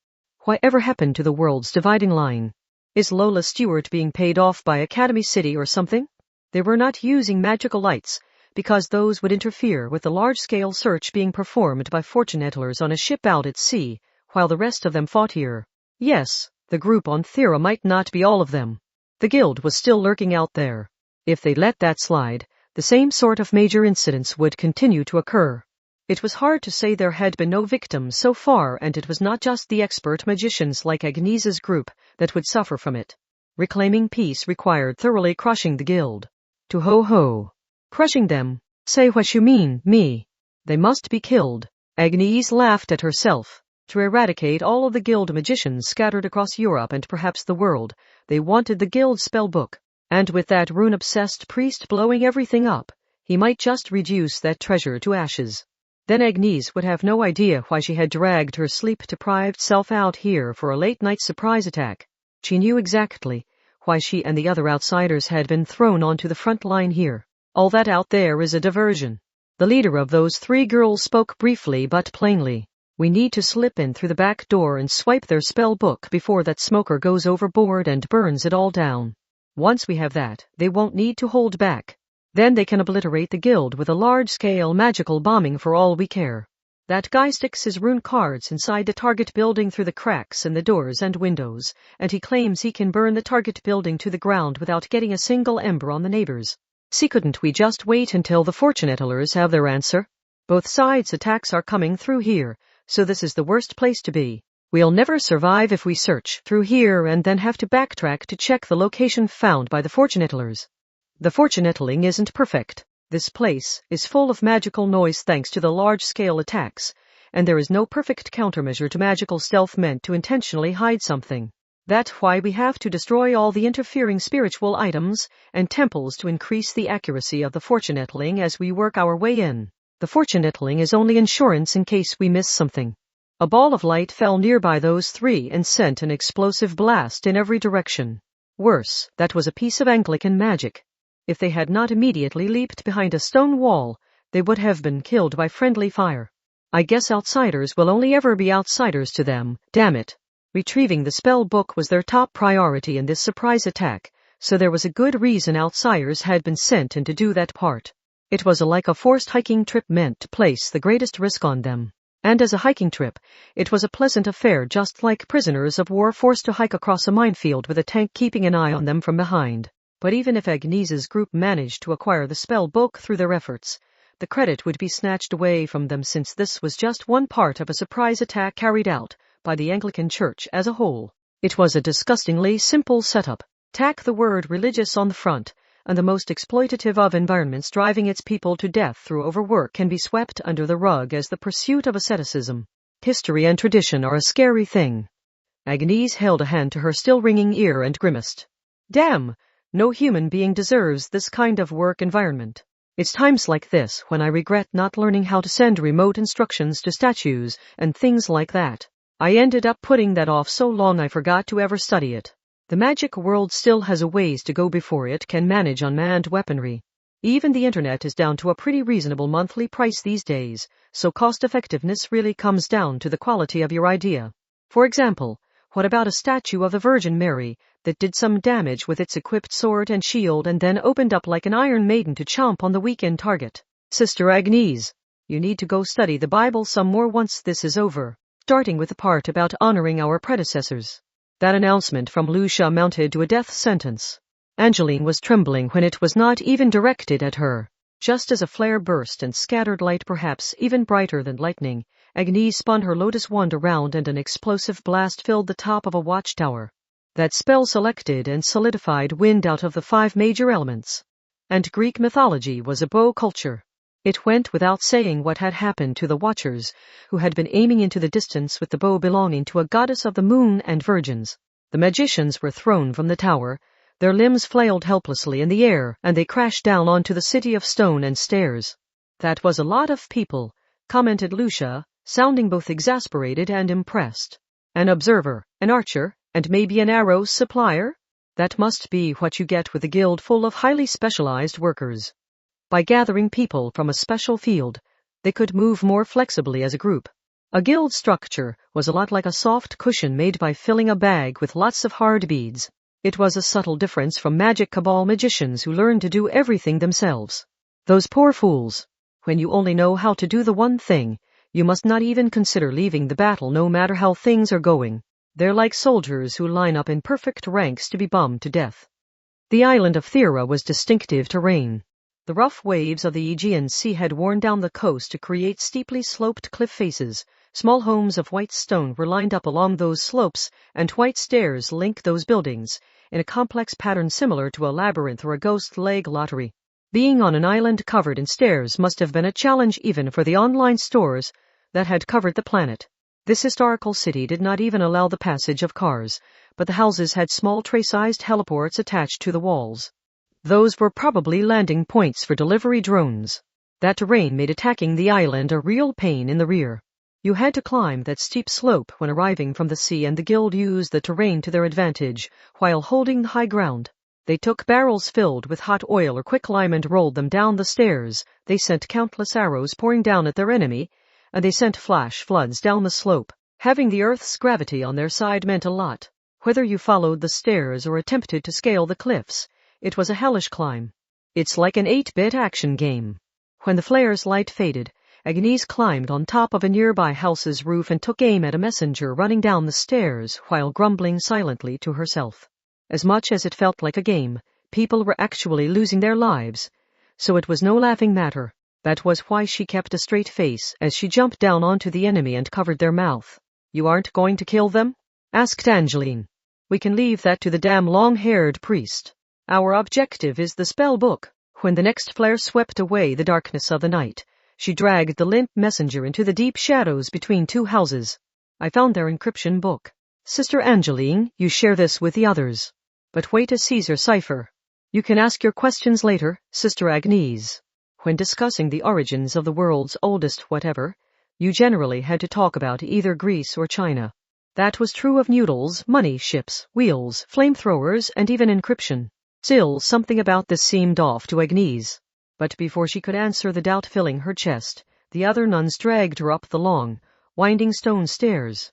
Whatever happened to the world's dividing line? Is Lola Stewart being paid off by Academy City or something? They were not using magical lights, because those would interfere with the large-scale search being performed by fortune tellers on a ship out at sea, while the rest of them fought here. Yes, the group on Thera might not be all of them. The guild was still lurking out there. If they let that slide, the same sort of major incidents would continue to occur. It was hard to say there had been no victims so far, and it was not just the expert magicians like Agnese's group that would suffer from it. Reclaiming peace required thoroughly crushing the guild. To ho-ho. Crushing them? Say what you mean, me. They must be killed. Agnese laughed at herself. To eradicate all of the guild magicians scattered across Europe and perhaps the world, they wanted the guild spellbook. And with that rune-obsessed priest blowing everything up, he might just reduce that treasure to ashes. Then Agnese would have no idea why she had dragged her sleep-deprived self out here for a late-night surprise attack. She knew exactly why she and the other outsiders had been thrown onto the front line here. All that out there is a diversion. The leader of those three girls spoke briefly but plainly. We need to slip in through the back door and swipe their spell book before that smoker goes overboard and burns it all down. Once we have that, they won't need to hold back. Then they can obliterate the guild with a large-scale magical bombing for all we care. That guy sticks his rune cards inside the target building through the cracks in the doors and windows, and he claims he can burn the target building to the ground without getting a single ember on the neighbors. See, couldn't we just wait until the fortune tellers have their answer? Both sides' attacks are coming through here, so this is the worst place to be. We'll never survive if we search through here and then have to backtrack to check the location found by the fortune tellers. The fortune telling isn't perfect. This place is full of magical noise thanks to the large-scale attacks, and there is no perfect countermeasure to magical stealth meant to intentionally hide something. That's why we have to destroy all the interfering spiritual items and temples to increase the accuracy of the fortune telling as we work our way in. The fortune telling is only insurance in case we miss something. A ball of light fell nearby those three and sent an explosive blast in every direction. Worse, that was a piece of Anglican magic. If they had not immediately leaped behind a stone wall, they would have been killed by friendly fire. I guess outsiders will only ever be outsiders to them, damn it. Retrieving the spell book was their top priority in this surprise attack, so there was a good reason outsiders had been sent in to do that part. It was like a forced hiking trip meant to place the greatest risk on them. And as a hiking trip, it was a pleasant affair, just like prisoners of war forced to hike across a minefield with a tank keeping an eye on them from behind. But even if Agnese's group managed to acquire the spell book through their efforts, the credit would be snatched away from them since this was just one part of a surprise attack carried out by the Anglican Church as a whole. It was a disgustingly simple setup. Tack the word religious on the front, and the most exploitative of environments driving its people to death through overwork can be swept under the rug as the pursuit of asceticism. History and tradition are a scary thing. Agnese held a hand to her still ringing ear and grimaced. Damn! No human being deserves this kind of work environment. It's times like this when I regret not learning how to send remote instructions to statues and things like that. I ended up putting that off so long I forgot to ever study it. The magic world still has a ways to go before it can manage unmanned weaponry. Even the internet is down to a pretty reasonable monthly price these days, so cost-effectiveness really comes down to the quality of your idea. For example, what about a statue of the Virgin Mary that did some damage with its equipped sword and shield and then opened up like an Iron Maiden to chomp on the weekend target? Sister Agnese, you need to go study the Bible some more once this is over, starting with the part about honoring our predecessors. That announcement from Lucia amounted to a death sentence. Angeline was trembling when it was not even directed at her. Just as a flare burst and scattered light, perhaps even brighter than lightning, Agnese spun her lotus wand around and an explosive blast filled the top of a watchtower. That spell selected and solidified wind out of the 5 major elements. And Greek mythology was a bow culture. It went without saying what had happened to the Watchers, who had been aiming into the distance with the bow belonging to a goddess of the moon and virgins. The magicians were thrown from the tower, their limbs flailed helplessly in the air, and they crashed down onto the city of stone and stairs. That was a lot of people, commented Lucia, sounding both exasperated and impressed. An observer, an archer, and maybe an arrow supplier? That must be what you get with a guild full of highly specialized workers. By gathering people from a special field, they could move more flexibly as a group. A guild structure was a lot like a soft cushion made by filling a bag with lots of hard beads. It was a subtle difference from magic cabal magicians who learned to do everything themselves. Those poor fools. When you only know how to do the one thing, you must not even consider leaving the battle no matter how things are going. They're like soldiers who line up in perfect ranks to be bummed to death. The island of Thera was distinctive terrain. The rough waves of the Aegean Sea had worn down the coast to create steeply sloped cliff faces. Small homes of white stone were lined up along those slopes, and white stairs linked those buildings, in a complex pattern similar to a labyrinth or a ghost leg lottery. Being on an island covered in stairs must have been a challenge even for the online stores that had covered the planet. This historical city did not even allow the passage of cars, but the houses had small tray-sized heliports attached to the walls. Those were probably landing points for delivery drones. That terrain made attacking the island a real pain in the rear. You had to climb that steep slope when arriving from the sea, and the guild used the terrain to their advantage while holding the high ground. They took barrels filled with hot oil or quicklime and rolled them down the stairs. They sent countless arrows pouring down at their enemy, and they sent flash floods down the slope. Having the Earth's gravity on their side meant a lot. Whether you followed the stairs or attempted to scale the cliffs, it was a hellish climb. It's like an 8-bit action game. When the flare's light faded, Agnese climbed on top of a nearby house's roof and took aim at a messenger running down the stairs while grumbling silently to herself. As much as it felt like a game, people were actually losing their lives, so it was no laughing matter. That was why she kept a straight face as she jumped down onto the enemy and covered their mouth. "You aren't going to kill them?" asked Angeline. "We can leave that to the damn long-haired priest. Our objective is the spell book." When the next flare swept away the darkness of the night, she dragged the limp messenger into the deep shadows between two houses. "I found their encryption book. Sister Angeline, you share this with the others. But wait a Caesar cipher. You can ask your questions later, Sister Agnese." When discussing the origins of the world's oldest whatever, you generally had to talk about either Greece or China. That was true of noodles, money, ships, wheels, flamethrowers, and even encryption. Still, something about this seemed off to Agnese. But before she could answer the doubt filling her chest, the other nuns dragged her up the long, winding stone stairs.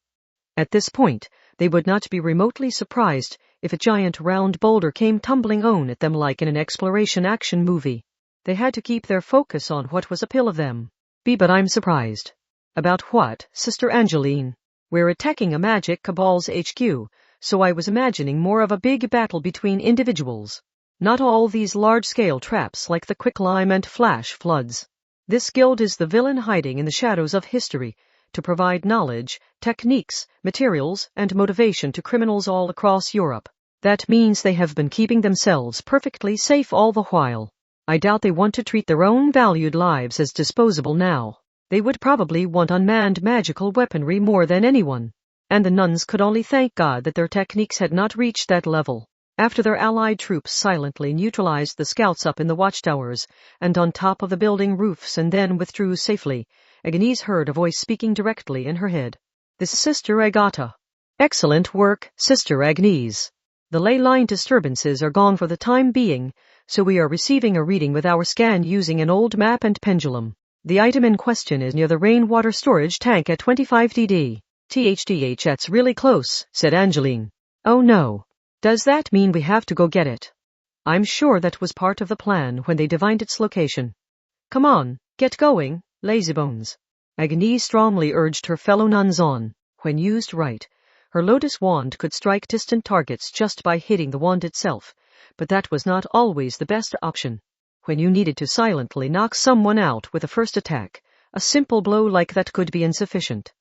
At this point, they would not be remotely surprised if a giant round boulder came tumbling on at them like in an exploration action movie. They had to keep their focus on what was ahead of them. But I'm surprised." "About what, Sister Angeline?" "We're attacking a magic cabal's HQ, so I was imagining more of a big battle between individuals. Not all these large-scale traps like the quicklime and flash floods. This guild is the villain hiding in the shadows of history to provide knowledge, techniques, materials, and motivation to criminals all across Europe. That means they have been keeping themselves perfectly safe all the while. I doubt they want to treat their own valued lives as disposable now. They would probably want unmanned magical weaponry more than anyone. And the nuns could only thank God that their techniques had not reached that level. After their allied troops silently neutralized the scouts up in the watchtowers and on top of the building roofs and then withdrew safely, Agnese heard a voice speaking directly in her head. "This is Sister Agata." "Excellent work, Sister Agnese. The ley line disturbances are gone for the time being, so we are receiving a reading with our scan using an old map and pendulum. The item in question is near the rainwater storage tank at 25 DD. "THDH, that's really close," said Angeline. "Oh no. Does that mean we have to go get it?" "I'm sure that was part of the plan when they divined its location. Come on, get going, lazybones." Agnese strongly urged her fellow nuns on. When used right, her lotus wand could strike distant targets just by hitting the wand itself, but that was not always the best option. When you needed to silently knock someone out with a first attack, a simple blow like that could be insufficient.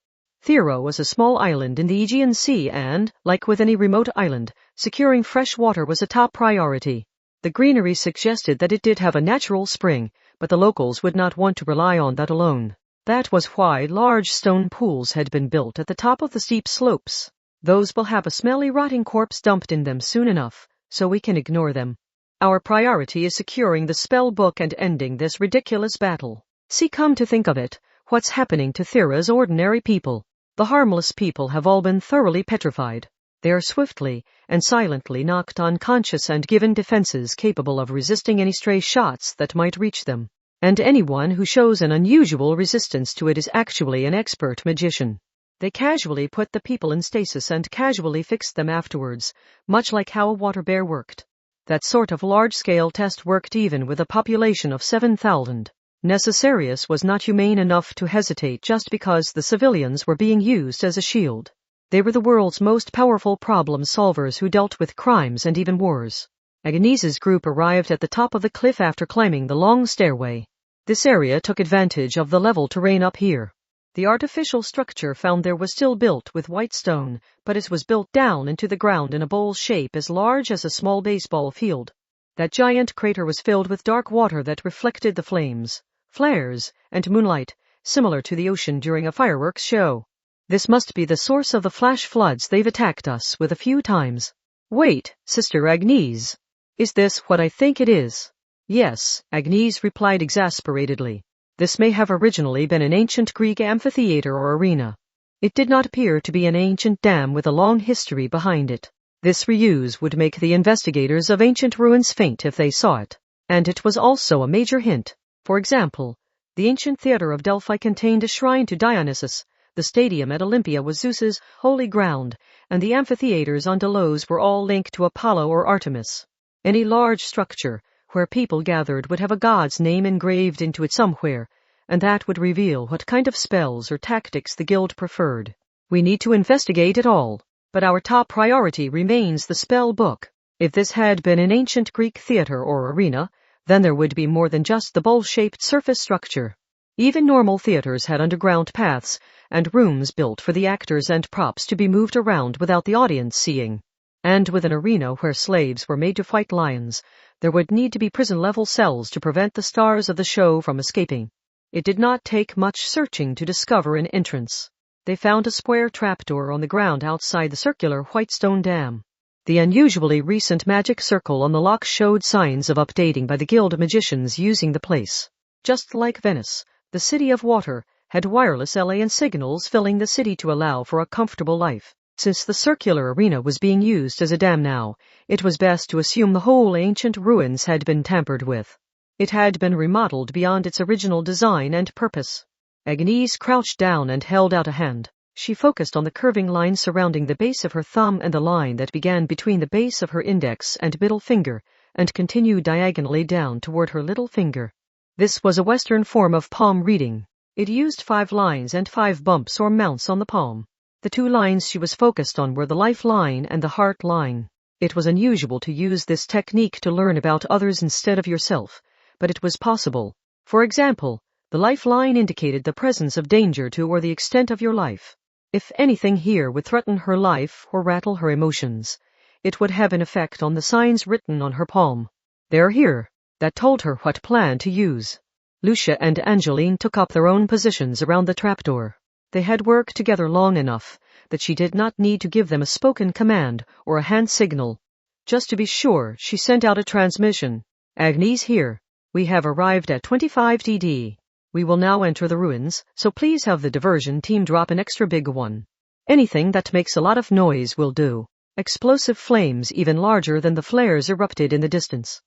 Thera was a small island in the Aegean Sea and, like with any remote island, securing fresh water was a top priority. The greenery suggested that it did have a natural spring, but the locals would not want to rely on that alone. That was why large stone pools had been built at the top of the steep slopes. Those will have a smelly rotting corpse dumped in them soon enough, so we can ignore them. Our priority is securing the spell book and ending this ridiculous battle. See, come to think of it, what's happening to Thera's ordinary people? The harmless people have all been thoroughly petrified. They are swiftly and silently knocked unconscious and given defenses capable of resisting any stray shots that might reach them. And anyone who shows an unusual resistance to it is actually an expert magician. They casually put the people in stasis and casually fixed them afterwards, much like how a water bear worked. That sort of large-scale test worked even with a population of 7,000. Necessarius was not humane enough to hesitate just because the civilians were being used as a shield. They were the world's most powerful problem solvers who dealt with crimes and even wars. Agnese's group arrived at the top of the cliff after climbing the long stairway. This area took advantage of the level terrain up here. The artificial structure found there was still built with white stone, but it was built down into the ground in a bowl shape as large as a small baseball field. That giant crater was filled with dark water that reflected the flames, flares, and moonlight, similar to the ocean during a fireworks show. This must be the source of the flash floods they've attacked us with a few times. Wait, Sister Agnese. Is this what I think it is? Yes, Agnese replied exasperatedly. This may have originally been an ancient Greek amphitheater or arena. It did not appear to be an ancient dam with a long history behind it. This reuse would make the investigators of ancient ruins faint if they saw it. And it was also a major hint. For example, the ancient theater of Delphi contained a shrine to Dionysus, the stadium at Olympia was Zeus's holy ground, and the amphitheaters on Delos were all linked to Apollo or Artemis. Any large structure where people gathered would have a god's name engraved into it somewhere, and that would reveal what kind of spells or tactics the guild preferred. We need to investigate it all, but our top priority remains the spell book. If this had been an ancient Greek theater or arena, then there would be more than just the bowl-shaped surface structure. Even normal theaters had underground paths and rooms built for the actors and props to be moved around without the audience seeing. And with an arena where slaves were made to fight lions, there would need to be prison-level cells to prevent the stars of the show from escaping. It did not take much searching to discover an entrance. They found a square trapdoor on the ground outside the circular white stone dam. The unusually recent magic circle on the lock showed signs of updating by the guild magicians using the place. Just like Venice, the city of water had wireless LAN signals filling the city to allow for a comfortable life. Since the circular arena was being used as a dam now, it was best to assume the whole ancient ruins had been tampered with. It had been remodeled beyond its original design and purpose. Agnese crouched down and held out a hand. She focused on the curving line surrounding the base of her thumb and the line that began between the base of her index and middle finger and continued diagonally down toward her little finger. This was a Western form of palm reading. It used 5 lines and 5 bumps or mounts on the palm. The 2 lines she was focused on were the life line and the heart line. It was unusual to use this technique to learn about others instead of yourself, but it was possible. For example, the lifeline indicated the presence of danger to or the extent of your life. If anything here would threaten her life or rattle her emotions, it would have an effect on the signs written on her palm. They're here. That told her what plan to use. Lucia and Angeline took up their own positions around the trapdoor. They had worked together long enough that she did not need to give them a spoken command or a hand signal. Just to be sure, she sent out a transmission. Agnese here. We have arrived at 25 TD. We will now enter the ruins, so please have the diversion team drop an extra big one. Anything that makes a lot of noise will do. Explosive flames even larger than the flares erupted in the distance.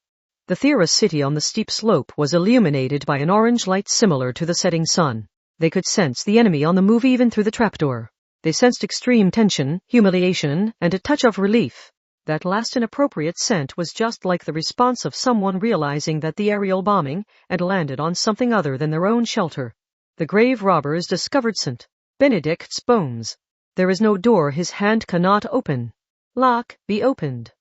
The Thera city on the steep slope was illuminated by an orange light similar to the setting sun. They could sense the enemy on the move even through the trapdoor. They sensed extreme tension, humiliation, and a touch of relief. That last inappropriate scent was just like the response of someone realizing that the aerial bombing had landed on something other than their own shelter. The grave robbers discovered St. Benedict's bones. There is no door his hand cannot open. Lock, be opened.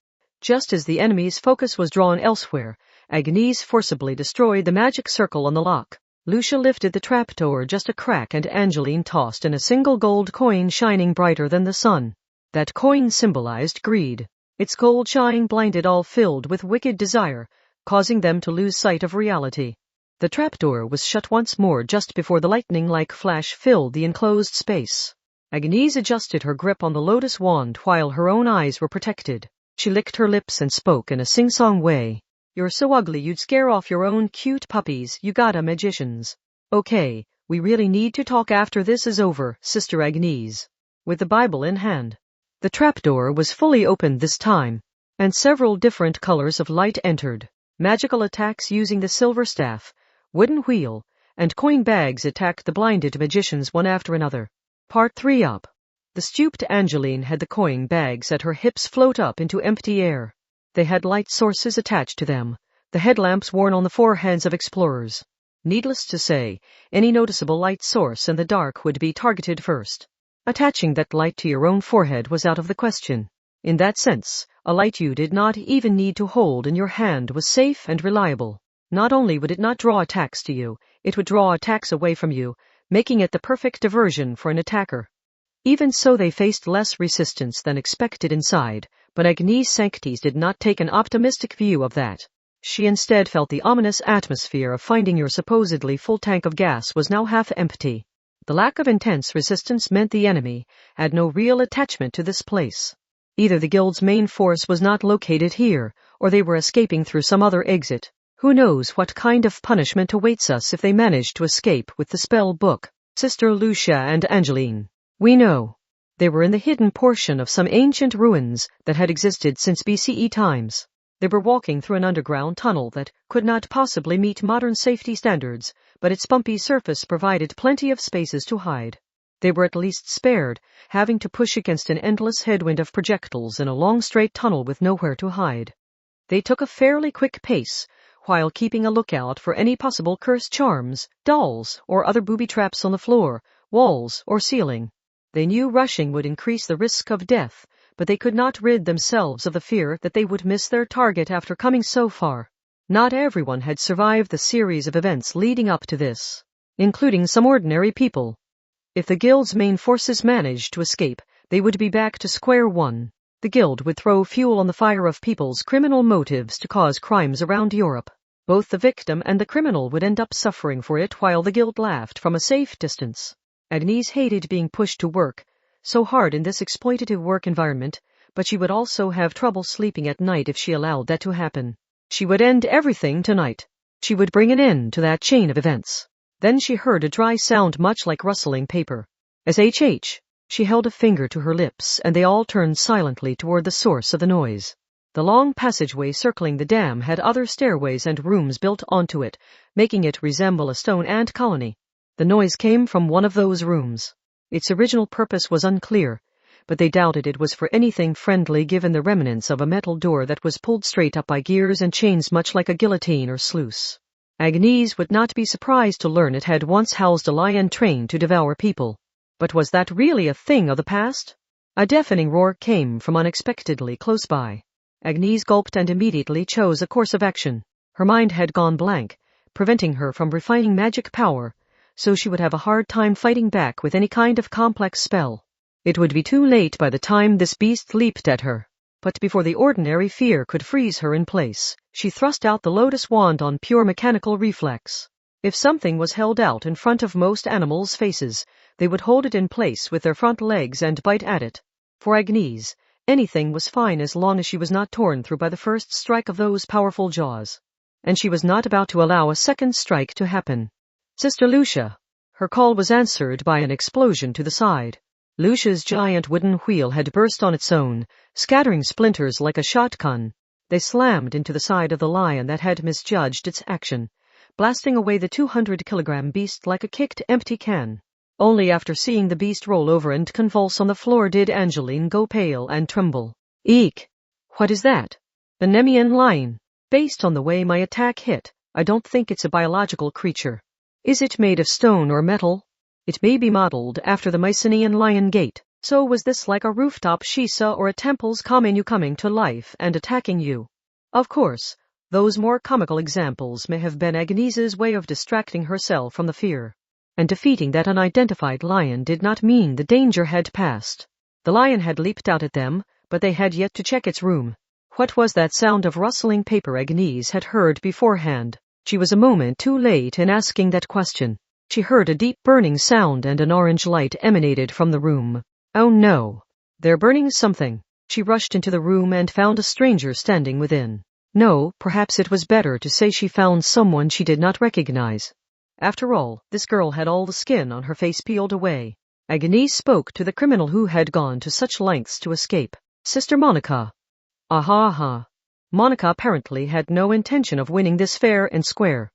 Just as the enemy's focus was drawn elsewhere, Agnese forcibly destroyed the magic circle on the lock. Lucia lifted the trapdoor just a crack and Angeline tossed in a single gold coin shining brighter than the sun. That coin symbolized greed. Its gold shine blinded all filled with wicked desire, causing them to lose sight of reality. The trapdoor was shut once more just before the lightning-like flash filled the enclosed space. Agnese adjusted her grip on the lotus wand while her own eyes were protected. She licked her lips and spoke in a sing-song way. You're so ugly you'd scare off your own cute puppies, you gotta magicians. Okay, we really need to talk after this is over, Sister Agnese. With the Bible in hand. The trapdoor was fully opened this time, and several different colors of light entered. Magical attacks using the silver staff, wooden wheel, and coin bags attacked the blinded magicians one after another. Part 3 up. The stooped Angeline had the coin bags at her hips float up into empty air. They had light sources attached to them, the headlamps worn on the foreheads of explorers. Needless to say, any noticeable light source in the dark would be targeted first. Attaching that light to your own forehead was out of the question. In that sense, a light you did not even need to hold in your hand was safe and reliable. Not only would it not draw attacks to you, it would draw attacks away from you, making it the perfect diversion for an attacker. Even so, they faced less resistance than expected inside, but Agnese Sanctis did not take an optimistic view of that. She instead felt the ominous atmosphere of finding your supposedly full tank of gas was now half empty. The lack of intense resistance meant the enemy had no real attachment to this place. Either the guild's main force was not located here, or they were escaping through some other exit. Who knows what kind of punishment awaits us if they manage to escape with the spell book? Sister Lucia and Angeline. We know. They were in the hidden portion of some ancient ruins that had existed since BCE times. They were walking through an underground tunnel that could not possibly meet modern safety standards, but its bumpy surface provided plenty of spaces to hide. They were at least spared, having to push against an endless headwind of projectiles in a long straight tunnel with nowhere to hide. They took a fairly quick pace, while keeping a lookout for any possible cursed charms, dolls, or other booby traps on the floor, walls, or ceiling. They knew rushing would increase the risk of death, but they could not rid themselves of the fear that they would miss their target after coming so far. Not everyone had survived the series of events leading up to this, including some ordinary people. If the Guild's main forces managed to escape, they would be back to square one. The Guild would throw fuel on the fire of people's criminal motives to cause crimes around Europe. Both the victim and the criminal would end up suffering for it while the Guild laughed from a safe distance. Agnese hated being pushed to work so hard in this exploitative work environment, but she would also have trouble sleeping at night if she allowed that to happen. She would end everything tonight. She would bring an end to that chain of events. Then she heard a dry sound much like rustling paper. SHH. She held a finger to her lips, and they all turned silently toward the source of the noise. The long passageway circling the dam had other stairways and rooms built onto it, making it resemble a stone ant colony. The noise came from one of those rooms. Its original purpose was unclear, but they doubted it was for anything friendly given the remnants of a metal door that was pulled straight up by gears and chains much like a guillotine or sluice. Agnese would not be surprised to learn it had once housed a lion trained to devour people. But was that really a thing of the past? A deafening roar came from unexpectedly close by. Agnese gulped and immediately chose a course of action. Her mind had gone blank, preventing her from refining magic power, so she would have a hard time fighting back with any kind of complex spell. It would be too late by the time this beast leaped at her. But before the ordinary fear could freeze her in place, she thrust out the lotus wand on pure mechanical reflex. If something was held out in front of most animals' faces, they would hold it in place with their front legs and bite at it. For Agnese, anything was fine as long as she was not torn through by the first strike of those powerful jaws. And she was not about to allow a second strike to happen. Sister Lucia. Her call was answered by an explosion to the side. Lucia's giant wooden wheel had burst on its own, scattering splinters like a shotgun. They slammed into the side of the lion that had misjudged its action, blasting away the 200-kilogram beast like a kicked empty can. Only after seeing the beast roll over and convulse on the floor did Angeline go pale and tremble. Eek! What is that? A Nemean lion. Based on the way my attack hit, I don't think it's a biological creature. Is it made of stone or metal? It may be modeled after the Mycenaean lion gate. So was this like a rooftop Shisa or a temple's Kamenu coming to life and attacking you? Of course, those more comical examples may have been Agnese's way of distracting herself from the fear. And defeating that unidentified lion did not mean the danger had passed. The lion had leaped out at them, but they had yet to check its room. What was that sound of rustling paper Agnese had heard beforehand? She was a moment too late in asking that question. She heard a deep burning sound and an orange light emanated from the room. Oh no! They're burning something. She rushed into the room and found a stranger standing within. No, perhaps it was better to say she found someone she did not recognize. After all, this girl had all the skin on her face peeled away. Agnese spoke to the criminal who had gone to such lengths to escape. Sister Monica. Aha. Monica apparently had no intention of winning this fair and square.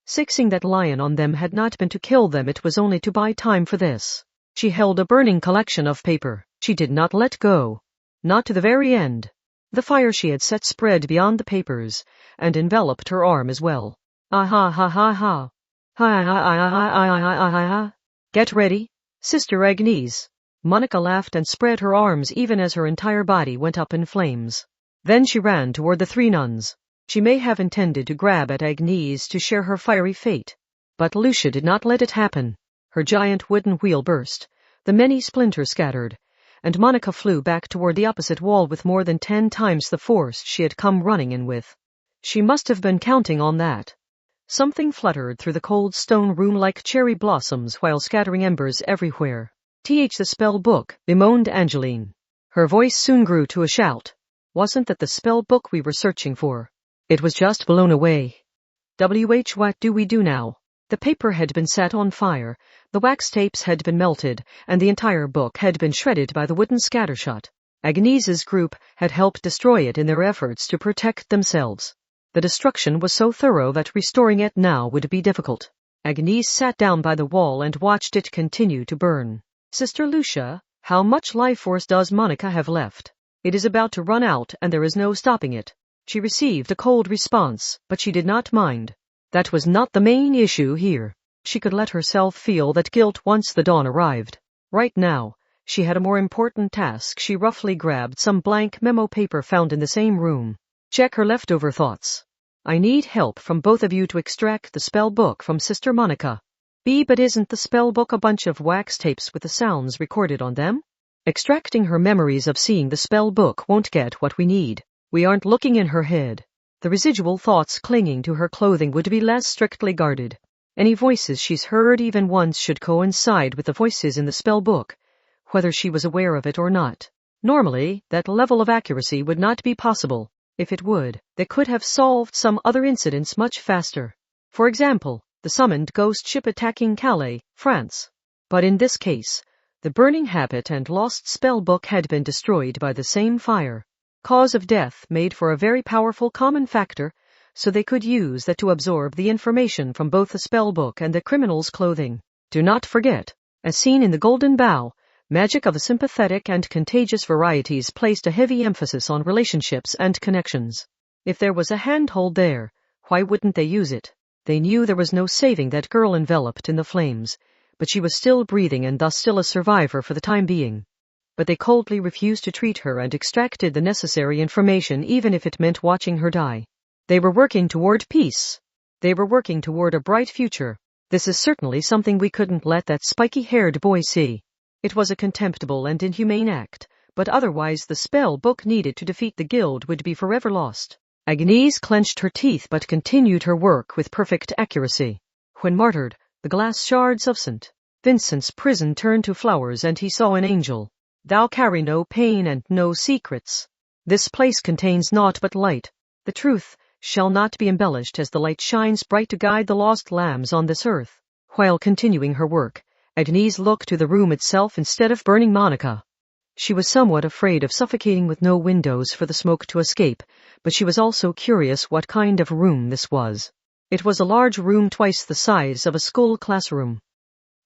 Fixing that lion on them had not been to kill them, it was only to buy time for this. She held a burning collection of paper. She did not let go. Not to the very end. The fire she had set spread beyond the papers, and enveloped her arm as well. Ha. Get ready, Sister Agnese. Monica laughed and spread her arms even as her entire body went up in flames. Then she ran toward the three nuns. She may have intended to grab at Agnese to share her fiery fate. But Lucia did not let it happen. Her giant wooden wheel burst, the many splinters scattered, and Monica flew back toward the opposite wall with more than 10 times the force she had come running in with. She must have been counting on that. Something fluttered through the cold stone room like cherry blossoms while scattering embers everywhere. The spell book, bemoaned Angeline. Her voice soon grew to a shout. Wasn't that the spell book we were searching for? It was just blown away. What do we do now? The paper had been set on fire, the wax tapes had been melted, and the entire book had been shredded by the wooden scattershot. Agnese's group had helped destroy it in their efforts to protect themselves. The destruction was so thorough that restoring it now would be difficult. Agnese sat down by the wall and watched it continue to burn. Sister Lucia, how much life force does Monica have left? It is about to run out and there is no stopping it. She received a cold response, but she did not mind. That was not the main issue here. She could let herself feel that guilt once the dawn arrived. Right now, she had a more important task. She roughly grabbed some blank memo paper found in the same room. Check her leftover thoughts. I need help from both of you to extract the spell book from Sister Monica. B. But isn't the spell book a bunch of wax tapes with the sounds recorded on them? Extracting her memories of seeing the spell book won't get what we need. We aren't looking in her head. The residual thoughts clinging to her clothing would be less strictly guarded. Any voices she's heard even once should coincide with the voices in the spell book, whether she was aware of it or not. Normally, that level of accuracy would not be possible. If it would, they could have solved some other incidents much faster. For example, the summoned ghost ship attacking Calais, France. But in this case, the burning habit and lost spell book had been destroyed by the same fire. Cause of death made for a very powerful common factor, so they could use that to absorb the information from both the spell book and the criminal's clothing. Do not forget, as seen in the Golden Bough, magic of the sympathetic and contagious varieties placed a heavy emphasis on relationships and connections. If there was a handhold there, why wouldn't they use it? They knew there was no saving that girl enveloped in the flames, but she was still breathing and thus still a survivor for the time being. But they coldly refused to treat her and extracted the necessary information even if it meant watching her die. They were working toward peace. They were working toward a bright future. This is certainly something we couldn't let that spiky-haired boy see. It was a contemptible and inhumane act, but otherwise the spell book needed to defeat the guild would be forever lost. Agnese clenched her teeth but continued her work with perfect accuracy. When martyred, the glass shards of St. Vincent's prison turned to flowers and he saw an angel. Thou carry no pain and no secrets. This place contains naught but light. The truth shall not be embellished as the light shines bright to guide the lost lambs on this earth. While continuing her work, Agnese looked to the room itself instead of burning Monica. She was somewhat afraid of suffocating with no windows for the smoke to escape, but she was also curious what kind of room this was. It was a large room twice the size of a school classroom.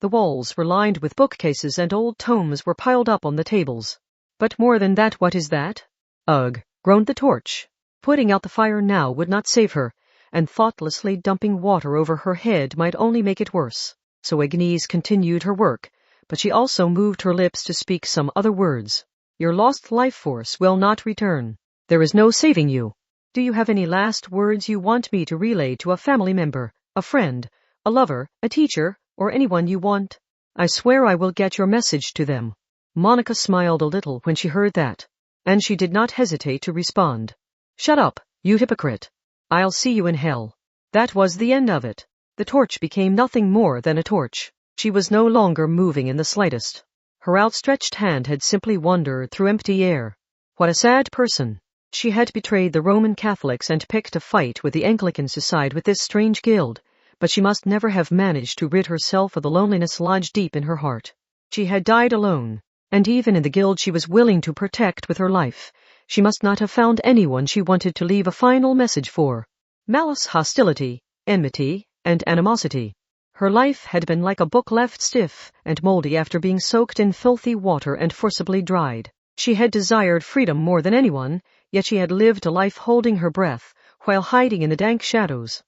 The walls were lined with bookcases and old tomes were piled up on the tables. But more than that, what is that? Ugh, groaned the torch. Putting out the fire now would not save her, and thoughtlessly dumping water over her head might only make it worse. So Agnese continued her work, but she also moved her lips to speak some other words. Your lost life force will not return. There is no saving you. Do you have any last words you want me to relay to a family member, a friend, a lover, a teacher, or anyone you want? I swear I will get your message to them. Monica smiled a little when she heard that, and she did not hesitate to respond. Shut up, you hypocrite. I'll see you in hell. That was the end of it. The torch became nothing more than a torch. She was no longer moving in the slightest. Her outstretched hand had simply wandered through empty air. What a sad person. She had betrayed the Roman Catholics and picked a fight with the Anglicans to side with this strange guild, but she must never have managed to rid herself of the loneliness lodged deep in her heart. She had died alone, and even in the guild she was willing to protect with her life, she must not have found anyone she wanted to leave a final message for. Malice, hostility, enmity, and animosity. Her life had been like a book left stiff and moldy after being soaked in filthy water and forcibly dried. She had desired freedom more than anyone, yet she had lived a life holding her breath while hiding in the dank shadows.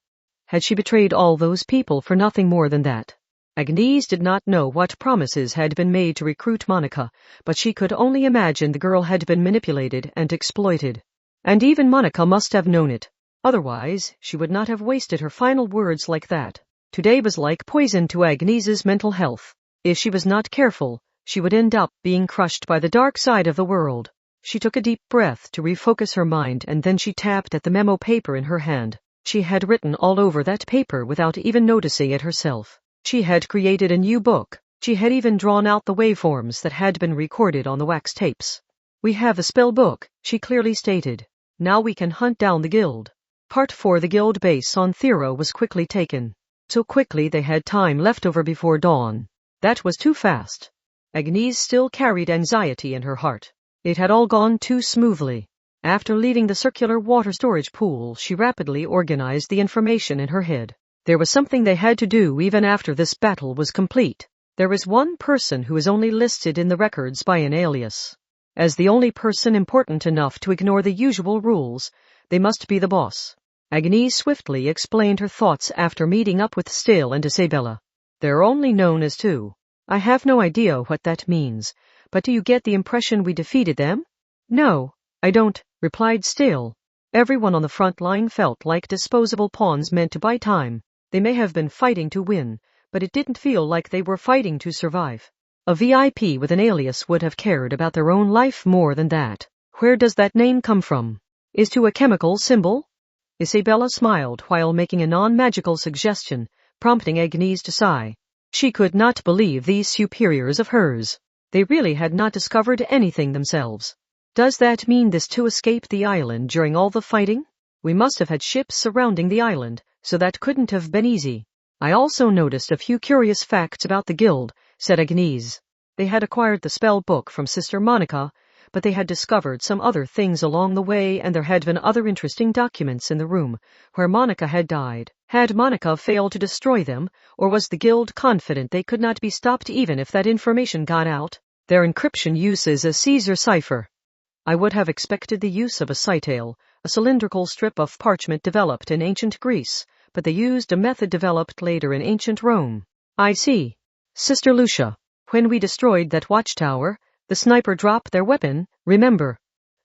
Had she betrayed all those people for nothing more than that? Agnese did not know what promises had been made to recruit Monica, but she could only imagine the girl had been manipulated and exploited. And even Monica must have known it. Otherwise, she would not have wasted her final words like that. Today was like poison to Agnese's mental health. If she was not careful, she would end up being crushed by the dark side of the world. She took a deep breath to refocus her mind, and then she tapped at the memo paper in her hand. She had written all over that paper without even noticing it herself. She had created a new book. She had even drawn out the waveforms that had been recorded on the wax tapes. We have a spell book, she clearly stated. Now we can hunt down the guild. Part 4. The guild base on Thero was quickly taken. So quickly they had time left over before dawn. That was too fast. Agnese still carried anxiety in her heart. It had all gone too smoothly. After leaving the circular water storage pool, she rapidly organized the information in her head. There was something they had to do even after this battle was complete. There was one person who is only listed in the records by an alias. As the only person important enough to ignore the usual rules, They must be the boss. Agnese swiftly explained her thoughts after meeting up with Still and Isabella. They're only known as two. I have no idea what that means, but do you get the impression we defeated them? No, I don't, replied Still. Everyone on the front line felt like disposable pawns meant to buy time. They may have been fighting to win, but it didn't feel like they were fighting to survive. A VIP with an alias would have cared about their own life more than that. Where does that name come from? Is to a chemical symbol? Isabella smiled while making a non-magical suggestion, prompting Agnese to sigh. She could not believe these superiors of hers. They really had not discovered anything themselves. Does that mean this too escaped the island during all the fighting? We must have had ships surrounding the island, so that couldn't have been easy. I also noticed a few curious facts about the guild, said Agnese. They had acquired the spell book from Sister Monica, but they had discovered some other things along the way, and there had been other interesting documents in the room where Monica had died. Had Monica failed to destroy them, or was the guild confident they could not be stopped even if that information got out? Their encryption uses a Caesar cipher. I would have expected the use of a cytale, a cylindrical strip of parchment developed in ancient Greece, but they used a method developed later in ancient Rome. I see. Sister Lucia, when we destroyed that watchtower, the sniper dropped their weapon, remember?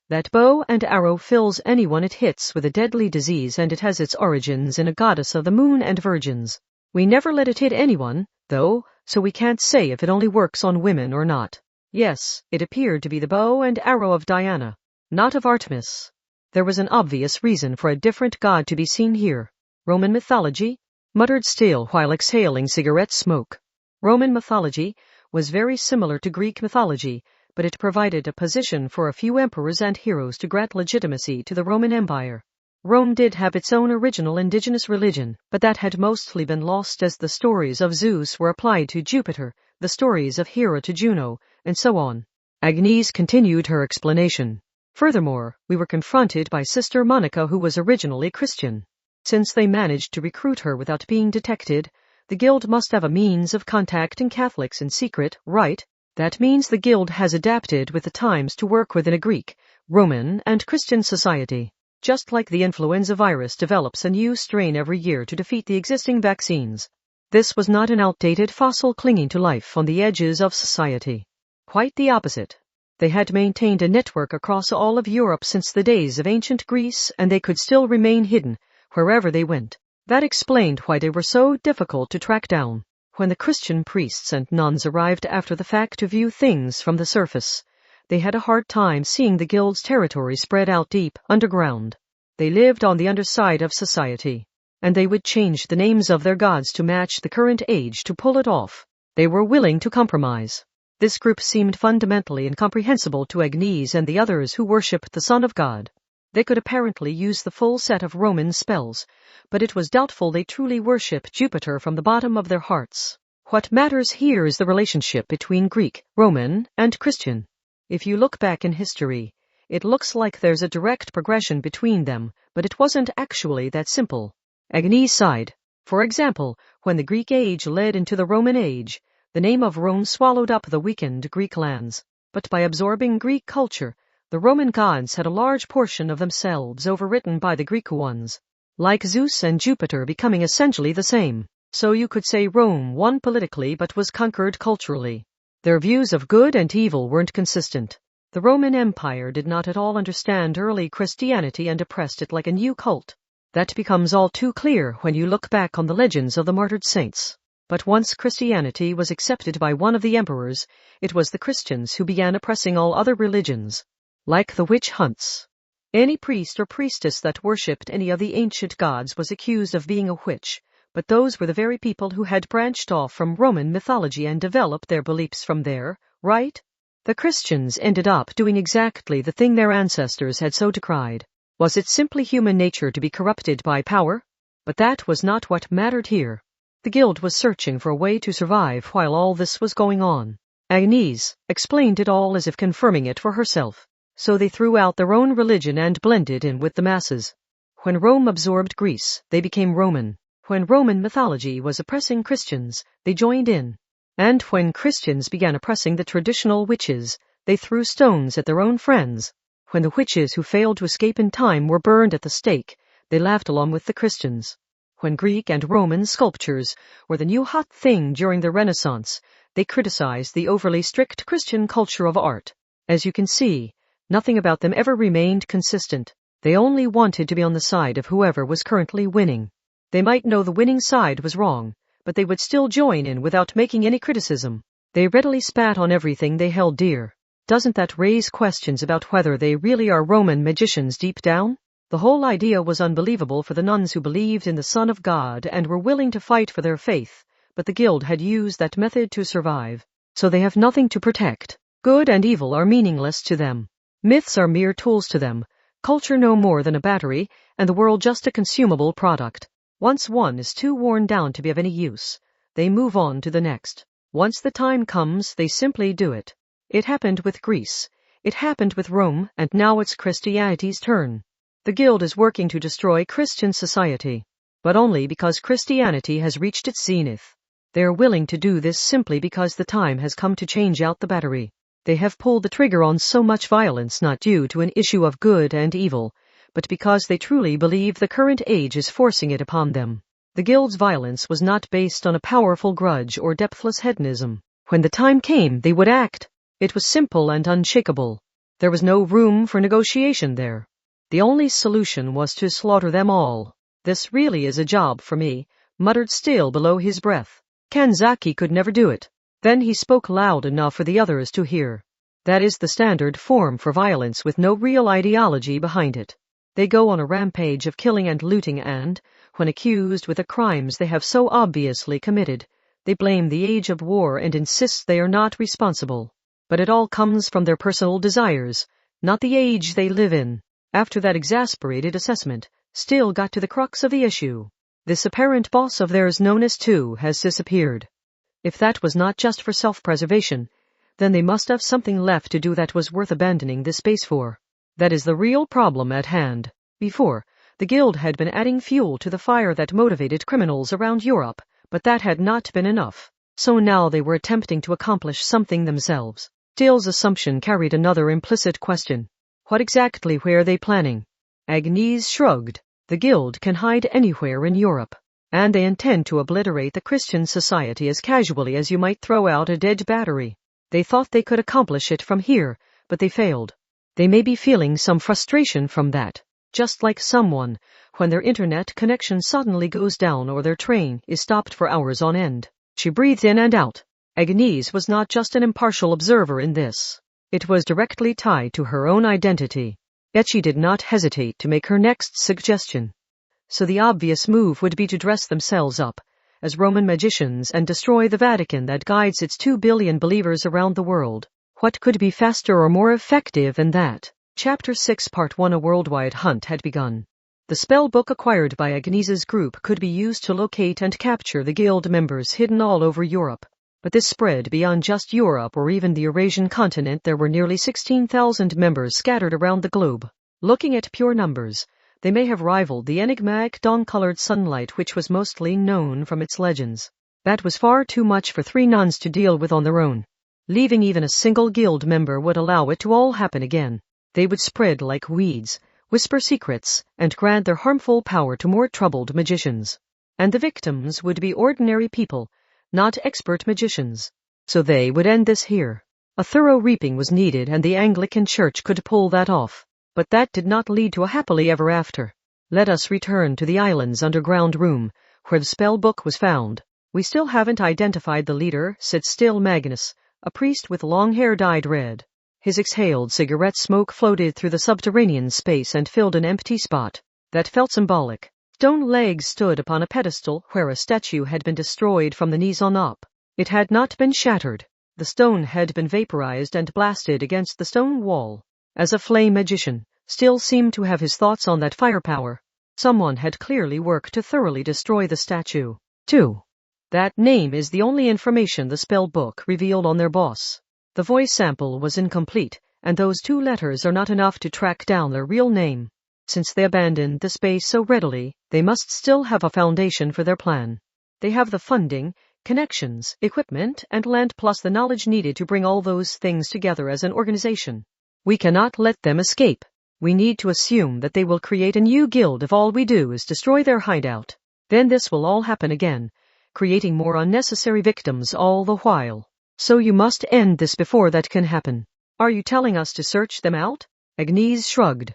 That bow and arrow fills anyone it hits with a deadly disease, and it has its origins in a goddess of the moon and virgins. We never let it hit anyone, though, so we can't say if it only works on women or not. Yes, it appeared to be the bow and arrow of Diana, not of Artemis. There was an obvious reason for a different god to be seen here. Roman mythology? Muttered Still while exhaling cigarette smoke. Roman mythology was very similar to Greek mythology, but it provided a position for a few emperors and heroes to grant legitimacy to the Roman Empire. Rome did have its own original indigenous religion, but that had mostly been lost as the stories of Zeus were applied to Jupiter, the stories of Hera to Juno, and so on. Agnese continued her explanation. Furthermore, we were confronted by Sister Monica, who was originally Christian. Since they managed to recruit her without being detected, the guild must have a means of contacting Catholics in secret, right? That means the guild has adapted with the times to work within a Greek, Roman, and Christian society. Just like the influenza virus develops a new strain every year to defeat the existing vaccines. This was not an outdated fossil clinging to life on the edges of society. Quite the opposite. They had maintained a network across all of Europe since the days of ancient Greece, and they could still remain hidden wherever they went. That explained why they were so difficult to track down. When the Christian priests and nuns arrived after the fact to view things from the surface, they had a hard time seeing the guild's territory spread out deep underground. They lived on the underside of society, and they would change the names of their gods to match the current age to pull it off. They were willing to compromise. This group seemed fundamentally incomprehensible to Agnese and the others who worshipped the Son of God. They could apparently use the full set of Roman spells, but it was doubtful they truly worship Jupiter from the bottom of their hearts. What matters here is the relationship between Greek, Roman, and Christian. If you look back in history, it looks like there's a direct progression between them, but it wasn't actually that simple. Agnese sighed. For example, when the Greek age led into the Roman age, the name of Rome swallowed up the weakened Greek lands. But by absorbing Greek culture, the Roman gods had a large portion of themselves overwritten by the Greek ones, like Zeus and Jupiter becoming essentially the same. So you could say Rome won politically but was conquered culturally. Their views of good and evil weren't consistent. The Roman Empire did not at all understand early Christianity and oppressed it like a new cult. That becomes all too clear when you look back on the legends of the martyred saints. But once Christianity was accepted by one of the emperors, it was the Christians who began oppressing all other religions. Like the witch hunts. Any priest or priestess that worshipped any of the ancient gods was accused of being a witch, but those were the very people who had branched off from Roman mythology and developed their beliefs from there, right? The Christians ended up doing exactly the thing their ancestors had so decried. Was it simply human nature to be corrupted by power? But that was not what mattered here. The guild was searching for a way to survive while all this was going on. Agnese explained it all as if confirming it for herself. So they threw out their own religion and blended in with the masses. When Rome absorbed Greece, they became Roman. When Roman mythology was oppressing Christians, they joined in. And when Christians began oppressing the traditional witches, they threw stones at their own friends. When the witches who failed to escape in time were burned at the stake, they laughed along with the Christians. When Greek and Roman sculptures were the new hot thing during the Renaissance, they criticized the overly strict Christian culture of art. As you can see, nothing about them ever remained consistent. They only wanted to be on the side of whoever was currently winning. They might know the winning side was wrong, but they would still join in without making any criticism. They readily spat on everything they held dear. Doesn't that raise questions about whether they really are Roman magicians deep down? The whole idea was unbelievable for the nuns who believed in the Son of God and were willing to fight for their faith, but the guild had used that method to survive. So they have nothing to protect. Good and evil are meaningless to them. Myths are mere tools to them, culture no more than a battery, and the world just a consumable product. Once one is too worn down to be of any use, they move on to the next. Once the time comes, they simply do it. It happened with Greece. It happened with Rome, and now it's Christianity's turn. The guild is working to destroy Christian society, but only because Christianity has reached its zenith. They are willing to do this simply because the time has come to change out the battery. They have pulled the trigger on so much violence not due to an issue of good and evil, but because they truly believe the current age is forcing it upon them. The guild's violence was not based on a powerful grudge or depthless hedonism. When the time came, they would act. It was simple and unshakable. There was no room for negotiation there. The only solution was to slaughter them all. This really is a job for me, muttered still below his breath. Kanzaki could never do it. Then he spoke loud enough for the others to hear. That is the standard form for violence with no real ideology behind it. They go on a rampage of killing and looting and, when accused with the crimes they have so obviously committed, they blame the age of war and insist they are not responsible. But it all comes from their personal desires, not the age they live in. After that exasperated assessment, still got to the crux of the issue. This apparent boss of theirs known as Tu has disappeared. If that was not just for self-preservation, then they must have something left to do that was worth abandoning this space for. That is the real problem at hand. Before, the guild had been adding fuel to the fire that motivated criminals around Europe, but that had not been enough. So now they were attempting to accomplish something themselves. Dale's assumption carried another implicit question. What exactly were they planning? Agnese shrugged. The guild can hide anywhere in Europe, and they intend to obliterate the Christian society as casually as you might throw out a dead battery. They thought they could accomplish it from here, but they failed. They may be feeling some frustration from that, just like someone, when their internet connection suddenly goes down or their train is stopped for hours on end. She breathed in and out. Agnese was not just an impartial observer in this. It was directly tied to her own identity. Yet she did not hesitate to make her next suggestion. So the obvious move would be to dress themselves up as Roman magicians and destroy the Vatican that guides its 2 billion believers around the world. What could be faster or more effective than that? Chapter 6 Part 1 A worldwide hunt had begun. The spell book acquired by Agnese's group could be used to locate and capture the guild members hidden all over Europe. But this spread beyond just Europe or even the Eurasian continent. There were nearly 16,000 members scattered around the globe. Looking at pure numbers, they may have rivaled the enigmatic dawn-colored sunlight which was mostly known from its legends. That was far too much for 3 nuns to deal with on their own. Leaving even a single guild member would allow it to all happen again. They would spread like weeds, whisper secrets, and grant their harmful power to more troubled magicians. And the victims would be ordinary people, not expert magicians. So they would end this here. A thorough reaping was needed, and the Anglican Church could pull that off. But that did not lead to a happily ever after. Let us return to the island's underground room, where the spell book was found. We still haven't identified the leader, said still Magnus, a priest with long hair dyed red. His exhaled cigarette smoke floated through the subterranean space and filled an empty spot. That felt symbolic. Stone legs stood upon a pedestal where a statue had been destroyed from the knees on up. It had not been shattered. The stone had been vaporized and blasted against the stone wall. As a flame magician, still seemed to have his thoughts on that firepower. Someone had clearly worked to thoroughly destroy the statue. 2. That name is the only information the spell book revealed on their boss. The voice sample was incomplete, and those 2 letters are not enough to track down their real name. Since they abandoned the space so readily, they must still have a foundation for their plan. They have the funding, connections, equipment, and land plus the knowledge needed to bring all those things together as an organization. We cannot let them escape. We need to assume that they will create a new guild if all we do is destroy their hideout. Then this will all happen again, creating more unnecessary victims all the while. So you must end this before that can happen. Are you telling us to search them out? Agnese shrugged.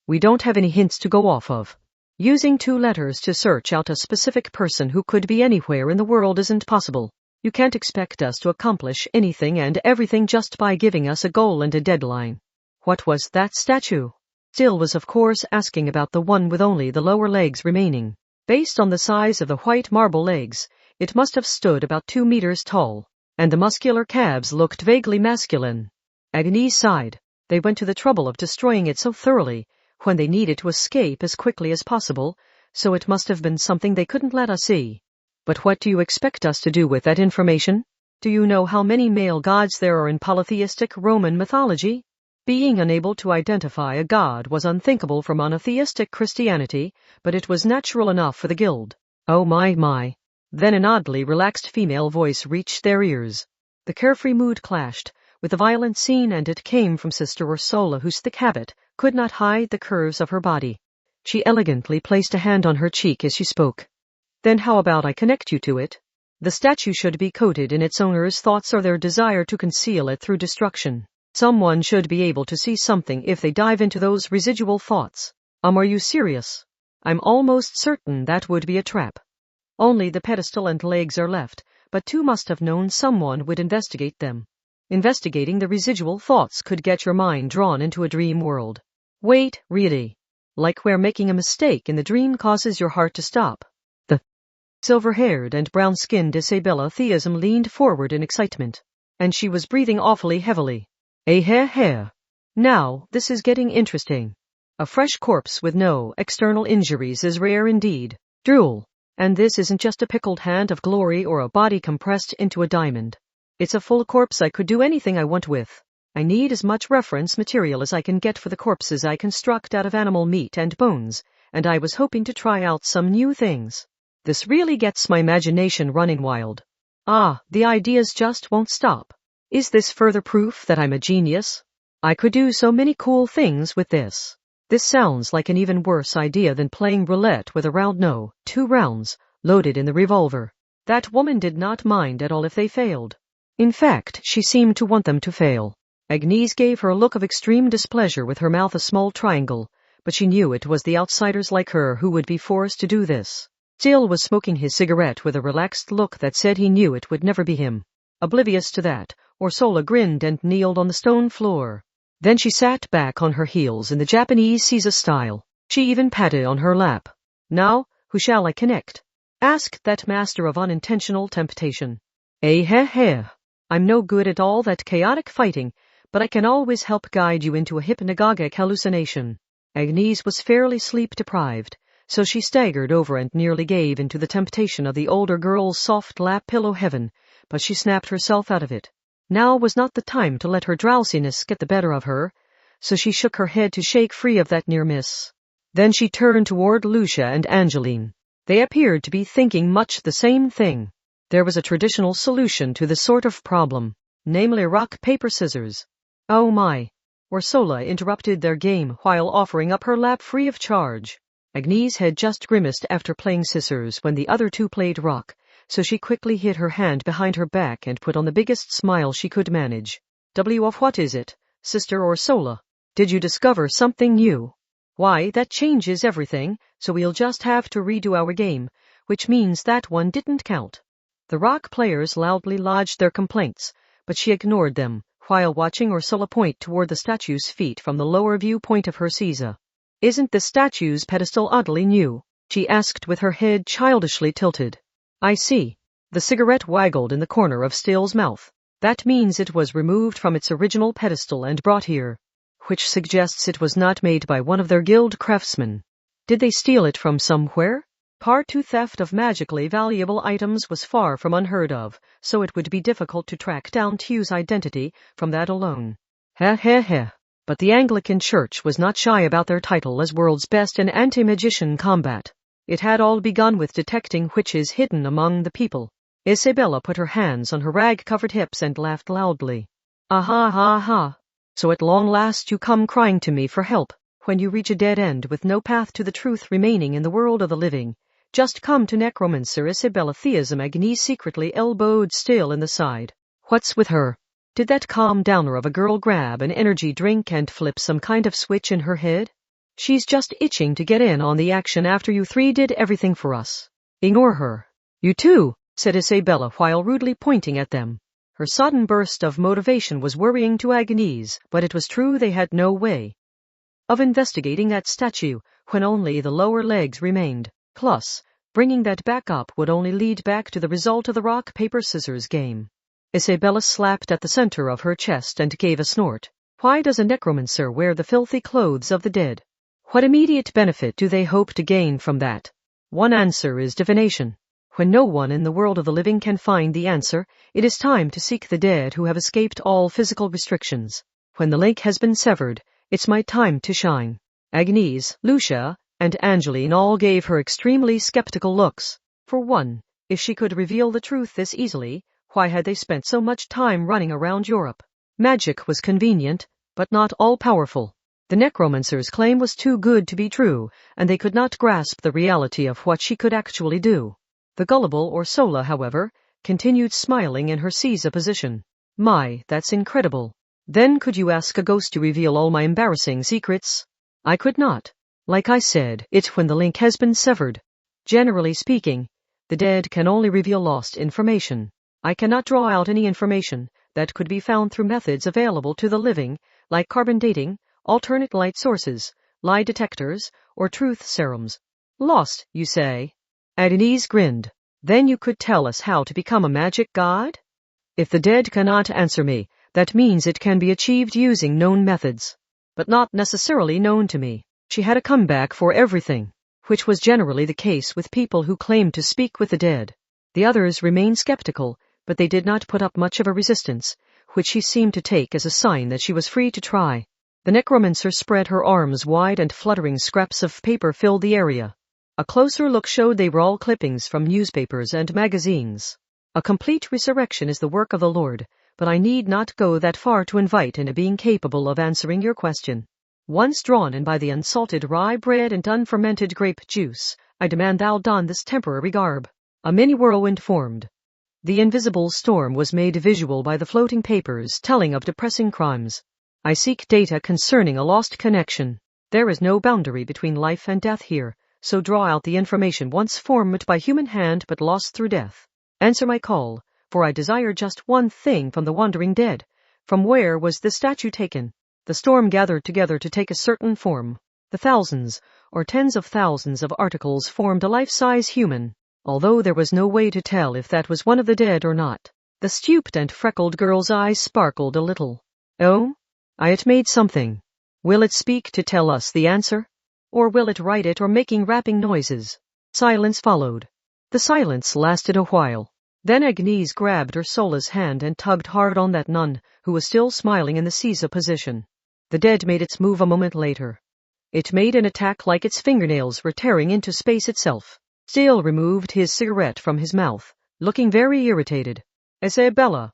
We don't have any hints to go off of. Using 2 letters to search out a specific person who could be anywhere in the world isn't possible. You can't expect us to accomplish anything and everything just by giving us a goal and a deadline. What was that statue? Still was of course asking about the one with only the lower legs remaining. Based on the size of the white marble legs, it must have stood about 2 meters tall, and the muscular calves looked vaguely masculine. Agnese sighed. They went to the trouble of destroying it so thoroughly, when they needed to escape as quickly as possible, so it must have been something they couldn't let us see. But what do you expect us to do with that information? Do you know how many male gods there are in polytheistic Roman mythology? Being unable to identify a god was unthinkable for monotheistic Christianity, but it was natural enough for the guild. Oh my. Then an oddly relaxed female voice reached their ears. The carefree mood clashed with the violent scene, and it came from Sister Ursola, whose thick habit could not hide the curves of her body. She elegantly placed a hand on her cheek as she spoke. Then how about I connect you to it? The statue should be coded in its owner's thoughts or their desire to conceal it through destruction. Someone should be able to see something if they dive into those residual thoughts. Are you serious? I'm almost certain that would be a trap. Only the pedestal and legs are left, but 2 must have known someone would investigate them. Investigating the residual thoughts could get your mind drawn into a dream world. Wait, really? Like where making a mistake in the dream causes your heart to stop. The silver-haired and brown-skinned Isabella Theism leaned forward in excitement, and she was breathing awfully heavily. Now, this is getting interesting. A fresh corpse with no external injuries is rare indeed. Drool. And this isn't just a pickled hand of glory or a body compressed into a diamond. It's a full corpse I could do anything I want with. I need as much reference material as I can get for the corpses I construct out of animal meat and bones, and I was hoping to try out some new things. This really gets my imagination running wild. The ideas just won't stop. Is this further proof that I'm a genius? I could do so many cool things with this. This sounds like an even worse idea than playing roulette with a round 2 rounds, loaded in the revolver. That woman did not mind at all if they failed. In fact, she seemed to want them to fail. Agnese gave her a look of extreme displeasure with her mouth a small triangle, but she knew it was the outsiders like her who would be forced to do this. Still was smoking his cigarette with a relaxed look that said he knew it would never be him. Oblivious to that, Ursola grinned and kneeled on the stone floor. Then she sat back on her heels in the Japanese Caesar style. She even patted on her lap. Now, who shall I connect? Asked that master of unintentional temptation. I'm no good at all that chaotic fighting, but I can always help guide you into a hypnagogic hallucination. Agnese was fairly sleep-deprived, so she staggered over and nearly gave into the temptation of the older girl's soft lap pillow heaven, but she snapped herself out of it. Now was not the time to let her drowsiness get the better of her, so she shook her head to shake free of that near miss. Then she turned toward Lucia and Angeline. They appeared to be thinking much the same thing. There was a traditional solution to this sort of problem, namely rock, paper, scissors. Oh my! Ursola interrupted their game while offering up her lap free of charge. Agnese had just grimaced after playing scissors when the other 2 played rock, so she quickly hid her hand behind her back and put on the biggest smile she could manage. What is it, Sister Ursola? Did you discover something new? Why, that changes everything, so we'll just have to redo our game, which means that one didn't count. The rock players loudly lodged their complaints, but she ignored them, while watching Ursola point toward the statue's feet from the lower viewpoint of her Caesar. Isn't the statue's pedestal oddly new? She asked with her head childishly tilted. I see. The cigarette waggled in the corner of Still's mouth. That means it was removed from its original pedestal and brought here, which suggests it was not made by one of their guild craftsmen. Did they steal it from somewhere? Part 2 theft of magically valuable items was far from unheard of, so it would be difficult to track down Tu's identity from that alone. But the Anglican Church was not shy about their title as world's best in anti-magician combat. It had all begun with detecting witches hidden among the people. Isabella put her hands on her rag-covered hips and laughed loudly. So at long last you come crying to me for help. When you reach a dead end with no path to the truth remaining in the world of the living, just come to necromancer Isabella Theism. Agnese secretly elbowed still in the side. What's with her? Did that calm downer of a girl grab an energy drink and flip some kind of switch in her head? She's just itching to get in on the action after you three did everything for us. Ignore her. You too, said Isabella while rudely pointing at them. Her sudden burst of motivation was worrying to Agnese, but it was true they had no way of investigating that statue when only the lower legs remained. Plus, bringing that back up would only lead back to the result of the rock-paper-scissors game. Isabella slapped at the center of her chest and gave a snort. Why does a necromancer wear the filthy clothes of the dead? What immediate benefit do they hope to gain from that? One answer is divination. When no one in the world of the living can find the answer, it is time to seek the dead who have escaped all physical restrictions. When the link has been severed, it's my time to shine. Agnese, Lucia, and Angeline all gave her extremely skeptical looks. For one, if she could reveal the truth this easily, why had they spent so much time running around Europe? Magic was convenient, but not all-powerful. The necromancer's claim was too good to be true, and they could not grasp the reality of what she could actually do. The gullible Ursula, however, continued smiling in her Caesar position. My, that's incredible. Then could you ask a ghost to reveal all my embarrassing secrets? I could not. Like I said, it's when the link has been severed. Generally speaking, the dead can only reveal lost information. I cannot draw out any information that could be found through methods available to the living, like carbon dating, alternate light sources, lie detectors, or truth serums. Lost, you say? Agnese grinned. Then you could tell us how to become a magic god? If the dead cannot answer me, that means it can be achieved using known methods, but not necessarily known to me. She had a comeback for everything, which was generally the case with people who claimed to speak with the dead. The others remained skeptical, but they did not put up much of a resistance, which she seemed to take as a sign that she was free to try. The necromancer spread her arms wide and fluttering scraps of paper filled the area. A closer look showed they were all clippings from newspapers and magazines. A complete resurrection is the work of the Lord, but I need not go that far to invite into being capable of answering your question. Once drawn in by the unsalted rye bread and unfermented grape juice, I demand thou don this temporary garb. A mini whirlwind formed. The invisible storm was made visual by the floating papers telling of depressing crimes. I seek data concerning a lost connection. There is no boundary between life and death here, so draw out the information once formed by human hand but lost through death. Answer my call, for I desire just one thing from the wandering dead. From where was the statue taken? The storm gathered together to take a certain form. The thousands, or tens of thousands of articles formed a life-size human, although there was no way to tell if that was one of the dead or not. The stooped and freckled girl's eyes sparkled a little. Oh? It made something. Will it speak to tell us the answer? Or will it write it or making rapping noises? Silence followed. The silence lasted a while. Then Agnese grabbed Ursula's hand and tugged hard on that nun, who was still smiling in the Caesar position. The dead made its move a moment later. It made an attack like its fingernails were tearing into space itself. Still removed his cigarette from his mouth, looking very irritated. Isabella.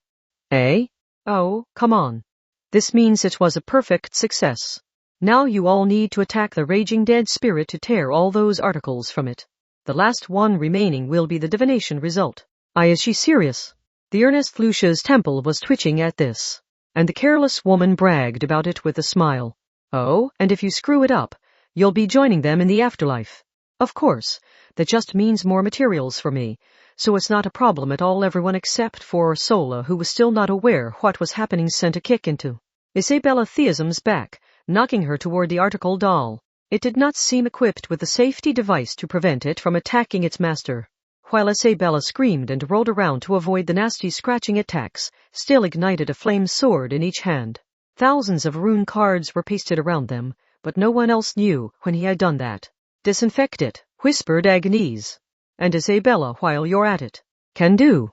Eh? Oh, come on. This means it was a perfect success. Now you all need to attack the raging dead spirit to tear all those articles from it. The last one remaining will be the divination result. Is she serious? The earnest Lucia's temple was twitching at this, and the careless woman bragged about it with a smile. Oh, and if you screw it up, you'll be joining them in the afterlife. Of course, that just means more materials for me, so it's not a problem at all. Everyone except for Ursula, who was still not aware what was happening, sent a kick into Isabella Theism's back, knocking her toward the article doll. It did not seem equipped with a safety device to prevent it from attacking its master. While Isabella screamed and rolled around to avoid the nasty scratching attacks, still ignited a flame sword in each hand. Thousands of rune cards were pasted around them, but no one else knew when he had done that. Disinfect it, whispered Agnese. And Isabella, while you're at it. Can do.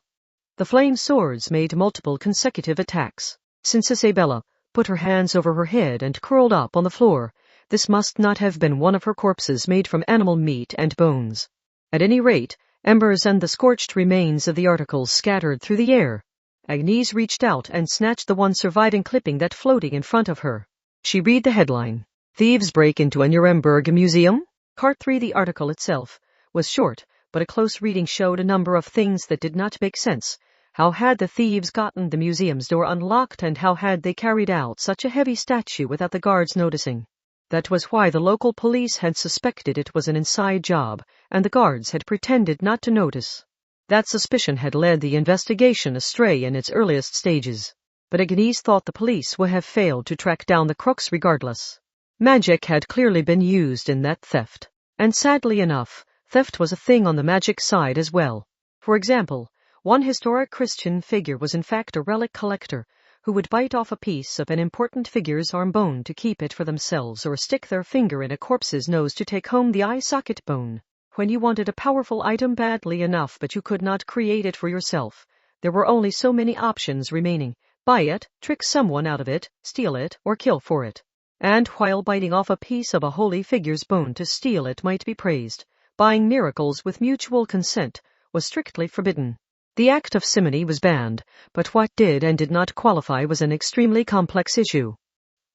The flame swords made multiple consecutive attacks. Since Isabella put her hands over her head and curled up on the floor, this must not have been one of her corpses made from animal meat and bones. At any rate, embers and the scorched remains of the articles scattered through the air. Agnese reached out and snatched the one surviving clipping that floating in front of her. She read the headline. Thieves break into a Nuremberg museum? Part 3. The article itself was short, but a close reading showed a number of things that did not make sense. How had the thieves gotten the museum's door unlocked, and how had they carried out such a heavy statue without the guards noticing? That was why the local police had suspected it was an inside job, and the guards had pretended not to notice. That suspicion had led the investigation astray in its earliest stages. But Agnese thought the police would have failed to track down the crooks regardless. Magic had clearly been used in that theft. And sadly enough, theft was a thing on the magic side as well. For example, one historic Christian figure was in fact a relic collector who would bite off a piece of an important figure's arm bone to keep it for themselves, or stick their finger in a corpse's nose to take home the eye socket bone. When you wanted a powerful item badly enough but you could not create it for yourself, there were only so many options remaining. Buy it, trick someone out of it, steal it, or kill for it. And while biting off a piece of a holy figure's bone to steal it might be praised, buying miracles with mutual consent was strictly forbidden. The act of simony was banned, but what did and did not qualify was an extremely complex issue.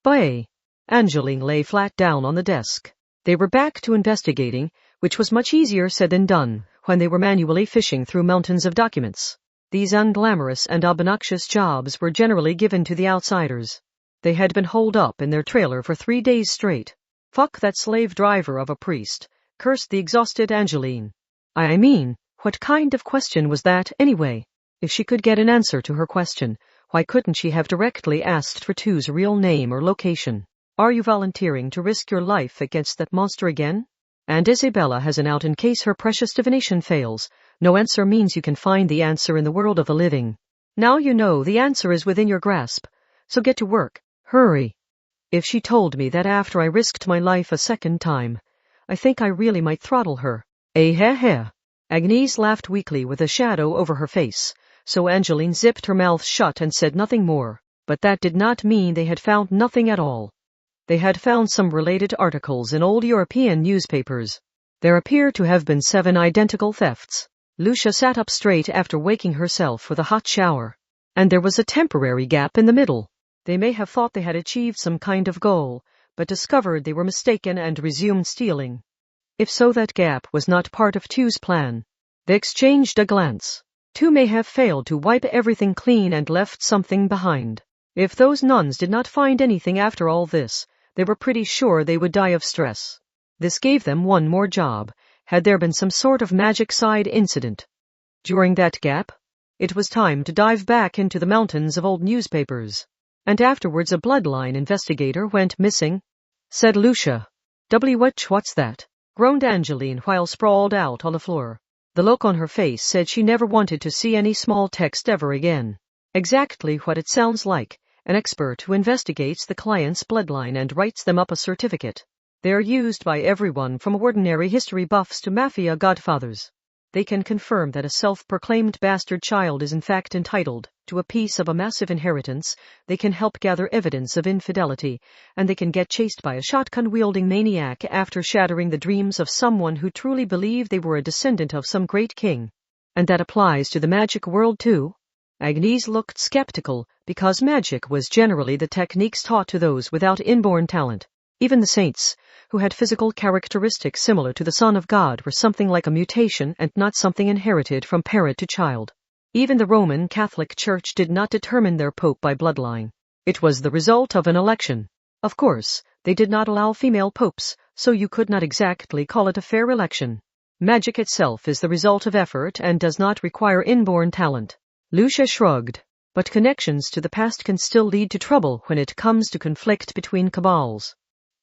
Bye. Angeline lay flat down on the desk. They were back to investigating, which was much easier said than done, when they were manually fishing through mountains of documents. These unglamorous and obnoxious jobs were generally given to the outsiders. They had been holed up in their trailer for 3 days straight. Fuck that slave driver of a priest, cursed the exhausted Angeline. I mean, what kind of question was that, anyway? If she could get an answer to her question, why couldn't she have directly asked for Tu's real name or location? Are you volunteering to risk your life against that monster again? And Isabella has an out in case her precious divination fails. No answer means you can find the answer in the world of the living. Now you know the answer is within your grasp. So get to work. Hurry. If she told me that after I risked my life a second time, I think I really might throttle her. Eh. Agnese laughed weakly with a shadow over her face, so Angeline zipped her mouth shut and said nothing more. But that did not mean they had found nothing at all. They had found some related articles in old European newspapers. There appear to have been 7 identical thefts. Lucia sat up straight after waking herself with a hot shower. And there was a temporary gap in the middle. They may have thought they had achieved some kind of goal, but discovered they were mistaken and resumed stealing. If so, that gap was not part of Tu's plan. They exchanged a glance. Tu may have failed to wipe everything clean and left something behind. If those nuns did not find anything after all this, they were pretty sure they would die of stress. This gave them one more job. Had there been some sort of magic side incident during that gap? It was time to dive back into the mountains of old newspapers. And afterwards a bloodline investigator went missing, said Lucia. What's that? Groaned Angeline while sprawled out on the floor. The look on her face said she never wanted to see any small text ever again. Exactly what it sounds like. An expert who investigates the client's bloodline and writes them up a certificate. They are used by everyone from ordinary history buffs to mafia godfathers. They can confirm that a self-proclaimed bastard child is in fact entitled to a piece of a massive inheritance, they can help gather evidence of infidelity, and they can get chased by a shotgun-wielding maniac after shattering the dreams of someone who truly believed they were a descendant of some great king. And that applies to the magic world too? Agnese looked skeptical, because magic was generally the techniques taught to those without inborn talent. Even the saints, who had physical characteristics similar to the Son of God, were something like a mutation and not something inherited from parent to child. Even the Roman Catholic Church did not determine their pope by bloodline. It was the result of an election. Of course, they did not allow female popes, so you could not exactly call it a fair election. Magic itself is the result of effort and does not require inborn talent. Lucia shrugged. But connections to the past can still lead to trouble when it comes to conflict between cabals.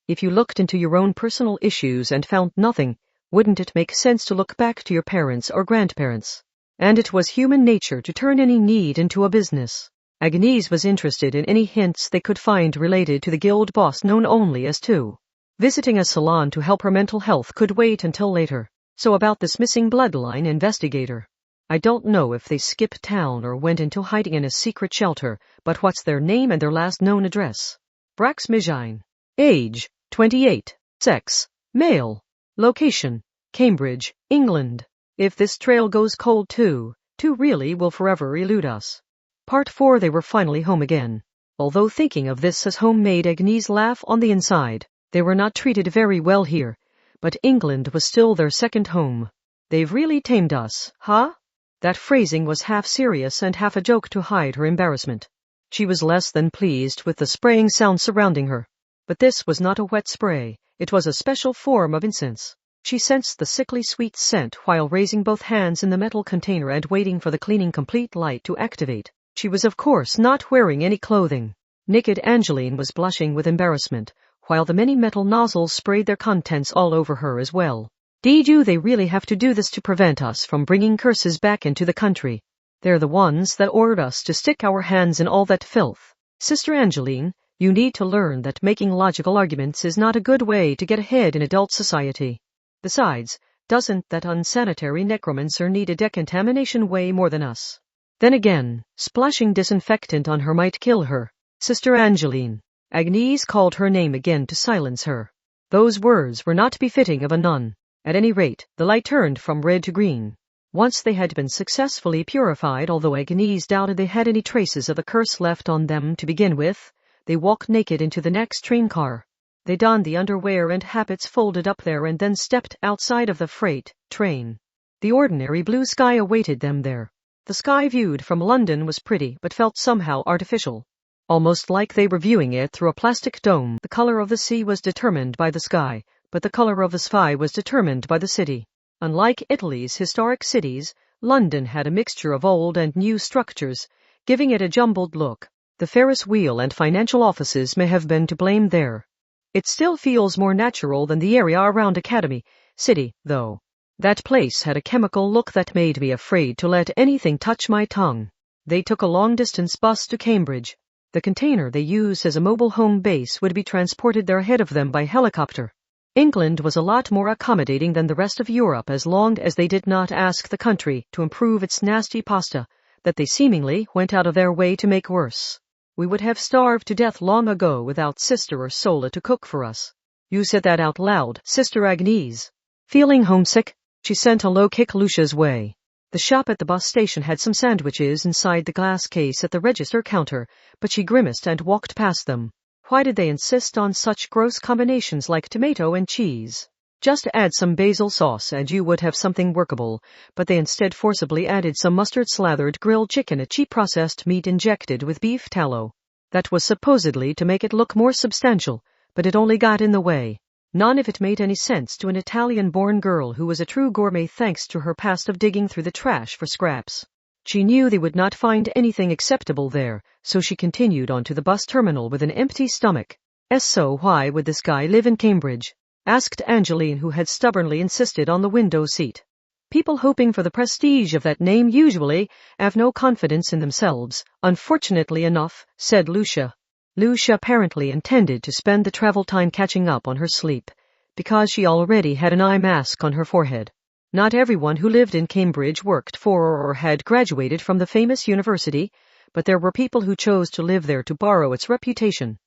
If you looked into your own personal issues and found nothing, wouldn't it make sense to look back to your parents or grandparents? And it was human nature to turn any need into a business. Agnese was interested in any hints they could find related to the guild boss known only as Tu. Visiting a salon to help her mental health could wait until later. So about this missing bloodline investigator. I don't know if they skipped town or went into hiding in a secret shelter, but what's their name and their last known address? Braxmigine. Age, 28. Sex, male. Location, Cambridge, England. If this trail goes cold too, Tu really will forever elude us. Part 4. They were finally home again. Although thinking of this as home made Agnese laugh on the inside. They were not treated very well here, but England was still their second home. They've really tamed us, huh? That phrasing was half serious and half a joke to hide her embarrassment. She was less than pleased with the spraying sound surrounding her. But this was not a wet spray, it was a special form of incense. She sensed the sickly sweet scent while raising both hands in the metal container and waiting for the cleaning complete light to activate. She was of course not wearing any clothing. Naked Angeline was blushing with embarrassment, while the many metal nozzles sprayed their contents all over her as well. Did they really have to do this to prevent us from bringing curses back into the country? They're the ones that ordered us to stick our hands in all that filth. Sister Angeline, you need to learn that making logical arguments is not a good way to get ahead in adult society. Besides, doesn't that unsanitary necromancer need a decontamination way more than us? Then again, splashing disinfectant on her might kill her. Sister Angeline. Agnese called her name again to silence her. Those words were not befitting of a nun. At any rate, the light turned from red to green. Once they had been successfully purified, although Agnese doubted they had any traces of the curse left on them to begin with, they walked naked into the next train car. They donned the underwear and habits folded up there and then stepped outside of the freight train. The ordinary blue sky awaited them there. The sky viewed from London was pretty, but felt somehow artificial. Almost like they were viewing it through a plastic dome. The color of the sea was determined by the sky, but the color of the sky was determined by the city. Unlike Italy's historic cities, London had a mixture of old and new structures, giving it a jumbled look. The Ferris wheel and financial offices may have been to blame there. It still feels more natural than the area around Academy City, though. That place had a chemical look that made me afraid to let anything touch my tongue. They took a long-distance bus to Cambridge. The container they used as a mobile home base would be transported there ahead of them by helicopter. England was a lot more accommodating than the rest of Europe as long as they did not ask the country to improve its nasty pasta, that they seemingly went out of their way to make worse. We would have starved to death long ago without Sister Ursula to cook for us. You said that out loud, Sister Agnese. Feeling homesick? She sent a low kick Lucia's way. The shop at the bus station had some sandwiches inside the glass case at the register counter, but she grimaced and walked past them. Why did they insist on such gross combinations like tomato and cheese? Just add some basil sauce and you would have something workable, but they instead forcibly added some mustard-slathered grilled chicken, a cheap processed meat injected with beef tallow. That was supposedly to make it look more substantial, but it only got in the way. None of it made any sense to an Italian-born girl who was a true gourmet thanks to her past of digging through the trash for scraps. She knew they would not find anything acceptable there, so she continued on to the bus terminal with an empty stomach. So why would this guy live in Cambridge? Asked Angeline, who had stubbornly insisted on the window seat. People hoping for the prestige of that name usually have no confidence in themselves, unfortunately enough, said Lucia. Lucia apparently intended to spend the travel time catching up on her sleep, because she already had an eye mask on her forehead. Not everyone who lived in Cambridge worked for or had graduated from the famous university, but there were people who chose to live there to borrow its reputation.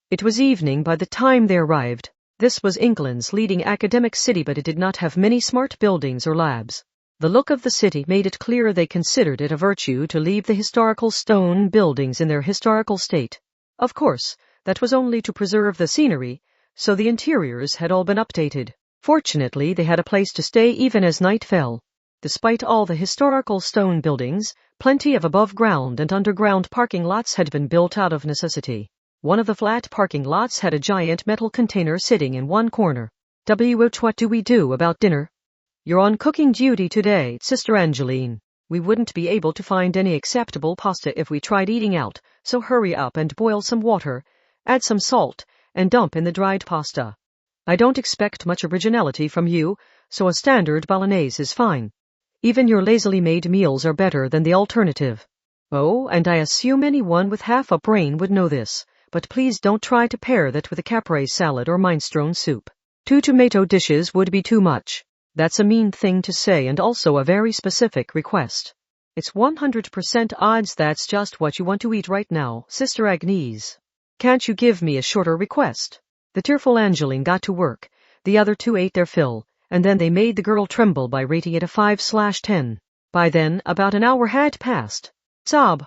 It was evening by the time they arrived. This was England's leading academic city, but it did not have many smart buildings or labs. The look of the city made it clear they considered it a virtue to leave the historical stone buildings in their historical state. Of course, that was only to preserve the scenery, so the interiors had all been updated. Fortunately, they had a place to stay even as night fell. Despite all the historical stone buildings, plenty of above-ground and underground parking lots had been built out of necessity. One of the flat parking lots had a giant metal container sitting in one corner. What do we do about dinner? You're on cooking duty today, Sister Angeline. We wouldn't be able to find any acceptable pasta if we tried eating out, so hurry up and boil some water, add some salt, and dump in the dried pasta. I don't expect much originality from you, so a standard bolognese is fine. Even your lazily made meals are better than the alternative. Oh, and I assume anyone with half a brain would know this, but please don't try to pair that with a caprese salad or minestrone soup. 2 tomato dishes would be too much. That's a mean thing to say and also a very specific request. It's 100% odds that's just what you want to eat right now, Sister Agnese. Can't you give me a shorter request? The tearful Angeline got to work. The other two ate their fill, and then they made the girl tremble by rating it a 5/10. By then, about an hour had passed. Sob,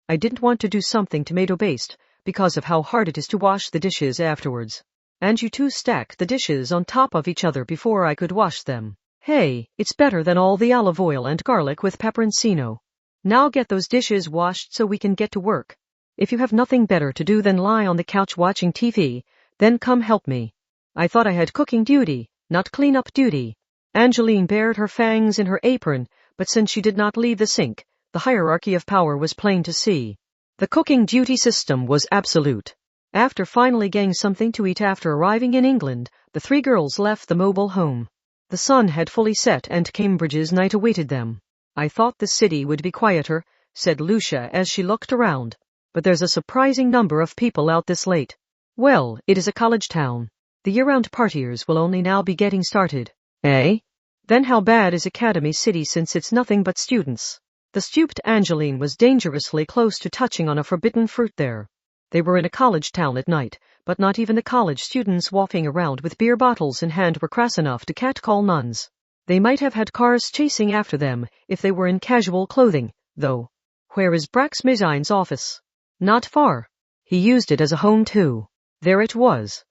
I didn't want to do something tomato-based, because of how hard it is to wash the dishes afterwards. And you two stacked the dishes on top of each other before I could wash them. Hey, it's better than all the olive oil and garlic with peperoncino. Now get those dishes washed so we can get to work. If you have nothing better to do than lie on the couch watching TV, then come help me. I thought I had cooking duty, not clean-up duty. Angeline bared her fangs in her apron, but since she did not leave the sink, the hierarchy of power was plain to see. The cooking duty system was absolute. After finally getting something to eat after arriving in England, the three girls left the mobile home. The sun had fully set and Cambridge's night awaited them. I thought the city would be quieter, said Lucia as she looked around. But there's a surprising number of people out this late. Well, it is a college town. The year-round partiers will only now be getting started. Eh? Then how bad is Academy City since it's nothing but students? The stooped Angeline was dangerously close to touching on a forbidden fruit there. They were in a college town at night, but not even the college students walking around with beer bottles in hand were crass enough to catcall nuns. They might have had cars chasing after them if they were in casual clothing, though. Where is Brax Mizine's office? Not far. He used it as a home too. There it was.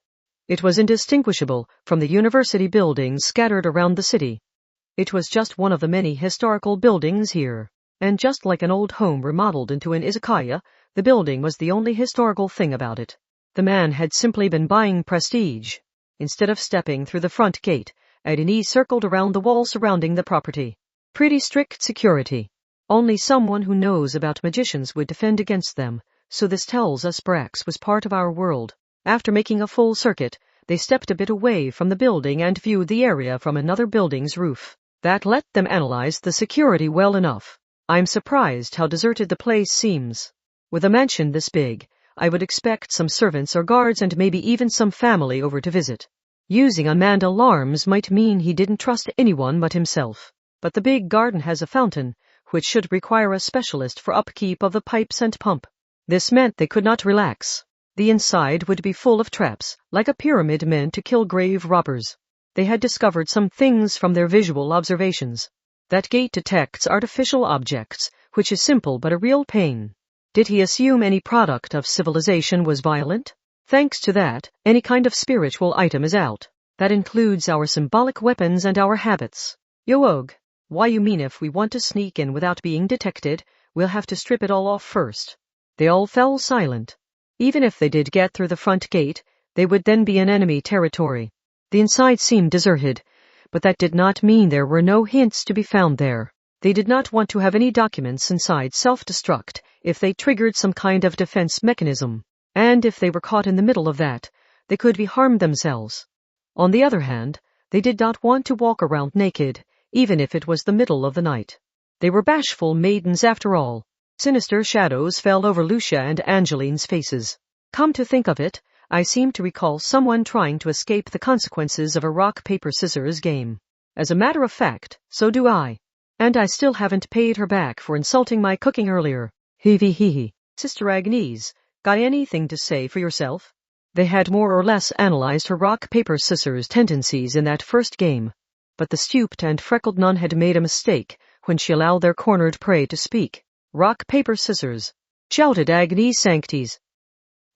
It was indistinguishable from the university buildings scattered around the city. It was just one of the many historical buildings here. And just like an old home remodeled into an izakaya, the building was the only historical thing about it. The man had simply been buying prestige. Instead of stepping through the front gate, Agnese circled around the wall surrounding the property. Pretty strict security. Only someone who knows about magicians would defend against them, so this tells us Brax was part of our world. After making a full circuit, they stepped a bit away from the building and viewed the area from another building's roof. That let them analyze the security well enough. I'm surprised how deserted the place seems. With a mansion this big, I would expect some servants or guards and maybe even some family over to visit. Using unmanned alarms might mean he didn't trust anyone but himself. But the big garden has a fountain, which should require a specialist for upkeep of the pipes and pump. This meant they could not relax. The inside would be full of traps, like a pyramid meant to kill grave robbers. They had discovered some things from their visual observations. That gate detects artificial objects, which is simple but a real pain. Did he assume any product of civilization was violent? Thanks to that, any kind of spiritual item is out. That includes our symbolic weapons and our habits. Yoog, why you mean if we want to sneak in without being detected, we'll have to strip it all off first. They all fell silent. Even if they did get through the front gate, they would then be in enemy territory. The inside seemed deserted, but that did not mean there were no hints to be found there. They did not want to have any documents inside self-destruct if they triggered some kind of defense mechanism. And if they were caught in the middle of that, they could be harmed themselves. On the other hand, they did not want to walk around naked, even if it was the middle of the night. They were bashful maidens after all. Sinister shadows fell over Lucia and Angeline's faces. Come to think of it, I seem to recall someone trying to escape the consequences of a rock-paper-scissors game. As a matter of fact, so do I. And I still haven't paid her back for insulting my cooking earlier. Hee. Sister Agnese, got anything to say for yourself? They had more or less analyzed her rock-paper-scissors tendencies in that first game. But the stooped and freckled nun had made a mistake when she allowed their cornered prey to speak. Rock-paper-scissors, shouted Agnese Sanctis.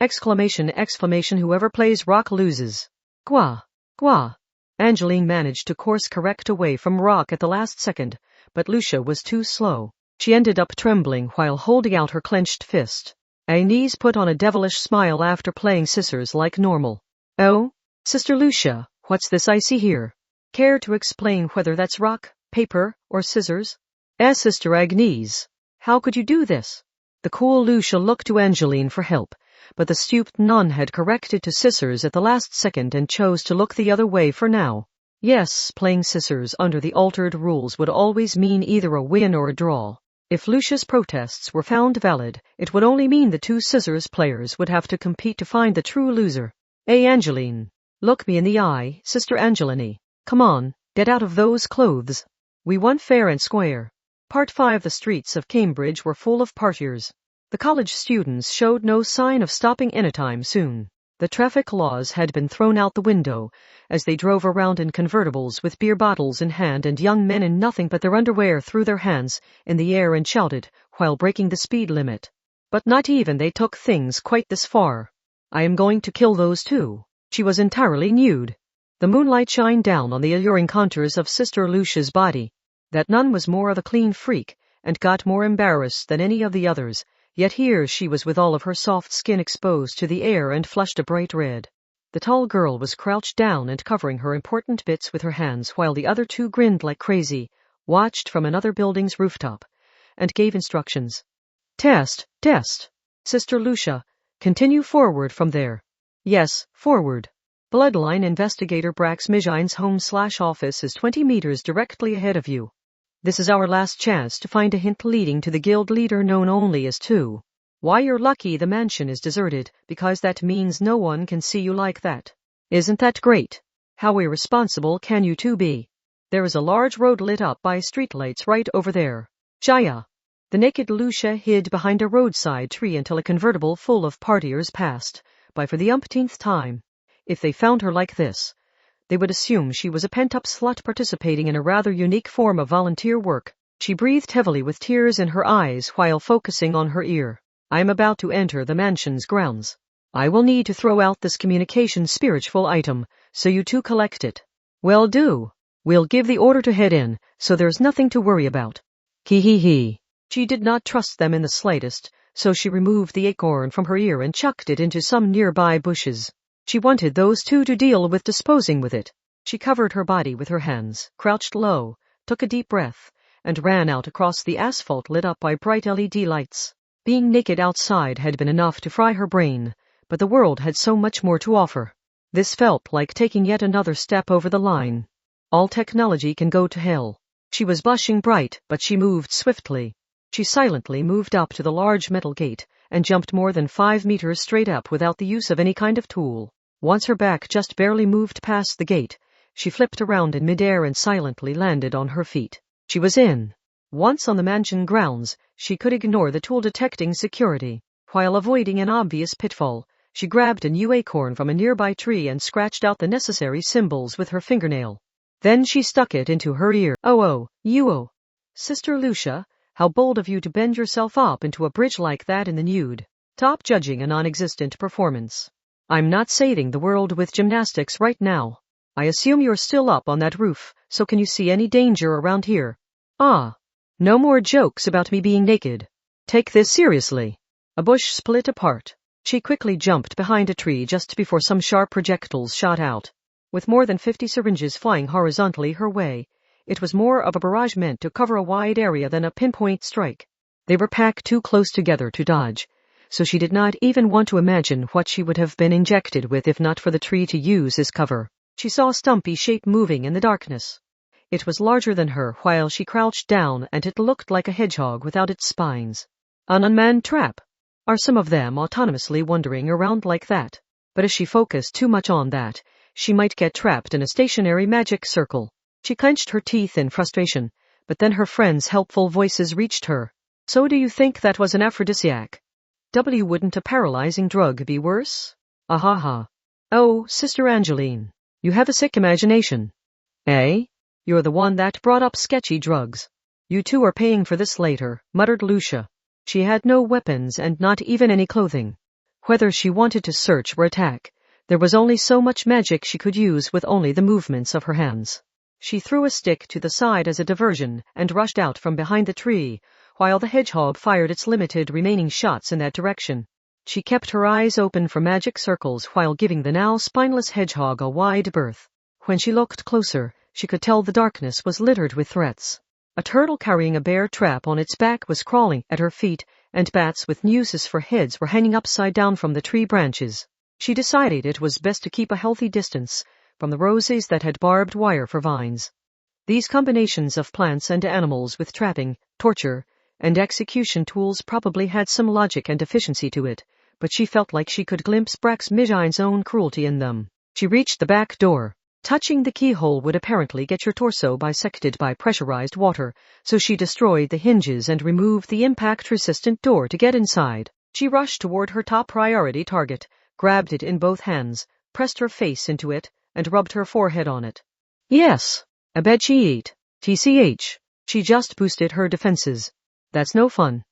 Exclamation, whoever plays rock loses. Gwa. Angeline managed to course correct away from rock at the last second, but Lucia was too slow. She ended up trembling while holding out her clenched fist. Agnese put on a devilish smile after playing scissors like normal. Oh, Sister Lucia, what's this I see here? Care to explain whether that's rock, paper, or scissors? Sister Agnese, how could you do this? The cool Lucia looked to Angeline for help, but the stooped nun had corrected to scissors at the last second and chose to look the other way for now. Yes, playing scissors under the altered rules would always mean either a win or a draw. If Lucia's protests were found valid, it would only mean the two scissors players would have to compete to find the true loser. Hey Angeline, look me in the eye, Sister Angeline. Come on, get out of those clothes. We won fair and square. Part 5. The streets of Cambridge were full of partiers. The college students showed no sign of stopping anytime soon. The traffic laws had been thrown out the window as they drove around in convertibles with beer bottles in hand, and young men in nothing but their underwear threw their hands in the air and shouted while breaking the speed limit. But not even they took things quite this far. I am going to kill those two. She was entirely nude. The moonlight shined down on the alluring contours of Sister Lucia's body. That nun was more of a clean freak, and got more embarrassed than any of the others, yet here she was with all of her soft skin exposed to the air and flushed a bright red. The tall girl was crouched down and covering her important bits with her hands while the other two grinned like crazy, watched from another building's rooftop, and gave instructions. Test. Sister Lucia, continue forward from there. Yes, forward. Bloodline Investigator Brax Mijine's home/office is 20 meters directly ahead of you. This is our last chance to find a hint leading to the guild leader known only as Two. Why, you're lucky the mansion is deserted, because that means no one can see you like that. Isn't that great? How irresponsible can you two be? There is a large road lit up by streetlights right over there. Jaya. The naked Lucia hid behind a roadside tree until a convertible full of partiers passed by for the umpteenth time. If they found her like this, they would assume she was a pent-up slut participating in a rather unique form of volunteer work. She breathed heavily with tears in her eyes while focusing on her ear. I am about to enter the mansion's grounds. I will need to throw out this communication spiritual item, so you two collect it. Well, do. We'll give the order to head in, so there's nothing to worry about. Hee. She did not trust them in the slightest, so she removed the acorn from her ear and chucked it into some nearby bushes. She wanted those two to deal with disposing with it. She covered her body with her hands, crouched low, took a deep breath, and ran out across the asphalt lit up by bright LED lights. Being naked outside had been enough to fry her brain, but the world had so much more to offer. This felt like taking yet another step over the line. All technology can go to hell. She was blushing bright, but she moved swiftly. She silently moved up to the large metal gate and jumped more than 5 meters straight up without the use of any kind of tool. Once her back just barely moved past the gate, she flipped around in midair and silently landed on her feet. She was in. Once on the mansion grounds, she could ignore the tool-detecting security. While avoiding an obvious pitfall, she grabbed a new acorn from a nearby tree and scratched out the necessary symbols with her fingernail. Then she stuck it into her ear. Oh, Sister Lucia, how bold of you to bend yourself up into a bridge like that in the nude. Top judging a non-existent performance. I'm not saving the world with gymnastics right now. I assume you're still up on that roof, so can you see any danger around here? No more jokes about me being naked. Take this seriously. A bush split apart. She quickly jumped behind a tree just before some sharp projectiles shot out. With more than 50 syringes flying horizontally her way, it was more of a barrage meant to cover a wide area than a pinpoint strike. They were packed too close together to dodge, so she did not even want to imagine what she would have been injected with if not for the tree to use as cover. She saw a stumpy shape moving in the darkness. It was larger than her while she crouched down, and it looked like a hedgehog without its spines. An unmanned trap. Are some of them autonomously wandering around like that? But if she focused too much on that, she might get trapped in a stationary magic circle. She clenched her teeth in frustration, but then her friends' helpful voices reached her. So do you think that was an aphrodisiac? Wouldn't a paralyzing drug be worse? Ahaha. Oh, Sister Angeline, you have a sick imagination. Eh? You're the one that brought up sketchy drugs. You two are paying for this later, muttered Lucia. She had no weapons and not even any clothing. Whether she wanted to search or attack, there was only so much magic she could use with only the movements of her hands. She threw a stick to the side as a diversion and rushed out from behind the tree, while the hedgehog fired its limited remaining shots in that direction. She kept her eyes open for magic circles while giving the now spineless hedgehog a wide berth. When she looked closer, she could tell the darkness was littered with threats. A turtle carrying a bear trap on its back was crawling at her feet, and bats with nooses for heads were hanging upside down from the tree branches. She decided it was best to keep a healthy distance from the roses that had barbed wire for vines. These combinations of plants and animals with trapping, torture, and execution tools probably had some logic and efficiency to it, but she felt like she could glimpse Brax Mijine's own cruelty in them. She reached the back door. Touching the keyhole would apparently get your torso bisected by pressurized water, so she destroyed the hinges and removed the impact-resistant door to get inside. She rushed toward her top priority target, grabbed it in both hands, pressed her face into it, and rubbed her forehead on it. Yes, I bet she ate. TCH. She just boosted her defenses. That's no fun.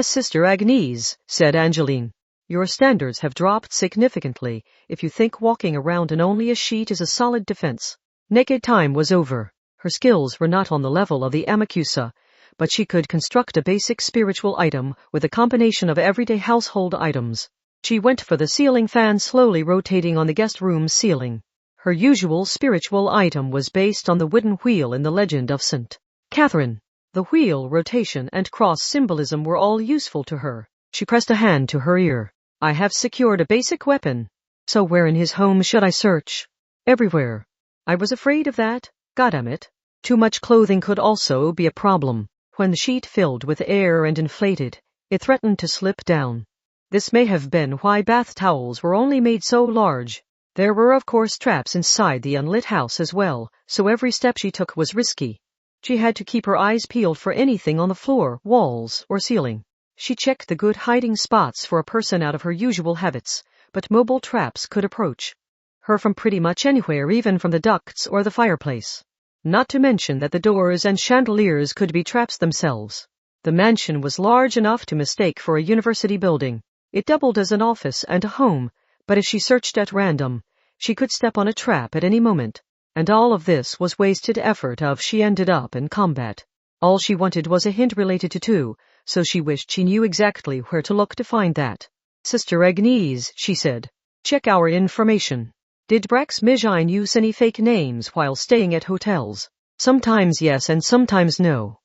Sister Agnese, said Angeline. Your standards have dropped significantly if you think walking around in only a sheet is a solid defense. Naked time was over. Her skills were not on the level of the Amakusa, but she could construct a basic spiritual item with a combination of everyday household items. She went for the ceiling fan slowly rotating on the guest room's ceiling. Her usual spiritual item was based on the wooden wheel in the legend of St. Catherine. The wheel, rotation, and cross symbolism were all useful to her. She pressed a hand to her ear. I have secured a basic weapon. So where in his home should I search? Everywhere. I was afraid of that. Goddamn. Too much clothing could also be a problem. When the sheet filled with air and inflated, it threatened to slip down. This may have been why bath towels were only made so large. There were of course traps inside the unlit house as well, so every step she took was risky. She had to keep her eyes peeled for anything on the floor, walls, or ceiling. She checked the good hiding spots for a person out of her usual habits, but mobile traps could approach her from pretty much anywhere, even from the ducts or the fireplace. Not to mention that the doors and chandeliers could be traps themselves. The mansion was large enough to mistake for a university building. It doubled as an office and a home, but if she searched at random, she could step on a trap at any moment. And all of this was wasted effort if she ended up in combat. All she wanted was a hint related to two, so she wished she knew exactly where to look to find that. Sister Agnese, she said, check our information. Did Brax Mijine use any fake names while staying at hotels? Sometimes yes and sometimes no.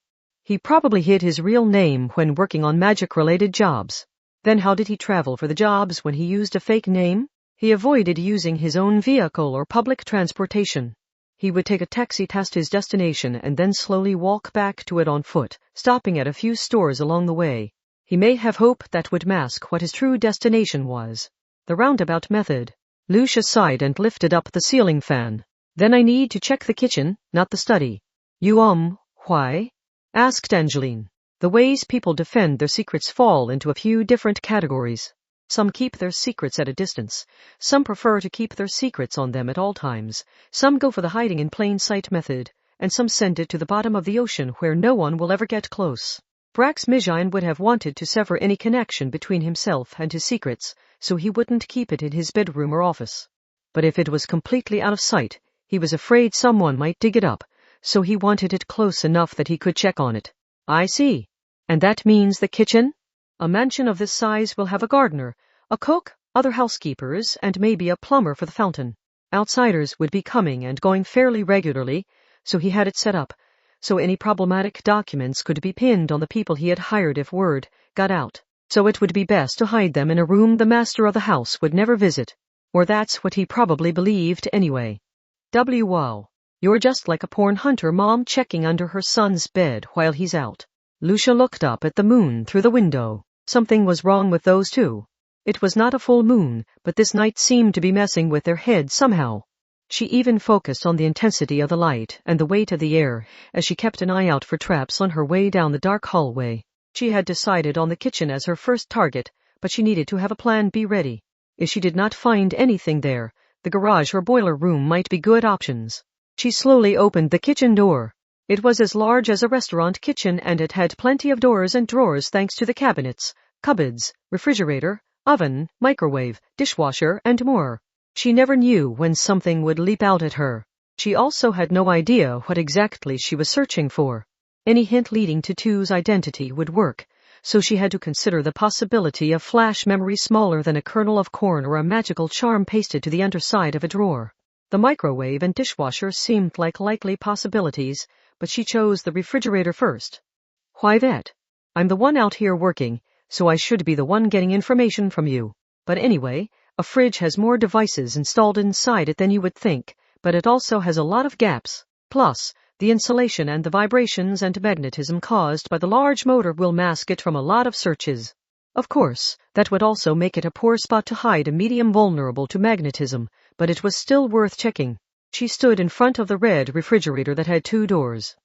He probably hid his real name when working on magic-related jobs. Then how did he travel for the jobs when he used a fake name? He avoided using his own vehicle or public transportation. He would take a taxi past his destination and then slowly walk back to it on foot, stopping at a few stores along the way. He may have hoped that would mask what his true destination was. The roundabout method. Lucia sighed and lifted up the ceiling fan. Then I need to check the kitchen, not the study. You why? Asked Angeline. The ways people defend their secrets fall into a few different categories. Some keep their secrets at a distance. Some prefer to keep their secrets on them at all times. Some go for the hiding in plain sight method. And some send it to the bottom of the ocean where no one will ever get close. Brax Mijine would have wanted to sever any connection between himself and his secrets, so he wouldn't keep it in his bedroom or office. But if it was completely out of sight, he was afraid someone might dig it up, so he wanted it close enough that he could check on it. I see. And that means the kitchen? A mansion of this size will have a gardener, a cook, other housekeepers, and maybe a plumber for the fountain. Outsiders would be coming and going fairly regularly, so he had it set up, so any problematic documents could be pinned on the people he had hired if word got out. So it would be best to hide them in a room the master of the house would never visit. Or that's what he probably believed anyway. Wow. You're just like a porn hunter mom checking under her son's bed while he's out. Lucia looked up at the moon through the window. Something was wrong with those two. It was not a full moon, but this night seemed to be messing with their heads somehow. She even focused on the intensity of the light and the weight of the air as she kept an eye out for traps on her way down the dark hallway. She had decided on the kitchen as her first target, but she needed to have a plan B ready. If she did not find anything there, the garage or boiler room might be good options. She slowly opened the kitchen door. It was as large as a restaurant kitchen and it had plenty of doors and drawers thanks to the cabinets, cupboards, refrigerator, oven, microwave, dishwasher, and more. She never knew when something would leap out at her. She also had no idea what exactly she was searching for. Any hint leading to Tu's identity would work, so she had to consider the possibility of flash memory smaller than a kernel of corn or a magical charm pasted to the underside of a drawer. The microwave and dishwasher seemed like likely possibilities, but she chose the refrigerator first. Why that? I'm the one out here working, so I should be the one getting information from you. But anyway, a fridge has more devices installed inside it than you would think, but it also has a lot of gaps. Plus, the insulation and the vibrations and magnetism caused by the large motor will mask it from a lot of searches. Of course, that would also make it a poor spot to hide a medium vulnerable to magnetism, but it was still worth checking. She stood in front of the red refrigerator that had 2 doors.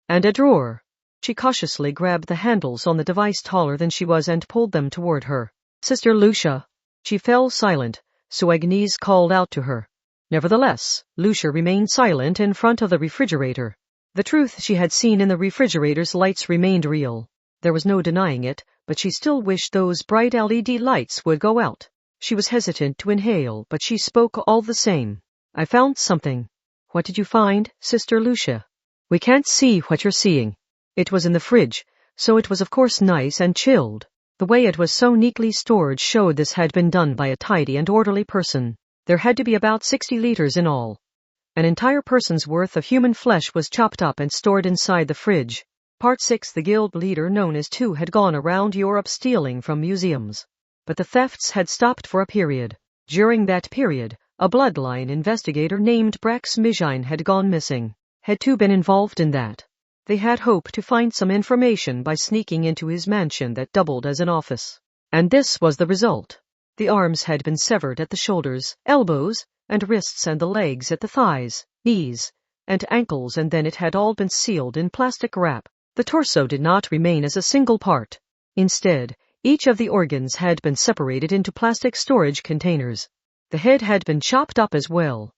And a drawer. She cautiously grabbed the handles on the device taller than she was and pulled them toward her. Sister Lucia. She fell silent, so Agnese called out to her. Nevertheless, Lucia remained silent in front of the refrigerator. The truth she had seen in the refrigerator's lights remained real. There was no denying it, but she still wished those bright LED lights would go out. She was hesitant to inhale, but she spoke all the same. I found something. What did you find, Sister Lucia? We can't see what you're seeing. It was in the fridge, so it was of course nice and chilled. The way it was so neatly stored showed this had been done by a tidy and orderly person. There had to be about 60 liters in all. An entire person's worth of human flesh was chopped up and stored inside the fridge. Part 6. The guild leader known as Tu had gone around Europe stealing from museums. But the thefts had stopped for a period. During that period, a bloodline investigator named Brax Mijine had gone missing. Had Tu been involved in that? They had hoped to find some information by sneaking into his mansion that doubled as an office. And this was the result. The arms had been severed at the shoulders, elbows, and wrists, and the legs at the thighs, knees, and ankles, and then it had all been sealed in plastic wrap. The torso did not remain as a single part. Instead, each of the organs had been separated into plastic storage containers. The head had been chopped up as well.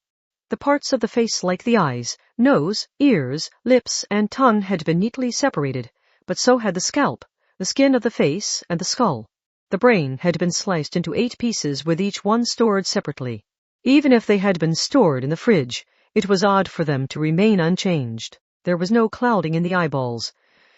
The parts of the face like the eyes, nose, ears, lips, and tongue had been neatly separated, but so had the scalp, the skin of the face, and the skull. The brain had been sliced into 8 pieces with each one stored separately. Even if they had been stored in the fridge, it was odd for them to remain unchanged. There was no clouding in the eyeballs,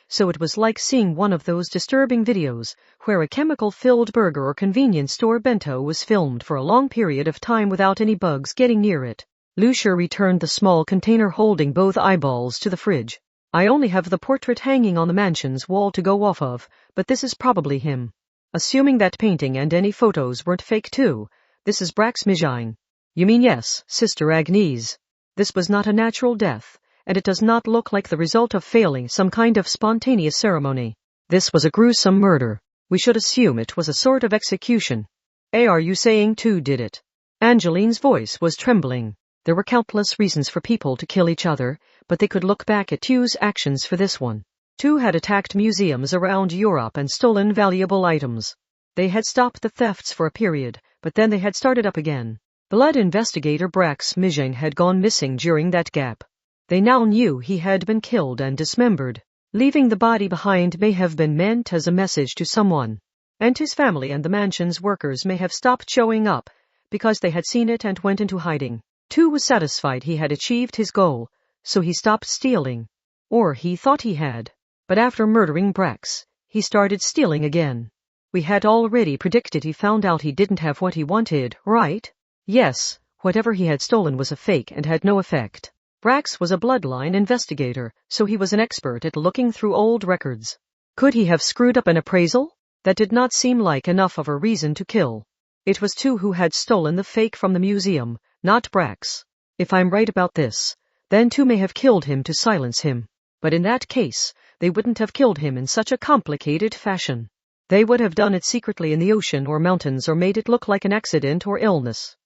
so it was like seeing one of those disturbing videos where a chemical-filled burger or convenience store bento was filmed for a long period of time without any bugs getting near it. Lucia returned the small container holding both eyeballs to the fridge. I only have the portrait hanging on the mansion's wall to go off of, but this is probably him. Assuming that painting and any photos weren't fake too, this is Brax Mijine. You mean yes, Sister Agnese. This was not a natural death, and it does not look like the result of failing some kind of spontaneous ceremony. This was a gruesome murder. We should assume it was a sort of execution. Are you saying Tu did it? Angeline's voice was trembling. There were countless reasons for people to kill each other, but they could look back at Tu's actions for this one. Tu had attacked museums around Europe and stolen valuable items. They had stopped the thefts for a period, but then they had started up again. Blood investigator Brax Mijine had gone missing during that gap. They now knew he had been killed and dismembered. Leaving the body behind may have been meant as a message to someone. And his family and the mansion's workers may have stopped showing up because they had seen it and went into hiding. Tu was satisfied he had achieved his goal, so he stopped stealing. Or he thought he had. But after murdering Brax, he started stealing again. We had already predicted he found out he didn't have what he wanted, right? Yes, whatever he had stolen was a fake and had no effect. Brax was a bloodline investigator, so he was an expert at looking through old records. Could he have screwed up an appraisal? That did not seem like enough of a reason to kill. It was Tu who had stolen the fake from the museum, not Brax. If I'm right about this, then Tu may have killed him to silence him. But in that case, they wouldn't have killed him in such a complicated fashion. They would have done it secretly in the ocean or mountains or made it look like an accident or illness.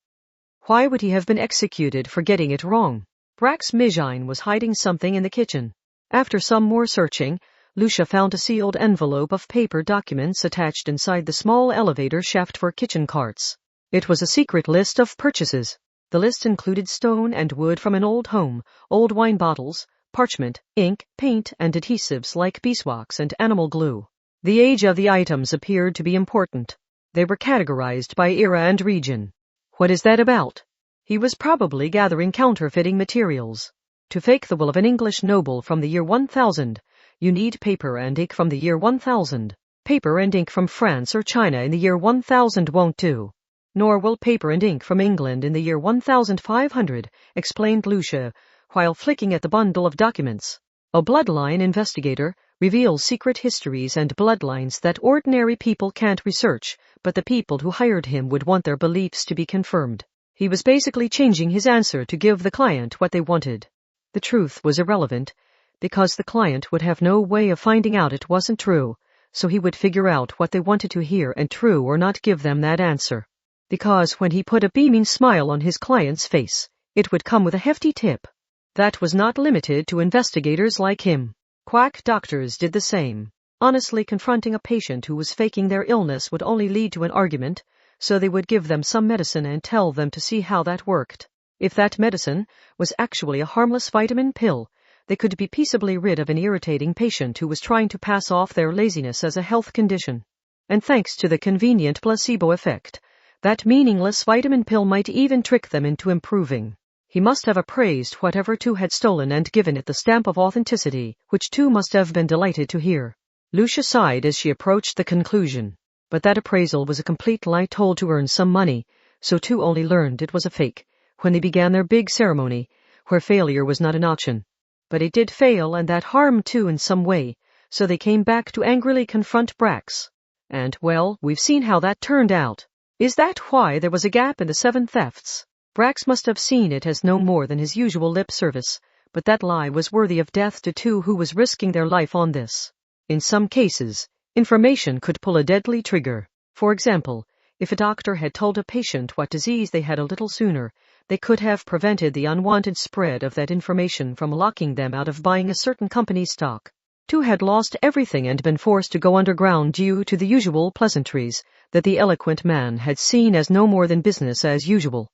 Why would he have been executed for getting it wrong? Brax Mijine was hiding something in the kitchen. After some more searching, Lucia found a sealed envelope of paper documents attached inside the small elevator shaft for kitchen carts. It was a secret list of purchases. The list included stone and wood from an old home, old wine bottles, parchment, ink, paint, and adhesives like beeswax and animal glue. The age of the items appeared to be important. They were categorized by era and region. What is that about? He was probably gathering counterfeiting materials. To fake the will of an English noble from the year 1000, you need paper and ink from the year 1000. Paper and ink from France or China in the year 1000 won't do. Nor will paper and ink from England in the year 1500, explained Lucia, while flicking at the bundle of documents. A bloodline investigator reveals secret histories and bloodlines that ordinary people can't research, but the people who hired him would want their beliefs to be confirmed. He was basically changing his answer to give the client what they wanted. The truth was irrelevant, because the client would have no way of finding out it wasn't true, so he would figure out what they wanted to hear and true or not give them that answer. Because when he put a beaming smile on his client's face, it would come with a hefty tip. That was not limited to investigators like him. Quack doctors did the same. Honestly confronting a patient who was faking their illness would only lead to an argument, so they would give them some medicine and tell them to see how that worked. If that medicine was actually a harmless vitamin pill, they could be peaceably rid of an irritating patient who was trying to pass off their laziness as a health condition. And thanks to the convenient placebo effect, that meaningless vitamin pill might even trick them into improving. He must have appraised whatever Tu had stolen and given it the stamp of authenticity, which Tu must have been delighted to hear. Lucia sighed as she approached the conclusion. But that appraisal was a complete lie told to earn some money, so Tu only learned it was a fake when they began their big ceremony, where failure was not an option. But it did fail, and that harmed Tu in some way, so they came back to angrily confront Brax. And, well, we've seen how that turned out. Is that why there was a gap in the 7 thefts? Brax must have seen it as no more than his usual lip service, but that lie was worthy of death to Tu who was risking their life on this. In some cases, information could pull a deadly trigger. For example, if a doctor had told a patient what disease they had a little sooner, they could have prevented the unwanted spread of that information from locking them out of buying a certain company's stock. Tu had lost everything and been forced to go underground due to the usual pleasantries that the eloquent man had seen as no more than business as usual.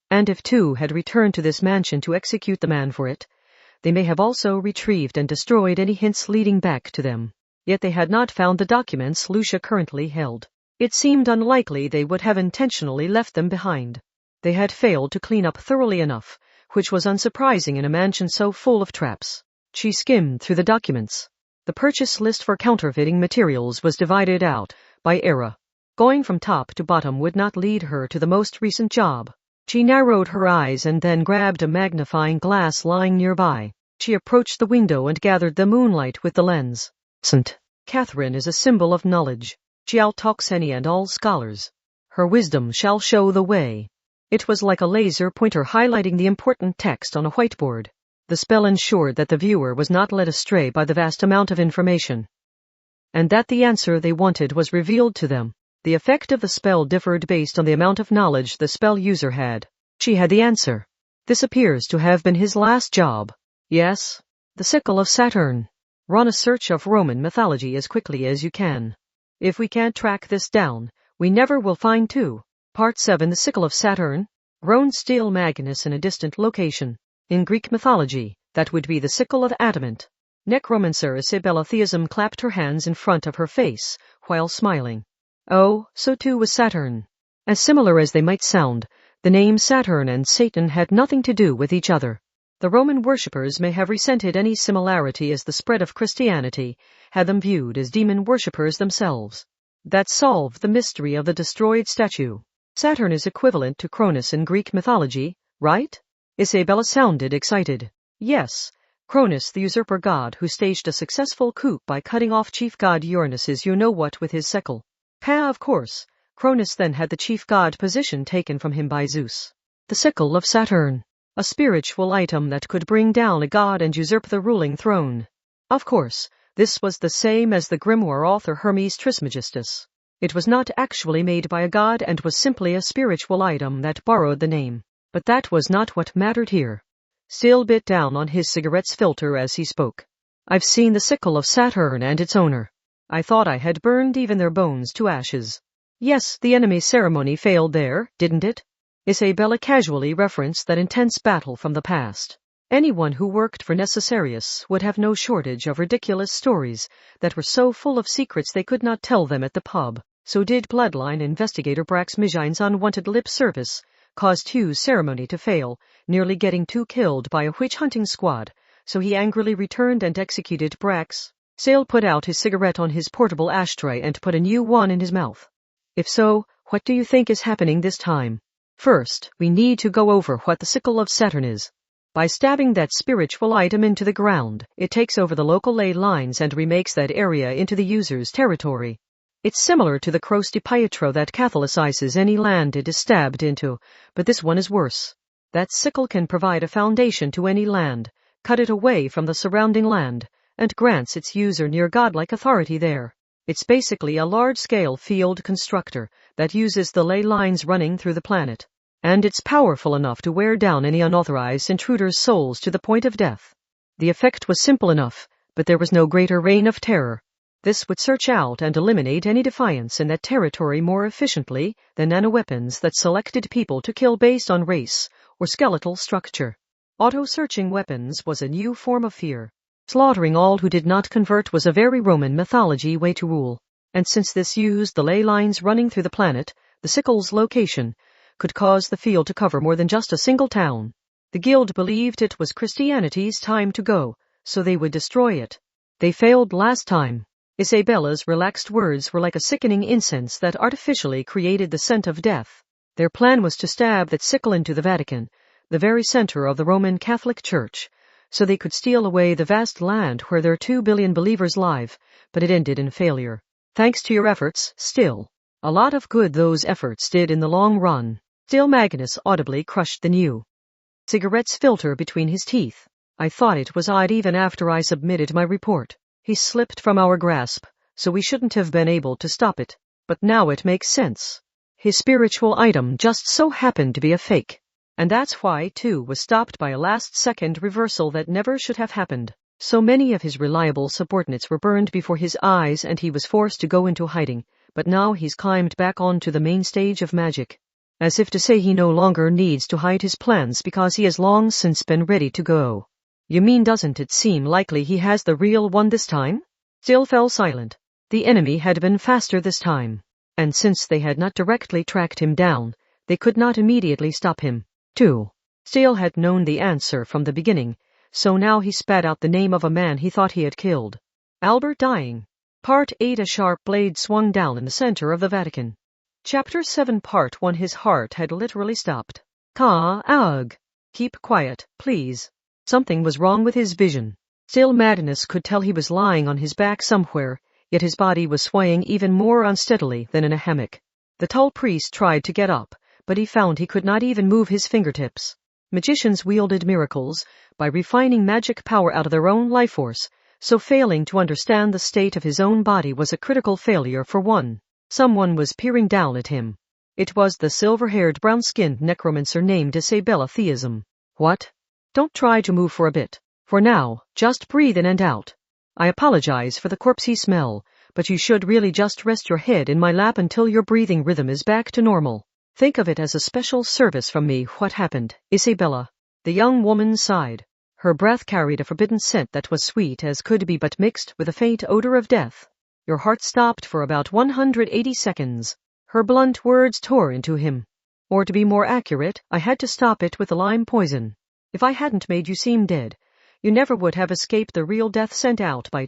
And if Tu had returned to this mansion to execute the man for it, they may have also retrieved and destroyed any hints leading back to them. Yet they had not found the documents Lucia currently held. It seemed unlikely they would have intentionally left them behind. They had failed to clean up thoroughly enough, which was unsurprising in a mansion so full of traps. She skimmed through the documents. The purchase list for counterfeiting materials was divided out by era. Going from top to bottom would not lead her to the most recent job. She narrowed her eyes and then grabbed a magnifying glass lying nearby. She approached the window and gathered the moonlight with the lens. St. Catherine is a symbol of knowledge. She outtalks any and all scholars. Her wisdom shall show the way. It was like a laser pointer highlighting the important text on a whiteboard. The spell ensured that the viewer was not led astray by the vast amount of information, and that the answer they wanted was revealed to them. The effect of the spell differed based on the amount of knowledge the spell user had. She had the answer. This appears to have been his last job. Yes, the sickle of Saturn. Run a search of Roman mythology as quickly as you can. If we can't track this down, we never will find Tu. Part 7. The sickle of Saturn. Roan steel Magnus in a distant location. In Greek mythology, that would be the sickle of adamant. Necromancer Isabella Theism clapped her hands in front of her face, while smiling. Oh, so too was Saturn. As similar as they might sound, the names Saturn and Satan had nothing to do with each other. The Roman worshippers may have resented any similarity as the spread of Christianity had them viewed as demon worshippers themselves. That solved the mystery of the destroyed statue. Saturn is equivalent to Cronus in Greek mythology, right? Isabella sounded excited. Yes, Cronus, the usurper god who staged a successful coup by cutting off chief god Uranus's you-know-what with his sickle. Of course, Cronus then had the chief god position taken from him by Zeus. The sickle of Saturn. A spiritual item that could bring down a god and usurp the ruling throne. Of course, this was the same as the grimoire author Hermes Trismegistus. It was not actually made by a god and was simply a spiritual item that borrowed the name. But that was not what mattered here. Still bit down on his cigarette's filter as he spoke. I've seen the sickle of Saturn and its owner. I thought I had burned even their bones to ashes. Yes, the enemy's ceremony failed there, didn't it? Isabella casually referenced that intense battle from the past. Anyone who worked for Necessarius would have no shortage of ridiculous stories that were so full of secrets they could not tell them at the pub. So did Bloodline investigator Brax Mijine's unwanted lip service caused Hugh's ceremony to fail, nearly getting two killed by a witch-hunting squad, so he angrily returned and executed Brax. Sale put out his cigarette on his portable ashtray and put a new one in his mouth. If so, what do you think is happening this time? First, we need to go over what the sickle of Saturn is. By stabbing that spiritual item into the ground, it takes over the local ley lines and remakes that area into the user's territory. It's similar to the Croce di Pietro that catholicizes any land it is stabbed into, but this one is worse. That sickle can provide a foundation to any land, cut it away from the surrounding land, and grants its user near godlike authority there. It's basically a large-scale field constructor that uses the ley lines running through the planet. And it's powerful enough to wear down any unauthorized intruders' souls to the point of death. The effect was simple enough, but there was no greater reign of terror. This would search out and eliminate any defiance in that territory more efficiently than nanoweapons that selected people to kill based on race or skeletal structure. Auto-searching weapons was a new form of fear. Slaughtering all who did not convert was a very Roman mythology way to rule. And since this used the ley lines running through the planet, the sickle's location could cause the field to cover more than just a single town. The guild believed it was Christianity's time to go, so they would destroy it. They failed last time. Isabella's relaxed words were like a sickening incense that artificially created the scent of death. Their plan was to stab that sickle into the Vatican, the very center of the Roman Catholic Church, so they could steal away the vast land where their 2 billion believers live, but it ended in failure. Thanks to your efforts, still. A lot of good those efforts did in the long run. Still Magnus audibly crushed the new cigarette's filter between his teeth. I thought it was odd even after I submitted my report. He slipped from our grasp, so we shouldn't have been able to stop it. But now it makes sense. His spiritual item just so happened to be a fake. And that's why, too, was stopped by a last-second reversal that never should have happened. So many of his reliable subordinates were burned before his eyes and he was forced to go into hiding. But now he's climbed back onto the main stage of magic. As if to say he no longer needs to hide his plans because he has long since been ready to go. You mean doesn't it seem likely he has the real one this time? Still fell silent. The enemy had been faster this time. And since they had not directly tracked him down, they could not immediately stop him. 2. Still had known the answer from the beginning, so now he spat out the name of a man he thought he had killed. Albert dying. Part 8. A sharp blade swung down in the center of the Vatican. Chapter 7. Part 1. His heart had literally stopped. Keep quiet, please. Something was wrong with his vision. Still Magnus could tell he was lying on his back somewhere, yet his body was swaying even more unsteadily than in a hammock. The tall priest tried to get up, but he found he could not even move his fingertips. Magicians wielded miracles by refining magic power out of their own life force, so failing to understand the state of his own body was a critical failure for one. Someone was peering down at him. It was the silver-haired, brown-skinned necromancer named Isabella Theism. What? Don't try to move for a bit. For now, just breathe in and out. I apologize for the corpsey smell, but you should really just rest your head in my lap until your breathing rhythm is back to normal. Think of it as a special service from me. What happened, Isabella? The young woman sighed. Her breath carried a forbidden scent that was sweet as could be but mixed with a faint odor of death. Your heart stopped for about 180 seconds. Her blunt words tore into him. Or to be more accurate, I had to stop it with the lime poison. If I hadn't made you seem dead, you never would have escaped the real death sent out by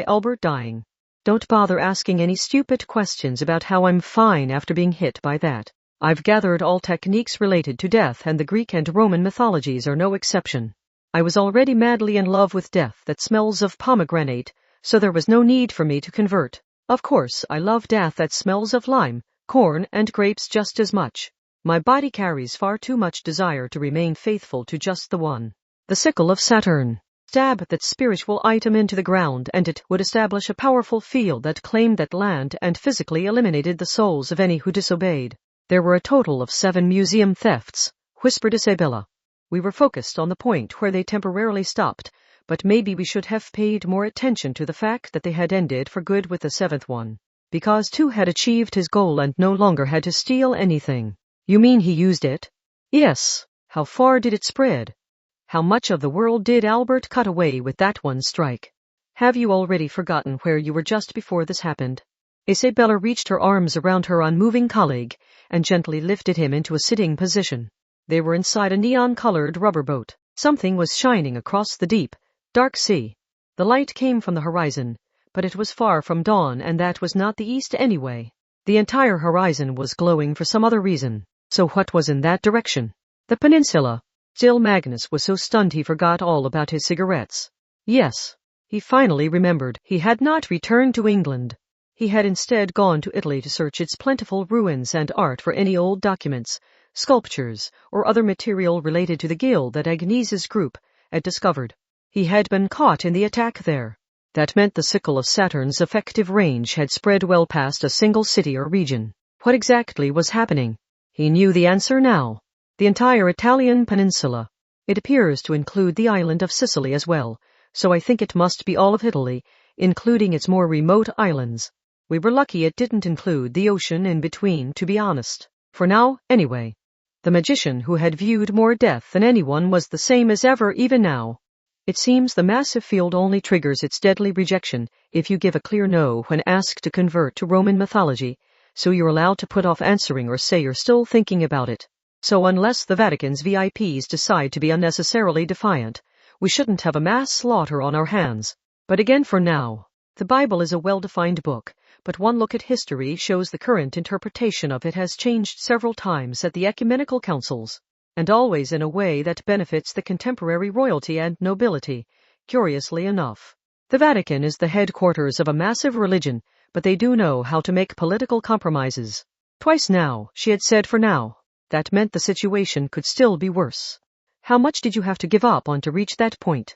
Albert dying. Don't bother asking any stupid questions about how I'm fine after being hit by that. I've gathered all techniques related to death, and the Greek and Roman mythologies are no exception. I was already madly in love with death that smells of pomegranate, so there was no need for me to convert. Of course, I love death that smells of lime, corn, and grapes just as much. My body carries far too much desire to remain faithful to just the one. The sickle of Saturn. Stab that spiritual item into the ground, and it would establish a powerful field that claimed that land and physically eliminated the souls of any who disobeyed. There were a total of 7 museum thefts, whispered Isabella. We were focused on the point where they temporarily stopped, but maybe we should have paid more attention to the fact that they had ended for good with the 7th one. Because 2 had achieved his goal and no longer had to steal anything. You mean he used it? Yes. How far did it spread? How much of the world did Albert cut away with that one strike? Have you already forgotten where you were just before this happened? Isabella reached her arms around her unmoving colleague and gently lifted him into a sitting position. They were inside a neon-colored rubber boat. Something was shining across the deep, dark sea. The light came from the horizon, but it was far from dawn, and that was not the east anyway. The entire horizon was glowing for some other reason. So what was in that direction? The peninsula. Still Magnus was so stunned he forgot all about his cigarettes. Yes, he finally remembered. He had not returned to England. He had instead gone to Italy to search its plentiful ruins and art for any old documents, sculptures, or other material related to the guild that Agnese's group had discovered. He had been caught in the attack there. That meant the sickle of Saturn's effective range had spread well past a single city or region. What exactly was happening? He knew the answer now. The entire Italian peninsula. It appears to include the island of Sicily as well, so I think it must be all of Italy, including its more remote islands. We were lucky it didn't include the ocean in between, to be honest. For now, anyway. The magician who had viewed more death than anyone was the same as ever even now. It seems the massive field only triggers its deadly rejection if you give a clear no when asked to convert to Roman mythology, so you're allowed to put off answering or say you're still thinking about it. So unless the Vatican's VIPs decide to be unnecessarily defiant, we shouldn't have a mass slaughter on our hands. But again, for now, the Bible is a well-defined book, but one look at history shows the current interpretation of it has changed several times at the ecumenical councils, and always in a way that benefits the contemporary royalty and nobility. Curiously enough, the Vatican is the headquarters of a massive religion, but they do know how to make political compromises. Twice now, she had said for now. That meant the situation could still be worse. How much did you have to give up on to reach that point?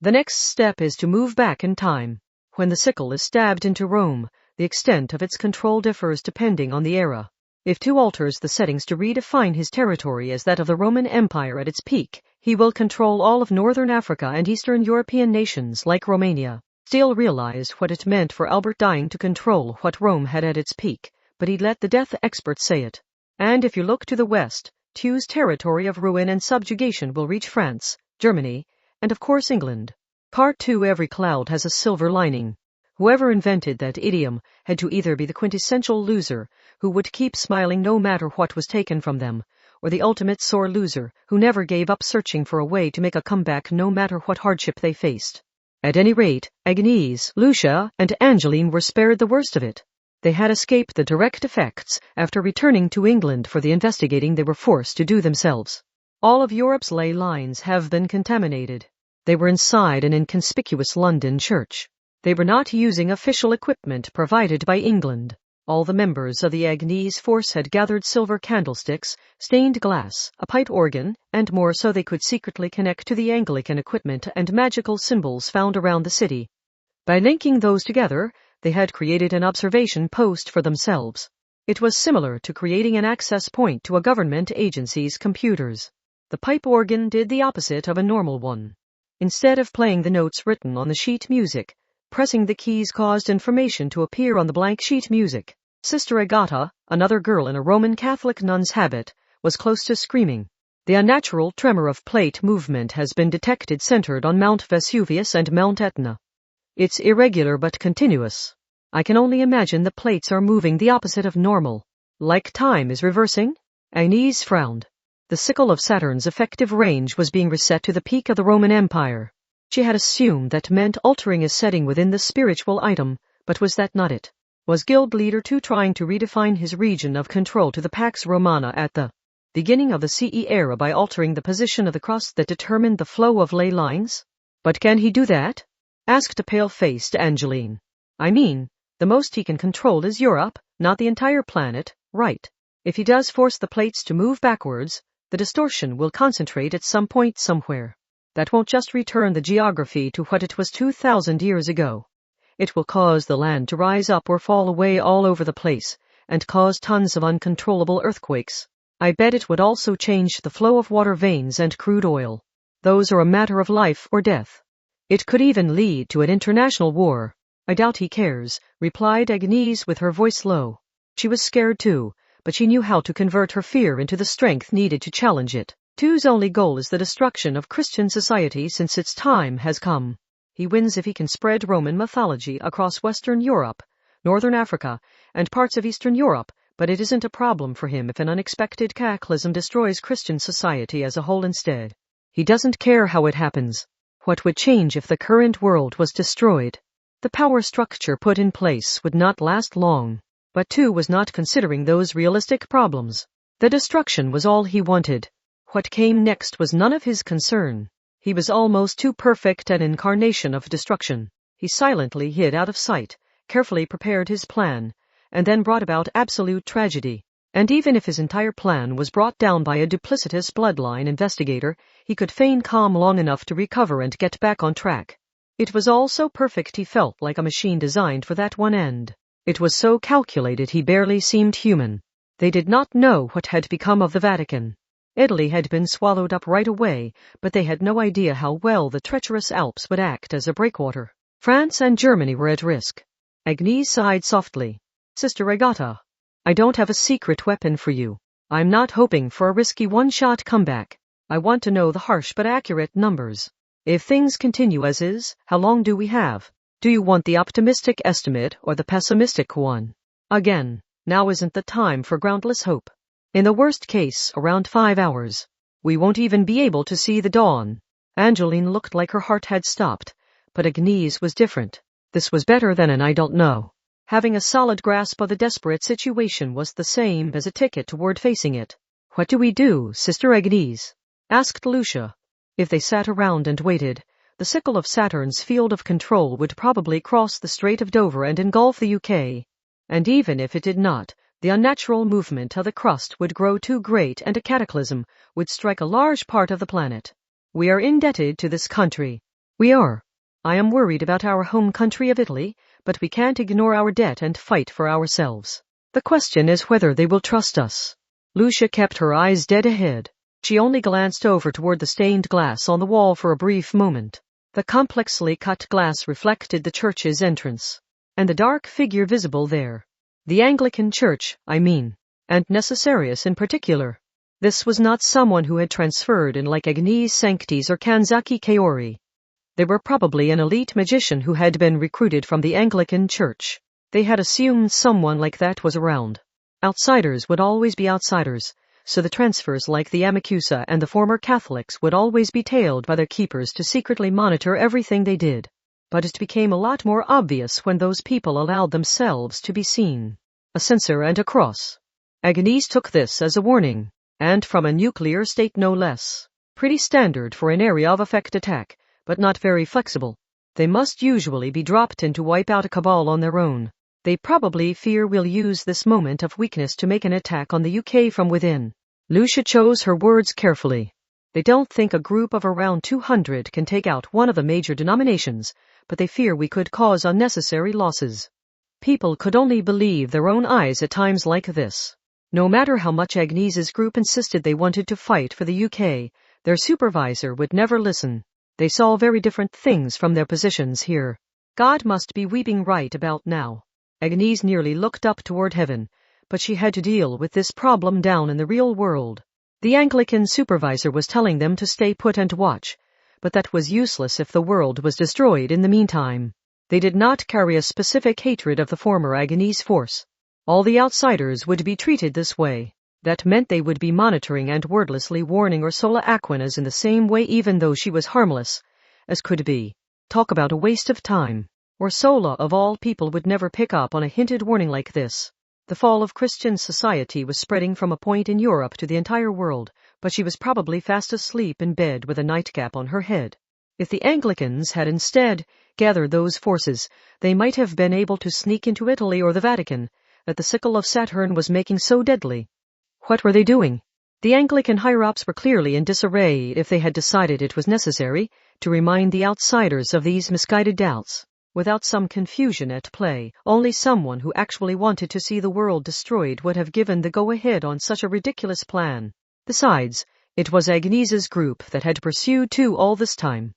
The next step is to move back in time. When the sickle is stabbed into Rome, the extent of its control differs depending on the era. If Tu alters the settings to redefine his territory as that of the Roman Empire at its peak, he will control all of northern Africa and Eastern European nations like Romania. Steele realized what it meant for Albert dying to control what Rome had at its peak, but he let the death experts say it. And if you look to the west, Tu's territory of ruin and subjugation will reach France, Germany, and of course England. Part 2. Every cloud has a silver lining. Whoever invented that idiom had to either be the quintessential loser, who would keep smiling no matter what was taken from them, or the ultimate sore loser, who never gave up searching for a way to make a comeback no matter what hardship they faced. At any rate, Agnese, Lucia, and Angeline were spared the worst of it. They had escaped the direct effects after returning to England for the investigating they were forced to do themselves. All of Europe's ley lines have been contaminated. They were inside an inconspicuous London church. They were not using official equipment provided by England. All the members of the Agnese force had gathered silver candlesticks, stained glass, a pipe organ, and more so they could secretly connect to the Anglican equipment and magical symbols found around the city. By linking those together, they had created an observation post for themselves. It was similar to creating an access point to a government agency's computers. The pipe organ did the opposite of a normal one. Instead of playing the notes written on the sheet music, pressing the keys caused information to appear on the blank sheet music. Sister Agata, another girl in a Roman Catholic nun's habit, was close to screaming. The unnatural tremor of plate movement has been detected centered on Mount Vesuvius and Mount Etna. It's irregular but continuous. I can only imagine the plates are moving the opposite of normal. Like time is reversing? Agnese frowned. The sickle of Saturn's effective range was being reset to the peak of the Roman Empire. She had assumed that meant altering a setting within the spiritual item, but was that not it? Was Guild Leader 2 trying to redefine his region of control to the Pax Romana at the beginning of the CE era by altering the position of the cross that determined the flow of ley lines? But can he do that? Asked a pale-faced Angeline. I mean, the most he can control is Europe, not the entire planet, right? If he does force the plates to move backwards, the distortion will concentrate at some point somewhere. That won't just return the geography to what it was 2,000 years ago. It will cause the land to rise up or fall away all over the place, and cause tons of uncontrollable earthquakes. I bet it would also change the flow of water veins and crude oil. Those are a matter of life or death. It could even lead to an international war. I doubt he cares, replied Agnese with her voice low. She was scared too, but she knew how to convert her fear into the strength needed to challenge it. Tu's only goal is the destruction of Christian society since its time has come. He wins if he can spread Roman mythology across Western Europe, Northern Africa, and parts of Eastern Europe, but it isn't a problem for him if an unexpected cataclysm destroys Christian society as a whole instead. He doesn't care how it happens. What would change if the current world was destroyed? The power structure put in place would not last long, but Tu was not considering those realistic problems. The destruction was all he wanted. What came next was none of his concern. He was almost too perfect an incarnation of destruction. He silently hid out of sight, carefully prepared his plan, and then brought about absolute tragedy. And even if his entire plan was brought down by a duplicitous bloodline investigator, he could feign calm long enough to recover and get back on track. It was all so perfect he felt like a machine designed for that one end. It was so calculated he barely seemed human. They did not know what had become of the Vatican. Italy had been swallowed up right away, but they had no idea how well the treacherous Alps would act as a breakwater. France and Germany were at risk. Agnese sighed softly. Sister Agata, I don't have a secret weapon for you. I'm not hoping for a risky one-shot comeback. I want to know the harsh but accurate numbers. If things continue as is, how long do we have? Do you want the optimistic estimate or the pessimistic one? Again, now isn't the time for groundless hope. In the worst case, around 5 hours. We won't even be able to see the dawn. Angeline looked like her heart had stopped, but Agnese was different. This was better than an I don't know. Having a solid grasp of the desperate situation was the same as a ticket toward facing it. What do we do, Sister Agnese? Asked Lucia. If they sat around and waited, the sickle of Saturn's field of control would probably cross the Strait of Dover and engulf the UK. And even if it did not, the unnatural movement of the crust would grow too great and a cataclysm would strike a large part of the planet. We are indebted to this country. We are. I am worried about our home country of Italy, but we can't ignore our debt and fight for ourselves. The question is whether they will trust us. Lucia kept her eyes dead ahead. She only glanced over toward the stained glass on the wall for a brief moment. The complexly cut glass reflected the church's entrance, and the dark figure visible there. The Anglican Church, I mean, and Necessarius in particular. This was not someone who had transferred in like Agnese Sanctis or Kanzaki Kaori. They were probably an elite magician who had been recruited from the Anglican Church. They had assumed someone like that was around. Outsiders would always be outsiders, so the transfers like the Amakusa and the former Catholics would always be tailed by their keepers to secretly monitor everything they did. But it became a lot more obvious when those people allowed themselves to be seen. A censer and a cross. Agnese took this as a warning, and from a nuclear state no less. Pretty standard for an area of effect attack, but not very flexible. They must usually be dropped in to wipe out a cabal on their own. They probably fear we'll use this moment of weakness to make an attack on the UK from within. Lucia chose her words carefully. They don't think a group of around 200 can take out one of the major denominations, but they fear we could cause unnecessary losses. People could only believe their own eyes at times like this. No matter how much Agnese's group insisted they wanted to fight for the UK, their supervisor would never listen. They saw very different things from their positions here. God must be weeping right about now. Agnese nearly looked up toward heaven, but she had to deal with this problem down in the real world. The Anglican supervisor was telling them to stay put and watch, but that was useless if the world was destroyed in the meantime. They did not carry a specific hatred of the former Agnese force. All the outsiders would be treated this way. That meant they would be monitoring and wordlessly warning Ursula Aquinas in the same way even though she was harmless as could be. Talk about a waste of time. Ursula of all people would never pick up on a hinted warning like this. The fall of Christian society was spreading from a point in Europe to the entire world, but she was probably fast asleep in bed with a nightcap on her head. If the Anglicans had instead gathered those forces, they might have been able to sneak into Italy or the Vatican, that the sickle of Saturn was making so deadly. What were they doing? The Anglican higher-ups were clearly in disarray if they had decided it was necessary to remind the outsiders of these misguided doubts. Without some confusion at play, only someone who actually wanted to see the world destroyed would have given the go-ahead on such a ridiculous plan. Besides, it was Agnese's group that had pursued too all this time.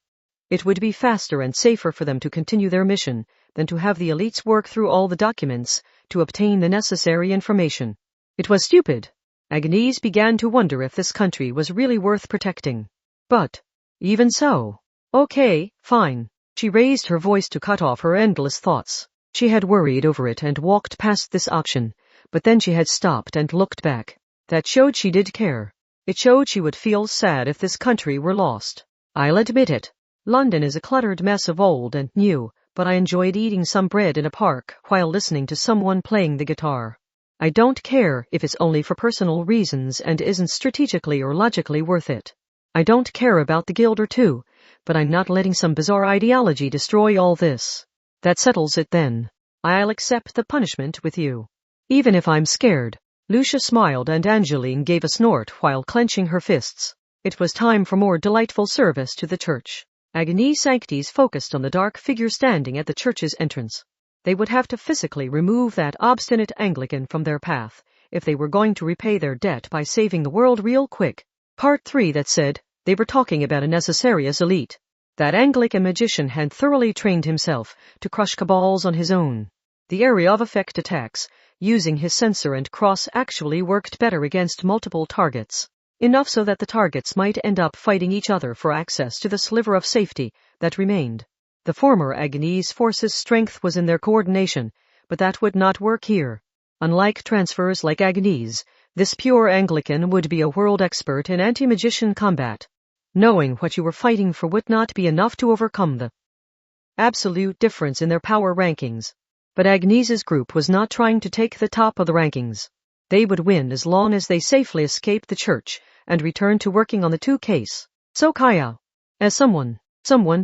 It would be faster and safer for them to continue their mission than to have the elites work through all the documents to obtain the necessary information. It was stupid. Agnese began to wonder if this country was really worth protecting. But, even so, okay, fine. She raised her voice to cut off her endless thoughts. She had worried over it and walked past this option, but then she had stopped and looked back. That showed she did care. It showed she would feel sad if this country were lost. I'll admit it. London is a cluttered mess of old and new, but I enjoyed eating some bread in a park while listening to someone playing the guitar. I don't care if it's only for personal reasons and isn't strategically or logically worth it. I don't care about the guild or two, but I'm not letting some bizarre ideology destroy all this. That settles it then. I'll accept the punishment with you. Even if I'm scared. Lucia smiled and Angeline gave a snort while clenching her fists. It was time for more delightful service to the church. Agnese Sanctis focused on the dark figure standing at the church's entrance. They would have to physically remove that obstinate Anglican from their path if they were going to repay their debt by saving the world real quick. Part 3 that said, they were talking about a Necessarius elite. That Anglican magician had thoroughly trained himself to crush cabals on his own. The area of effect attacks, using his censer and cross actually worked better against multiple targets. enough so that the targets might end up fighting each other for access to the sliver of safety that remained. The former Agnese forces' strength was in their coordination, but that would not work here. Unlike transfers like Agnese, this pure Anglican would be a world expert in anti-magician combat. Knowing what you were fighting for would not be enough to overcome the absolute difference in their power rankings. But Agnese's group was not trying to take the top of the rankings. They would win as long as they safely escaped the church and returned to working on the 2 case. So Kaya, as someone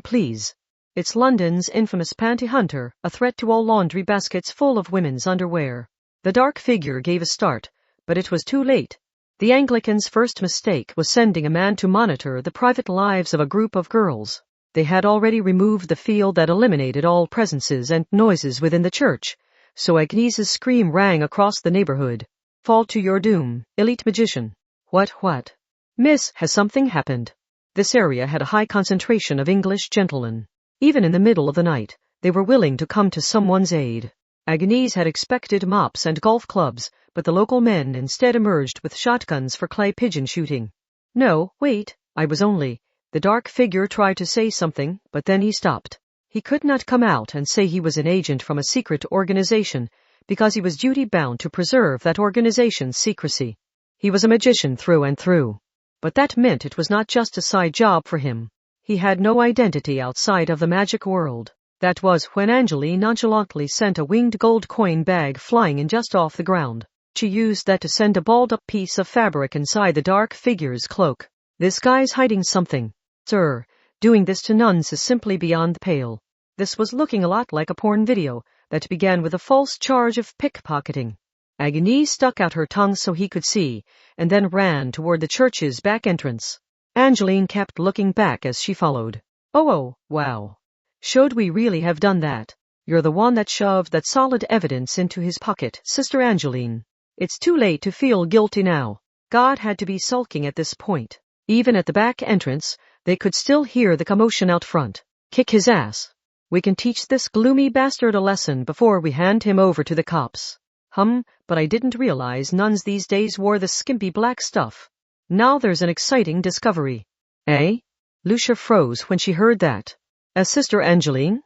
please. It's London's infamous panty hunter, a threat to all laundry baskets full of women's underwear. The dark figure gave a start, but it was too late. The Anglican's first mistake was sending a man to monitor the private lives of a group of girls. They had already removed the field that eliminated all presences and noises within the church, so Agnese's scream rang across the neighborhood. Fall to your doom, elite magician. What? Miss, has something happened? This area had a high concentration of English gentlemen. Even in the middle of the night, they were willing to come to someone's aid. Agnese had expected mops and golf clubs, but the local men instead emerged with shotguns for clay pigeon shooting. No, wait, I was only... The dark figure tried to say something, but then he stopped. He could not come out and say he was an agent from a secret organization, because he was duty-bound to preserve that organization's secrecy. He was a magician through and through. But that meant it was not just a side job for him. He had no identity outside of the magic world. That was when Angeline nonchalantly sent a winged gold coin bag flying in just off the ground. She used that to send a balled-up piece of fabric inside the dark figure's cloak. This guy's hiding something. Sir, doing this to nuns is simply beyond the pale. This was looking a lot like a porn video that began with a false charge of pickpocketing. Agnese stuck out her tongue so he could see, and then ran toward the church's back entrance. Angeline kept looking back as she followed. Oh, wow. Should we really have done that? You're the one that shoved that solid evidence into his pocket, Sister Angeline. It's too late to feel guilty now. God had to be sulking at this point. Even at the back entrance, they could still hear the commotion out front. Kick his ass. We can teach this gloomy bastard a lesson before we hand him over to the cops. But I didn't realize nuns these days wore the skimpy black stuff. Now there's an exciting discovery. Eh? Lucia froze when she heard that. As Sister Angeline?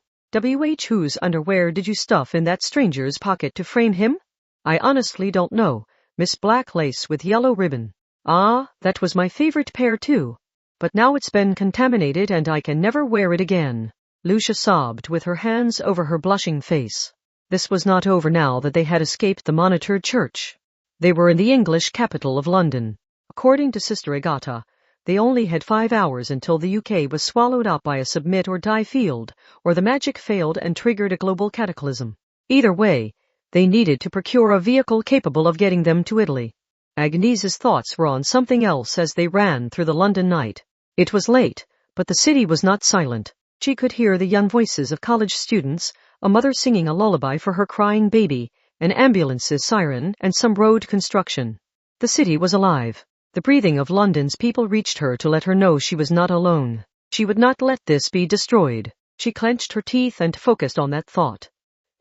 Whose underwear did you stuff in that stranger's pocket to frame him? I honestly don't know. Miss Black lace with yellow ribbon. Ah, that was my favorite pair too. But now it's been contaminated and I can never wear it again. Lucia sobbed with her hands over her blushing face. This was not over now that they had escaped the monitored church. They were in the English capital of London. According to Sister Agata, they only had 5 hours until the UK was swallowed up by a submit or die field, or the magic failed and triggered a global cataclysm. Either way, they needed to procure a vehicle capable of getting them to Italy. Agnese's thoughts were on something else as they ran through the London night. It was late, but the city was not silent. She could hear the young voices of college students, a mother singing a lullaby for her crying baby, an ambulance's siren, and some road construction. The city was alive. The breathing of London's people reached her to let her know she was not alone. She would not let this be destroyed. She clenched her teeth and focused on that thought.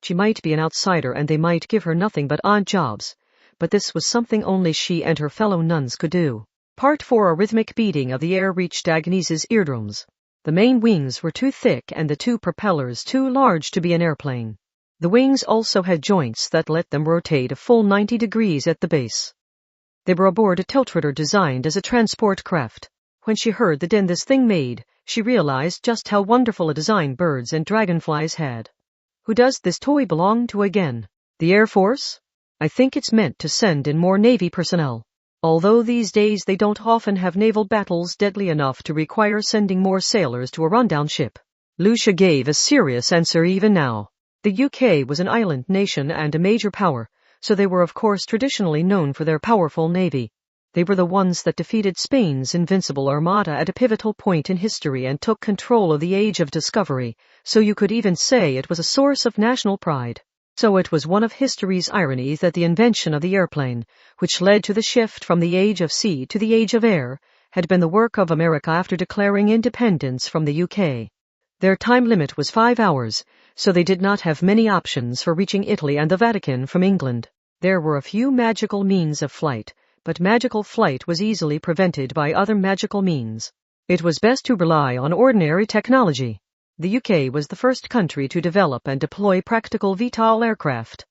She might be an outsider and they might give her nothing but odd jobs, but this was something only she and her fellow nuns could do. Part 4. A rhythmic beating of the air reached Agnese's eardrums. The main wings were too thick and the 2 propellers too large to be an airplane. The wings also had joints that let them rotate a full 90 degrees at the base. They were aboard a tiltrotor designed as a transport craft. When she heard the din this thing made, she realized just how wonderful a design birds and dragonflies had. Who does this toy belong to again? The Air Force? I think it's meant to send in more Navy personnel. Although these days they don't often have naval battles deadly enough to require sending more sailors to a rundown ship. Lucia gave a serious answer even now. The UK was an island nation and a major power, so they were of course traditionally known for their powerful navy. They were the ones that defeated Spain's invincible armada at a pivotal point in history and took control of the Age of Discovery, so you could even say it was a source of national pride. So it was one of history's ironies that the invention of the airplane, which led to the shift from the age of sea to the age of air, had been the work of America after declaring independence from the UK. Their time limit was 5 hours, so they did not have many options for reaching Italy and the Vatican from England. There were a few magical means of flight, but magical flight was easily prevented by other magical means. It was best to rely on ordinary technology. The UK was the first country to develop and deploy practical VTOL aircraft.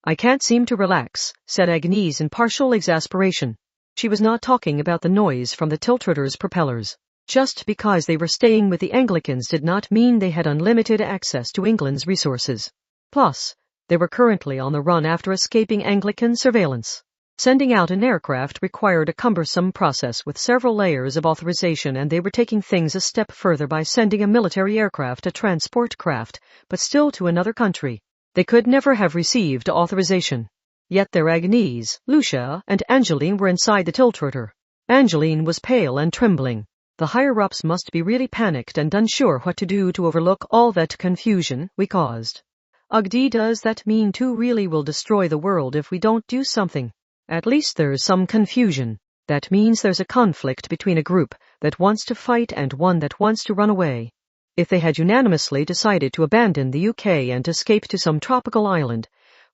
I can't seem to relax, said Agnese in partial exasperation. She was not talking about the noise from the tiltrotor's propellers. Just because they were staying with the Anglicans did not mean they had unlimited access to England's resources. Plus, they were currently on the run after escaping Anglican surveillance. Sending out an aircraft required a cumbersome process with several layers of authorization, and they were taking things a step further by sending a military aircraft, a transport craft, but still to another country. They could never have received authorization. Yet their Agnese, Lucia, and Angeline were inside the tiltrotor. Angeline was pale and trembling. The higher-ups must be really panicked and unsure what to do to overlook all that confusion we caused. Ugh, does that mean two really will destroy the world if we don't do something? At least there's some confusion. That means there's a conflict between a group that wants to fight and one that wants to run away. If they had unanimously decided to abandon the UK and escape to some tropical island,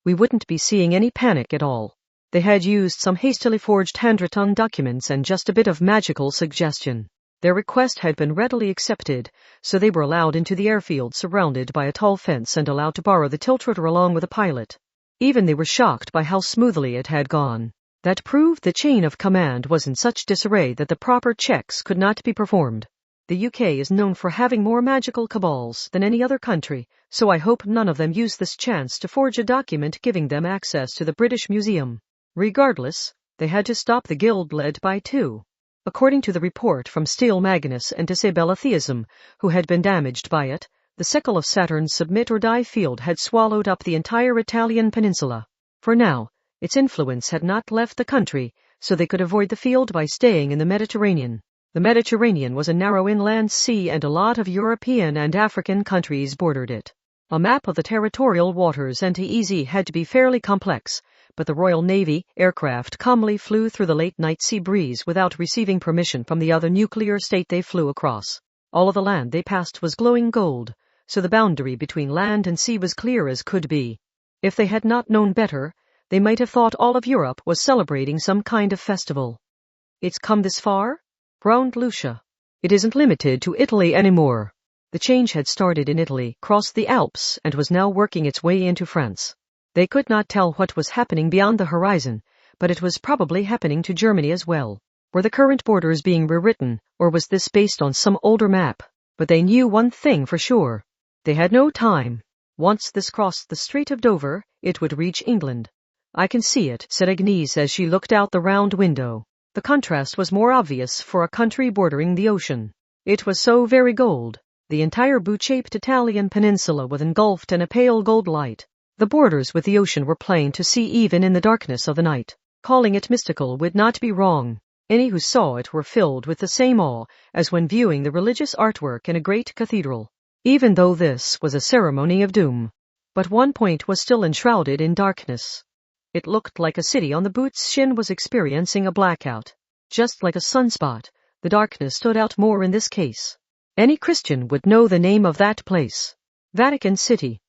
we wouldn't be seeing any panic at all. They had used some hastily forged handwritten documents and just a bit of magical suggestion. Their request had been readily accepted, so they were allowed into the airfield surrounded by a tall fence and allowed to borrow the tiltrotor along with a pilot. Even they were shocked by how smoothly it had gone. That proved the chain of command was in such disarray that the proper checks could not be performed. The UK is known for having more magical cabals than any other country, so I hope none of them use this chance to forge a document giving them access to the British Museum. Regardless, they had to stop the guild led by two. According to the report from Steel Magnus and Isabella Theism, who had been damaged by it, the sickle of Saturn's submit or die field had swallowed up the entire Italian peninsula. For now, its influence had not left the country, so they could avoid the field by staying in the Mediterranean. The Mediterranean was a narrow inland sea, and a lot of European and African countries bordered it. A map of the territorial waters and easy had to be fairly complex, but the Royal Navy aircraft calmly flew through the late-night sea breeze without receiving permission from the other nuclear state they flew across. All of the land they passed was glowing gold, so the boundary between land and sea was clear as could be. If they had not known better, they might have thought all of Europe was celebrating some kind of festival. It's come this far? Groaned Lucia. It isn't limited to Italy anymore. The change had started in Italy, crossed the Alps, and was now working its way into France. They could not tell what was happening beyond the horizon, but it was probably happening to Germany as well. Were the current borders being rewritten, or was this based on some older map? But they knew one thing for sure. They had no time. Once this crossed the Strait of Dover, it would reach England. I can see it, said Agnese as she looked out the round window. The contrast was more obvious for a country bordering the ocean. It was so very gold. The entire boot-shaped Italian peninsula was engulfed in a pale gold light. The borders with the ocean were plain to see even in the darkness of the night. Calling it mystical would not be wrong. Any who saw it were filled with the same awe as when viewing the religious artwork in a great cathedral. Even though this was a ceremony of doom. But one point was still enshrouded in darkness. It looked like a city on the boot's shin was experiencing a blackout. Just like a sunspot, the darkness stood out more in this case. Any Christian would know the name of that place. Vatican City.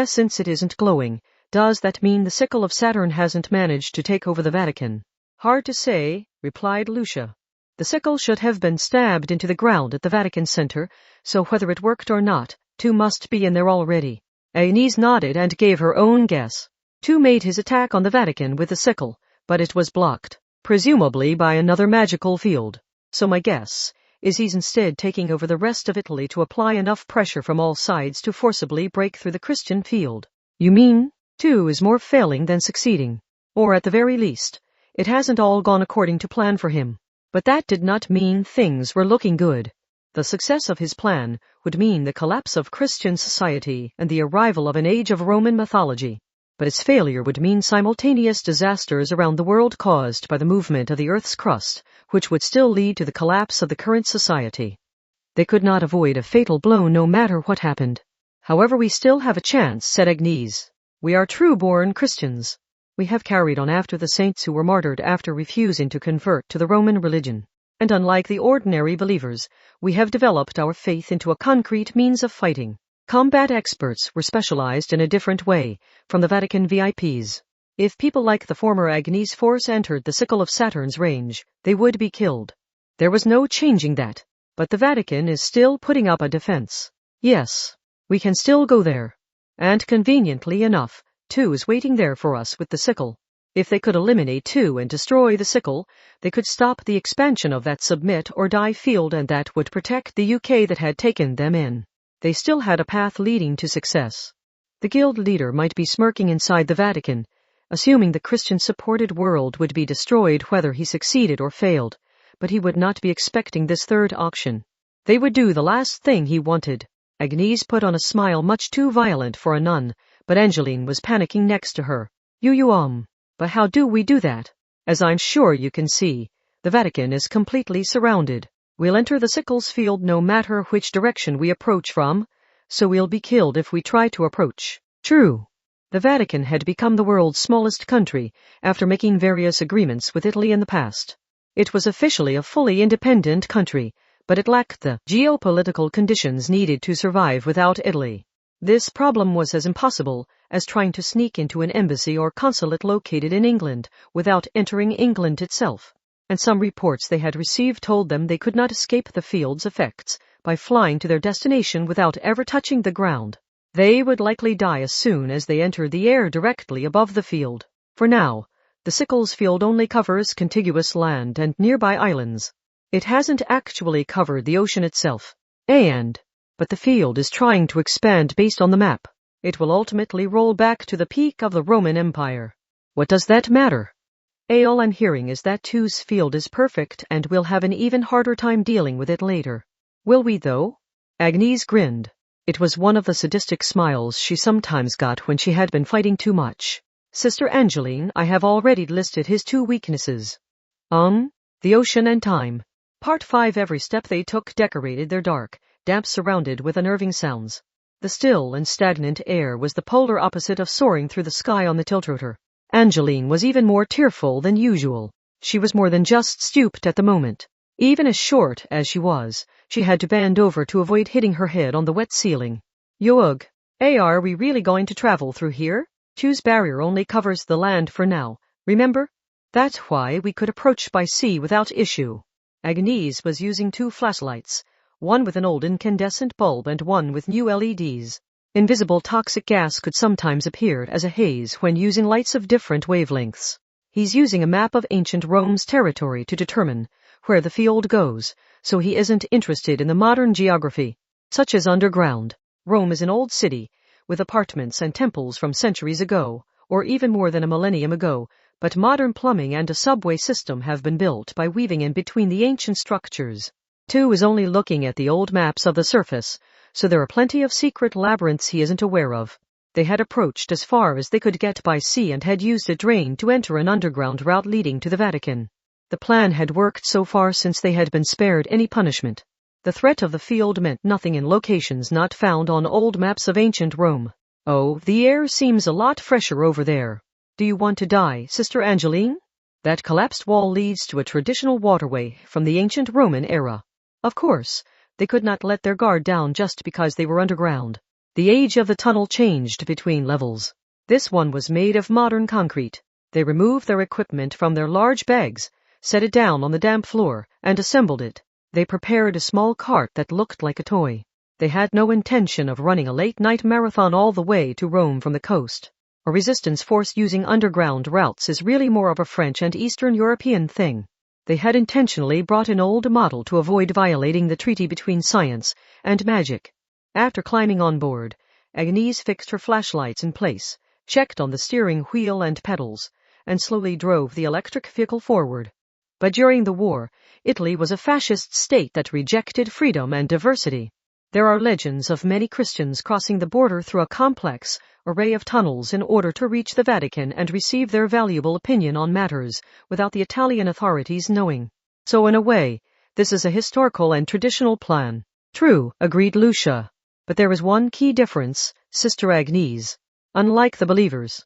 Since it isn't glowing, does that mean the sickle of Saturn hasn't managed to take over the Vatican? Hard to say, replied Lucia. The sickle should have been stabbed into the ground at the Vatican Center, so whether it worked or not, two must be in there already. Agnese nodded and gave her own guess. Two made his attack on the Vatican with the sickle, but it was blocked, presumably by another magical field. So my guess is he's instead taking over the rest of Italy to apply enough pressure from all sides to forcibly break through the Christian field. You mean, two is more failing than succeeding? Or at the very least, it hasn't all gone according to plan for him. But that did not mean things were looking good. The success of his plan would mean the collapse of Christian society and the arrival of an age of Roman mythology. But its failure would mean simultaneous disasters around the world caused by the movement of the Earth's crust, which would still lead to the collapse of the current society. They could not avoid a fatal blow no matter what happened. However, we still have a chance, said Agnese. We are true-born Christians. We have carried on after the saints who were martyred after refusing to convert to the Roman religion. And unlike the ordinary believers, we have developed our faith into a concrete means of fighting. Combat experts were specialized in a different way from the Vatican VIPs. If people like the former Agnese force entered the sickle of Saturn's range, they would be killed. There was no changing that. But the Vatican is still putting up a defense. Yes, we can still go there. And conveniently enough, 2 is waiting there for us with the sickle. If they could eliminate 2 and destroy the sickle, they could stop the expansion of that submit or die field, and that would protect the UK that had taken them in. They still had a path leading to success. The guild leader might be smirking inside the Vatican, assuming the Christian-supported world would be destroyed whether he succeeded or failed, but he would not be expecting this third auction. They would do the last thing he wanted. Agnese put on a smile much too violent for a nun, but Angeline was panicking next to her. But how do we do that? As I'm sure you can see, the Vatican is completely surrounded. We'll enter the sickle's field no matter which direction we approach from, so we'll be killed if we try to approach. True. The Vatican had become the world's smallest country after making various agreements with Italy in the past. It was officially a fully independent country, but it lacked the geopolitical conditions needed to survive without Italy. This problem was as impossible as trying to sneak into an embassy or consulate located in England without entering England itself. And some reports they had received told them they could not escape the field's effects by flying to their destination without ever touching the ground. They would likely die as soon as they entered the air directly above the field. For now, the sickle's field only covers contiguous land and nearby islands. It hasn't actually covered the ocean itself. But the field is trying to expand based on the map. It will ultimately roll back to the peak of the Roman Empire. What does that matter? All I'm hearing is that 2's field is perfect and we'll have an even harder time dealing with it later. Will we though? Agnese grinned. It was one of the sadistic smiles she sometimes got when she had been fighting too much. Sister Angeline, I have already listed his 2 weaknesses. The ocean and time. Part 5. Every step they took decorated their dark, damp surrounded with unnerving sounds. The still and stagnant air was the polar opposite of soaring through the sky on the tiltrotor. Angeline was even more tearful than usual. She was more than just stooped at the moment. Even as short as she was, she had to bend over to avoid hitting her head on the wet ceiling. Youg. Are we really going to travel through here? 2's barrier only covers the land for now, remember? That's why we could approach by sea without issue. Agnese was using 2 flashlights, one with an old incandescent bulb and one with new LEDs. Invisible toxic gas could sometimes appear as a haze when using lights of different wavelengths. He's using a map of ancient Rome's territory to determine where the field goes, so he isn't interested in the modern geography, such as underground. Rome is an old city, with apartments and temples from centuries ago, or even more than a millennium ago, but modern plumbing and a subway system have been built by weaving in between the ancient structures. 2 is only looking at the old maps of the surface, so there are plenty of secret labyrinths he isn't aware of. They had approached as far as they could get by sea and had used a drain to enter an underground route leading to the Vatican. The plan had worked so far since they had been spared any punishment. The threat of the field meant nothing in locations not found on old maps of ancient Rome. Oh, the air seems a lot fresher over there. Do you want to die, Sister Angeline? That collapsed wall leads to a traditional waterway from the ancient Roman era. Of course, they could not let their guard down just because they were underground. The age of the tunnel changed between levels. This one was made of modern concrete. They removed their equipment from their large bags, set it down on the damp floor, and assembled it. They prepared a small cart that looked like a toy. They had no intention of running a late-night marathon all the way to Rome from the coast. A resistance force using underground routes is really more of a French and Eastern European thing. They had intentionally brought an old model to avoid violating the treaty between science and magic. After climbing on board, Agnese fixed her flashlights in place, checked on the steering wheel and pedals, and slowly drove the electric vehicle forward. But during the war, Italy was a fascist state that rejected freedom and diversity. There are legends of many Christians crossing the border through a complex array of tunnels in order to reach the Vatican and receive their valuable opinion on matters without the Italian authorities knowing. So in a way, this is a historical and traditional plan. True, agreed Lucia. But there is one key difference, Sister Agnese. Unlike the believers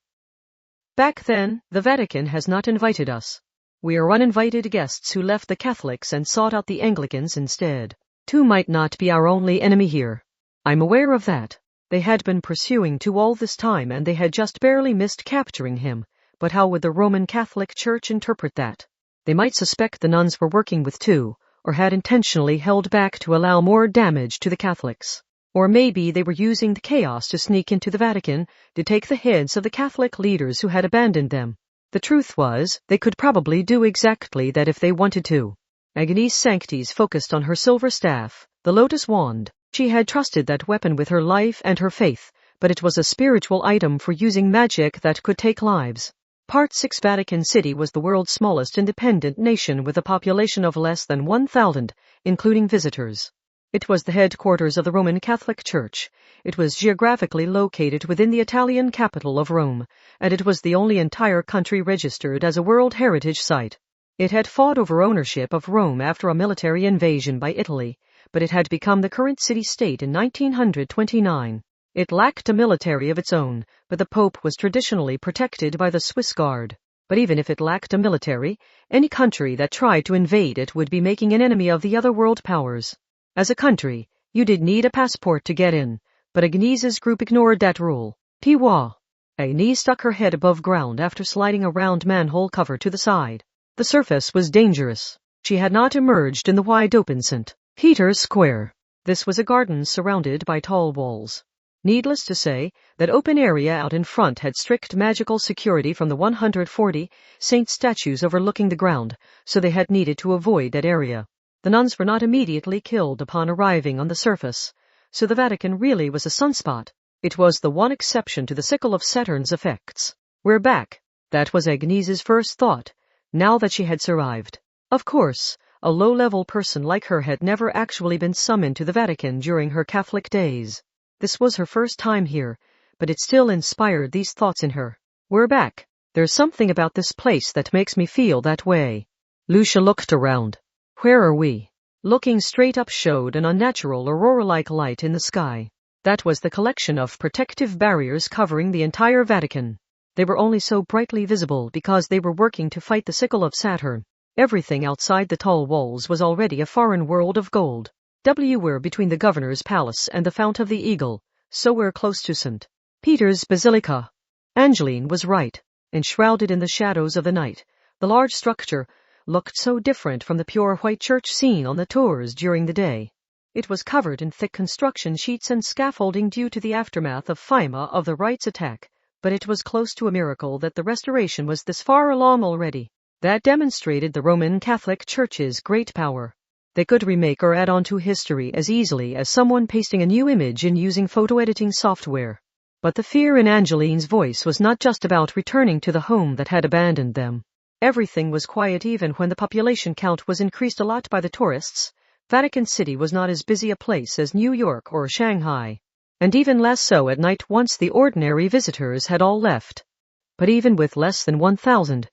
back then, the Vatican has not invited us. We are uninvited guests who left the Catholics and sought out the Anglicans instead. 2 might not be our only enemy here. I'm aware of that. They had been pursuing 2 all this time and they had just barely missed capturing him, But how would the Roman Catholic Church interpret that? They might suspect the nuns were working with two, or had intentionally held back to allow more damage to the Catholics. Or maybe they were using the chaos to sneak into the Vatican to take the heads of the Catholic leaders who had abandoned them. The truth was, they could probably do exactly that if they wanted to. Agnese Sanctis focused on her silver staff, the lotus wand. She had trusted that weapon with her life and her faith, but it was a spiritual item for using magic that could take lives. Part 6 Vatican City was the world's smallest independent nation with a population of less than 1,000, including visitors. It was the headquarters of the Roman Catholic Church. It was geographically located within the Italian capital of Rome, and it was the only entire country registered as a World Heritage Site. It had fought over ownership of Rome after a military invasion by Italy, but it had become the current city-state in 1929. It lacked a military of its own, but the Pope was traditionally protected by the Swiss Guard. But even if it lacked a military, any country that tried to invade it would be making an enemy of the other world powers. As a country, you did need a passport to get in, but Agnese's group ignored that rule. Tiwa. Agnese stuck her head above ground after sliding a round manhole cover to the side. The surface was dangerous. She had not emerged in the wide-open St. Peter's Square. This was a garden surrounded by tall walls. Needless to say, that open area out in front had strict magical security from the 140 saint statues overlooking the ground, so they had needed to avoid that area. The nuns were not immediately killed upon arriving on the surface, so the Vatican really was a sunspot. It was the one exception to the sickle of Saturn's effects. We're back. That was Agnese's first thought, now that she had survived. Of course, a low-level person like her had never actually been summoned to the Vatican during her Catholic days. This was her first time here, but it still inspired these thoughts in her. We're back. There's something about this place that makes me feel that way. Lucia looked around. Where are we? Looking straight up showed an unnatural aurora-like light in the sky. That was the collection of protective barriers covering the entire Vatican. They were only so brightly visible because they were working to fight the sickle of Saturn. Everything outside the tall walls was already a foreign world of gold. We're between the governor's palace and the Fount of the Eagle, so we're close to St. Peter's Basilica. Angeline was right. Enshrouded in the shadows of the night, the large structure looked so different from the pure white church seen on the tours during the day. It was covered in thick construction sheets and scaffolding due to the aftermath of FIMA of the Rights attack, but it was close to a miracle that the restoration was this far along already. That demonstrated the Roman Catholic Church's great power. They could remake or add on to history as easily as someone pasting a new image in using photo editing software. But the fear in Angeline's voice was not just about returning to the home that had abandoned them. Everything was quiet even when the population count was increased a lot by the tourists. Vatican City was not as busy a place as New York or Shanghai, and even less so at night once the ordinary visitors had all left. But even with less than 1,000,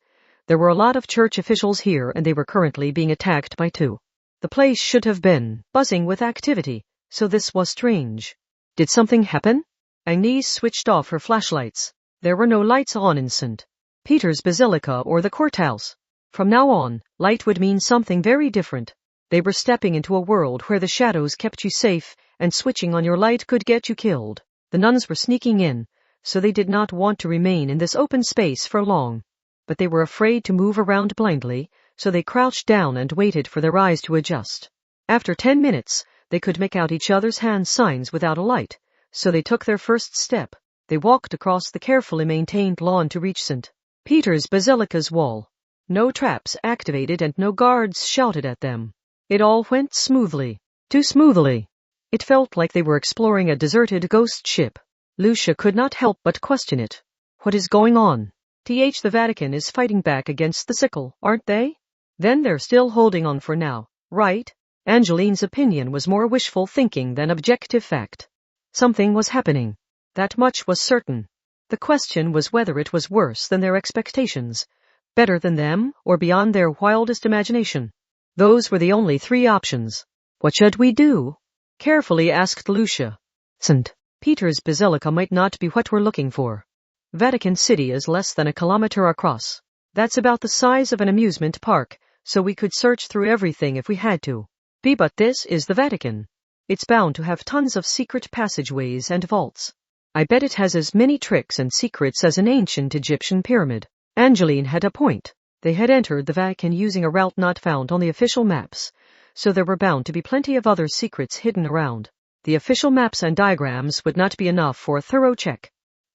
there were a lot of church officials here and they were currently being attacked by two. The place should have been buzzing with activity, so this was strange. Did something happen? Agnese switched off her flashlights. There were no lights on in St. Peter's Basilica or the courthouse. From now on, light would mean something very different. They were stepping into a world where the shadows kept you safe, and switching on your light could get you killed. The nuns were sneaking in, so they did not want to remain in this open space for long. But they were afraid to move around blindly, so they crouched down and waited for their eyes to adjust. After 10 minutes, they could make out each other's hand signs without a light, so they took their first step. They walked across the carefully maintained lawn to reach St. Peter's Basilica's wall. No traps activated and no guards shouted at them. It all went smoothly. Too smoothly. It felt like they were exploring a deserted ghost ship. Lucia could not help but question it. What is going on? The Vatican is fighting back against the sickle, aren't they? Then they're still holding on for now, right? Angeline's opinion was more wishful thinking than objective fact. Something was happening. That much was certain. The question was whether it was worse than their expectations, better than them, or beyond their wildest imagination. Those were the only three options. What should we do? Carefully asked Lucia. St. Peter's Basilica might not be what we're looking for. Vatican City is less than a kilometer across. That's about the size of an amusement park, so we could search through everything if we had to. But this is the Vatican. It's bound to have tons of secret passageways and vaults. I bet it has as many tricks and secrets as an ancient Egyptian pyramid. Angeline had a point. They had entered the Vatican using a route not found on the official maps, so there were bound to be plenty of other secrets hidden around. The official maps and diagrams would not be enough for a thorough check.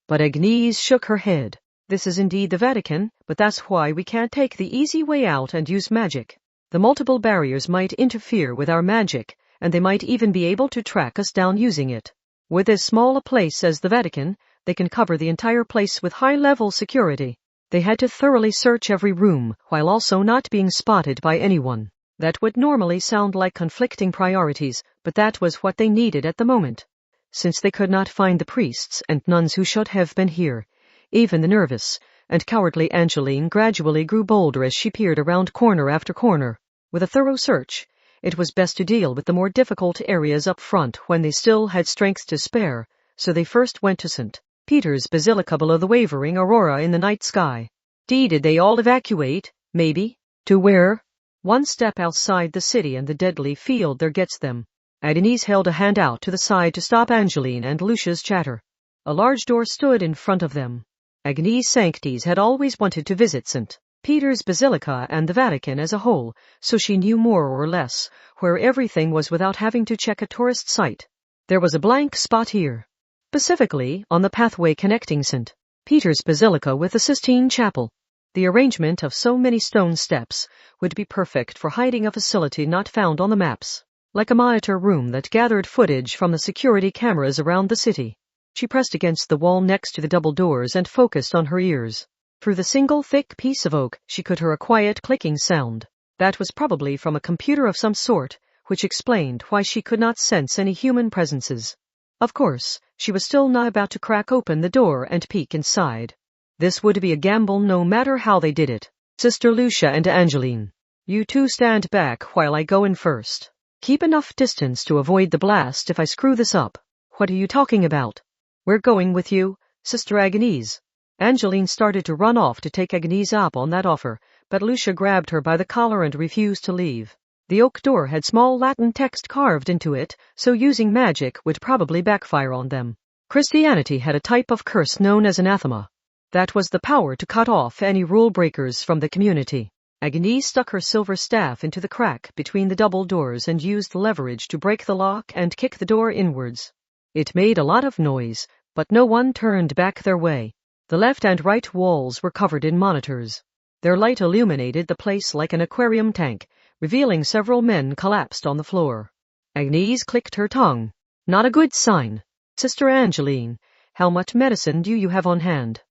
But Agnese shook her head. This is indeed the Vatican, but that's why we can't take the easy way out and use magic. The multiple barriers might interfere with our magic, and they might even be able to track us down using it. With as small a place as the Vatican, they can cover the entire place with high-level security. They had to thoroughly search every room, while also not being spotted by anyone. That would normally sound like conflicting priorities, but that was what they needed at the moment. Since they could not find the priests and nuns who should have been here, even the nervous and cowardly Angeline gradually grew bolder as she peered around corner after corner. With a thorough search, it was best to deal with the more difficult areas up front when they still had strength to spare, so they first went to St. Peter's Basilica below the wavering aurora in the night sky. Did they all evacuate, maybe? To where? One step outside the city and the deadly field there gets them. Agnese held a hand out to the side to stop Angeline and Lucia's chatter. A large door stood in front of them. Agnese Sanctis had always wanted to visit St. Peter's Basilica and the Vatican as a whole, so she knew more or less where everything was without having to check a tourist site. There was a blank spot here. Specifically, on the pathway connecting St. Peter's Basilica with the Sistine Chapel. The arrangement of so many stone steps would be perfect for hiding a facility not found on the maps, like a monitor room that gathered footage from the security cameras around the city. She pressed against the wall next to the double doors and focused on her ears. Through the single thick piece of oak, she could hear a quiet clicking sound. That was probably from a computer of some sort, which explained why she could not sense any human presences. Of course, she was still not about to crack open the door and peek inside. This would be a gamble no matter how they did it. Sister Lucia and Angeline, you two stand back while I go in first. Keep enough distance to avoid the blast if I screw this up. What are you talking about? We're going with you, Sister Agnese. Angeline started to run off to take Agnese up on that offer, but Lucia grabbed her by the collar and refused to leave. The oak door had small Latin text carved into it, so using magic would probably backfire on them. Christianity had a type of curse known as anathema. That was the power to cut off any rule breakers from the community. Agnese stuck her silver staff into the crack between the double doors and used the leverage to break the lock and kick the door inwards. It made a lot of noise, but no one turned back their way. The left and right walls were covered in monitors. Their light illuminated the place like an aquarium tank, revealing several men collapsed on the floor. Agnese clicked her tongue. Not a good sign. Sister Angeline, how much medicine do you have on hand?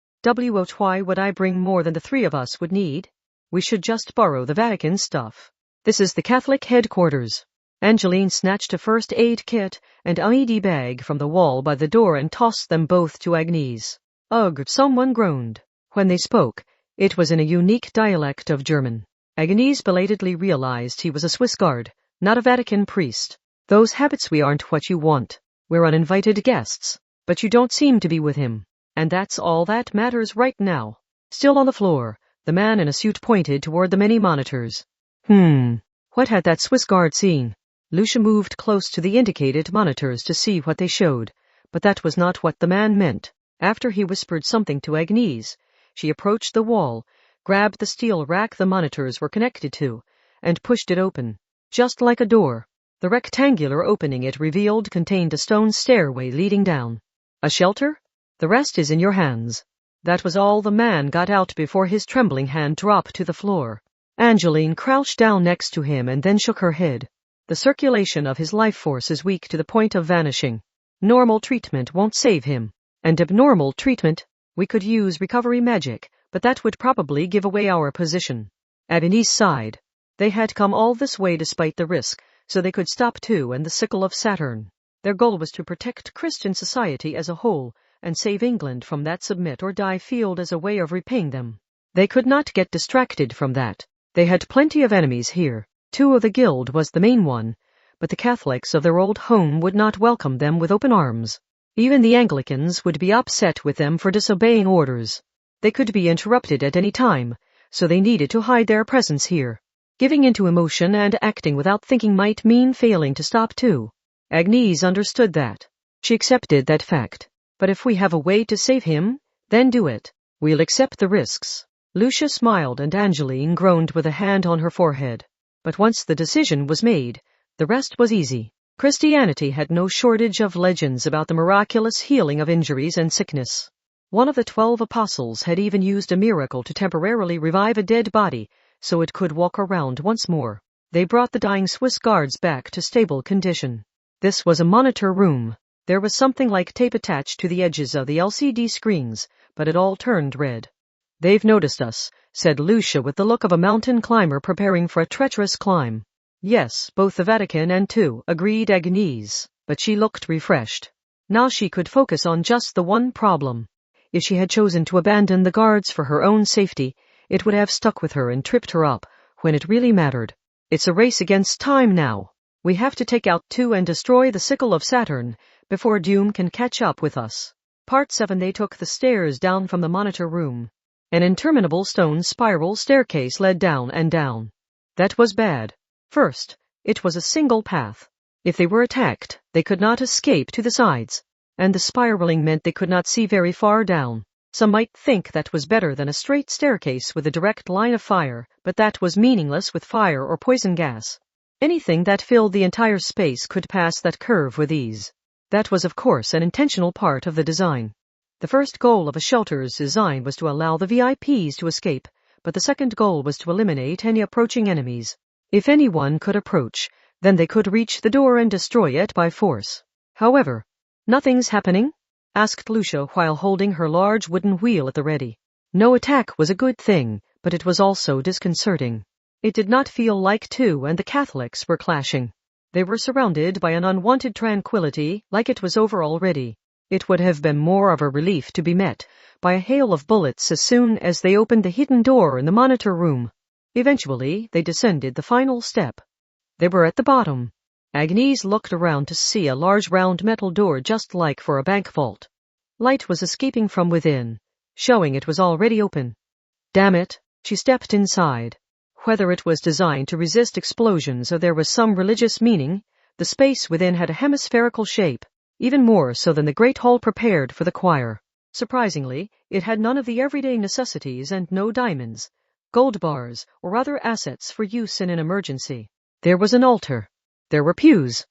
Why would I bring more than the three of us would need? We should just borrow the Vatican stuff. This is the Catholic headquarters. Angeline snatched a first aid kit and ID bag from the wall by the door and tossed them both to Agnese. Ugh, someone groaned. When they spoke, it was in a unique dialect of German. Agnese belatedly realized he was a Swiss guard, not a Vatican priest. Those habits we aren't what you want. We're uninvited guests, but you don't seem to be with him. And that's all that matters right now. Still on the floor, the man in a suit pointed toward the many monitors. What had that Swiss guard seen? Lucia moved close to the indicated monitors to see what they showed, but that was not what the man meant. After he whispered something to Agnese, she approached the wall, grabbed the steel rack the monitors were connected to, and pushed it open. Just like a door, the rectangular opening it revealed contained a stone stairway leading down. A shelter? The rest is in your hands. That was all the man got out before his trembling hand dropped to the floor. Angeline crouched down next to him and then shook her head. The circulation of his life force is weak to the point of vanishing. Normal treatment won't save him. And abnormal treatment, we could use recovery magic, but that would probably give away our position. Agnese sighed. They had come all this way despite the risk, so they could stop too and the sickle of Saturn. Their goal was to protect Christian society as a whole, and save England from that submit or die field as a way of repaying them. They could not get distracted from that. They had plenty of enemies here. 2 of the guild was the main one, but the Catholics of their old home would not welcome them with open arms. Even the Anglicans would be upset with them for disobeying orders. They could be interrupted at any time, so they needed to hide their presence here. Giving into emotion and acting without thinking might mean failing to stop too. Agnese understood that. She accepted that fact. But if we have a way to save him, then do it. We'll accept the risks. Lucia smiled and Angeline groaned with a hand on her forehead. But once the decision was made, the rest was easy. Christianity had no shortage of legends about the miraculous healing of injuries and sickness. One of the 12 apostles had even used a miracle to temporarily revive a dead body so it could walk around once more. They brought the dying Swiss guards back to stable condition. This was a monitor room. There was something like tape attached to the edges of the LCD screens, but it all turned red. "They've noticed us," said Lucia with the look of a mountain climber preparing for a treacherous climb. "Yes, both the Vatican and too," agreed Agnese, but she looked refreshed. Now she could focus on just the one problem. If she had chosen to abandon the guards for her own safety, it would have stuck with her and tripped her up when it really mattered. It's a race against time now. We have to take out 2 and destroy the sickle of Saturn before Doom can catch up with us. Part 7. They took the stairs down from the monitor room. An interminable stone spiral staircase led down and down. That was bad. First, it was a single path. If they were attacked, they could not escape to the sides, and the spiraling meant they could not see very far down. Some might think that was better than a straight staircase with a direct line of fire, but that was meaningless with fire or poison gas. Anything that filled the entire space could pass that curve with ease. That was, of course, an intentional part of the design. The first goal of a shelter's design was to allow the VIPs to escape, but the second goal was to eliminate any approaching enemies. If anyone could approach, then they could reach the door and destroy it by force. However, "Nothing's happening?" asked Lucia while holding her large wooden wheel at the ready. No attack was a good thing, but it was also disconcerting. It did not feel like two and the Catholics were clashing. They were surrounded by an unwanted tranquility, like it was over already. It would have been more of a relief to be met by a hail of bullets as soon as they opened the hidden door in the monitor room. Eventually, they descended the final step. They were at the bottom. Agnese looked around to see a large round metal door just like for a bank vault. Light was escaping from within, showing it was already open. Damn it, she stepped inside. Whether it was designed to resist explosions or there was some religious meaning, the space within had a hemispherical shape, even more so than the great hall prepared for the choir. Surprisingly, it had none of the everyday necessities and no diamonds, gold bars, or other assets for use in an emergency. There was an altar. There were pews.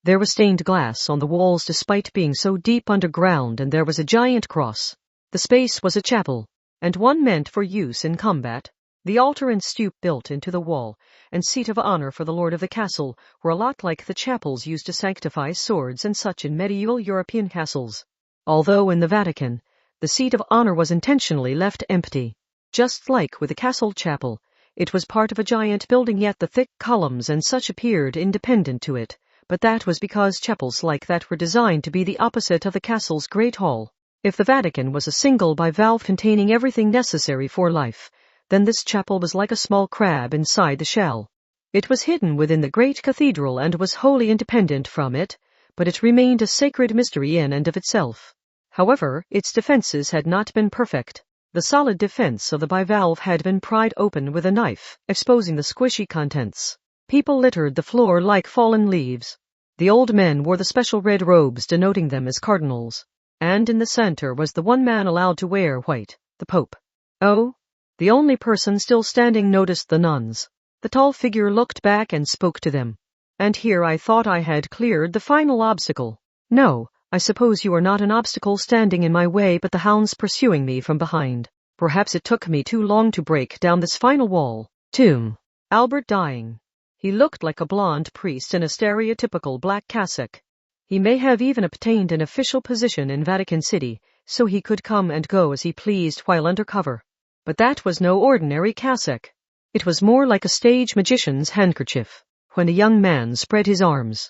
There was stained glass on the walls despite being so deep underground, and there was a giant cross. The space was a chapel, and one meant for use in combat. The altar and stoop built into the wall, and seat of honor for the lord of the castle, were a lot like the chapels used to sanctify swords and such in medieval European castles. Although in the Vatican, the seat of honor was intentionally left empty. Just like with the castle chapel, it was part of a giant building, yet the thick columns and such appeared independent to it, but that was because chapels like that were designed to be the opposite of the castle's great hall. If the Vatican was a single bivalve containing everything necessary for life, then this chapel was like a small crab inside the shell. It was hidden within the great cathedral and was wholly independent from it, but it remained a sacred mystery in and of itself. However, its defenses had not been perfect. The solid defense of the bivalve had been pried open with a knife, exposing the squishy contents. People littered the floor like fallen leaves. The old men wore the special red robes denoting them as cardinals. And in the center was the one man allowed to wear white, the Pope. Oh? The only person still standing noticed the nuns. The tall figure looked back and spoke to them. And here I thought I had cleared the final obstacle. No, I suppose you are not an obstacle standing in my way, but the hounds pursuing me from behind. Perhaps it took me too long to break down this final wall. Tomb. Albert dying. He looked like a blonde priest in a stereotypical black cassock. He may have even obtained an official position in Vatican City, so he could come and go as he pleased while undercover. But that was no ordinary cassock. It was more like a stage magician's handkerchief. When a young man spread his arms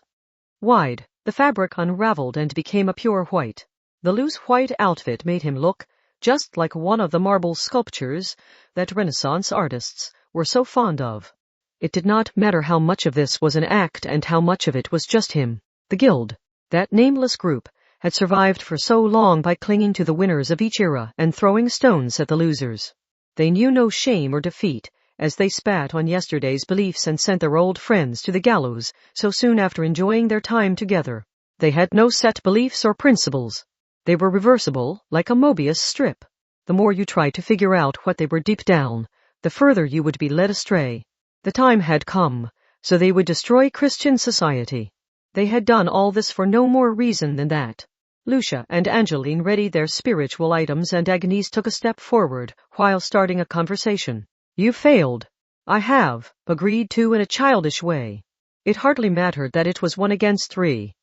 wide, the fabric unraveled and became a pure white. The loose white outfit made him look just like one of the marble sculptures that Renaissance artists were so fond of. It did not matter how much of this was an act and how much of it was just him. The guild, that nameless group, had survived for so long by clinging to the winners of each era and throwing stones at the losers. They knew no shame or defeat as they spat on yesterday's beliefs and sent their old friends to the gallows so soon after enjoying their time together. They had no set beliefs or principles. They were reversible, like a Mobius strip. The more you tried to figure out what they were deep down, the further you would be led astray. The time had come, so they would destroy Christian society. They had done all this for no more reason than that. Lucia and Angeline readied their spiritual items and Agnese took a step forward while starting a conversation. You failed. I have, agreed to in a childish way. It hardly mattered that it was 1 against 3.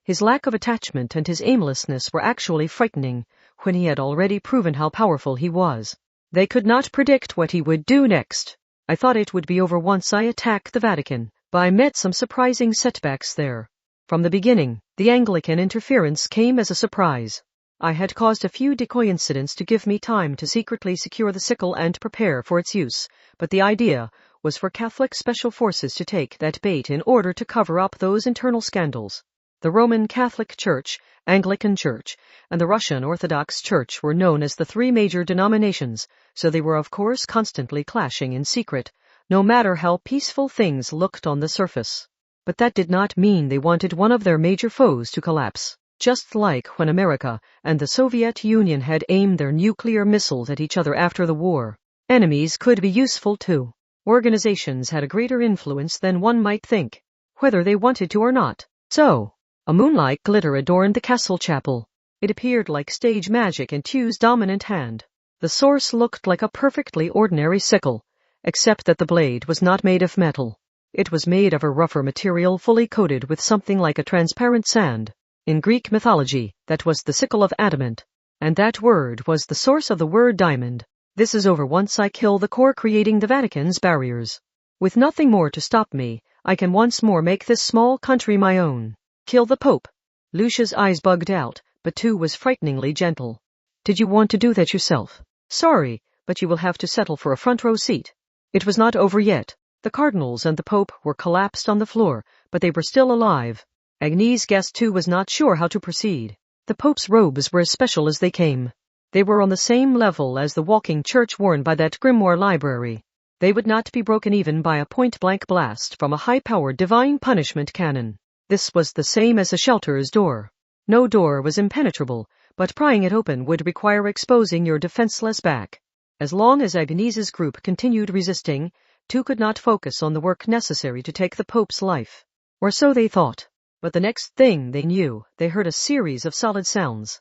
His lack of attachment and his aimlessness were actually frightening when he had already proven how powerful he was. They could not predict what he would do next. I thought it would be over once I attacked the Vatican, but I met some surprising setbacks there. From the beginning, the Anglican interference came as a surprise. I had caused a few decoy incidents to give me time to secretly secure the sickle and prepare for its use, but the idea was for Catholic special forces to take that bait in order to cover up those internal scandals. The Roman Catholic Church, Anglican Church, and the Russian Orthodox Church were known as the 3 major denominations, so they were of course constantly clashing in secret, no matter how peaceful things looked on the surface. But that did not mean they wanted one of their major foes to collapse. Just like when America and the Soviet Union had aimed their nuclear missiles at each other after the war. Enemies could be useful too. Organizations had a greater influence than one might think, whether they wanted to or not. So, a moonlight glitter adorned the castle chapel. It appeared like stage magic in Tu's dominant hand. The source looked like a perfectly ordinary sickle, except that the blade was not made of metal. It was made of a rougher material fully coated with something like a transparent sand. In Greek mythology, that was the sickle of adamant, and that word was the source of the word diamond. This is over once I kill the core creating the Vatican's barriers. With nothing more to stop me, I can once more make this small country my own. Kill the Pope. Lucia's eyes bugged out, but Tu was frighteningly gentle. Did you want to do that yourself? Sorry, but you will have to settle for a front row seat. It was not over yet. The cardinals and the Pope were collapsed on the floor, but they were still alive. Agnese guessed Tu was not sure how to proceed. The Pope's robes were as special as they came. They were on the same level as the walking church worn by that grimoire library. They would not be broken even by a point-blank blast from a high-powered divine punishment cannon. This was the same as a shelter's door. No door was impenetrable, but prying it open would require exposing your defenseless back. As long as Agnese's group continued resisting, Tu could not focus on the work necessary to take the Pope's life. Or so they thought. But the next thing they knew, they heard a series of solid sounds.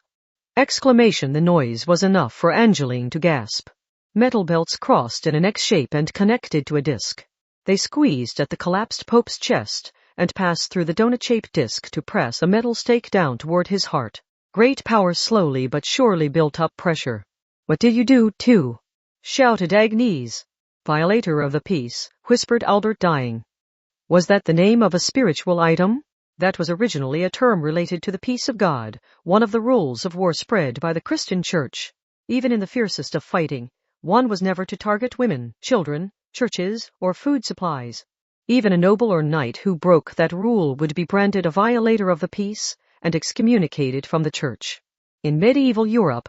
Exclamation! The noise was enough for Angeline to gasp. Metal belts crossed in an X shape and connected to a disc. They squeezed at the collapsed Pope's chest and passed through the donut-shaped disc to press a metal stake down toward his heart. Great power slowly but surely built up pressure. What did you do, Tu? Shouted Agnese. Violator of the peace, whispered Albert, dying. Was that the name of a spiritual item? That was originally a term related to the peace of God, one of the rules of war spread by the Christian Church. Even in the fiercest of fighting, one was never to target women, children, churches, or food supplies. Even a noble or knight who broke that rule would be branded a violator of the peace and excommunicated from the Church. In medieval Europe,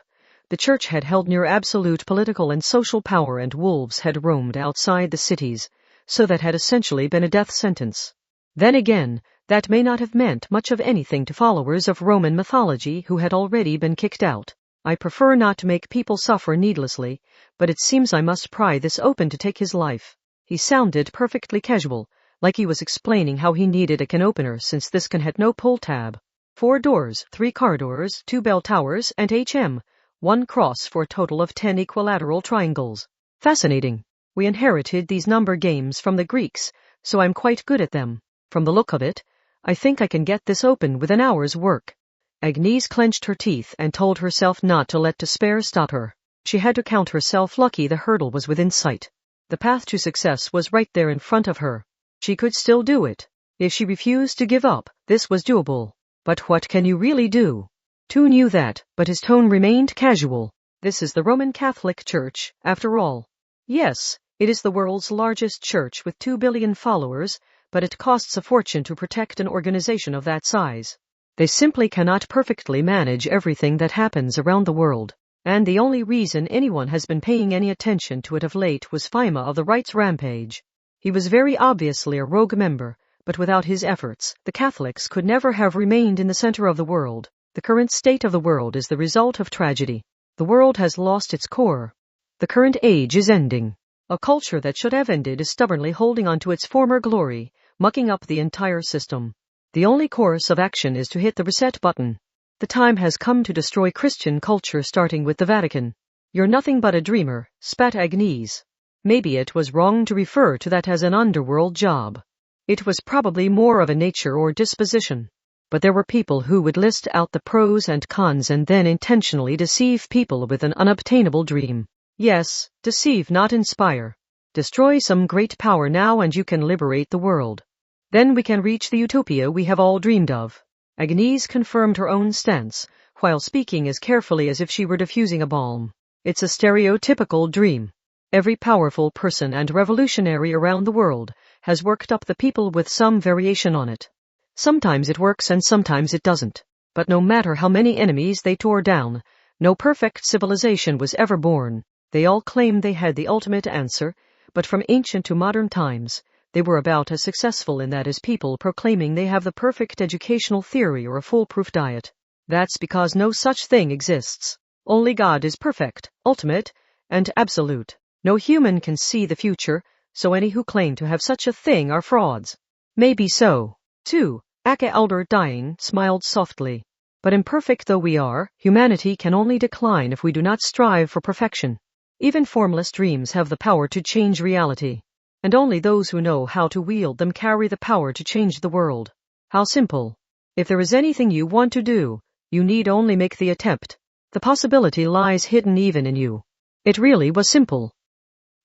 the Church had held near absolute political and social power, and wolves had roamed outside the cities, so that had essentially been a death sentence. Then again, that may not have meant much of anything to followers of Roman mythology who had already been kicked out. I prefer not to make people suffer needlessly, but it seems I must pry this open to take his life. He sounded perfectly casual, like he was explaining how he needed a can opener since this can had no pull tab. 4 doors, 3 car doors, 2 bell towers, and HM. 1 cross for a total of 10 equilateral triangles. Fascinating. We inherited these number games from the Greeks, so I'm quite good at them. From the look of it, I think I can get this open with an hour's work. Agnese clenched her teeth and told herself not to let despair stop her. She had to count herself lucky the hurdle was within sight. The path to success was right there in front of her. She could still do it. If she refused to give up, this was doable. But what can you really do? Tu knew that, but his tone remained casual. This is the Roman Catholic Church, after all. Yes, it is the world's largest church with 2 billion followers, but it costs a fortune to protect an organization of that size. They simply cannot perfectly manage everything that happens around the world, and the only reason anyone has been paying any attention to it of late was Faima of the Rights Rampage. He was very obviously a rogue member, but without his efforts, the Catholics could never have remained in the center of the world. The current state of the world is the result of tragedy. The world has lost its core. The current age is ending. A culture that should have ended is stubbornly holding on to its former glory, mucking up the entire system. The only course of action is to hit the reset button. The time has come to destroy Christian culture, starting with the Vatican. You're nothing but a dreamer, spat Agnese. Maybe it was wrong to refer to that as an underworld job. It was probably more of a nature or disposition. But there were people who would list out the pros and cons and then intentionally deceive people with an unobtainable dream. Yes, deceive, not inspire. Destroy some great power now and you can liberate the world. Then we can reach the utopia we have all dreamed of. Agnese confirmed her own stance, while speaking as carefully as if she were diffusing a balm. It's a stereotypical dream. Every powerful person and revolutionary around the world has worked up the people with some variation on it. Sometimes it works and sometimes it doesn't. But no matter how many enemies they tore down, no perfect civilization was ever born. They all claimed they had the ultimate answer, but from ancient to modern times, they were about as successful in that as people proclaiming they have the perfect educational theory or a foolproof diet. That's because no such thing exists. Only God is perfect, ultimate, and absolute. No human can see the future, so any who claim to have such a thing are frauds. Maybe so, too. Albert dying smiled softly. But imperfect though we are, humanity can only decline if we do not strive for perfection. Even formless dreams have the power to change reality. And only those who know how to wield them carry the power to change the world. How simple. If there is anything you want to do, you need only make the attempt. The possibility lies hidden even in you. It really was simple.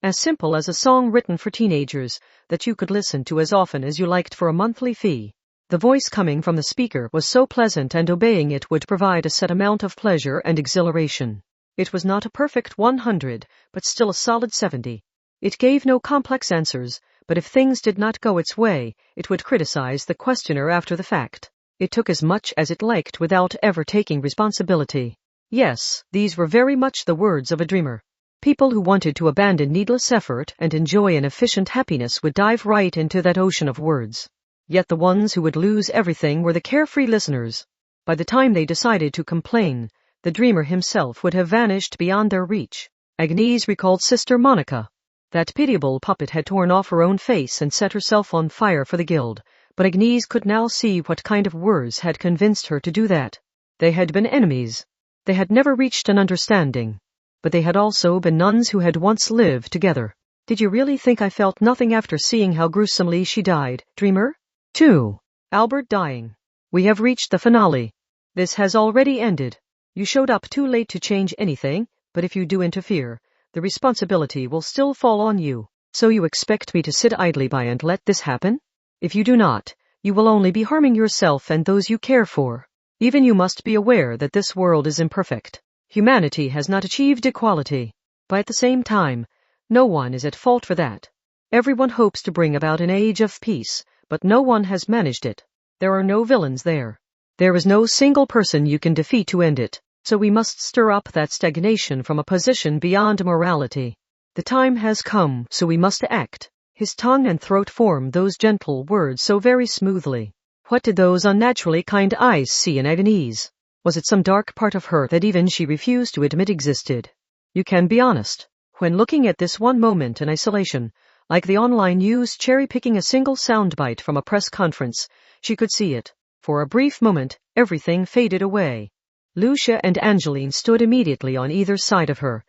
As simple as a song written for teenagers that you could listen to as often as you liked for a monthly fee. The voice coming from the speaker was so pleasant and obeying it would provide a set amount of pleasure and exhilaration. It was not a perfect 100, but still a solid 70. It gave no complex answers, but if things did not go its way, it would criticize the questioner after the fact. It took as much as it liked without ever taking responsibility. Yes, these were very much the words of a dreamer. People who wanted to abandon needless effort and enjoy an efficient happiness would dive right into that ocean of words. Yet the ones who would lose everything were the carefree listeners. By the time they decided to complain, the dreamer himself would have vanished beyond their reach. Agnese recalled Sister Monica. That pitiable puppet had torn off her own face and set herself on fire for the guild, but Agnese could now see what kind of words had convinced her to do that. They had been enemies. They had never reached an understanding. But they had also been nuns who had once lived together. Did you really think I felt nothing after seeing how gruesomely she died, dreamer? 2. Albert dying. We have reached the finale. This has already ended. You showed up too late to change anything, but if you do interfere, the responsibility will still fall on you. So you expect me to sit idly by and let this happen? If you do not, you will only be harming yourself and those you care for. Even you must be aware that this world is imperfect. Humanity has not achieved equality. But at the same time, no one is at fault for that. Everyone hopes to bring about an age of peace, but no one has managed it. There are no villains there. There is no single person you can defeat to end it. So we must stir up that stagnation from a position beyond morality. The time has come, so we must act. His tongue and throat formed those gentle words so very smoothly. What did those unnaturally kind eyes see in Agnese? Was it some dark part of her that even she refused to admit existed? You can be honest. When looking at this one moment in isolation, like the online news cherry-picking a single soundbite from a press conference, she could see it. For a brief moment, everything faded away. Lucia and Angeline stood immediately on either side of her,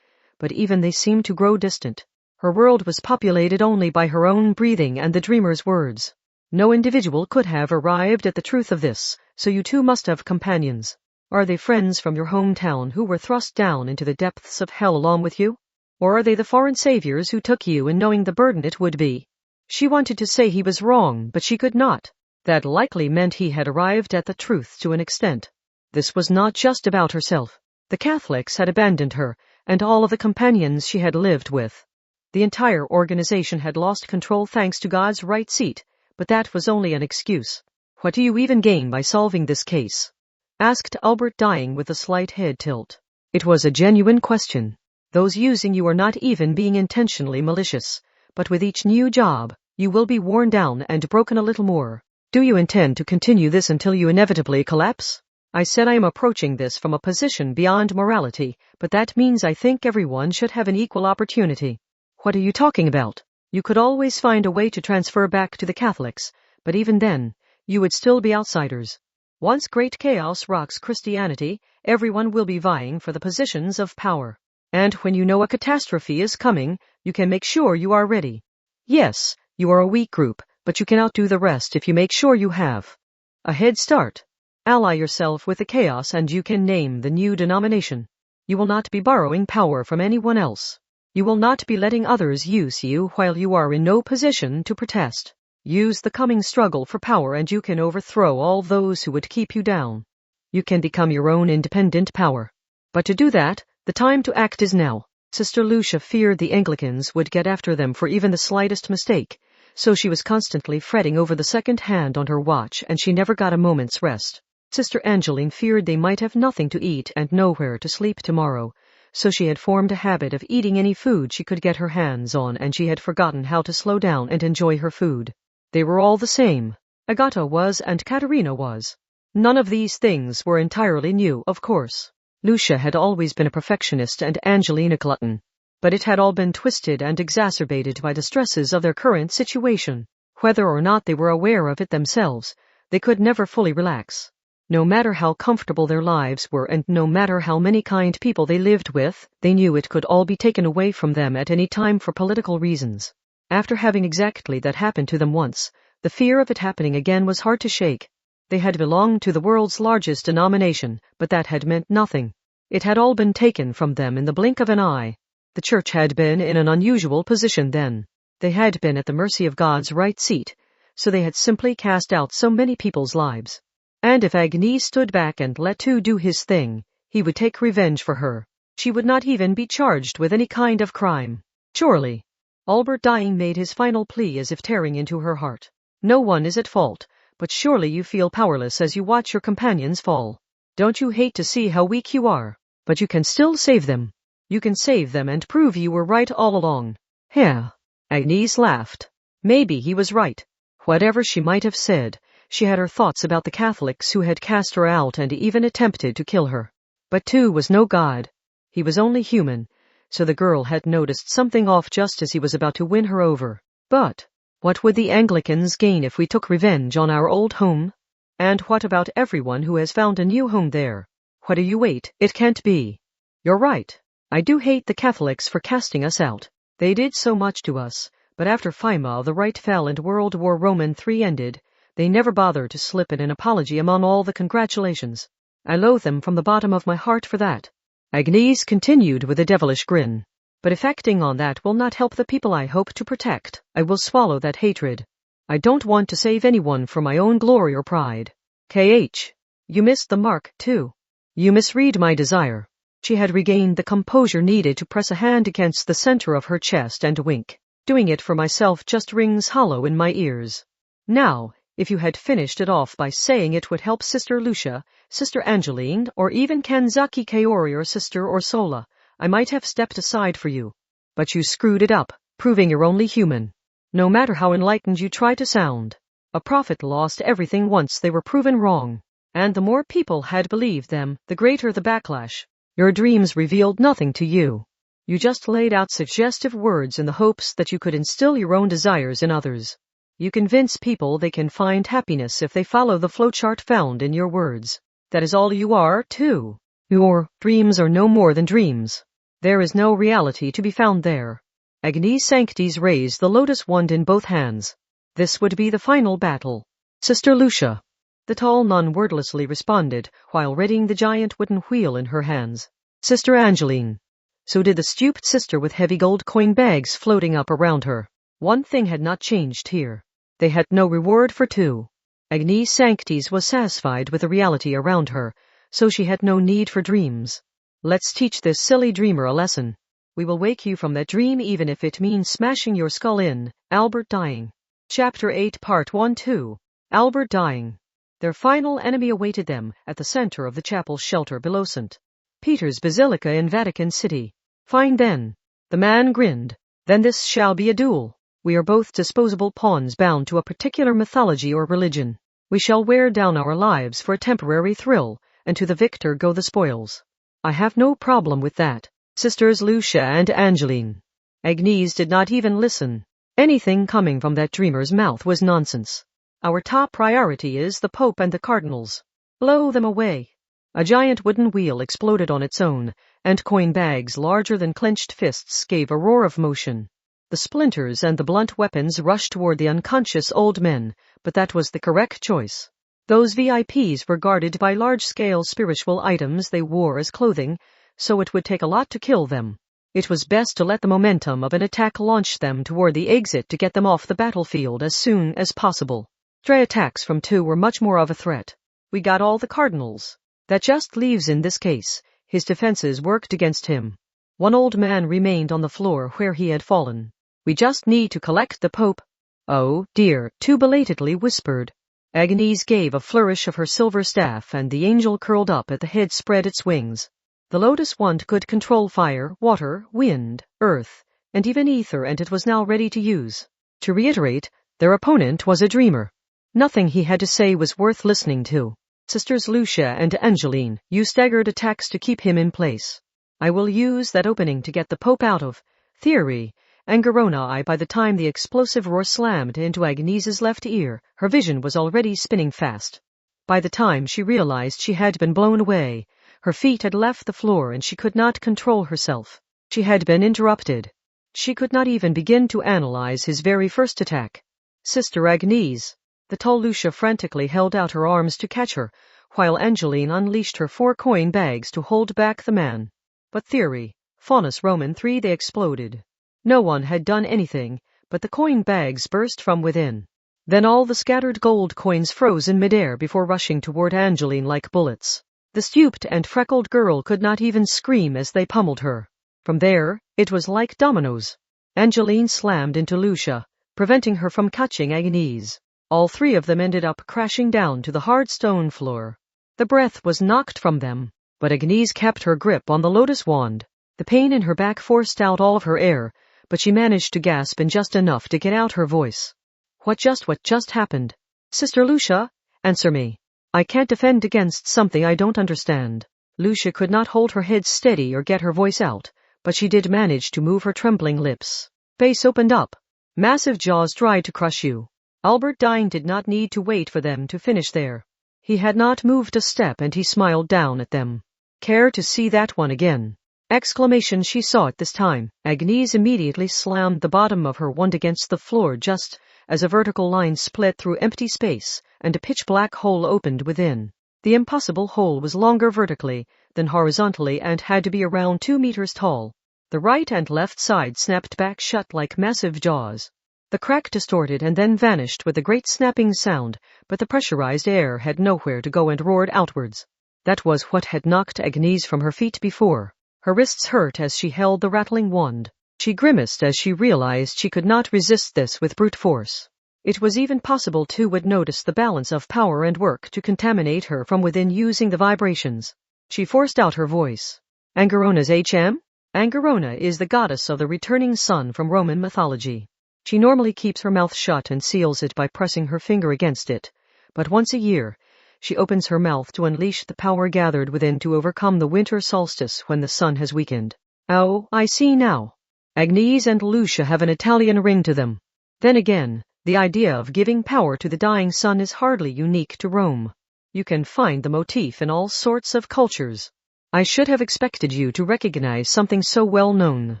but even they seemed to grow distant. Her world was populated only by her own breathing and the dreamer's words. No individual could have arrived at the truth of this, so you too must have companions. Are they friends from your hometown who were thrust down into the depths of hell along with you? Or are they the foreign saviors who took you in knowing the burden it would be? She wanted to say he was wrong, but she could not. That likely meant he had arrived at the truth to an extent. This was not just about herself. The Catholics had abandoned her, and all of the companions she had lived with. The entire organization had lost control thanks to God's right seat, but that was only an excuse. What do you even gain by solving this case? Asked Albert, dying with a slight head tilt. It was a genuine question. Those using you are not even being intentionally malicious, but with each new job, you will be worn down and broken a little more. Do you intend to continue this until you inevitably collapse? I said I am approaching this from a position beyond morality, but that means I think everyone should have an equal opportunity. What are you talking about? You could always find a way to transfer back to the Catholics, but even then, you would still be outsiders. Once great chaos rocks Christianity, everyone will be vying for the positions of power. And when you know a catastrophe is coming, you can make sure you are ready. Yes, you are a weak group, but you can outdo the rest if you make sure you have a head start. Ally yourself with the chaos and you can name the new denomination. You will not be borrowing power from anyone else. You will not be letting others use you while you are in no position to protest. Use the coming struggle for power and you can overthrow all those who would keep you down. You can become your own independent power. But to do that, the time to act is now. Sister Lucia feared the Anglicans would get after them for even the slightest mistake, so she was constantly fretting over the second hand on her watch and she never got a moment's rest. Sister Angeline feared they might have nothing to eat and nowhere to sleep tomorrow, so she had formed a habit of eating any food she could get her hands on and she had forgotten how to slow down and enjoy her food. They were all the same. Agata was and Katerina was. None of these things were entirely new, of course. Lucia had always been a perfectionist and Angeline a glutton. But it had all been twisted and exacerbated by the stresses of their current situation. Whether or not they were aware of it themselves, they could never fully relax. No matter how comfortable their lives were and no matter how many kind people they lived with, they knew it could all be taken away from them at any time for political reasons. After having exactly that happen to them once, the fear of it happening again was hard to shake. They had belonged to the world's largest denomination, but that had meant nothing. It had all been taken from them in the blink of an eye. The church had been in an unusual position then. They had been at the mercy of God's right seat, so they had simply cast out so many people's lives. And if Agnese stood back and let Tu do his thing, he would take revenge for her. She would not even be charged with any kind of crime. Surely. Albert dying made his final plea as if tearing into her heart. No one is at fault, but surely you feel powerless as you watch your companions fall. Don't you hate to see how weak you are? But you can still save them. You can save them and prove you were right all along. Yeah. Agnese laughed. Maybe he was right. Whatever she might have said, she had her thoughts about the Catholics who had cast her out and even attempted to kill her. But Tu was no god. He was only human, so the girl had noticed something off just as he was about to win her over. But what would the Anglicans gain if we took revenge on our old home? And what about everyone who has found a new home there? What do you wait? It can't be. You're right. I do hate the Catholics for casting us out. They did so much to us, but after Weimar the right fell and World War Roman III ended, they never bothered to slip in an apology among all the congratulations. I loathe them from the bottom of my heart for that. Agnese continued with a devilish grin. But if acting on that will not help the people I hope to protect, I will swallow that hatred. I don't want to save anyone for my own glory or pride. KH. You missed the mark, too. You misread my desire. She had regained the composure needed to press a hand against the center of her chest and wink. Doing it for myself just rings hollow in my ears. Now, if you had finished it off by saying it would help Sister Lucia, Sister Angeline, or even Kanzaki Kaori or Sister Orsola, I might have stepped aside for you. But you screwed it up, proving you're only human. No matter how enlightened you try to sound. A prophet lost everything once they were proven wrong. And the more people had believed them, the greater the backlash. Your dreams revealed nothing to you. You just laid out suggestive words in the hopes that you could instill your own desires in others. You convince people they can find happiness if they follow the flowchart found in your words. That is all you are, too. Your dreams are no more than dreams. There is no reality to be found there. Agnese Sanctis raised the lotus wand in both hands. This would be the final battle. Sister Lucia. The tall nun wordlessly responded, while readying the giant wooden wheel in her hands. Sister Angeline. So did the stooped sister with heavy gold coin bags floating up around her. One thing had not changed here. They had no reward for two. Agnese Sanctis was satisfied with the reality around her, so she had no need for dreams. Let's teach this silly dreamer a lesson. We will wake you from that dream even if it means smashing your skull in. Albert dying. Chapter 8 Part 1-2. Albert dying. Their final enemy awaited them at the center of the chapel's shelter below St. Peter's Basilica in Vatican City. Fine then. The man grinned. Then this shall be a duel. We are both disposable pawns bound to a particular mythology or religion. We shall wear down our lives for a temporary thrill, and to the victor go the spoils. I have no problem with that. Sisters Lucia and Angeline. Agnese did not even listen. Anything coming from that dreamer's mouth was nonsense. Our top priority is the Pope and the Cardinals. Blow them away. A giant wooden wheel exploded on its own, and coin bags larger than clenched fists gave a roar of motion. The splinters and the blunt weapons rushed toward the unconscious old men, but that was the correct choice. Those VIPs were guarded by large-scale spiritual items they wore as clothing, so it would take a lot to kill them. It was best to let the momentum of an attack launch them toward the exit to get them off the battlefield as soon as possible. Stray attacks from two were much more of a threat. We got all the Cardinals. That just leaves in this case. His defenses worked against him. One old man remained on the floor where he had fallen. We just need to collect the Pope. Oh, dear, too belatedly whispered. Agnese gave a flourish of her silver staff, and the angel curled up at the head spread its wings. The lotus wand could control fire, water, wind, earth, and even ether, and it was now ready to use. To reiterate, their opponent was a dreamer. Nothing he had to say was worth listening to. Sisters Lucia and Angeline used staggered attacks to keep him in place. I will use that opening to get the Pope out of theory. Angerona. By the time the explosive roar slammed into Agnese's left ear, her vision was already spinning fast. By the time she realized she had been blown away, her feet had left the floor and she could not control herself. She had been interrupted. She could not even begin to analyze his very first attack. Sister Agnese. The tall Lucia frantically held out her arms to catch her, while Angeline unleashed her 4 coin bags to hold back the man. But theory, Faunus Roman 3, they exploded. No one had done anything, but the coin bags burst from within. Then all the scattered gold coins froze in midair before rushing toward Angeline like bullets. The stooped and freckled girl could not even scream as they pummeled her. From there, it was like dominoes. Angeline slammed into Lucia, preventing her from catching Agnese. All 3 of them ended up crashing down to the hard stone floor. The breath was knocked from them, but Agnese kept her grip on the lotus wand. The pain in her back forced out all of her air, but she managed to gasp in just enough to get out her voice. What just happened? Sister Lucia, answer me. I can't defend against something I don't understand. Lucia could not hold her head steady or get her voice out, but she did manage to move her trembling lips. Face opened up. Massive jaws tried to crush you. Albert Dine did not need to wait for them to finish there. He had not moved a step and he smiled down at them. Care to see that one again? Exclamation she saw it this time. Agnese immediately slammed the bottom of her wand against the floor just as a vertical line split through empty space and a pitch-black hole opened within. The impossible hole was longer vertically than horizontally and had to be around 2 meters tall. The right and left side snapped back shut like massive jaws. The crack distorted and then vanished with a great snapping sound, but the pressurized air had nowhere to go and roared outwards. That was what had knocked Agnese from her feet before. Her wrists hurt as she held the rattling wand. She grimaced as she realized she could not resist this with brute force. It was even possible two would notice the balance of power and work to contaminate her from within using the vibrations. She forced out her voice. Angerona's HM? Angerona is the goddess of the returning sun from Roman mythology. She normally keeps her mouth shut and seals it by pressing her finger against it, but once a year, she opens her mouth to unleash the power gathered within to overcome the winter solstice when the sun has weakened. Oh, I see now. Agnese and Lucia have an Italian ring to them. Then again, the idea of giving power to the dying sun is hardly unique to Rome. You can find the motif in all sorts of cultures. I should have expected you to recognize something so well known.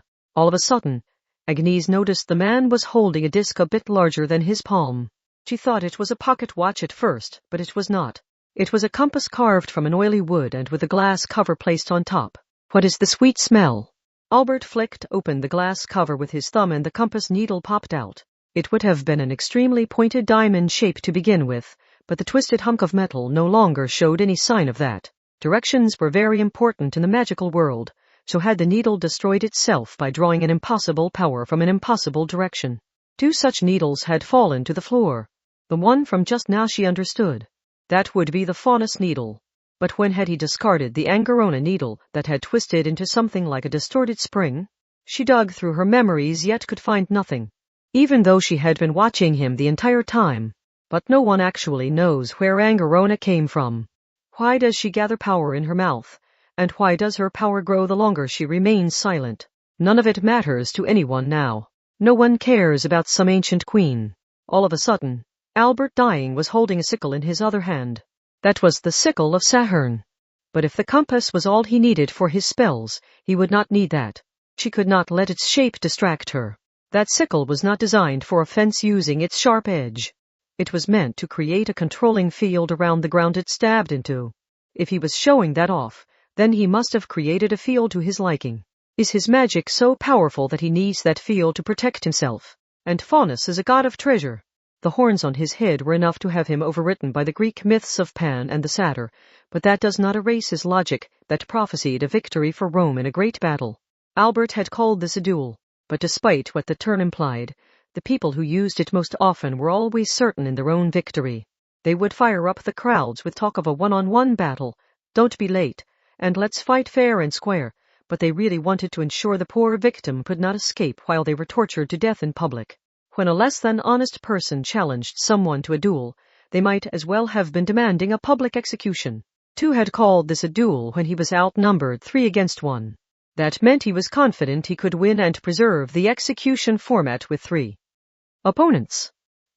All of a sudden, Agnese noticed the man was holding a disc a bit larger than his palm. She thought it was a pocket watch at first, but it was not. It was a compass carved from an oily wood and with a glass cover placed on top. What is the sweet smell? Albert flicked open the glass cover with his thumb and the compass needle popped out. It would have been an extremely pointed diamond shape to begin with, but the twisted hunk of metal no longer showed any sign of that. Directions were very important in the magical world, so had the needle destroyed itself by drawing an impossible power from an impossible direction? 2 such needles had fallen to the floor. The one from just now she understood. That would be the Faunus needle. But when had he discarded the Angerona needle that had twisted into something like a distorted spring? She dug through her memories yet could find nothing, even though she had been watching him the entire time. But no one actually knows where Angerona came from. why does she gather power in her mouth? And why does her power grow the longer she remains silent? None of it matters to anyone now. No one cares about some ancient queen. All of a sudden, Albert dying was holding a sickle in his other hand. That was the sickle of Sahurn. But if the compass was all he needed for his spells, he would not need that. She could not let its shape distract her. That sickle was not designed for offense using its sharp edge. It was meant to create a controlling field around the ground it stabbed into. If he was showing that off, then he must have created a field to his liking. Is his magic so powerful that he needs that field to protect himself? And Faunus is a god of treasure. The horns on his head were enough to have him overwritten by the Greek myths of Pan and the satyr, but that does not erase his logic that prophesied a victory for Rome in a great battle. Albert had called this a duel, but despite what the term implied, the people who used it most often were always certain in their own victory. They would fire up the crowds with talk of a one-on-one battle, don't be late, and let's fight fair and square, but they really wanted to ensure the poor victim could not escape while they were tortured to death in public. When a less than honest person challenged someone to a duel, they might as well have been demanding a public execution. Two had called this a duel when he was outnumbered 3 against 1. That meant he was confident he could win and preserve the execution format with 3 opponents.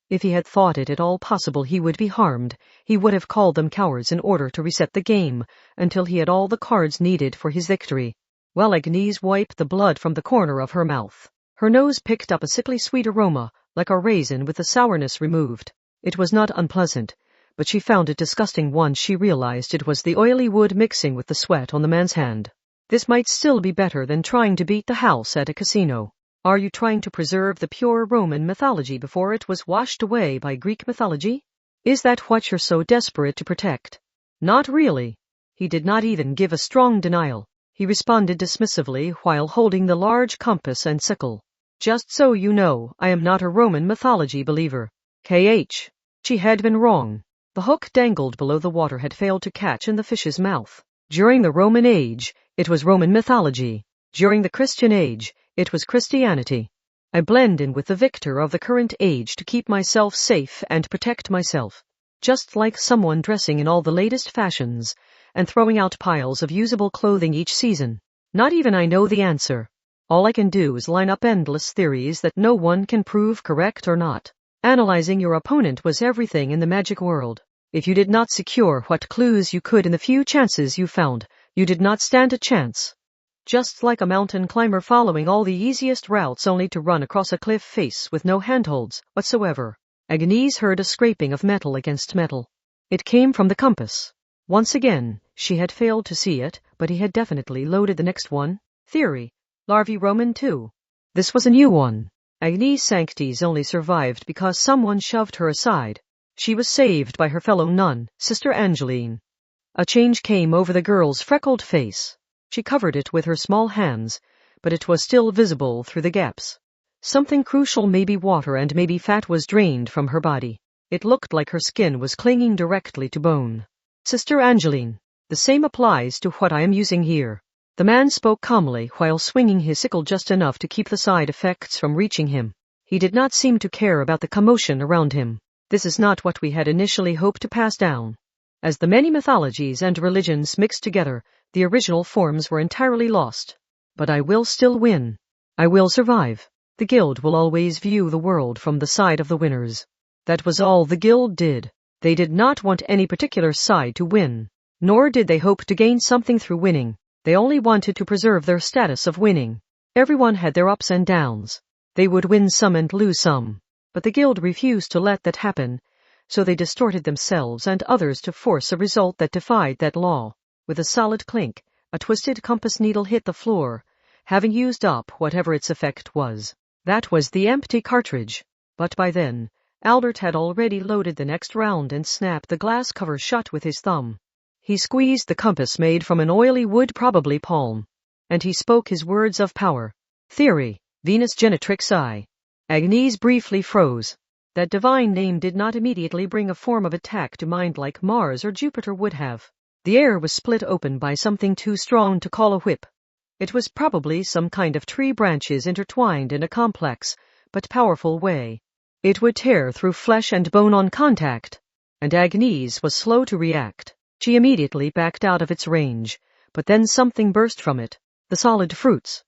If he had thought it at all possible he would be harmed, he would have called them cowards in order to reset the game until he had all the cards needed for his victory. While Agnese wiped the blood from the corner of her mouth, her nose picked up a sickly sweet aroma, like a raisin with the sourness removed. It was not unpleasant, but she found it disgusting once she realized it was the oily wood mixing with the sweat on the man's hand. This might still be better than trying to beat the house at a casino. Are you trying to preserve the pure Roman mythology before it was washed away by Greek mythology? Is that what you're so desperate to protect? Not really. He did not even give a strong denial. He responded dismissively while holding the large compass and sickle. Just so you know, I am not a Roman mythology believer. K.H. She had been wrong. The hook dangled below the water had failed to catch in the fish's mouth. During the Roman age, it was Roman mythology. During the Christian age, it was Christianity. I blend in with the victor of the current age to keep myself safe and protect myself. Just like someone dressing in all the latest fashions and throwing out piles of usable clothing each season. Not even I know the answer. All I can do is line up endless theories that no one can prove correct or not. Analyzing your opponent was everything in the magic world. If you did not secure what clues you could in the few chances you found, you did not stand a chance. Just like a mountain climber following all the easiest routes only to run across a cliff face with no handholds whatsoever. Agnese heard a scraping of metal against metal. It came from the compass. Once again, she had failed to see it, but he had definitely loaded the next one. Theory. Larvae Roman 2. This was a new one. Agnese Sanctis only survived because someone shoved her aside. She was saved by her fellow nun, Sister Angeline. A change came over the girl's freckled face. She covered it with her small hands, but it was still visible through the gaps. Something crucial, maybe water and maybe fat, was drained from her body. It looked like her skin was clinging directly to bone. Sister Angeline, the same applies to what I am using here. The man spoke calmly while swinging his sickle just enough to keep the side effects from reaching him. He did not seem to care about the commotion around him. This is not what we had initially hoped to pass down. As the many mythologies and religions mixed together, the original forms were entirely lost. But I will still win. I will survive. The guild will always view the world from the side of the winners. That was all the guild did. They did not want any particular side to win, nor did they hope to gain something through winning. They only wanted to preserve their status of winning. Everyone had their ups and downs. They would win some and lose some. But the guild refused to let that happen, so they distorted themselves and others to force a result that defied that law. With a solid clink, a twisted compass needle hit the floor, having used up whatever its effect was. That was the empty cartridge. But by then, Albert had already loaded the next round and snapped the glass cover shut with his thumb. He squeezed the compass made from an oily wood, probably palm. And he spoke his words of power. Theory, Venus Genetrix I. Agnese briefly froze. That divine name did not immediately bring a form of attack to mind like Mars or Jupiter would have. The air was split open by something too strong to call a whip. It was probably some kind of tree branches intertwined in a complex, but powerful way. It would tear through flesh and bone on contact. And Agnese was slow to react. She immediately backed out of its range, but then something burst from it. The solid fruits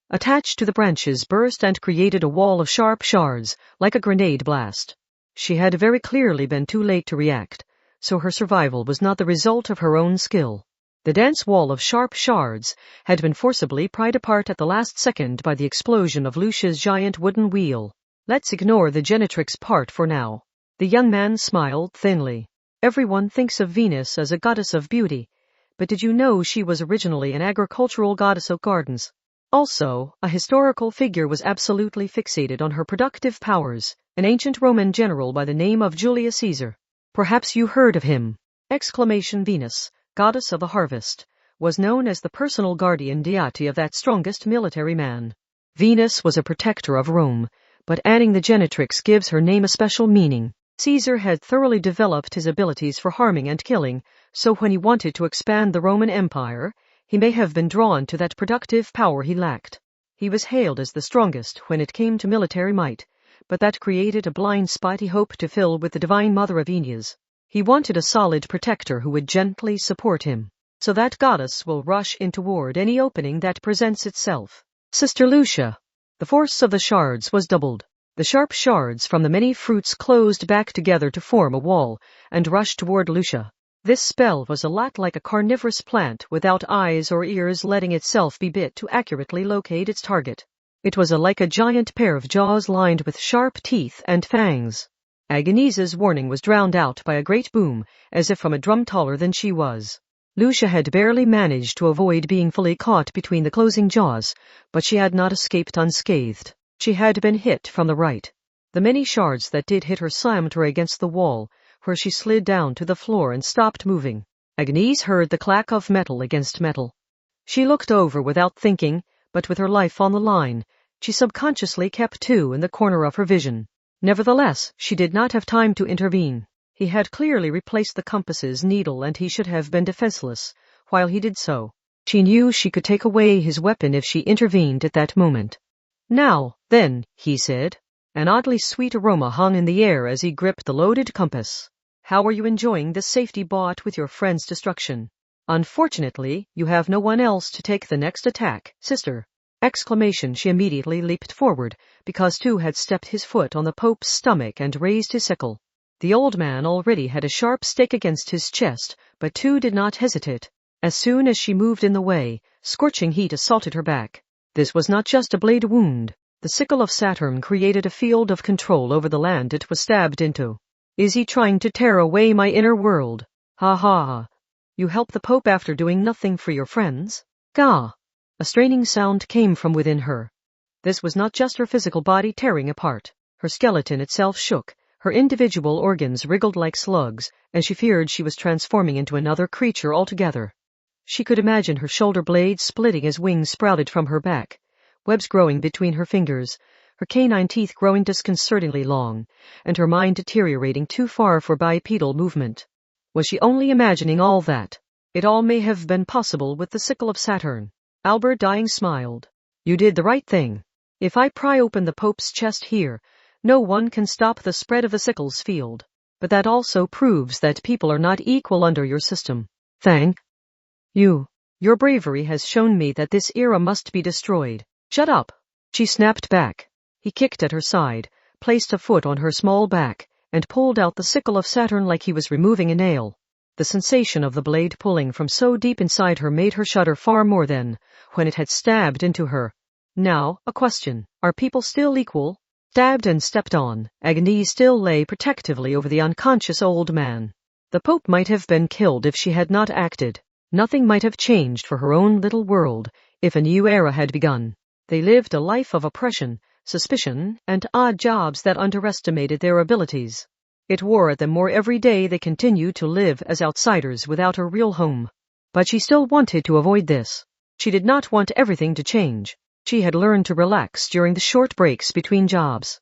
attached to the branches burst and created a wall of sharp shards, like a grenade blast. She had very clearly been too late to react, so her survival was not the result of her own skill. The dense wall of sharp shards had been forcibly pried apart at the last second by the explosion of Lucia's giant wooden wheel. Let's ignore the genitrix part for now. The young man smiled thinly. Everyone thinks of Venus as a goddess of beauty, but did you know she was originally an agricultural goddess of gardens? Also, a historical figure was absolutely fixated on her productive powers, an ancient Roman general by the name of Julius Caesar. Perhaps you heard of him. Venus, goddess of the harvest, was known as the personal guardian deity of that strongest military man. Venus was a protector of Rome, but adding the genitrix gives her name a special meaning. Caesar had thoroughly developed his abilities for harming and killing, so when he wanted to expand the Roman Empire, he may have been drawn to that productive power he lacked. He was hailed as the strongest when it came to military might, but that created a blind spot he hoped to fill with the divine mother of Agnese. He wanted a solid protector who would gently support him, so that goddess will rush in toward any opening that presents itself. Sister Lucia. The force of the shards was doubled. The sharp shards from the many fruits closed back together to form a wall and rushed toward Lucia. This spell was a lot like a carnivorous plant without eyes or ears letting itself be bit to accurately locate its target. It was like a giant pair of jaws lined with sharp teeth and fangs. Agnese's warning was drowned out by a great boom, as if from a drum taller than she was. Lucia had barely managed to avoid being fully caught between the closing jaws, but she had not escaped unscathed. She had been hit from the right. The many shards that did hit her slammed her against the wall, where she slid down to the floor and stopped moving. Agnese heard the clack of metal against metal. She looked over without thinking, but with her life on the line, she subconsciously kept two in the corner of her vision. Nevertheless, she did not have time to intervene. He had clearly replaced the compass's needle and he should have been defenseless, while he did so. She knew she could take away his weapon if she intervened at that moment. Now, then, he said. An oddly sweet aroma hung in the air as he gripped the loaded compass. How are you enjoying this safety bought with your friend's destruction? Unfortunately, you have no one else to take the next attack, sister. She immediately leaped forward, because Tu had stepped his foot on the Pope's stomach and raised his sickle. The old man already had a sharp stake against his chest, but Tu did not hesitate. As soon as she moved in the way, scorching heat assaulted her back. This was not just a blade wound. The sickle of Saturn created a field of control over the land it was stabbed into. Is he trying to tear away my inner world? Ha ha. You help the Pope after doing nothing for your friends? Gah! A straining sound came from within her. This was not just her physical body tearing apart. Her skeleton itself shook, her individual organs wriggled like slugs, and she feared she was transforming into another creature altogether. She could imagine her shoulder blades splitting as wings sprouted from her back, webs growing between her fingers, her canine teeth growing disconcertingly long, and her mind deteriorating too far for bipedal movement. Was she only imagining all that? It all may have been possible with the sickle of Saturn. Albert dying smiled. You did the right thing. If I pry open the Pope's chest here, no one can stop the spread of the sickle's field. But that also proves that people are not equal under your system. Thank you. Your bravery has shown me that this era must be destroyed. Shut up. She snapped back. He kicked at her side, placed a foot on her small back, and pulled out the sickle of Saturn like he was removing a nail. The sensation of the blade pulling from so deep inside her made her shudder far more than when it had stabbed into her. Now, a question. Are people still equal? Stabbed and stepped on, Agnese still lay protectively over the unconscious old man. The Pope might have been killed if she had not acted. Nothing might have changed for her own little world if a new era had begun. They lived a life of oppression, suspicion, and odd jobs that underestimated their abilities. It wore at them more every day they continued to live as outsiders without a real home. But she still wanted to avoid this. She did not want everything to change. She had learned to relax during the short breaks between jobs.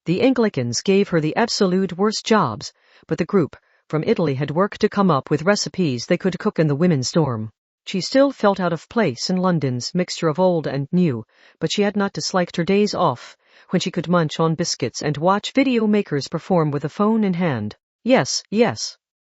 The Anglicans gave her the absolute worst jobs, but the group from Italy had worked to come up with recipes they could cook in the women's dorm. She still felt out of place in London's mixture of old and new, but she had not disliked her days off, when she could munch on biscuits and watch video makers perform with a phone in hand. Yes,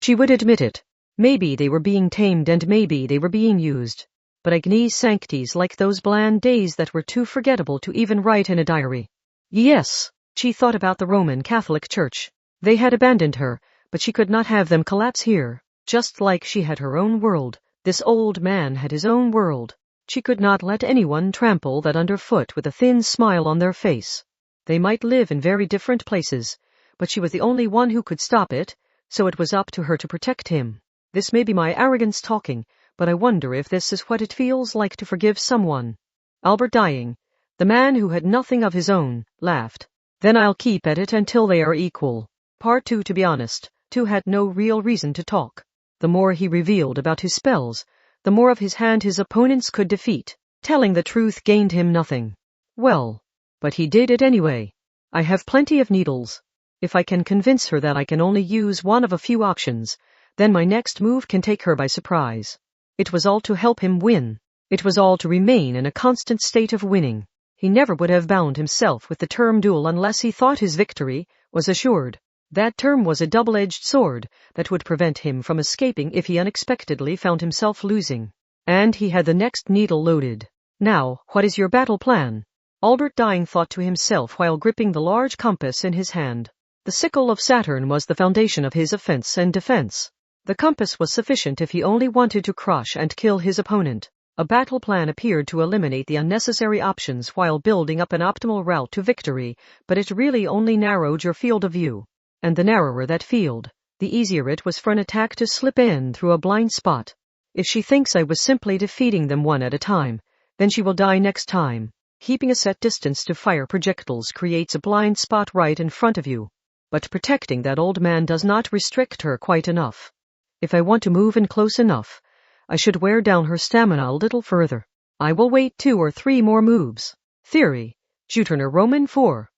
she would admit it. Maybe they were being tamed and maybe they were being used. But Agnese sanctities like those bland days that were too forgettable to even write in a diary. Yes, she thought about the Roman Catholic Church. They had abandoned her, but she could not have them collapse here. Just like she had her own world, this old man had his own world. She could not let anyone trample that underfoot with a thin smile on their face. They might live in very different places, but she was the only one who could stop it, so it was up to her to protect him. This may be my arrogance talking, but I wonder if this is what it feels like to forgive someone. Albert dying, the man who had nothing of his own, laughed. Then I'll keep at it until they are equal. Part 2. To be honest, 2 had no real reason to talk. The more he revealed about his spells, the more of his hand his opponents could defeat. Telling the truth gained him nothing. Well, but he did it anyway. I have plenty of needles. If I can convince her that I can only use one of a few options, then my next move can take her by surprise. It was all to help him win. It was all to remain in a constant state of winning. He never would have bound himself with the term duel unless he thought his victory was assured. That term was a double-edged sword that would prevent him from escaping if he unexpectedly found himself losing. And he had the next needle loaded. Now, what is your battle plan? Albert dying thought to himself while gripping the large compass in his hand. The sickle of Saturn was the foundation of his offense and defense. The compass was sufficient if he only wanted to crush and kill his opponent. A battle plan appeared to eliminate the unnecessary options while building up an optimal route to victory, but it really only narrowed your field of view. And the narrower that field, the easier it was for an attack to slip in through a blind spot. If she thinks I was simply defeating them one at a time, then she will die next time. Keeping a set distance to fire projectiles creates a blind spot right in front of you. But protecting that old man does not restrict her quite enough. If I want to move in close enough, I should wear down her stamina a little further. I will wait 2 or 3 more moves. Theory. Juturner Roman 4.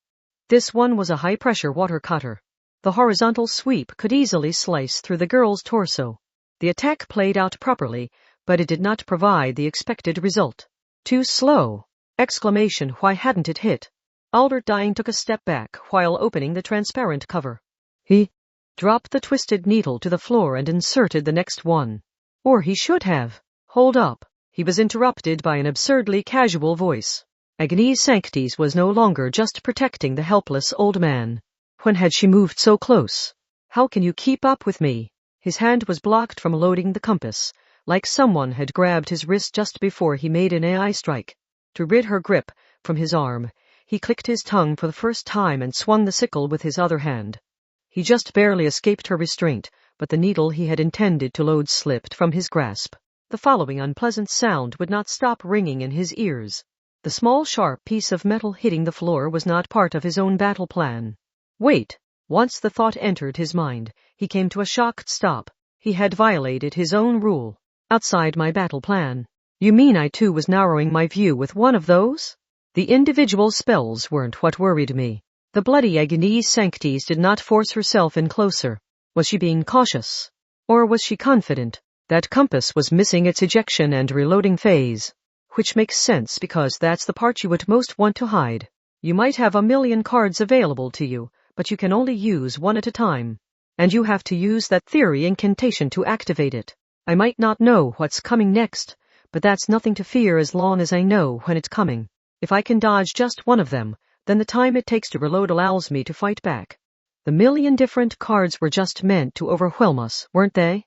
This one was a high-pressure water cutter. The horizontal sweep could easily slice through the girl's torso. The attack played out properly, but it did not provide the expected result. Too slow! Exclamation, why hadn't it hit? Albert dying took a step back while opening the transparent cover. He dropped the twisted needle to the floor and inserted the next one. Or he should have. Hold up. He was interrupted by an absurdly casual voice. Agnese Sanctis was no longer just protecting the helpless old man. When had she moved so close? How can you keep up with me? His hand was blocked from loading the compass, like someone had grabbed his wrist just before he made an AI strike. To rid her grip from his arm, he clicked his tongue for the first time and swung the sickle with his other hand. He just barely escaped her restraint, but the needle he had intended to load slipped from his grasp. The following unpleasant sound would not stop ringing in his ears. The small sharp piece of metal hitting the floor was not part of his own battle plan. Wait! Once the thought entered his mind, he came to a shocked stop. He had violated his own rule. Outside my battle plan. You mean I too was narrowing my view with one of those? The individual spells weren't what worried me. The bloody Agnese Sanctis did not force herself in closer. Was she being cautious? Or was she confident? That compass was missing its ejection and reloading phase. Which makes sense because that's the part you would most want to hide. You might have 1,000,000 cards available to you, but you can only use one at a time. And you have to use that theory incantation to activate it. I might not know what's coming next, but that's nothing to fear as long as I know when it's coming. If I can dodge just one of them, then the time it takes to reload allows me to fight back. The 1,000,000 different cards were just meant to overwhelm us, weren't they?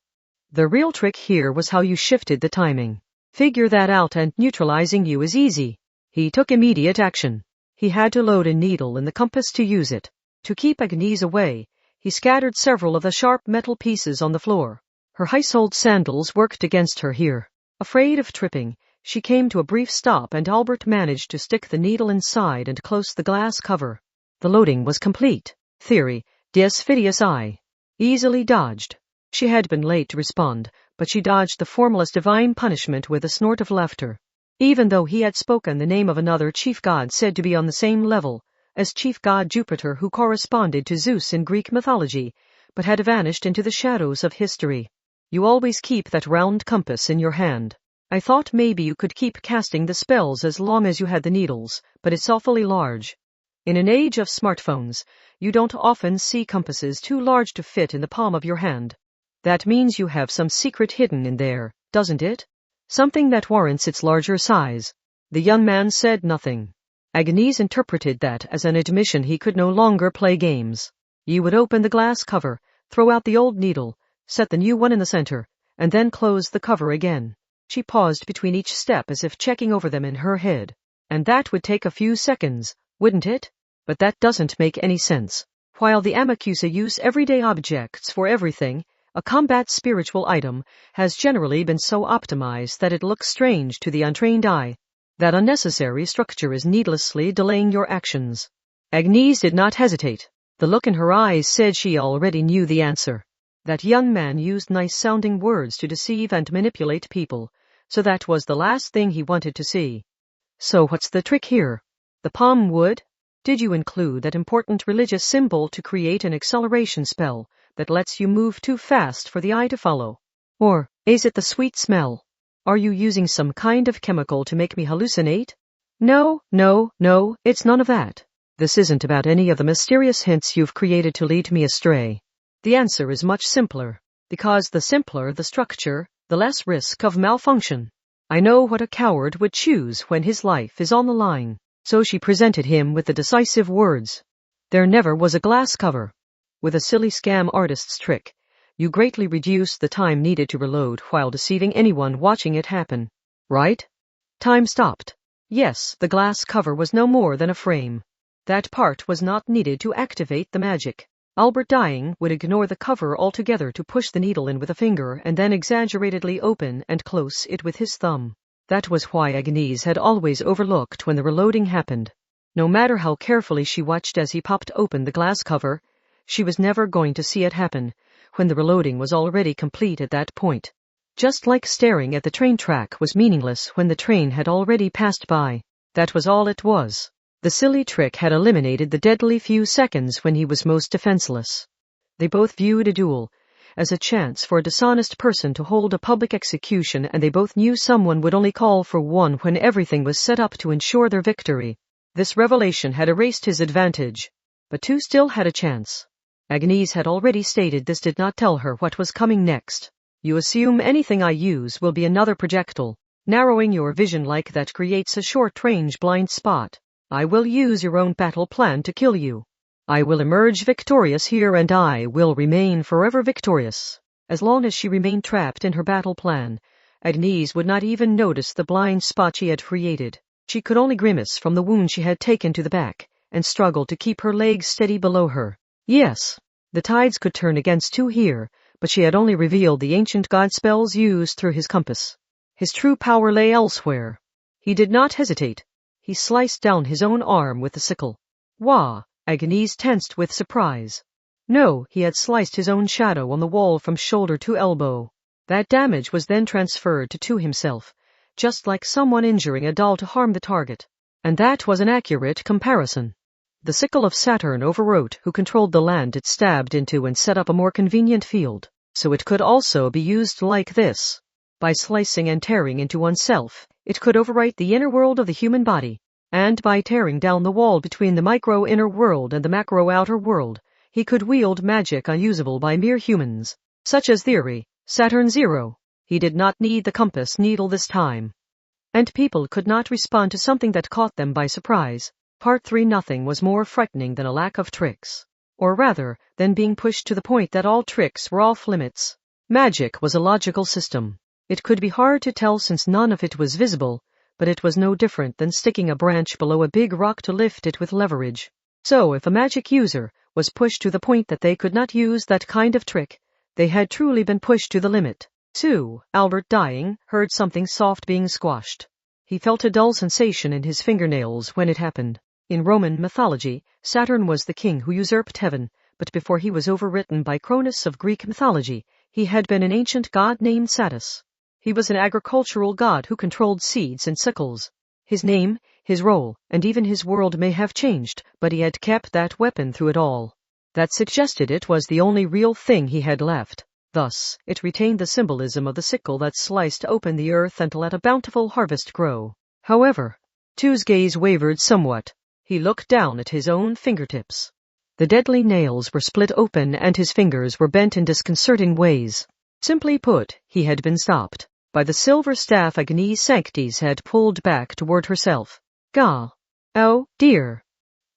The real trick here was how you shifted the timing. Figure that out and neutralizing you is easy. He took immediate action. He had to load a needle in the compass to use it. To keep Agnese away, he scattered several of the sharp metal pieces on the floor. Her high-soled sandals worked against her here. Afraid of tripping, she came to a brief stop and Albert managed to stick the needle inside and close the glass cover. The loading was complete. Theory, Dies Fidius I. Easily dodged. She had been late to respond, but she dodged the formless divine punishment with a snort of laughter. Even though he had spoken the name of another chief god said to be on the same level as chief god Jupiter, who corresponded to Zeus in Greek mythology, but had vanished into the shadows of history. You always keep that round compass in your hand. I thought maybe you could keep casting the spells as long as you had the needles, but it's awfully large. In an age of smartphones, you don't often see compasses too large to fit in the palm of your hand. That means you have some secret hidden in there, doesn't it? Something that warrants its larger size. The young man said nothing. Agnese interpreted that as an admission he could no longer play games. You would open the glass cover, throw out the old needle, set the new one in the center, and then close the cover again. She paused between each step as if checking over them in her head. And that would take a few seconds, wouldn't it? But that doesn't make any sense. While the Amakusa use everyday objects for everything, a combat spiritual item has generally been so optimized that it looks strange to the untrained eye. That unnecessary structure is needlessly delaying your actions. Agnese did not hesitate. The look in her eyes said she already knew the answer. That young man used nice-sounding words to deceive and manipulate people, so that was the last thing he wanted to see. So what's the trick here? The palm wood? Did you include that important religious symbol to create an acceleration spell that lets you move too fast for the eye to follow? Or is it the sweet smell? Are you using some kind of chemical to make me hallucinate? No, it's none of that. This isn't about any of the mysterious hints you've created to lead me astray. The answer is much simpler, because the simpler the structure, the less risk of malfunction. I know what a coward would choose when his life is on the line, so she presented him with the decisive words. There never was a glass cover. With a silly scam artist's trick, you greatly reduce the time needed to reload while deceiving anyone watching it happen. Right? Time stopped. Yes, the glass cover was no more than a frame. That part was not needed to activate the magic. Albert Dying would ignore the cover altogether to push the needle in with a finger and then exaggeratedly open and close it with his thumb. That was why Agnese had always overlooked when the reloading happened. No matter how carefully she watched as he popped open the glass cover, she was never going to see it happen, when the reloading was already complete at that point. Just like staring at the train track was meaningless when the train had already passed by. That was all it was. The silly trick had eliminated the deadly few seconds when he was most defenseless. They both viewed a duel as a chance for a dishonest person to hold a public execution, and they both knew someone would only call for one when everything was set up to ensure their victory. This revelation had erased his advantage, but two still had a chance. Agnese had already stated this did not tell her what was coming next. You assume anything I use will be another projectile. Narrowing your vision like that creates a short-range blind spot. I will use your own battle plan to kill you. I will emerge victorious here, and I will remain forever victorious. As long as she remained trapped in her battle plan, Agnese would not even notice the blind spot she had created. She could only grimace from the wound she had taken to the back, and struggle to keep her legs steady below her. Yes, the tides could turn against two here, but she had only revealed the ancient god spells used through his compass. His true power lay elsewhere. He did not hesitate. He sliced down his own arm with the sickle. Wah! Agnese tensed with surprise. No, he had sliced his own shadow on the wall from shoulder to elbow. That damage was then transferred to himself, just like someone injuring a doll to harm the target. And that was an accurate comparison. The sickle of Saturn overwrote who controlled the land it stabbed into and set up a more convenient field, so it could also be used like this. By slicing and tearing into oneself, it could overwrite the inner world of the human body, and by tearing down the wall between the micro inner world and the macro outer world, he could wield magic unusable by mere humans, such as theory, Saturn Zero. He did not need the compass needle this time. And people could not respond to something that caught them by surprise. Part 3. Nothing was more frightening than a lack of tricks. Or rather, than being pushed to the point that all tricks were off limits. Magic was a logical system. It could be hard to tell since none of it was visible, but it was no different than sticking a branch below a big rock to lift it with leverage. So if a magic user was pushed to the point that they could not use that kind of trick, they had truly been pushed to the limit. 2. Albert Dying heard something soft being squashed. He felt a dull sensation in his fingernails when it happened. In Roman mythology, Saturn was the king who usurped heaven, but before he was overwritten by Cronus of Greek mythology, he had been an ancient god named Satis. He was an agricultural god who controlled seeds and sickles. His name, his role, and even his world may have changed, but he had kept that weapon through it all. That suggested it was the only real thing he had left. Thus, it retained the symbolism of the sickle that sliced open the earth and let a bountiful harvest grow. However, Two's gaze wavered somewhat. He looked down at his own fingertips. The deadly nails were split open and his fingers were bent in disconcerting ways. Simply put, he had been stopped by the silver staff Agnese Sanctis had pulled back toward herself. Gah! Oh, dear!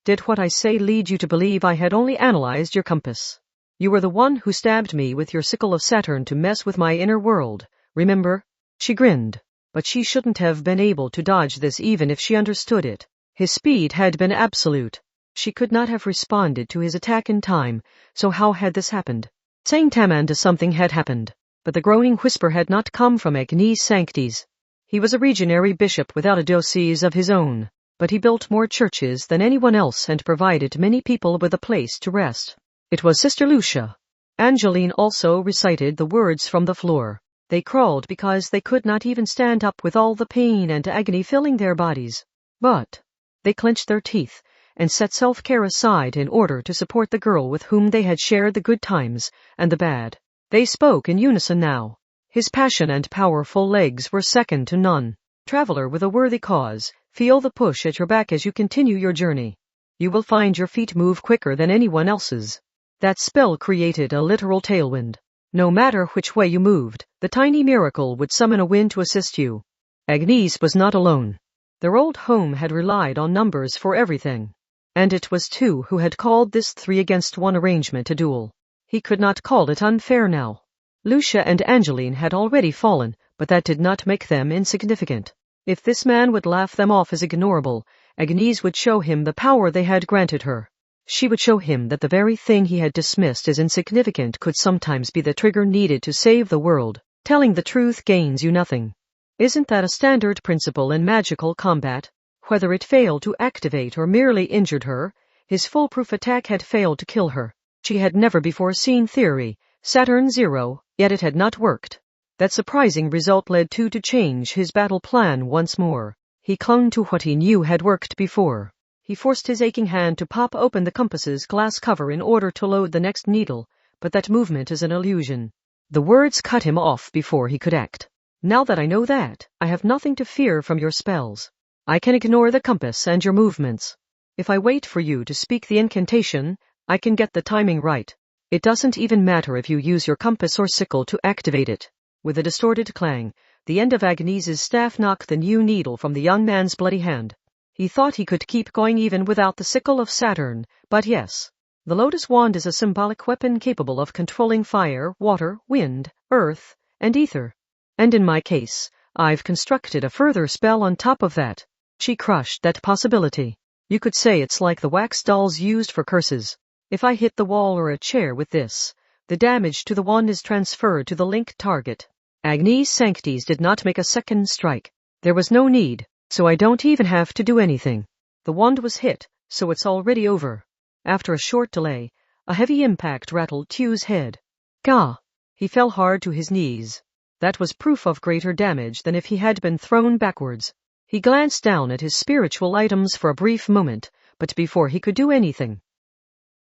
Did what I say lead you to believe I had only analyzed your compass? You were the one who stabbed me with your sickle of Saturn to mess with my inner world, remember? She grinned, but she shouldn't have been able to dodge this even if she understood it. His speed had been absolute. She could not have responded to his attack in time, so how had this happened? Saint Amanda, something had happened, but the groaning whisper had not come from Agnese Sanctis. He was a legionary bishop without a diocese of his own, but he built more churches than anyone else and provided many people with a place to rest. It was Sister Lucia. Angeline also recited the words from the floor. They crawled because they could not even stand up with all the pain and agony filling their bodies. But they clenched their teeth and set self-care aside in order to support the girl with whom they had shared the good times and the bad. They spoke in unison now. His passion and powerful legs were second to none. Traveler with a worthy cause, feel the push at your back as you continue your journey. You will find your feet move quicker than anyone else's. That spell created a literal tailwind. No matter which way you moved, the tiny miracle would summon a wind to assist you. Agnese was not alone. Their old home had relied on numbers for everything. And it was two who had called this 3-against-1 arrangement a duel. He could not call it unfair now. Lucia and Angeline had already fallen, but that did not make them insignificant. If this man would laugh them off as ignorable, Agnese would show him the power they had granted her. She would show him that the very thing he had dismissed as insignificant could sometimes be the trigger needed to save the world. Telling the truth gains you nothing. Isn't that a standard principle in magical combat? Whether it failed to activate or merely injured her, his foolproof attack had failed to kill her. She had never before seen theory, Saturn 0, yet it had not worked. That surprising result led to change his battle plan once more. He clung to what he knew had worked before. He forced his aching hand to pop open the compass's glass cover in order to load the next needle, but that movement is an illusion. The words cut him off before he could act. Now that I know that, I have nothing to fear from your spells. I can ignore the compass and your movements. If I wait for you to speak the incantation, I can get the timing right. It doesn't even matter if you use your compass or sickle to activate it. With a distorted clang, the end of Agnese's staff knocked the new needle from the young man's bloody hand. He thought he could keep going even without the sickle of Saturn, but yes. The lotus wand is a symbolic weapon capable of controlling fire, water, wind, earth, and ether. And in my case, I've constructed a further spell on top of that. She crushed that possibility. You could say it's like the wax dolls used for curses. If I hit the wall or a chair with this, the damage to the wand is transferred to the linked target. Agnese Sanctis did not make a second strike. There was no need, so I don't even have to do anything. The wand was hit, so it's already over. After a short delay, a heavy impact rattled Tu's head. Gah! He fell hard to his knees. That was proof of greater damage than if he had been thrown backwards. He glanced down at his spiritual items for a brief moment, but before he could do anything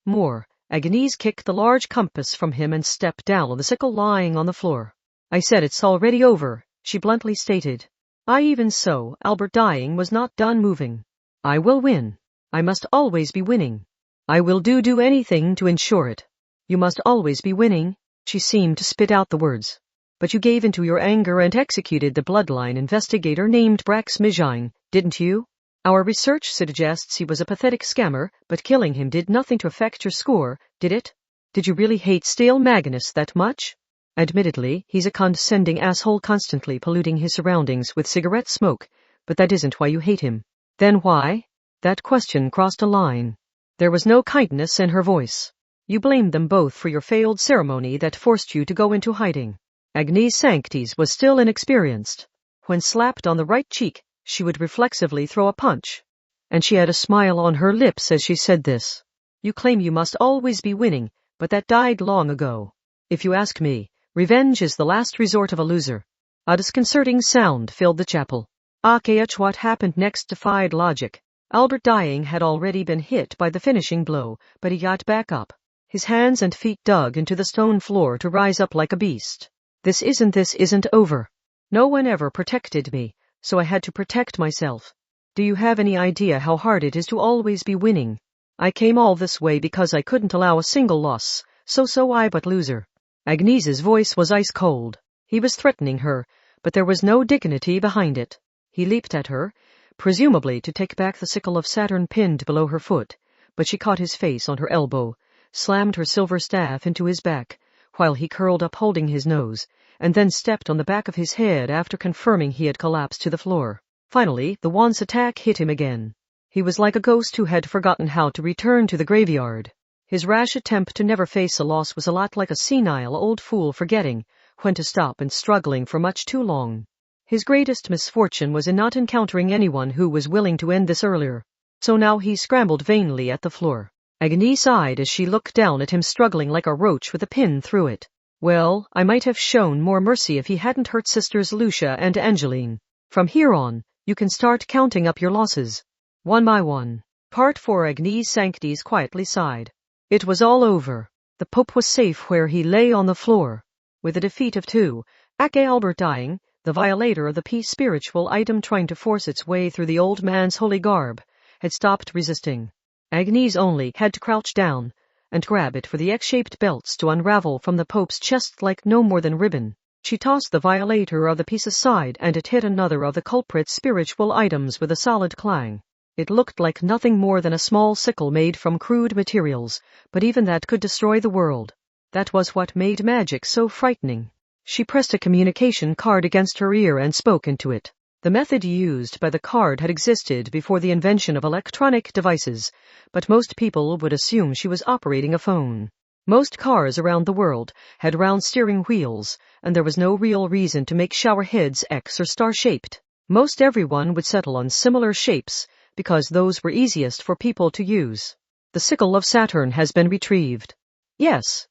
more, Agnese kicked the large compass from him and stepped down on the sickle lying on the floor. I said it's already over, she bluntly stated. Even so, Albert Dying was not done moving. I will win. I must always be winning. I will do anything to ensure it. You must always be winning. She seemed to spit out the words. But you gave into your anger and executed the bloodline investigator named Brax Mijang, didn't you? Our research suggests he was a pathetic scammer, but killing him did nothing to affect your score, did it? Did you really hate Stale Magnus that much? Admittedly, he's a condescending asshole constantly polluting his surroundings with cigarette smoke, but that isn't why you hate him. Then why? That question crossed a line. There was no kindness in her voice. You blamed them both for your failed ceremony that forced you to go into hiding. Agnese Sanctis was still inexperienced. When slapped on the right cheek, she would reflexively throw a punch. And she had a smile on her lips as she said this. You claim you must always be winning, but that died long ago. If you ask me, revenge is the last resort of a loser. A disconcerting sound filled the chapel. What happened next defied logic. Albert Dying had already been hit by the finishing blow, but he got back up. His hands and feet dug into the stone floor to rise up like a beast. This isn't over. No one ever protected me, so I had to protect myself. Do you have any idea how hard it is to always be winning? I came all this way because I couldn't allow a single loss, so I but loser. Agnese's voice was ice cold. He was threatening her, but there was no dignity behind it. He leaped at her, presumably to take back the sickle of Saturn pinned below her foot, but she caught his face on her elbow, slammed her silver staff into his back, while he curled up holding his nose, and then stepped on the back of his head after confirming he had collapsed to the floor. Finally, the once attack hit him again. He was like a ghost who had forgotten how to return to the graveyard. His rash attempt to never face a loss was a lot like a senile old fool forgetting when to stop and struggling for much too long. His greatest misfortune was in not encountering anyone who was willing to end this earlier. So now he scrambled vainly at the floor. Agnese sighed as she looked down at him struggling like a roach with a pin through it. Well, I might have shown more mercy if he hadn't hurt sisters Lucia and Angeline. From here on, you can start counting up your losses. One by one. Part 4. Agnese Sanctis quietly sighed. It was all over. The Pope was safe where he lay on the floor. With the defeat of 2, Ake Albert dying, the violator of the peace spiritual item trying to force its way through the old man's holy garb, had stopped resisting. Agnese only had to crouch down and grab it for the X-shaped belts to unravel from the Pope's chest like no more than ribbon. She tossed the violator of the piece aside and it hit another of the culprit's spiritual items with a solid clang. It looked like nothing more than a small sickle made from crude materials, but even that could destroy the world. That was what made magic so frightening. She pressed a communication card against her ear and spoke into it. The method used by the card had existed before the invention of electronic devices, but most people would assume she was operating a phone. Most cars around the world had round steering wheels, and there was no real reason to make shower heads X or star-shaped. Most everyone would settle on similar shapes, because those were easiest for people to use. The sickle of Saturn has been retrieved. Yes,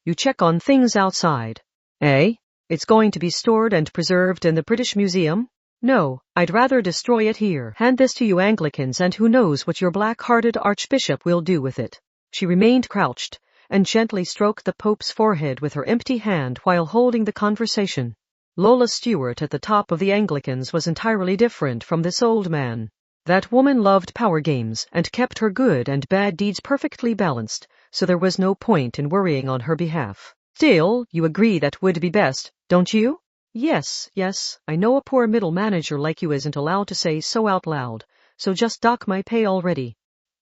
you check on things outside. Eh? It's going to be stored and preserved in the British Museum? No, I'd rather destroy it here. Hand this to you Anglicans and who knows what your black-hearted archbishop will do with it. She remained crouched, and gently stroked the Pope's forehead with her empty hand while holding the conversation. Lola Stewart at the top of the Anglicans was entirely different from this old man. That woman loved power games and kept her good and bad deeds perfectly balanced, so there was no point in worrying on her behalf. Still, you agree that would be best, don't you? Yes, I know a poor middle manager like you isn't allowed to say so out loud, so just dock my pay already.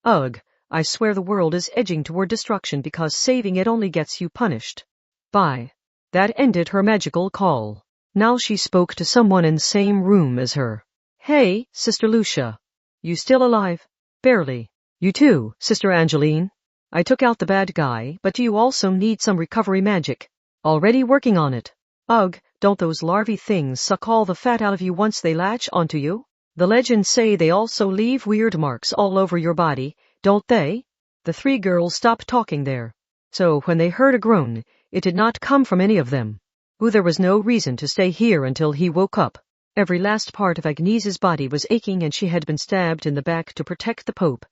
Ugh, I swear the world is edging toward destruction because saving it only gets you punished. Bye. That ended her magical call. Now she spoke to someone in the same room as her. Hey, Sister Lucia. You still alive? Barely. You too, Sister Angeline. I took out the bad guy, but do you also need some recovery magic? Already working on it. Ugh, don't those larvae things suck all the fat out of you once they latch onto you? The legends say they also leave weird marks all over your body, don't they? The 3 girls stopped talking there. So when they heard a groan, it did not come from any of them. There was no reason to stay here until he woke up. Every last part of Agnese's body was aching and she had been stabbed in the back to protect the Pope,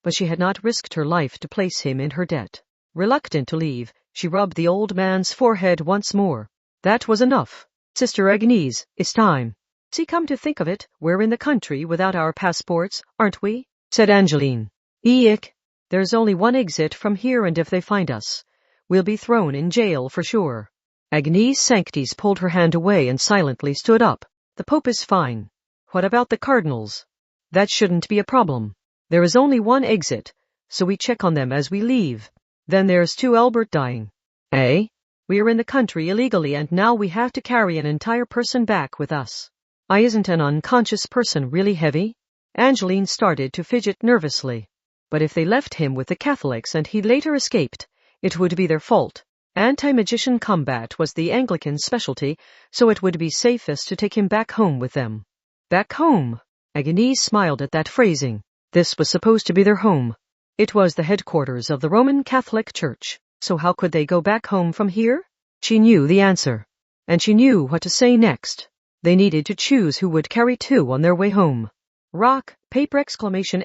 but she had not risked her life to place him in her debt. Reluctant to leave, she rubbed the old man's forehead once more. That was enough. Sister Agnese, it's time. See, come to think of it, we're in the country without our passports, aren't we? Said Angeline. Eek. There's only one exit from here and if they find us, we'll be thrown in jail for sure. Agnese Sanctis pulled her hand away and silently stood up. The Pope is fine. What about the cardinals? That shouldn't be a problem. There is only one exit, so we check on them as we leave. Then there's 2 Albert dying. Eh? We are in the country illegally and now we have to carry an entire person back with us. Isn't an unconscious person really heavy? Angeline started to fidget nervously. But if they left him with the Catholics and he later escaped, it would be their fault. Anti-magician combat was the Anglican specialty, so it would be safest to take him back home with them. Back home? Agnese smiled at that phrasing. This was supposed to be their home. It was the headquarters of the Roman Catholic Church, so how could they go back home from here? She knew the answer. And she knew what to say next. They needed to choose who would carry 2 on their way home. Rock, paper, exclamation,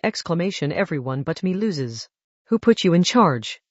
everyone but me loses. Who put you in charge?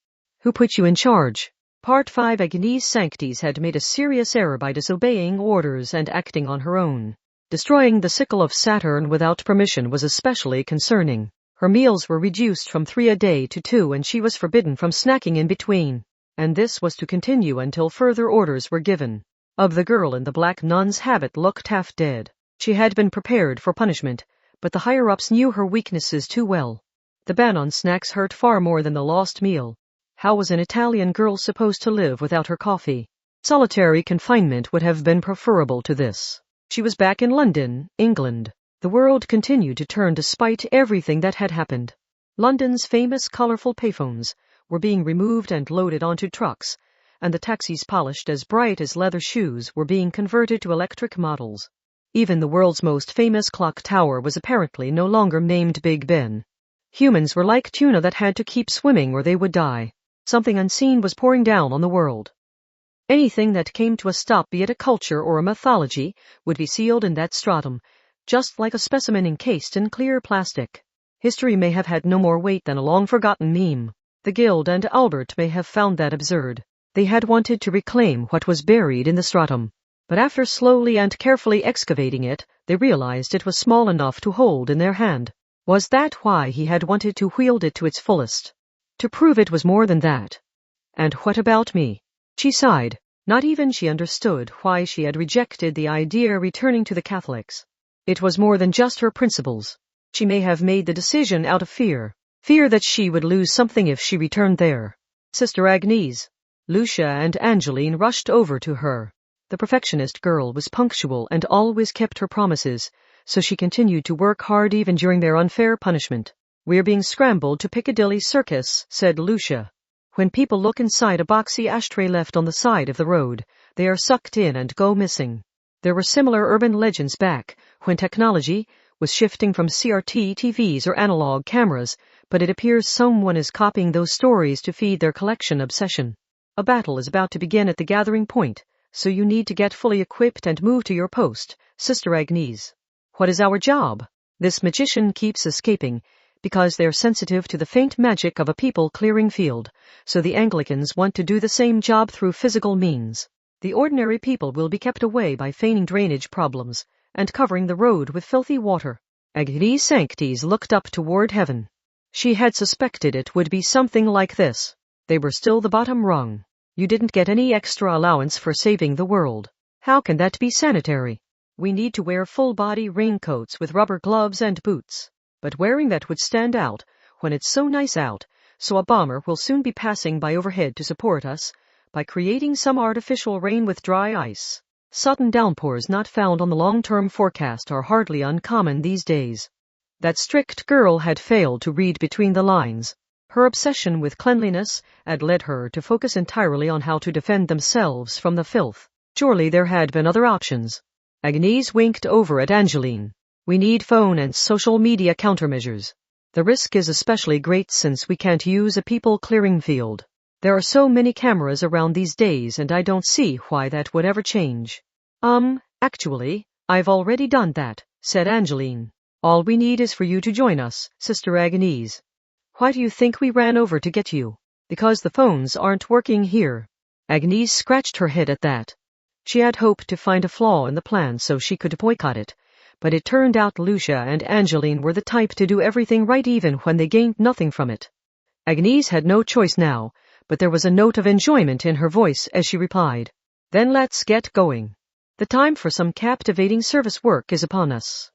Who put you in charge? Part 5. Agnese Sanctis had made a serious error by disobeying orders and acting on her own. Destroying the sickle of Saturn without permission was especially concerning. Her meals were reduced from 3 a day to 2, and she was forbidden from snacking in between. And this was to continue until further orders were given. The girl in the black nun's habit looked half dead. She had been prepared for punishment, but the higher-ups knew her weaknesses too well. The ban on snacks hurt far more than the lost meal. How was an Italian girl supposed to live without her coffee? Solitary confinement would have been preferable to this. She was back in London, England. The world continued to turn despite everything that had happened. London's famous colourful payphones were being removed and loaded onto trucks, and the taxis, polished as bright as leather shoes, were being converted to electric models. Even the world's most famous clock tower was apparently no longer named Big Ben. Humans were like tuna that had to keep swimming or they would die. Something unseen was pouring down on the world. Anything that came to a stop, be it a culture or a mythology, would be sealed in that stratum, just like a specimen encased in clear plastic. History may have had no more weight than a long-forgotten meme. The Guild and Albert may have found that absurd. They had wanted to reclaim what was buried in the stratum. But after slowly and carefully excavating it, they realized it was small enough to hold in their hand. Was that why he had wanted to wield it to its fullest? To prove it was more than that. And what about me? She sighed. Not even she understood why she had rejected the idea of returning to the Catholics. It was more than just her principles. She may have made the decision out of fear. Fear that she would lose something if she returned there. Sister Agnese. Lucia and Angeline rushed over to her. The perfectionist girl was punctual and always kept her promises, so she continued to work hard even during their unfair punishment. "We're being scrambled to Piccadilly Circus," said Lucia. "When people look inside a boxy ashtray left on the side of the road, they are sucked in and go missing." There were similar urban legends back when technology was shifting from CRT TVs or analog cameras, but it appears someone is copying those stories to feed their collection obsession. A battle is about to begin at the gathering point, so you need to get fully equipped and move to your post, Sister Agnese. What is our job? This magician keeps escaping, because they're sensitive to the faint magic of a people-clearing field, so the Anglicans want to do the same job through physical means. The ordinary people will be kept away by feigning drainage problems and covering the road with filthy water. Agnese Sanctis looked up toward heaven. She had suspected it would be something like this. They were still the bottom rung. You didn't get any extra allowance for saving the world. How can that be sanitary? We need to wear full-body raincoats with rubber gloves and boots. But wearing that would stand out when it's so nice out, so a bomber will soon be passing by overhead to support us by creating some artificial rain with dry ice. Sudden downpours not found on the long-term forecast are hardly uncommon these days. That strict girl had failed to read between the lines. Her obsession with cleanliness had led her to focus entirely on how to defend themselves from the filth. Surely there had been other options. Agnese winked over at Angeline. We need phone and social media countermeasures. The risk is especially great since we can't use a people-clearing field. There are so many cameras around these days, and I don't see why that would ever change. Actually, I've already done that, said Angeline. All we need is for you to join us, Sister Agnese. Why do you think we ran over to get you? Because the phones aren't working here. Agnese scratched her head at that. She had hoped to find a flaw in the plan so she could boycott it, but it turned out Lucia and Angeline were the type to do everything right even when they gained nothing from it. Agnese had no choice now, but there was a note of enjoyment in her voice as she replied. Then let's get going. The time for some captivating service work is upon us.